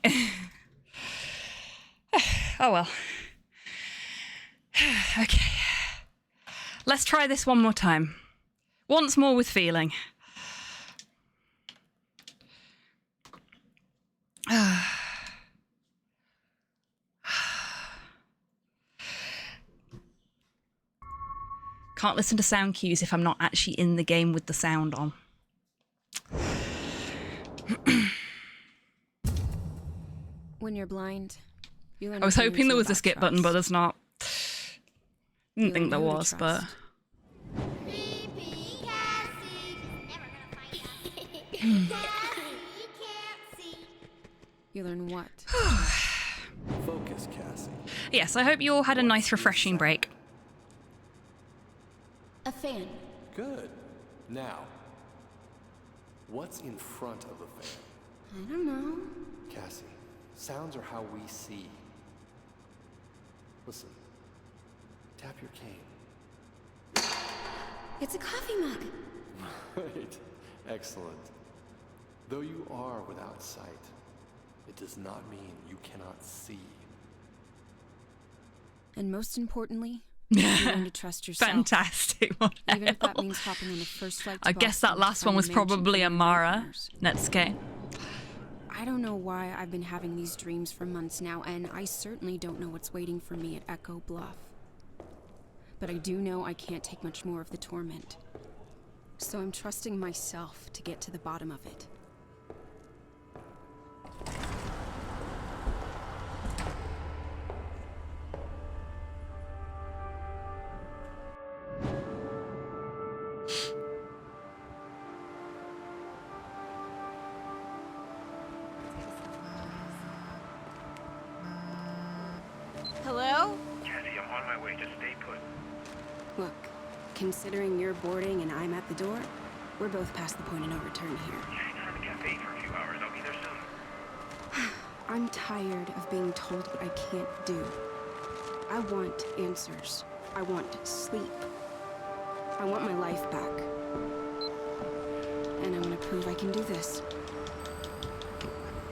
Oh well. Okay. Let's try this one more time. Once more with feeling. Can't listen to sound cues if I'm not actually in the game with the sound on. When you're blind, you I was hoping there was a skip button, but there's not. Didn't think there was, but... You learn what? Focus, Cassie. Yes, I hope you all had a nice, refreshing break. A fan. Good. Now, what's in front of the fan? I don't know. Cassie, sounds are how we see. Listen. Tap your cane. It's a coffee mug. Right. Excellent. Though you are without sight, it does not mean you cannot see. And most importantly, you learn to trust yourself. Fantastic. Even if that means hopping on the first flight to I guess that Boston last to one find was the mansion probably from your Amara. nightmares. Netsuke. I don't know why I've been having these dreams for months now, and I certainly don't know what's waiting for me at Echo Bluff. But I do know I can't take much more of the torment. So I'm trusting myself to get to the bottom of it. Hello? Cassie, I'm on my way. Just stay put. Look, considering you're boarding and I'm at the door, we're both past the point of no return here. Hang out in the cafe for a few hours. I'll be there soon. I'm tired of being told what I can't do. I want answers. I want sleep. I want my life back. And I'm gonna prove I can do this.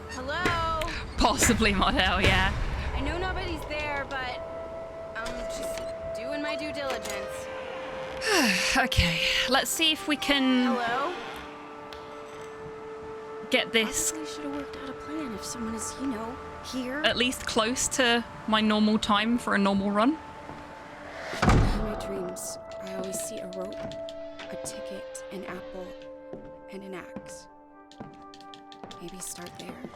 Hello? Possibly Model, yeah. I know nobody's there, but I'm just doing my due diligence. Okay, let's see if we can Hello? get this Probably should have worked out a plan if someone is, you know, here. at least close to my normal time for a normal run. In my dreams, I always see a rope, a ticket, an apple, and an axe. Maybe start there.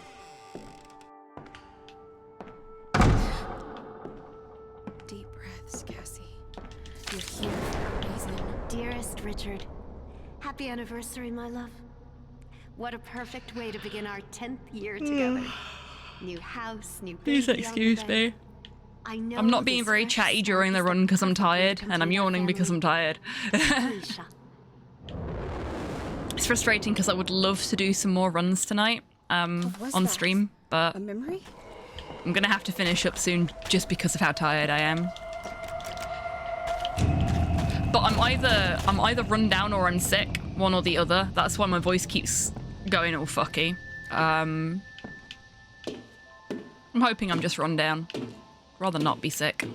Deep breaths, Cassie. You're here for a reason. Dearest Richard, Happy anniversary, my love. What a perfect way to begin our 10th year together. New house, new baby. Please excuse me. I'm not being very chatty during the run because I'm tired, and I'm yawning because I'm tired. It's frustrating because I would love to do some more runs tonight on stream, but A memory? I'm gonna have to finish up soon just because of how tired I am. But I'm either run down or I'm sick, one or the other. That's why my voice keeps going all fucky. I'm hoping I'm just run down. Rather not be sick.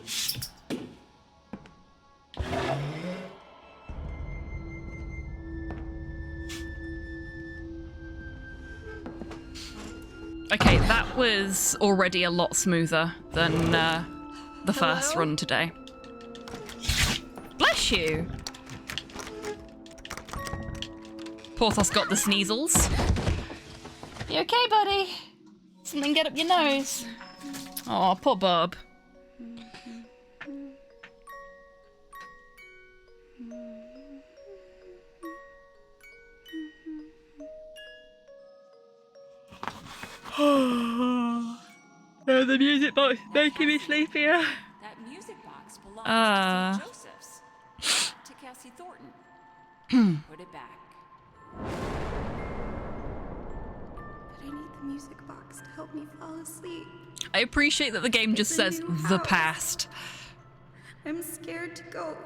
Okay, that was already a lot smoother than the first run today. Bless you! Porthos got the sneezels. You okay, buddy? Something get up your nose. Oh, poor Bob. Oh, the music box making me sleepier. That music box belongs to St. Joseph's. To Cassie Thornton. Put it back. But I need the music box to help me fall asleep. I appreciate that the game just says the past. I'm scared to go.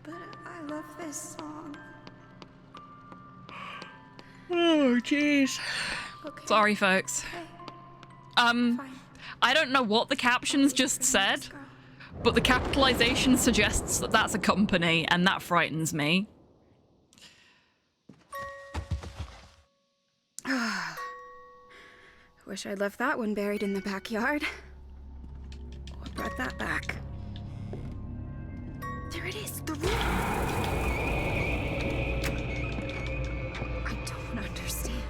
But I love this song. Oh, jeez. Okay. Sorry, folks. I don't know what the captions just said, but the capitalization suggests that that's a company, and that frightens me. Wish I'd left that one buried in the backyard. What brought that back? There it is, the room. I don't understand.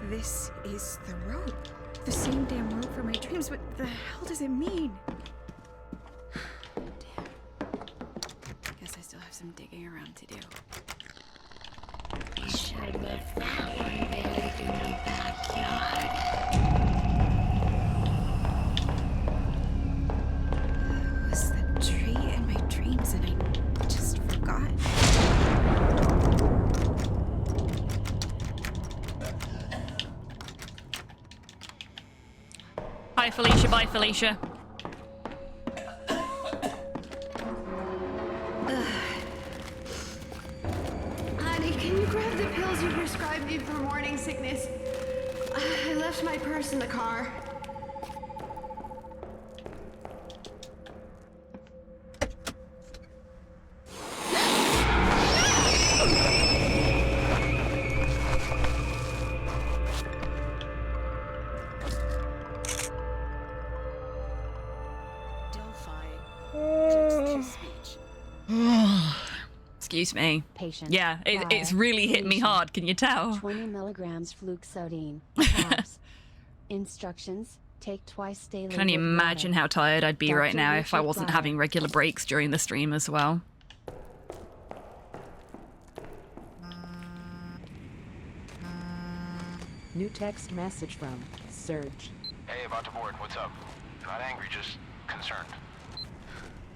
This is the road. The same damn road for my dreams. What the hell does it mean? Damn. Guess I still have some digging around to do. Wish I left that one buried in the backyard. It was the tree in my dreams and I just forgot. Hi, Felicia. Bye, Felicia. Honey, can you grab the pills you prescribed me for morning sickness? I left my purse in the car. Excuse me. Patient. Yeah, it's really hit me hard, can you tell? 20 milligrams fluoxetine. Tabs. Instructions. Take twice daily. Can only imagine how tired I'd be right now if I wasn't Bladder. having regular breaks during the stream as well. New text message from Serge. Hey, about to board. What's up? Not angry, just concerned.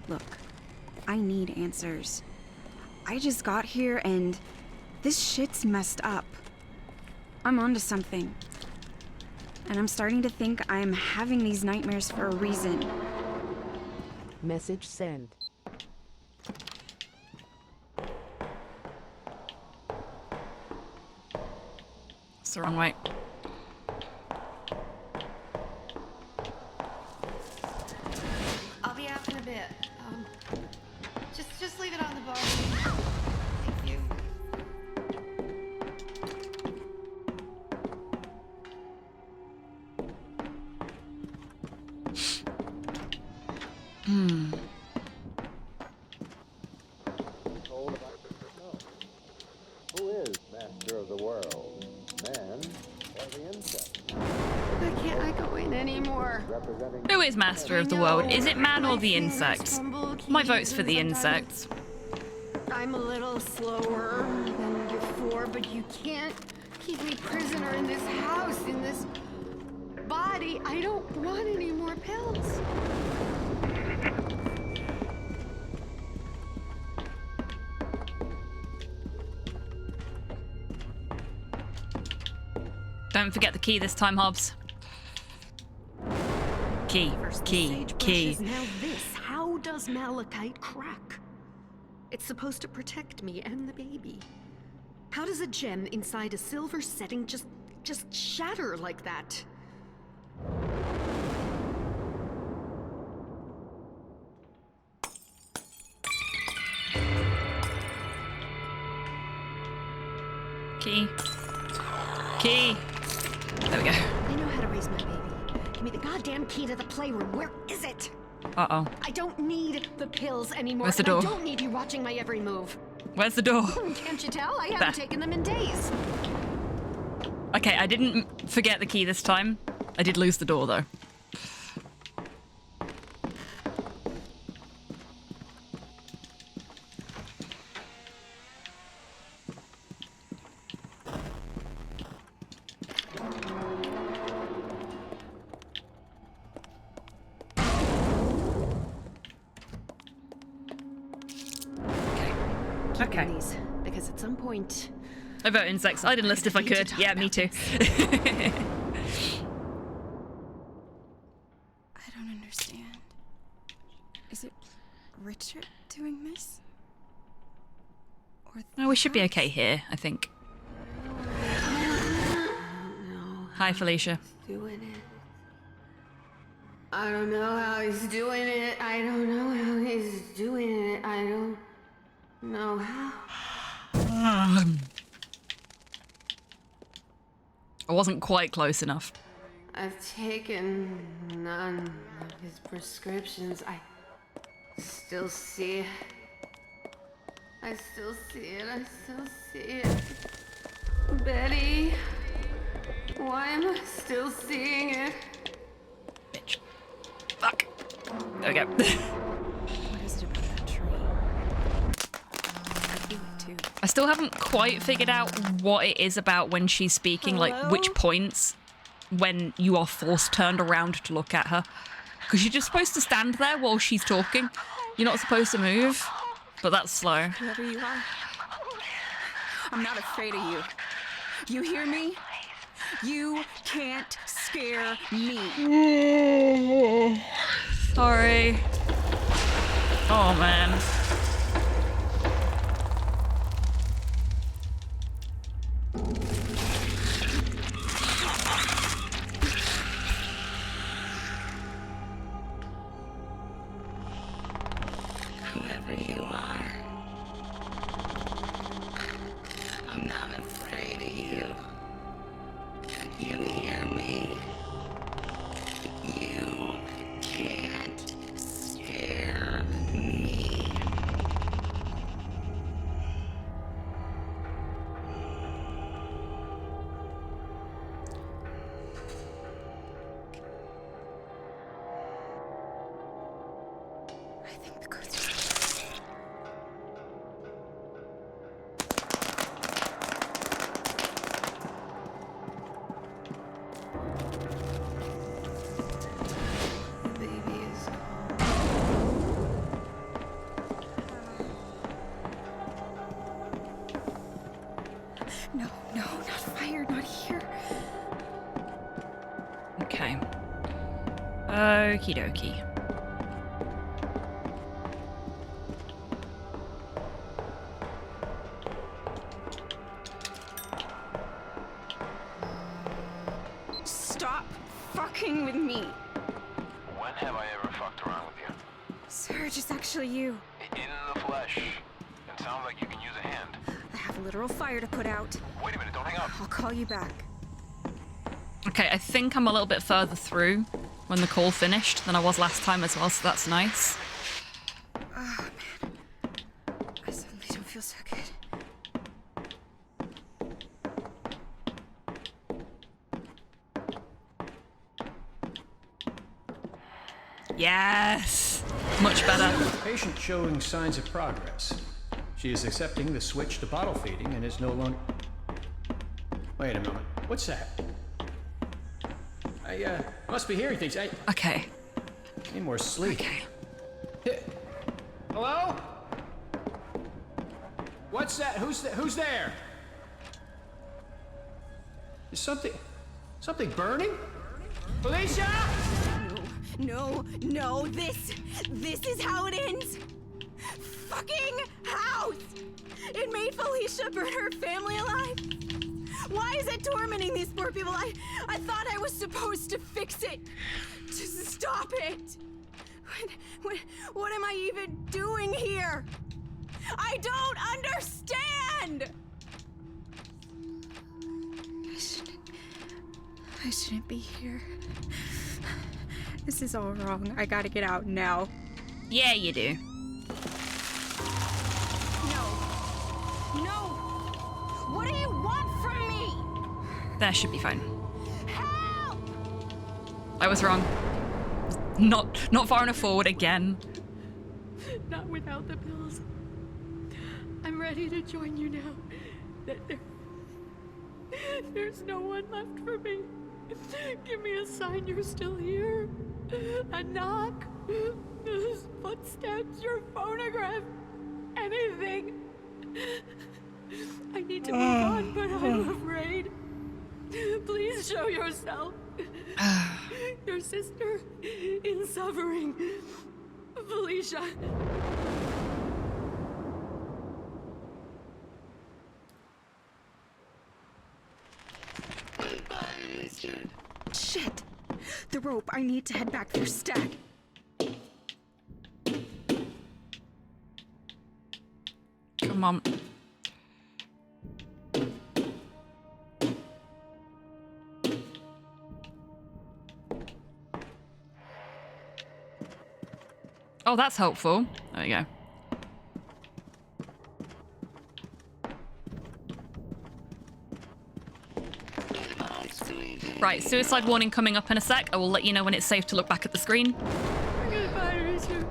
Look, I need answers. I just got here and this shit's messed up. I'm onto something. And I'm starting to think I'm having these nightmares for a reason. Message sent. It's the wrong way. I'll be out in a bit. Just leave it on the bar. Thank you. Who is master of the world? Man or the insect? I go in anymore? Who is master of the world? Is it man or the insects? My vote's for the insects. I'm a little slower than before, but you can't keep me prisoner in this house, in this body. I don't want any more pills. Don't forget the key this time, Hobbs. Key, key. Now this. How does malachite crack? It's supposed to protect me and the baby. How does a gem inside a silver setting just shatter like that? Key. Key. There we go. I know how to raise my baby. Give me the goddamn key to the playroom. Where is it? Uh-oh. I don't need the pills anymore. Where's the door? I don't need you watching my every move. Where's the door? Can't you tell? I There. haven't taken them in days. Okay, I didn't forget the key this time. I did lose the door, though. Okay. Because at some point... I vote insects. I'd enlist if I could. Yeah, me too. I don't understand. Is it Richard doing this? Or No, we should be okay here, I think. Hi, Felicia. Doing it. I don't know how he's doing it. I don't know how he's doing it. I don't know how. I wasn't quite close enough. I've taken none of his prescriptions. I still see it. I still see it. I still see it. Betty, why am I still seeing it? Bitch. Fuck. There we go. what is it about that tree? I feel it too. I still haven't quite figured out what it is about when she's speaking, like which points when you are forced turned around to look at her. Because you're just supposed to stand there while she's talking. You're not supposed to move, but that's slow. Whoever you are, I'm not afraid of you. You hear me? You can't scare me. Sorry. Oh, man. Whoever you are, I'm not afraid of you. You hear me? You can't scare me. I think the ghost is... The baby is No, not fire, not here. Okay. Okie dokie. Stop fucking with me. When have I ever fucked around with you? Serge, it's actually you. In the flesh. It sounds like you can use a hand. I have a literal fire to put out. Wait a minute, don't hang up. I'll call you back. Okay, I think I'm a little bit further through when the call finished than I was last time as well, so that's nice. Oh, man. I suddenly don't feel so good. Yes! Much better. Patient showing signs of progress. She is accepting the switch to bottle feeding and is no longer... Wait a moment. What's that? I must be hearing things. Okay. Need more sleep. Okay. Hello? What's that? Who's there? Is something burning? Felicia! No, this is how it ends. Fucking house! It made Felicia burn her family alive. Why is it tormenting these poor people? I thought I was supposed to fix it. To stop it. What am I even doing here? I don't understand! I shouldn't be here. This is all wrong. I gotta get out now. Yeah, you do. No! What do you want from me? That should be fine. Help! I was wrong. Not far enough forward again. Not without the pills. I'm ready to join you now. There's no one left for me. Give me a sign you're still here. A knock. Footsteps, your phonograph. Anything. I need to move on, but I'm afraid. Please show yourself. Your sister in suffering. Felicia. Shit! The rope. I need to head back for Stack. Come on. Oh, that's helpful. There we go. Right, suicide warning coming up in a sec. I will let you know when it's safe to look back at the screen. Goodbye, Richard.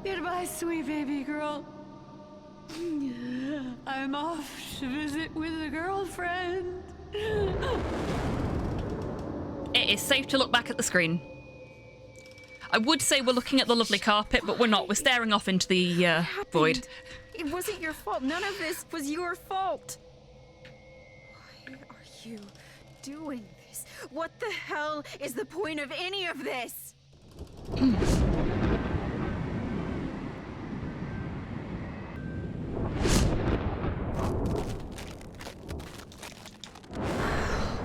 Goodbye, sweet baby girl. I'm off to visit with a girlfriend. It is safe to look back at the screen. I would say we're looking at the lovely carpet, but we're not. We're staring off into the void. It wasn't your fault. None of this was your fault. Why are you doing this? What the hell is the point of any of this?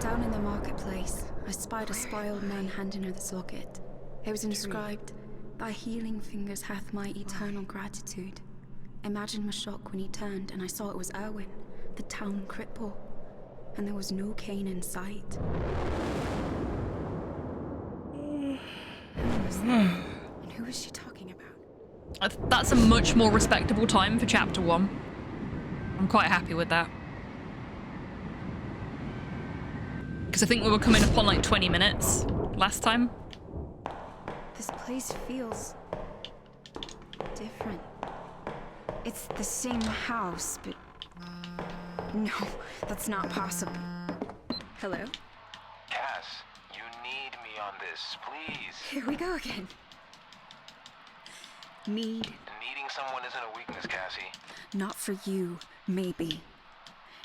Down in the marketplace, I spied a spry old man handing her this locket. It was inscribed, "Thy healing fingers hath my eternal gratitude." Imagine my shock when he turned and I saw it was Erwin, the town cripple, and there was no Kane in sight. Who was that? And who was she talking about? That's a much more respectable time for chapter 1. I'm quite happy with that. Because I think we were coming up on like 20 minutes last time. This place feels different. It's the same house, but no, that's not possible. Hello? Cass, you need me on this, please. Here we go again. Need. Needing someone isn't a weakness, Cassie. Not for you, maybe.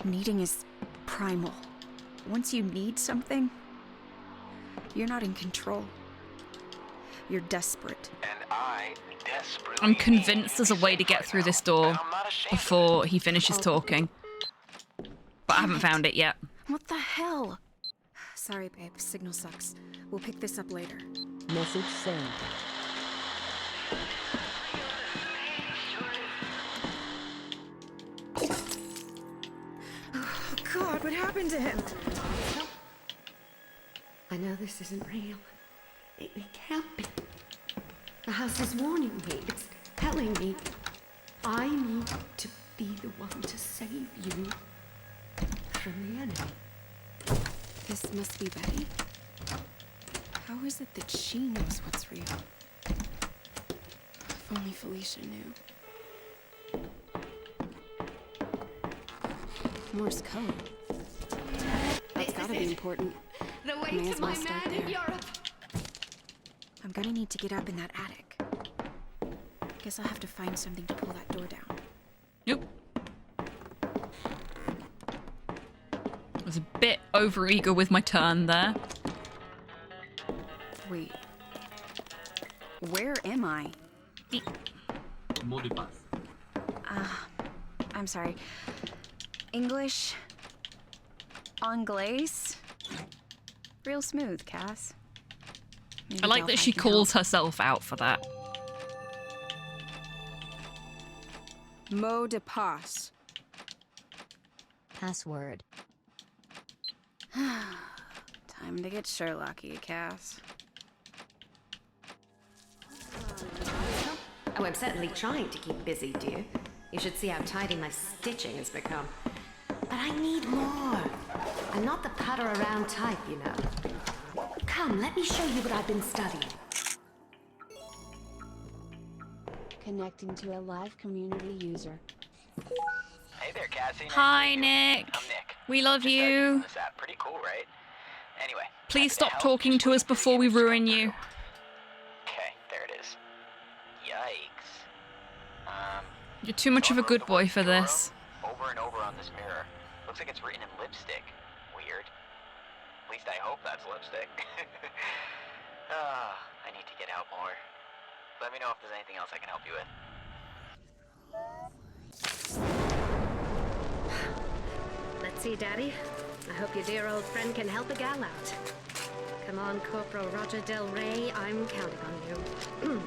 Needing is primal. Once you need something, you're not in control. You're desperate. And I desperately I'm convinced there's a way to get through this door before he finishes talking. But I haven't found it yet. What the hell? Sorry, babe. Signal sucks. We'll pick this up later. Message sent. Oh, God, what happened to him? I know this isn't real. It can't be. The house is warning me. It's telling me I need to be the one to save you from the enemy. This must be Betty. How is it that she knows what's real? If only Felicia knew. Morse code. That's gotta be important. The way May to as well my start man in there. Europe. I'm gonna need to get up in that attic. Guess I'll have to find something to pull that door down. Nope. I was a bit overeager with my turn there. Wait. Where am I? I'm sorry. English? Anglais? Real smooth, Cass. Maybe I like that she Delphi can calls help. herself out for that. Mot de passe. Password. Time to get Sherlocky, Cass. Oh, I'm certainly trying to keep busy, dear. You should see how tidy my stitching has become. But I need more. I'm not the putter around type, you know. Come, let me show you what I've been studying. Connecting to a live community user. Hey there, Cassie. Nice Hi, to meet you. Nick. I'm Nick. We love Just you. using this app. Pretty cool, right? Anyway. Please happy to stop help. talking Just to us waiting for the before we image to come ruin through. you. Okay, there it is. Yikes. You're too much of a good boy for this. Over and over on this mirror. Looks like it's written in lipstick. Weird. At least I hope that's lipstick. I need to get out more. Let me know if there's anything else I can help you with. Let's see, Daddy. I hope your dear old friend can help a gal out. Come on, Corporal Roger Del Rey, I'm counting on you.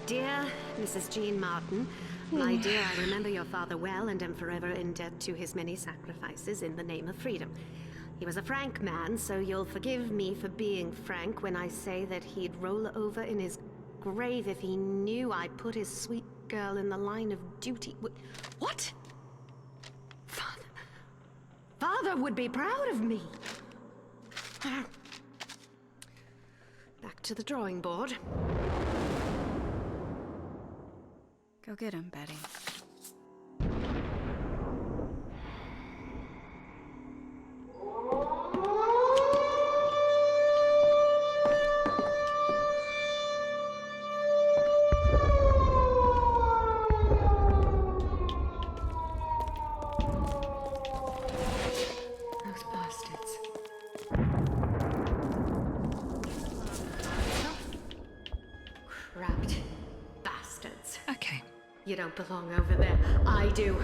Dear Mrs. Jean Martin, my dear, I remember your father well and am forever in debt to his many sacrifices in the name of freedom. He was a frank man, so you'll forgive me for being frank when I say that he'd roll over in his grave if he knew I put his sweet girl in the line of duty. What? Father would be proud of me. Back to the drawing board. Go get him, Betty. Those bastards. Corrupt bastards. Okay. You don't belong over there. I do.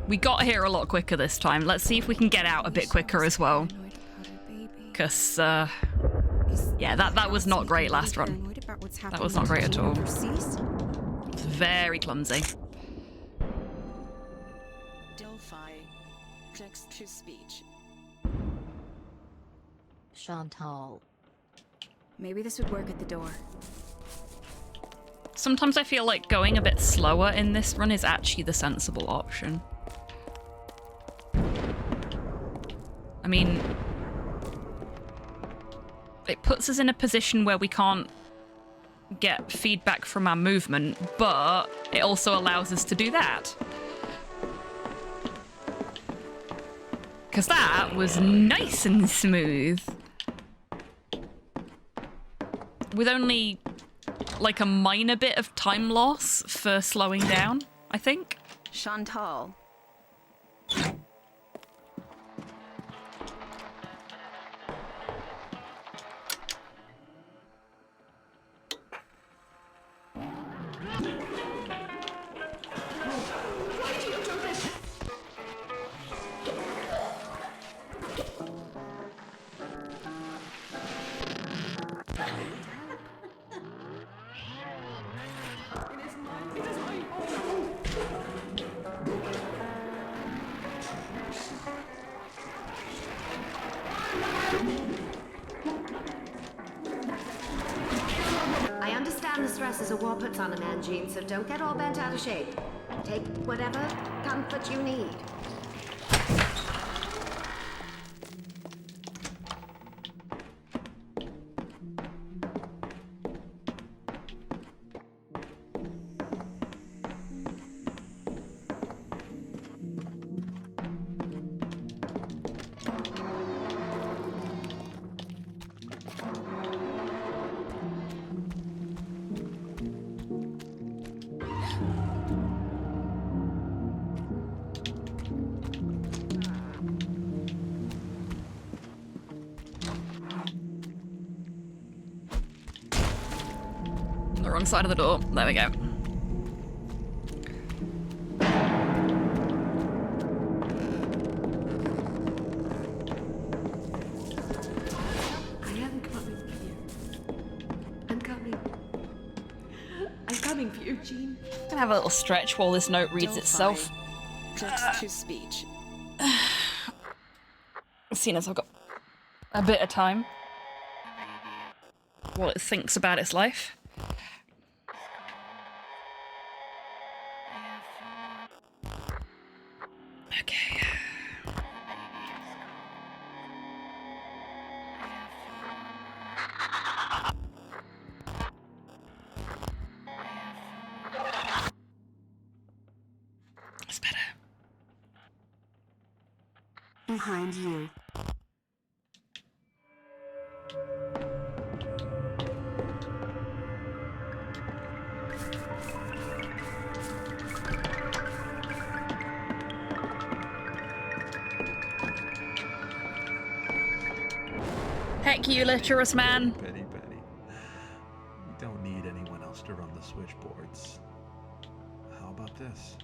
We got here a lot quicker this time. Let's see if we can get out a bit quicker as well. Because, yeah, that was not great last run. That was not great at all. It was very clumsy. Delphi. Text to speech. Chantal. Maybe this would work at the door. Sometimes I feel like going a bit slower in this run is actually the sensible option. I mean, it puts us in a position where we can't get feedback from our movement, but it also allows us to do that. Because that was nice and smooth. With only like a minor bit of time loss for slowing down, I think. Chantal. I understand the stress is a war puts on a man, Jean, so don't get all bent out of shape. Take whatever comfort you need. wrong side of the door. There we go. I am coming for you. I'm coming. I'm coming for you, Jean. I'm gonna have a little stretch while this note reads itself. Text to speech. Seeing as I've got a bit of time while it thinks about its life. Okay. That's better. Behind you. Heck you, literous man. Betty. We don't need anyone else to run the switchboards. How about this?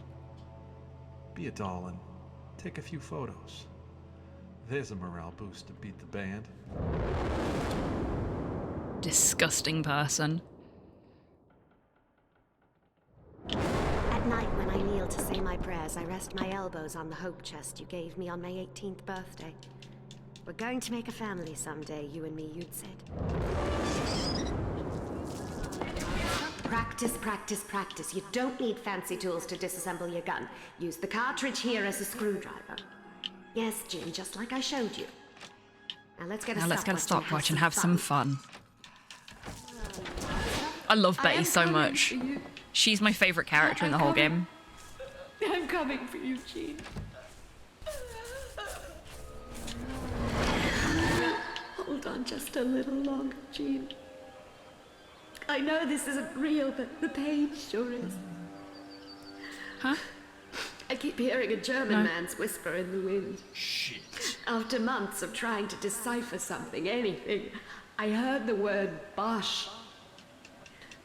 Be a doll and take a few photos. There's a morale boost to beat the band. Disgusting person. At night, when I kneel to say my prayers, I rest my elbows on the hope chest you gave me on my 18th birthday. We're going to make a family someday, you and me, you'd said. Practice, practice, practice. You don't need fancy tools to disassemble your gun. Use the cartridge here as a screwdriver. Yes, Jim, just like I showed you. Now let's get a stopwatch and have some fun. I love Betty so much. She's my favourite character in the whole game. I'm coming for you, Jean. Hold on just a little longer, Jean. I know this isn't real, but the pain sure is. Huh? I keep hearing a German man's whisper in the wind. Shit. After months of trying to decipher something, anything, I heard the word Bosch.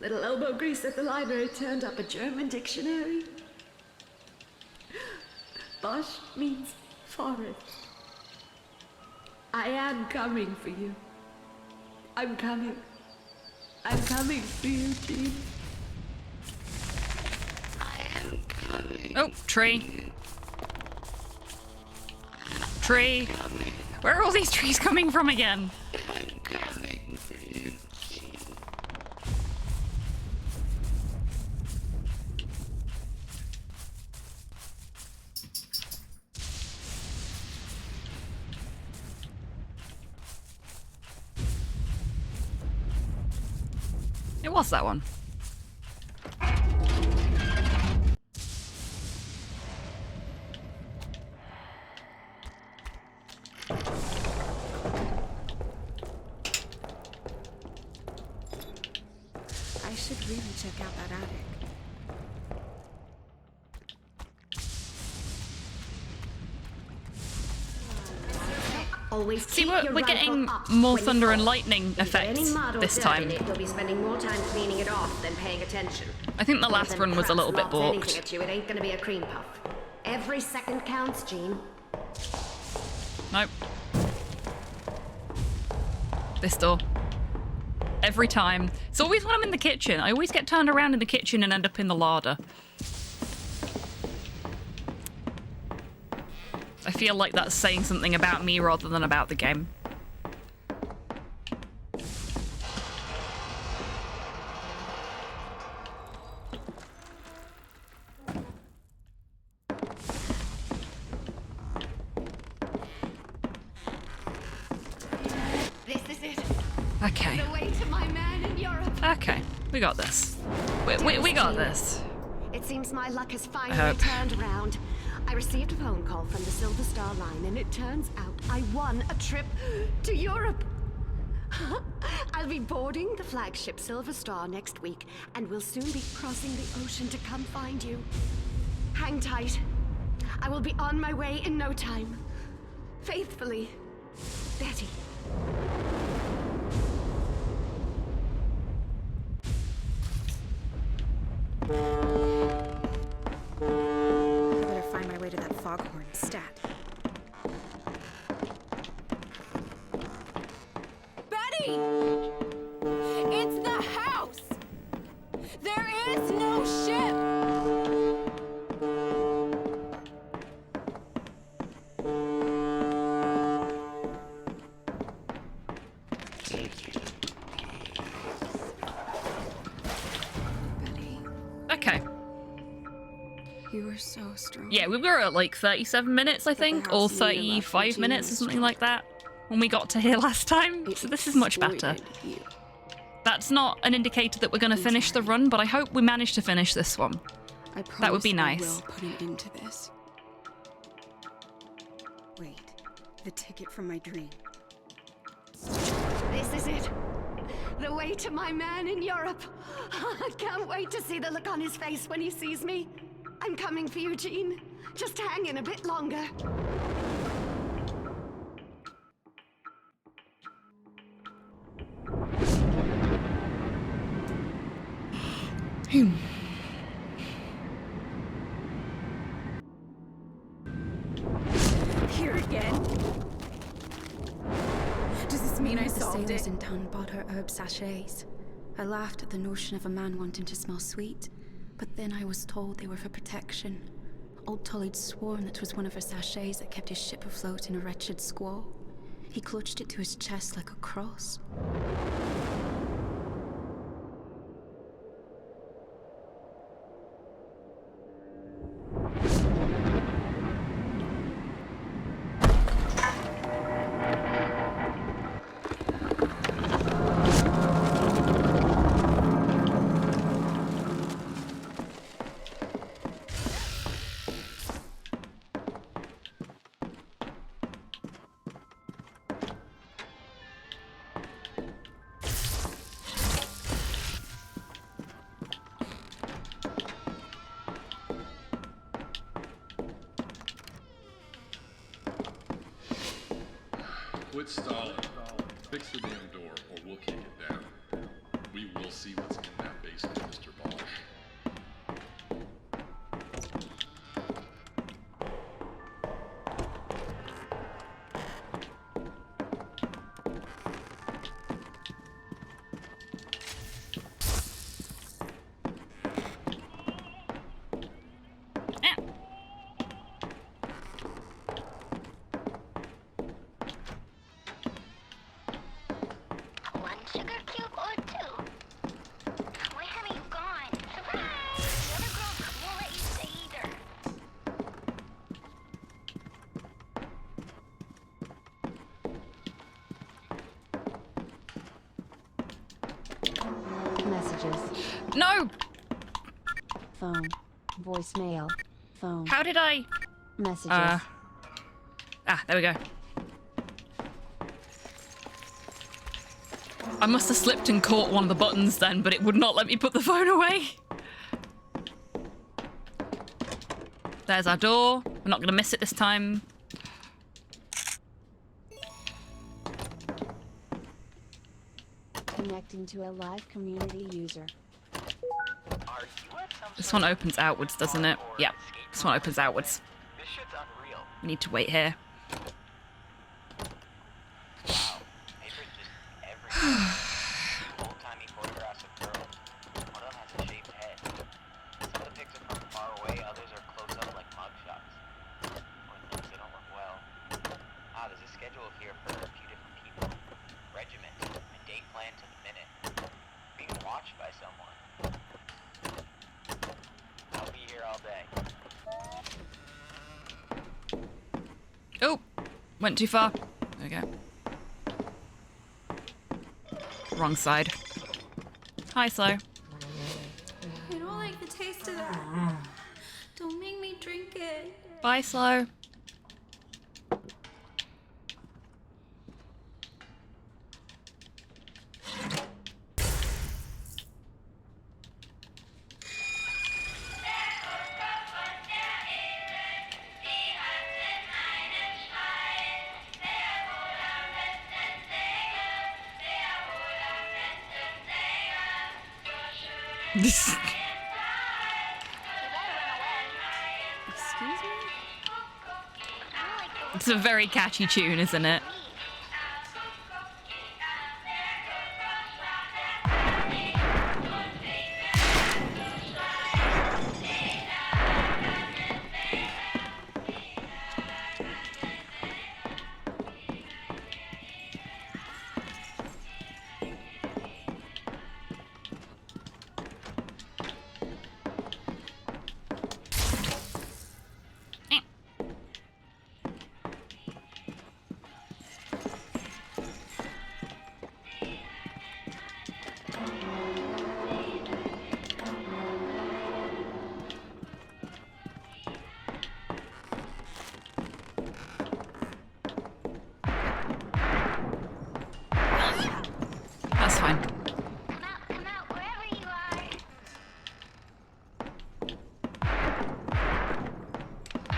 Little elbow grease at the library turned up a German dictionary. Bosch means forest. I am coming for you. I'm coming. I'm coming for you, Jean. Oh, tree. Tree. Where are all these trees coming from again? It was that one. I should really check out that attic. Always See, keep we're your getting rifle up more when you thunder and fall. lightning If you get any effects mud or this dirt time. in it, you'll be spending more time cleaning it off than paying attention. I think the last Even run was a little bit crap lobs anything balked. at you, it ain't gonna be a cream puff. Every second counts, Jean. Nope. This door. Every time. It's always when I'm in the kitchen. I always get turned around in the kitchen and end up in the larder. I feel like that's saying something about me rather than about the game. This is it. Okay. The way to my man in Europe. Okay. We got this. We got this. It seems my luck has I finally hope. turned around. I received a phone call from the Silver Star line, and it turns out I won a trip to Europe. I'll be boarding the flagship Silver Star next week, and we'll soon be crossing the ocean to come find you. Hang tight. I will be on my way in no time. Faithfully, Betty. foghorn stat. Betty! It's the house! There is no ship! Okay. You were so strong. Yeah, we were at like 37 minutes, I think, or 35 minutes or something like that when we got to here last time. So this is much better. That's not an indicator that we're going to finish the run, but I hope we manage to finish this one. That would be nice. I will put an end to this. Wait, the ticket from my dream. This is it. The way to my man in Europe. I can't wait to see the look on his face when he sees me. I'm coming for you, Jean. Just hang in a bit longer. Here again? Does this mean I solved it? The sailors in town bought her herb sachets. I laughed at the notion of a man wanting to smell sweet, but then I was told they were for protection. Old Tully'd sworn that 'twas one of her sachets that kept his ship afloat in a wretched squall. He clutched it to his chest like a cross. Quit stalling. Fix the damn door, or we'll kick it down. We will see what's in that basement, Mr. Bosch. One sugar cube or two? Where have you gone? Surprise! The other girls won't let you stay either. Messages. No! Phone. Voicemail. Phone. How did I? Messages. There we go. I must have slipped and caught one of the buttons then, but it would not let me put the phone away. There's our door. We're not going to miss it this time. Connecting to a live community user. This one opens outwards, doesn't it? Yeah, this one opens outwards. This shit's unreal. We need to wait here. Wow. Paper's just everywhere. Old-timey photographs of girls. One of them has a shaved head. Some of the pics are from far away, others are close up like mugshots. Or things that don't look well. There's a schedule here for a few different people. Regiment. A date plan to the minute. Being watched by someone. I'll be here all day. Oh, went too far. There we go. Wrong side. Hi, Slow. I don't like the taste of that. Don't make me drink it. Bye, Slow. Excuse me? It's a very catchy tune, isn't it? That's fine. Come out, wherever you are.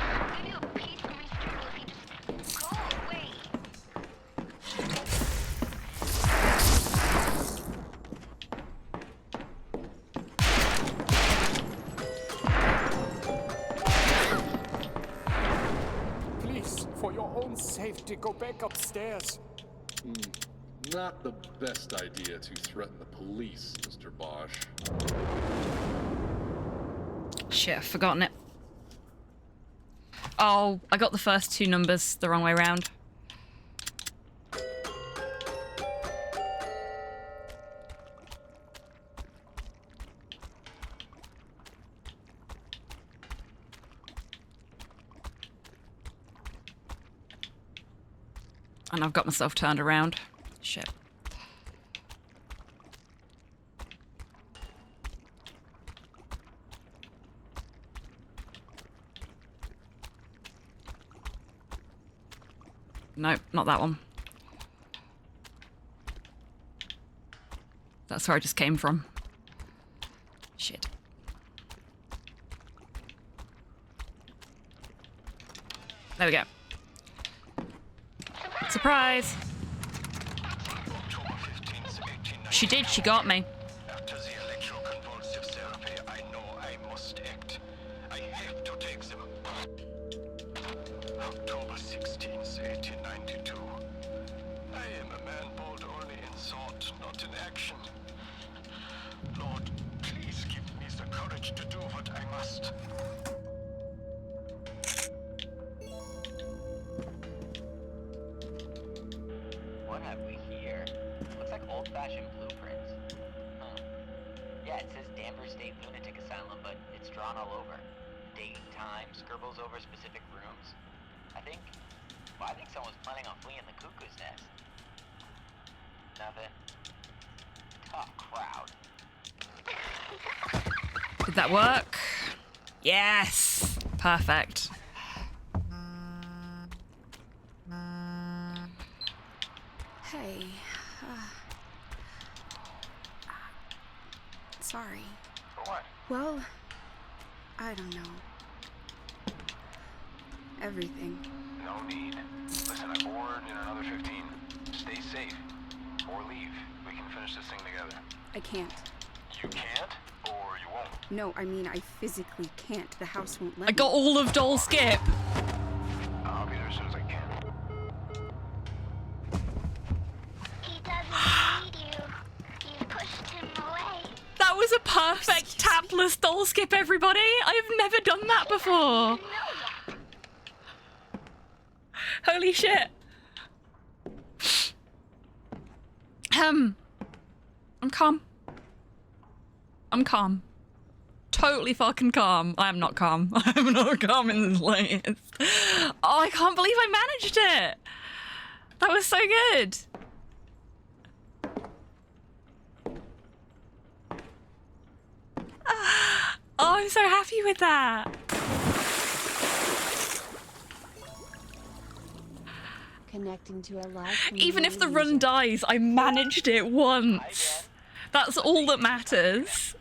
I'll give you a piece of my strudel if you just go away. Please, for your own safety, go back upstairs. Not the best idea to threaten the police, Mr. Bosch. Shit, I've forgotten it. Oh, I got the first two numbers the wrong way round. And I've got myself turned around. Shit. Nope, not that one. That's where I just came from. Shit. There we go. Surprise! She did, she got me. After the electroconvulsive therapy, I know I must act. I have to take them. October 16th, 1892. I am a man bold only in thought, not in action. Lord, please give me the courage to do what I must. What have we here? Looks like old-fashioned blueprints. Huh. Yeah, it says Danvers State Lunatic Asylum, but it's drawn all over. Date, time, scribbles over specific rooms. I think someone's planning on fleeing the cuckoo's nest. Nothing. Tough crowd. Did that work? Yes! Perfect. Hey. Sorry. For what? Well, I don't know. Everything. No need. Listen, I board in another 15. Stay safe. Or leave. We can finish this thing together. I can't. You can't? Or you won't? No, I mean, I physically can't. The house won't let I got all of Doll Skip. I'll be there as soon as I can. He doesn't need you. You've pushed him away. That was a perfect tapless Doll Skip, everybody. I've never done that before. Holy shit. I'm calm. I'm calm. Totally fucking calm. I am not calm. I'm not calm in the slightest. Oh, I can't believe I managed it. That was so good. Oh, I'm so happy with that. Connecting to a live Even if the run dies, I managed it once. That's all that matters.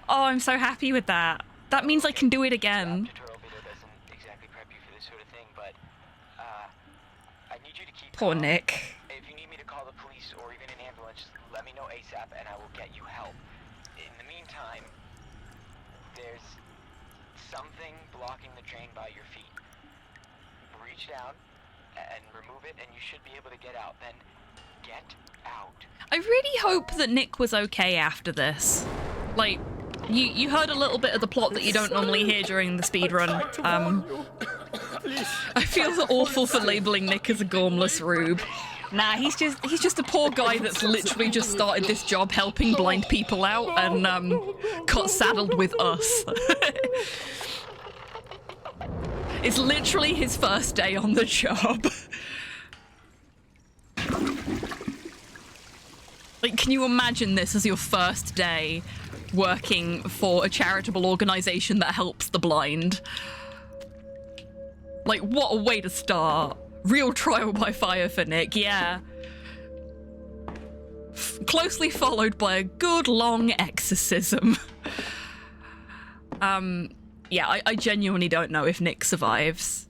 Oh, I'm so happy with that. That means I can do it again. Poor Nick. If you need me to call the police or even an ambulance, let me know ASAP and I will get you help. In the meantime, there's something blocking the drain by your feet. reach down and remove it, and you should be able to get out. Then get out. I really hope that Nick was okay after this. Like, you heard a little bit of the plot that you don't normally hear during the speedrun. I feel awful for labeling Nick as a gormless rube. Nah, he's just a poor guy that's literally just started this job helping blind people out and got saddled with us. It's literally his first day on the job. Like, can you imagine this as your first day working for a charitable organization that helps the blind? Like, what a way to start. Real trial by fire for Nick, yeah. Closely followed by a good long exorcism. Yeah, I genuinely don't know if Nick survives.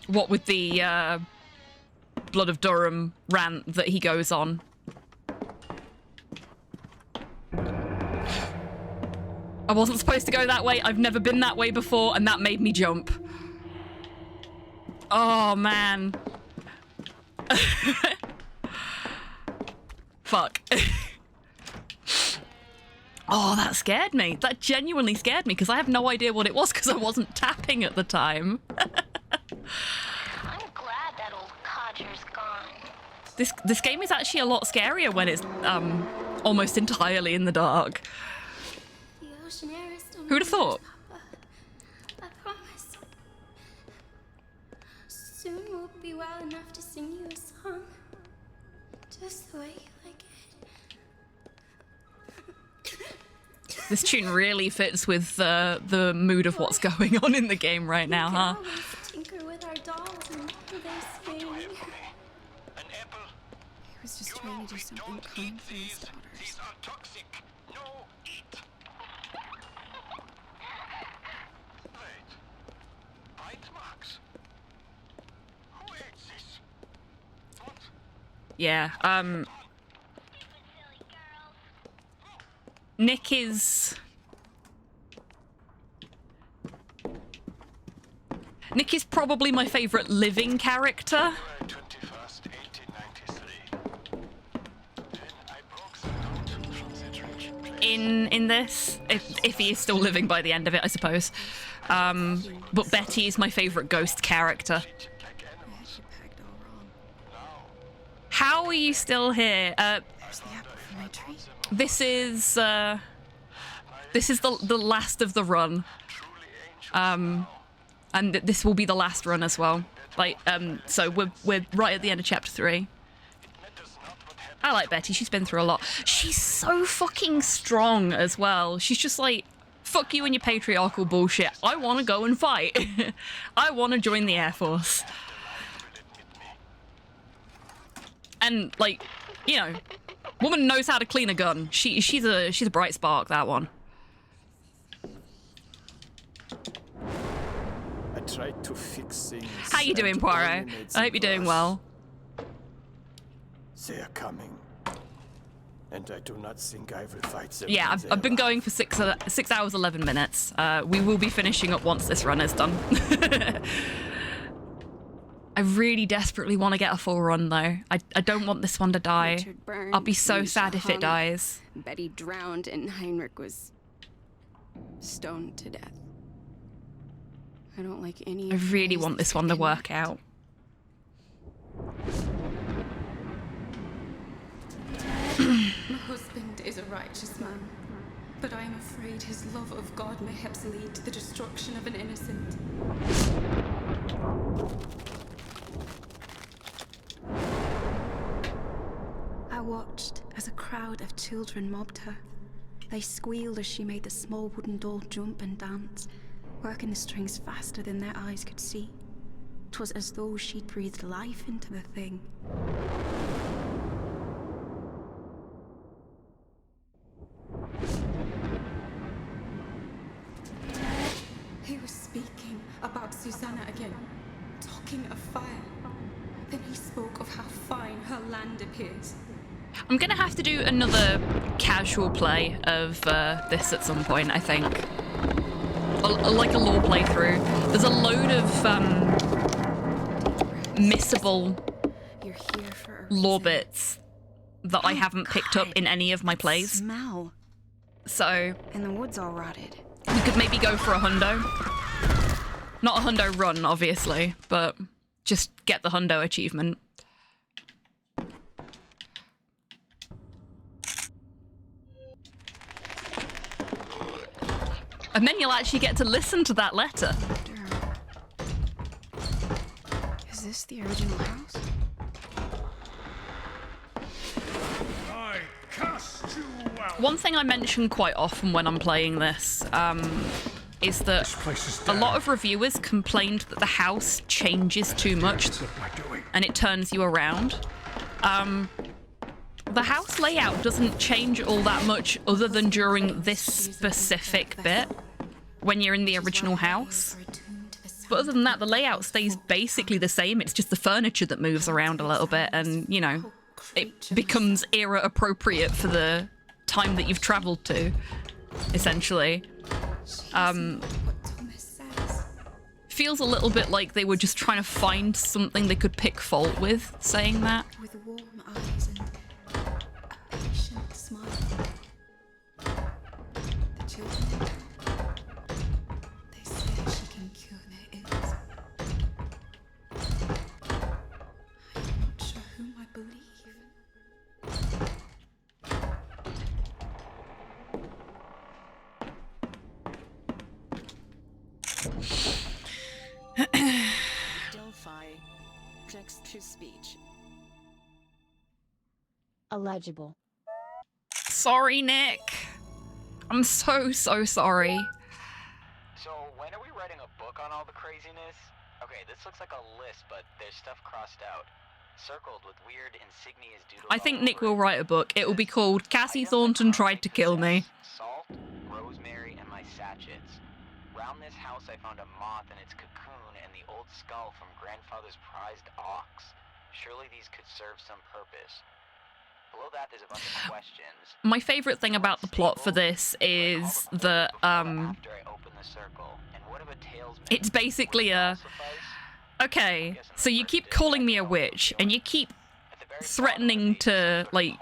What with the Blood of Durham rant that he goes on. I wasn't supposed to go that way. I've never been that way before, and that made me jump. Oh, man. Fuck. Oh, that scared me. That genuinely scared me, because I have no idea what it was, because I wasn't tapping at the time. I'm glad that old codger's gone. This game is actually a lot scarier when it's almost entirely in the dark. The ocean air is still Who'd have thought? Papa. I promise. Soon we'll be well enough to sing you a song. Just the way you like it. This tune really fits with the mood of what's going on in the game right now, huh? We can always tinker with our dolls and they sing. He was just trying to do something kind for his daughters. These are toxic. No, eat. Wait. Bite marks. Who ate this? What? Yeah, Nick is probably my favorite living character. In this, if he is still living by the end of it, I suppose. But Betty is my favorite ghost character. How are you still here? This is the last of the run, and this will be the last run as well. Like, so we're right at the end of chapter 3. I like Betty. She's been through a lot. She's so fucking strong as well. She's just like, fuck you and your patriarchal bullshit. I want to go and fight. I want to join the Air Force. And like, you know, woman knows how to clean a gun. She's a bright spark, that one. I tried to fix things. How you doing, Poirot? I hope you're doing well. They are coming. And I do not think I will fight them. Yeah, I've been going for 6 hours 11 minutes. We will be finishing up once this run is done. I really desperately want to get a full run though. I don't want this one to die. I'll be so sad if it dies. Betty drowned and Heinrich was stoned to death. I don't like any. I really want this one to work out. My husband is a righteous man, but I am afraid his love of God may help lead to the destruction of an innocent. I watched as a crowd of children mobbed her. They squealed as she made the small wooden doll jump and dance, working the strings faster than their eyes could see. 'Twas as though she'd breathed life into the thing. He was speaking about Susanna again, talking of fire. Then he spoke of how fine her land appears. I'm gonna have to do another casual play of this at some point, I think. like a lore playthrough. There's a load of missable lore bits that I haven't picked up in any of my plays. Smell. So And the wood's all rotted. you could maybe go for a hundo. Not a hundo run, obviously, but just get the hundo achievement. And then you'll actually get to listen to that letter. Is this the original house? I cast you out. One thing I mention quite often when I'm playing this is that a lot of reviewers complained that the house changes too much and it turns you around. The house layout doesn't change all that much other than during this specific bit when you're in the original house. But other than that, the layout stays basically the same. It's just the furniture that moves around a little bit and, you know, it becomes era appropriate for the time that you've traveled to, essentially. Feels a little bit like they were just trying to find something they could pick fault with saying that. With warm eyes and a patient smile. The children, they say she can cure their ills. I'm not sure whom I believe. Delphi. Text to speech. Illegible. Sorry, Nick. I'm so sorry. So, when are we writing a book on all the craziness? Okay, this looks like a list, but there's stuff crossed out. Circled with weird insignias doodled I think all Nick over will write a book. It will be called Cassie Thornton Tried to Kill Me. Salt, rosemary, and my sachets. Round this house I found a moth in its cocoon and the old skull from grandfather's prized ox. Surely these could serve some purpose. Below that there's a bunch of questions. My favourite thing about the plot for this is that it's basically a okay, so you keep calling me a witch and you keep threatening to like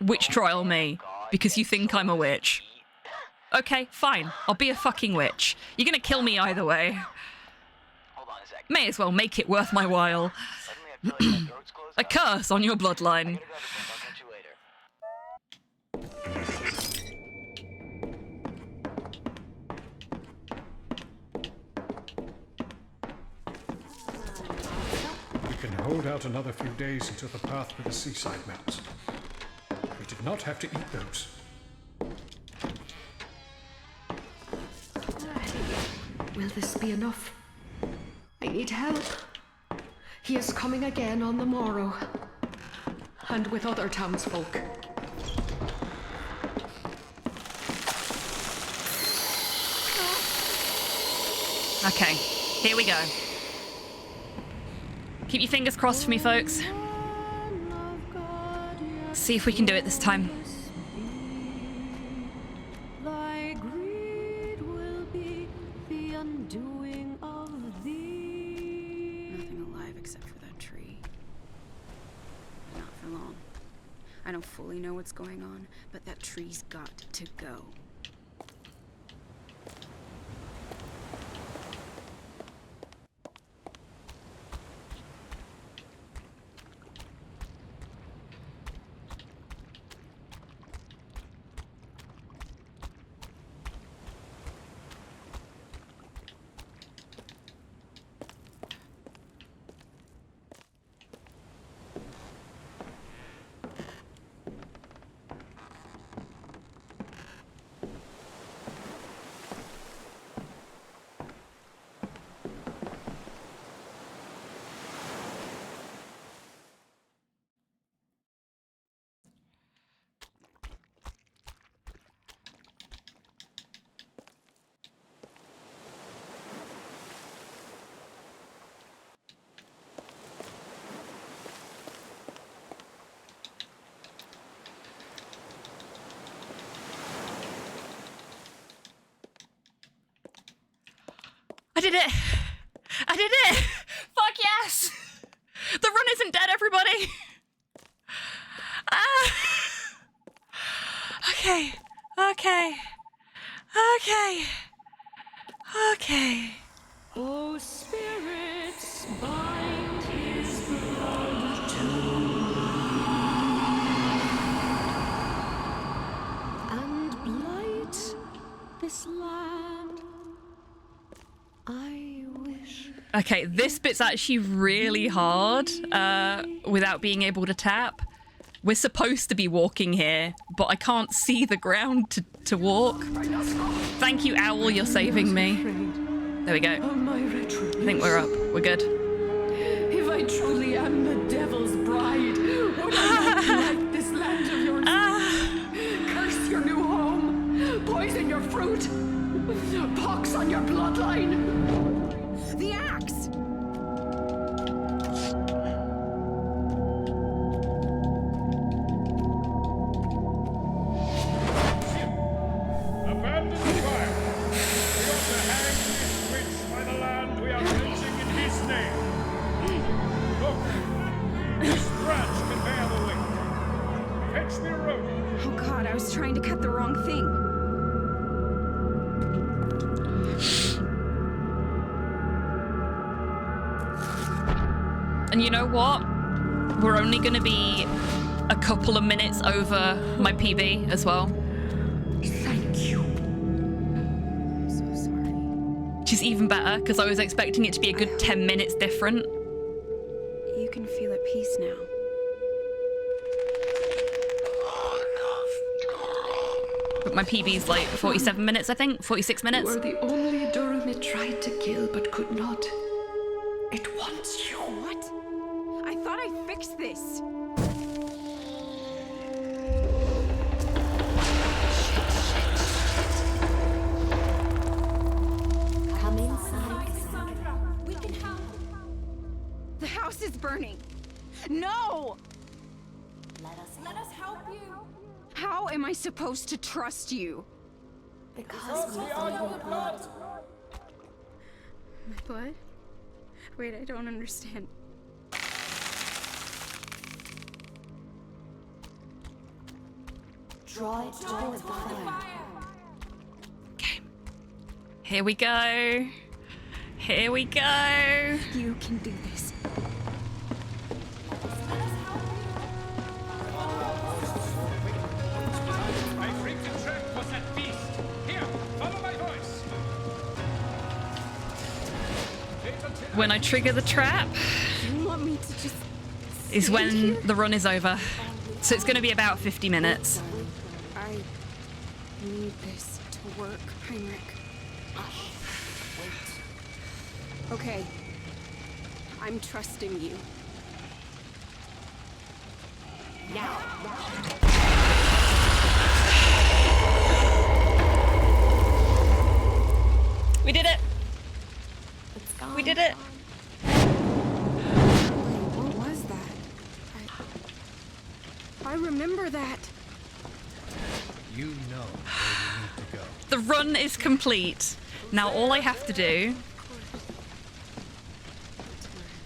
witch trial me because you think I'm a witch. Okay, fine. I'll be a fucking witch. You're gonna kill me either way. May as well make it worth my while. A curse on your bloodline. We can hold out another few days until the path to the seaside melts. We did not have to eat those. Will this be enough? I need help. He is coming again on the morrow, and with other townsfolk. Okay, here we go. Keep your fingers crossed for me, folks. See if we can do it this time. Thy greed will be the undoing of thee. Nothing alive except for that tree. Not for long. I don't fully know what's going on, but that tree's got to go. did it! I did it! Fuck yes! The run isn't dead, everybody! Ah! Okay. Okay. Okay. Okay. Oh, spirits, bind his blood to and blight this land. I wish. Okay, this bit's actually really hard without being able to tap. We're supposed to be walking here, but I can't see the ground to walk. Thank you, Owl, you're saving me. There we go. I think we're up. We're good. If I truly am the devil's bride, would I not blight this land of yours? Curse your new home, poison your fruit, pox on your bloodline. The axe! Abandon the fire. We ought to hang this witch by the land we are cleansing in his name. Look, this branch can bear the weight. Fetch me a rope. Oh god, I was trying to cut the wrong thing. And you know what? We're only going to be a couple of minutes over my PB as well. Thank you. I'm so sorry. Which is even better, because I was expecting it to be a good 10 minutes different. You can feel at peace now. But my PB's like 47 minutes, I think? 46 minutes? You are the only Durham it tried to kill but could not. It wants you. What? I thought I fixed this. Come inside, Cassandra. We can help. The house is burning. No! Let us help you. How am I supposed to trust you? Because we are your blood. My blood? Wait, I don't understand. Draw it towards the fire. Okay. Here we go. Here we go. You can do this. My freaking track was that beast. Here, follow my voice. When I trigger the trap You want me to just is stand when here? the run is over. So it's going to be about 50 minutes. I need this to work, Heinrich. Okay. I'm trusting you. Now. We did it. We did it. What was that? I remember that. You know where you need to go. The run is complete. Now all I have to do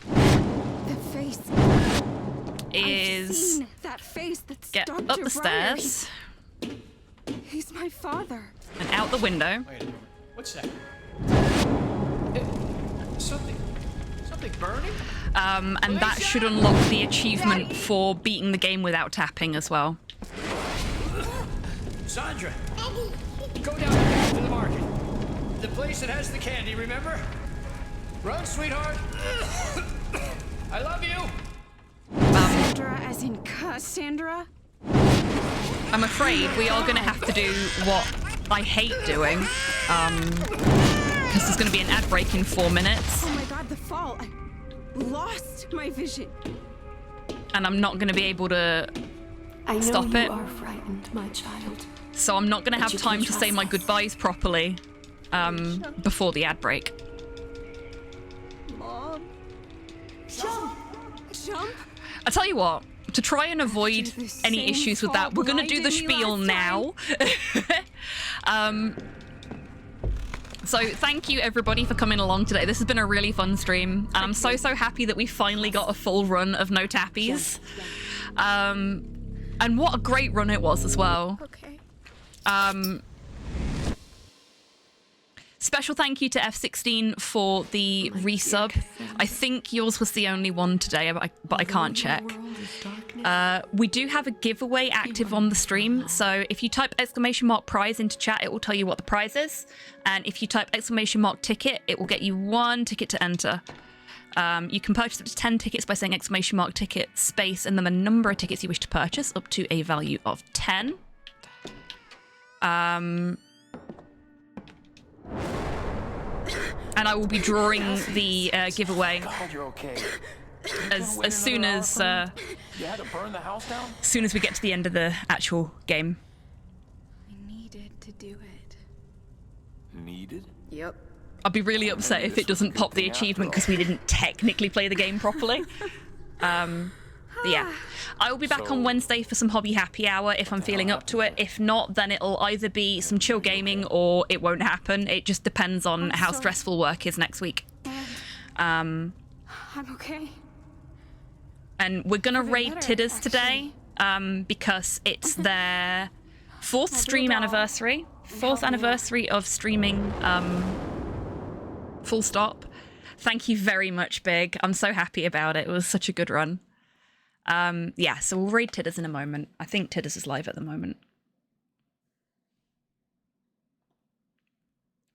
The face. I've is seen that face that's get Dr. up the Ryder. stairs He's my father. and out the window. Wait a moment. What's that? Something burning? And that should unlock the achievement for beating the game without tapping as well. Sandra, go down there to the market. The place that has the candy, remember? Run, sweetheart. I love you. Sandra as in Cassandra? I'm afraid we are going to have to do what I hate doing. Because there's going to be an ad break in 4 minutes. Oh my god, the fall. I lost my vision. And I'm not going to be able to stop I know it. you are frightened, my child. So I'm not going to have you time can to say trust my us. goodbyes properly before the ad break. Mom. Jump! Jump! I tell you what, to try and avoid the any same issues with that, we're going to do the fall spiel blinding me now. So thank you everybody for coming along today. This has been a really fun stream, and I'm so happy that we finally got a full run of no tappies. And what a great run it was as well. Okay. Special thank you to F16 for the resub. I think yours was the only one today, but I can't check. We do have a giveaway active on the stream, so if you type !prize into chat, it will tell you what the prize is. And if you type !ticket, it will get you 1 ticket to enter. You can purchase up to 10 tickets by saying !ticket space and then the number of tickets you wish to purchase up to a value of 10. And I will be drawing the giveaway as soon as we get to the end of the actual game. I needed to do it. Needed? Yep. I'll be really upset if it doesn't pop the achievement because we didn't technically play the game properly. Yeah, I will be back on Wednesday for some hobby happy hour if I'm feeling up to it. If not, then it'll either be some chill gaming or it won't happen. It just depends on how stressful work is next week. I'm okay. And we're gonna raid Tidders today because it's their 4th stream anniversary. 4th anniversary of streaming, full stop. Thank you very much, Big. I'm so happy about it. It was such a good run. Yeah, so we'll raid Tidders in a moment. I think Tidders is live at the moment.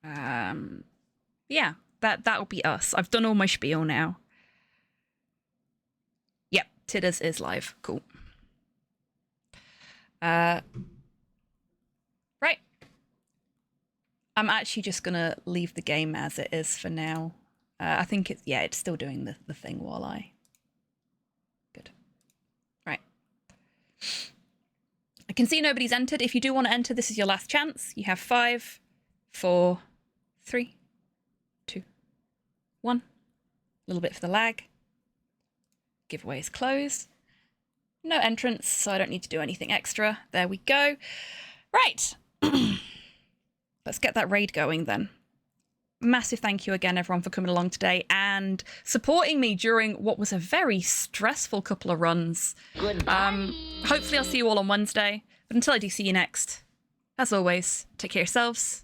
Yeah, that'll be us. I've done all my spiel now. Yep, Tidders is live. Cool. Right. I'm actually just gonna leave the game as it is for now. I think it's still doing the thing while I... I can see nobody's entered. If you do want to enter, this is your last chance. You have 5, 4, 3, 2, 1. A little bit for the lag. Giveaway is closed. No entrance, so I don't need to do anything extra. There we go. Right. Let's get that raid going then. Massive thank you again, everyone, for coming along today and supporting me during what was a very stressful couple of runs. Hopefully I'll see you all on Wednesday, but until I do see you next, as always, take care of yourselves,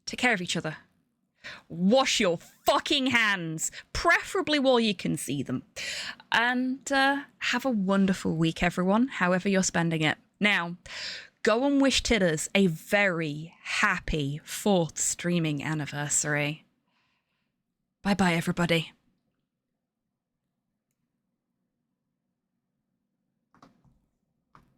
take care of each other, wash your fucking hands, preferably while you can see them, and have a wonderful week, everyone, however you're spending it. Now, go and wish Tidders a very happy 4th streaming anniversary. Bye-bye, everybody.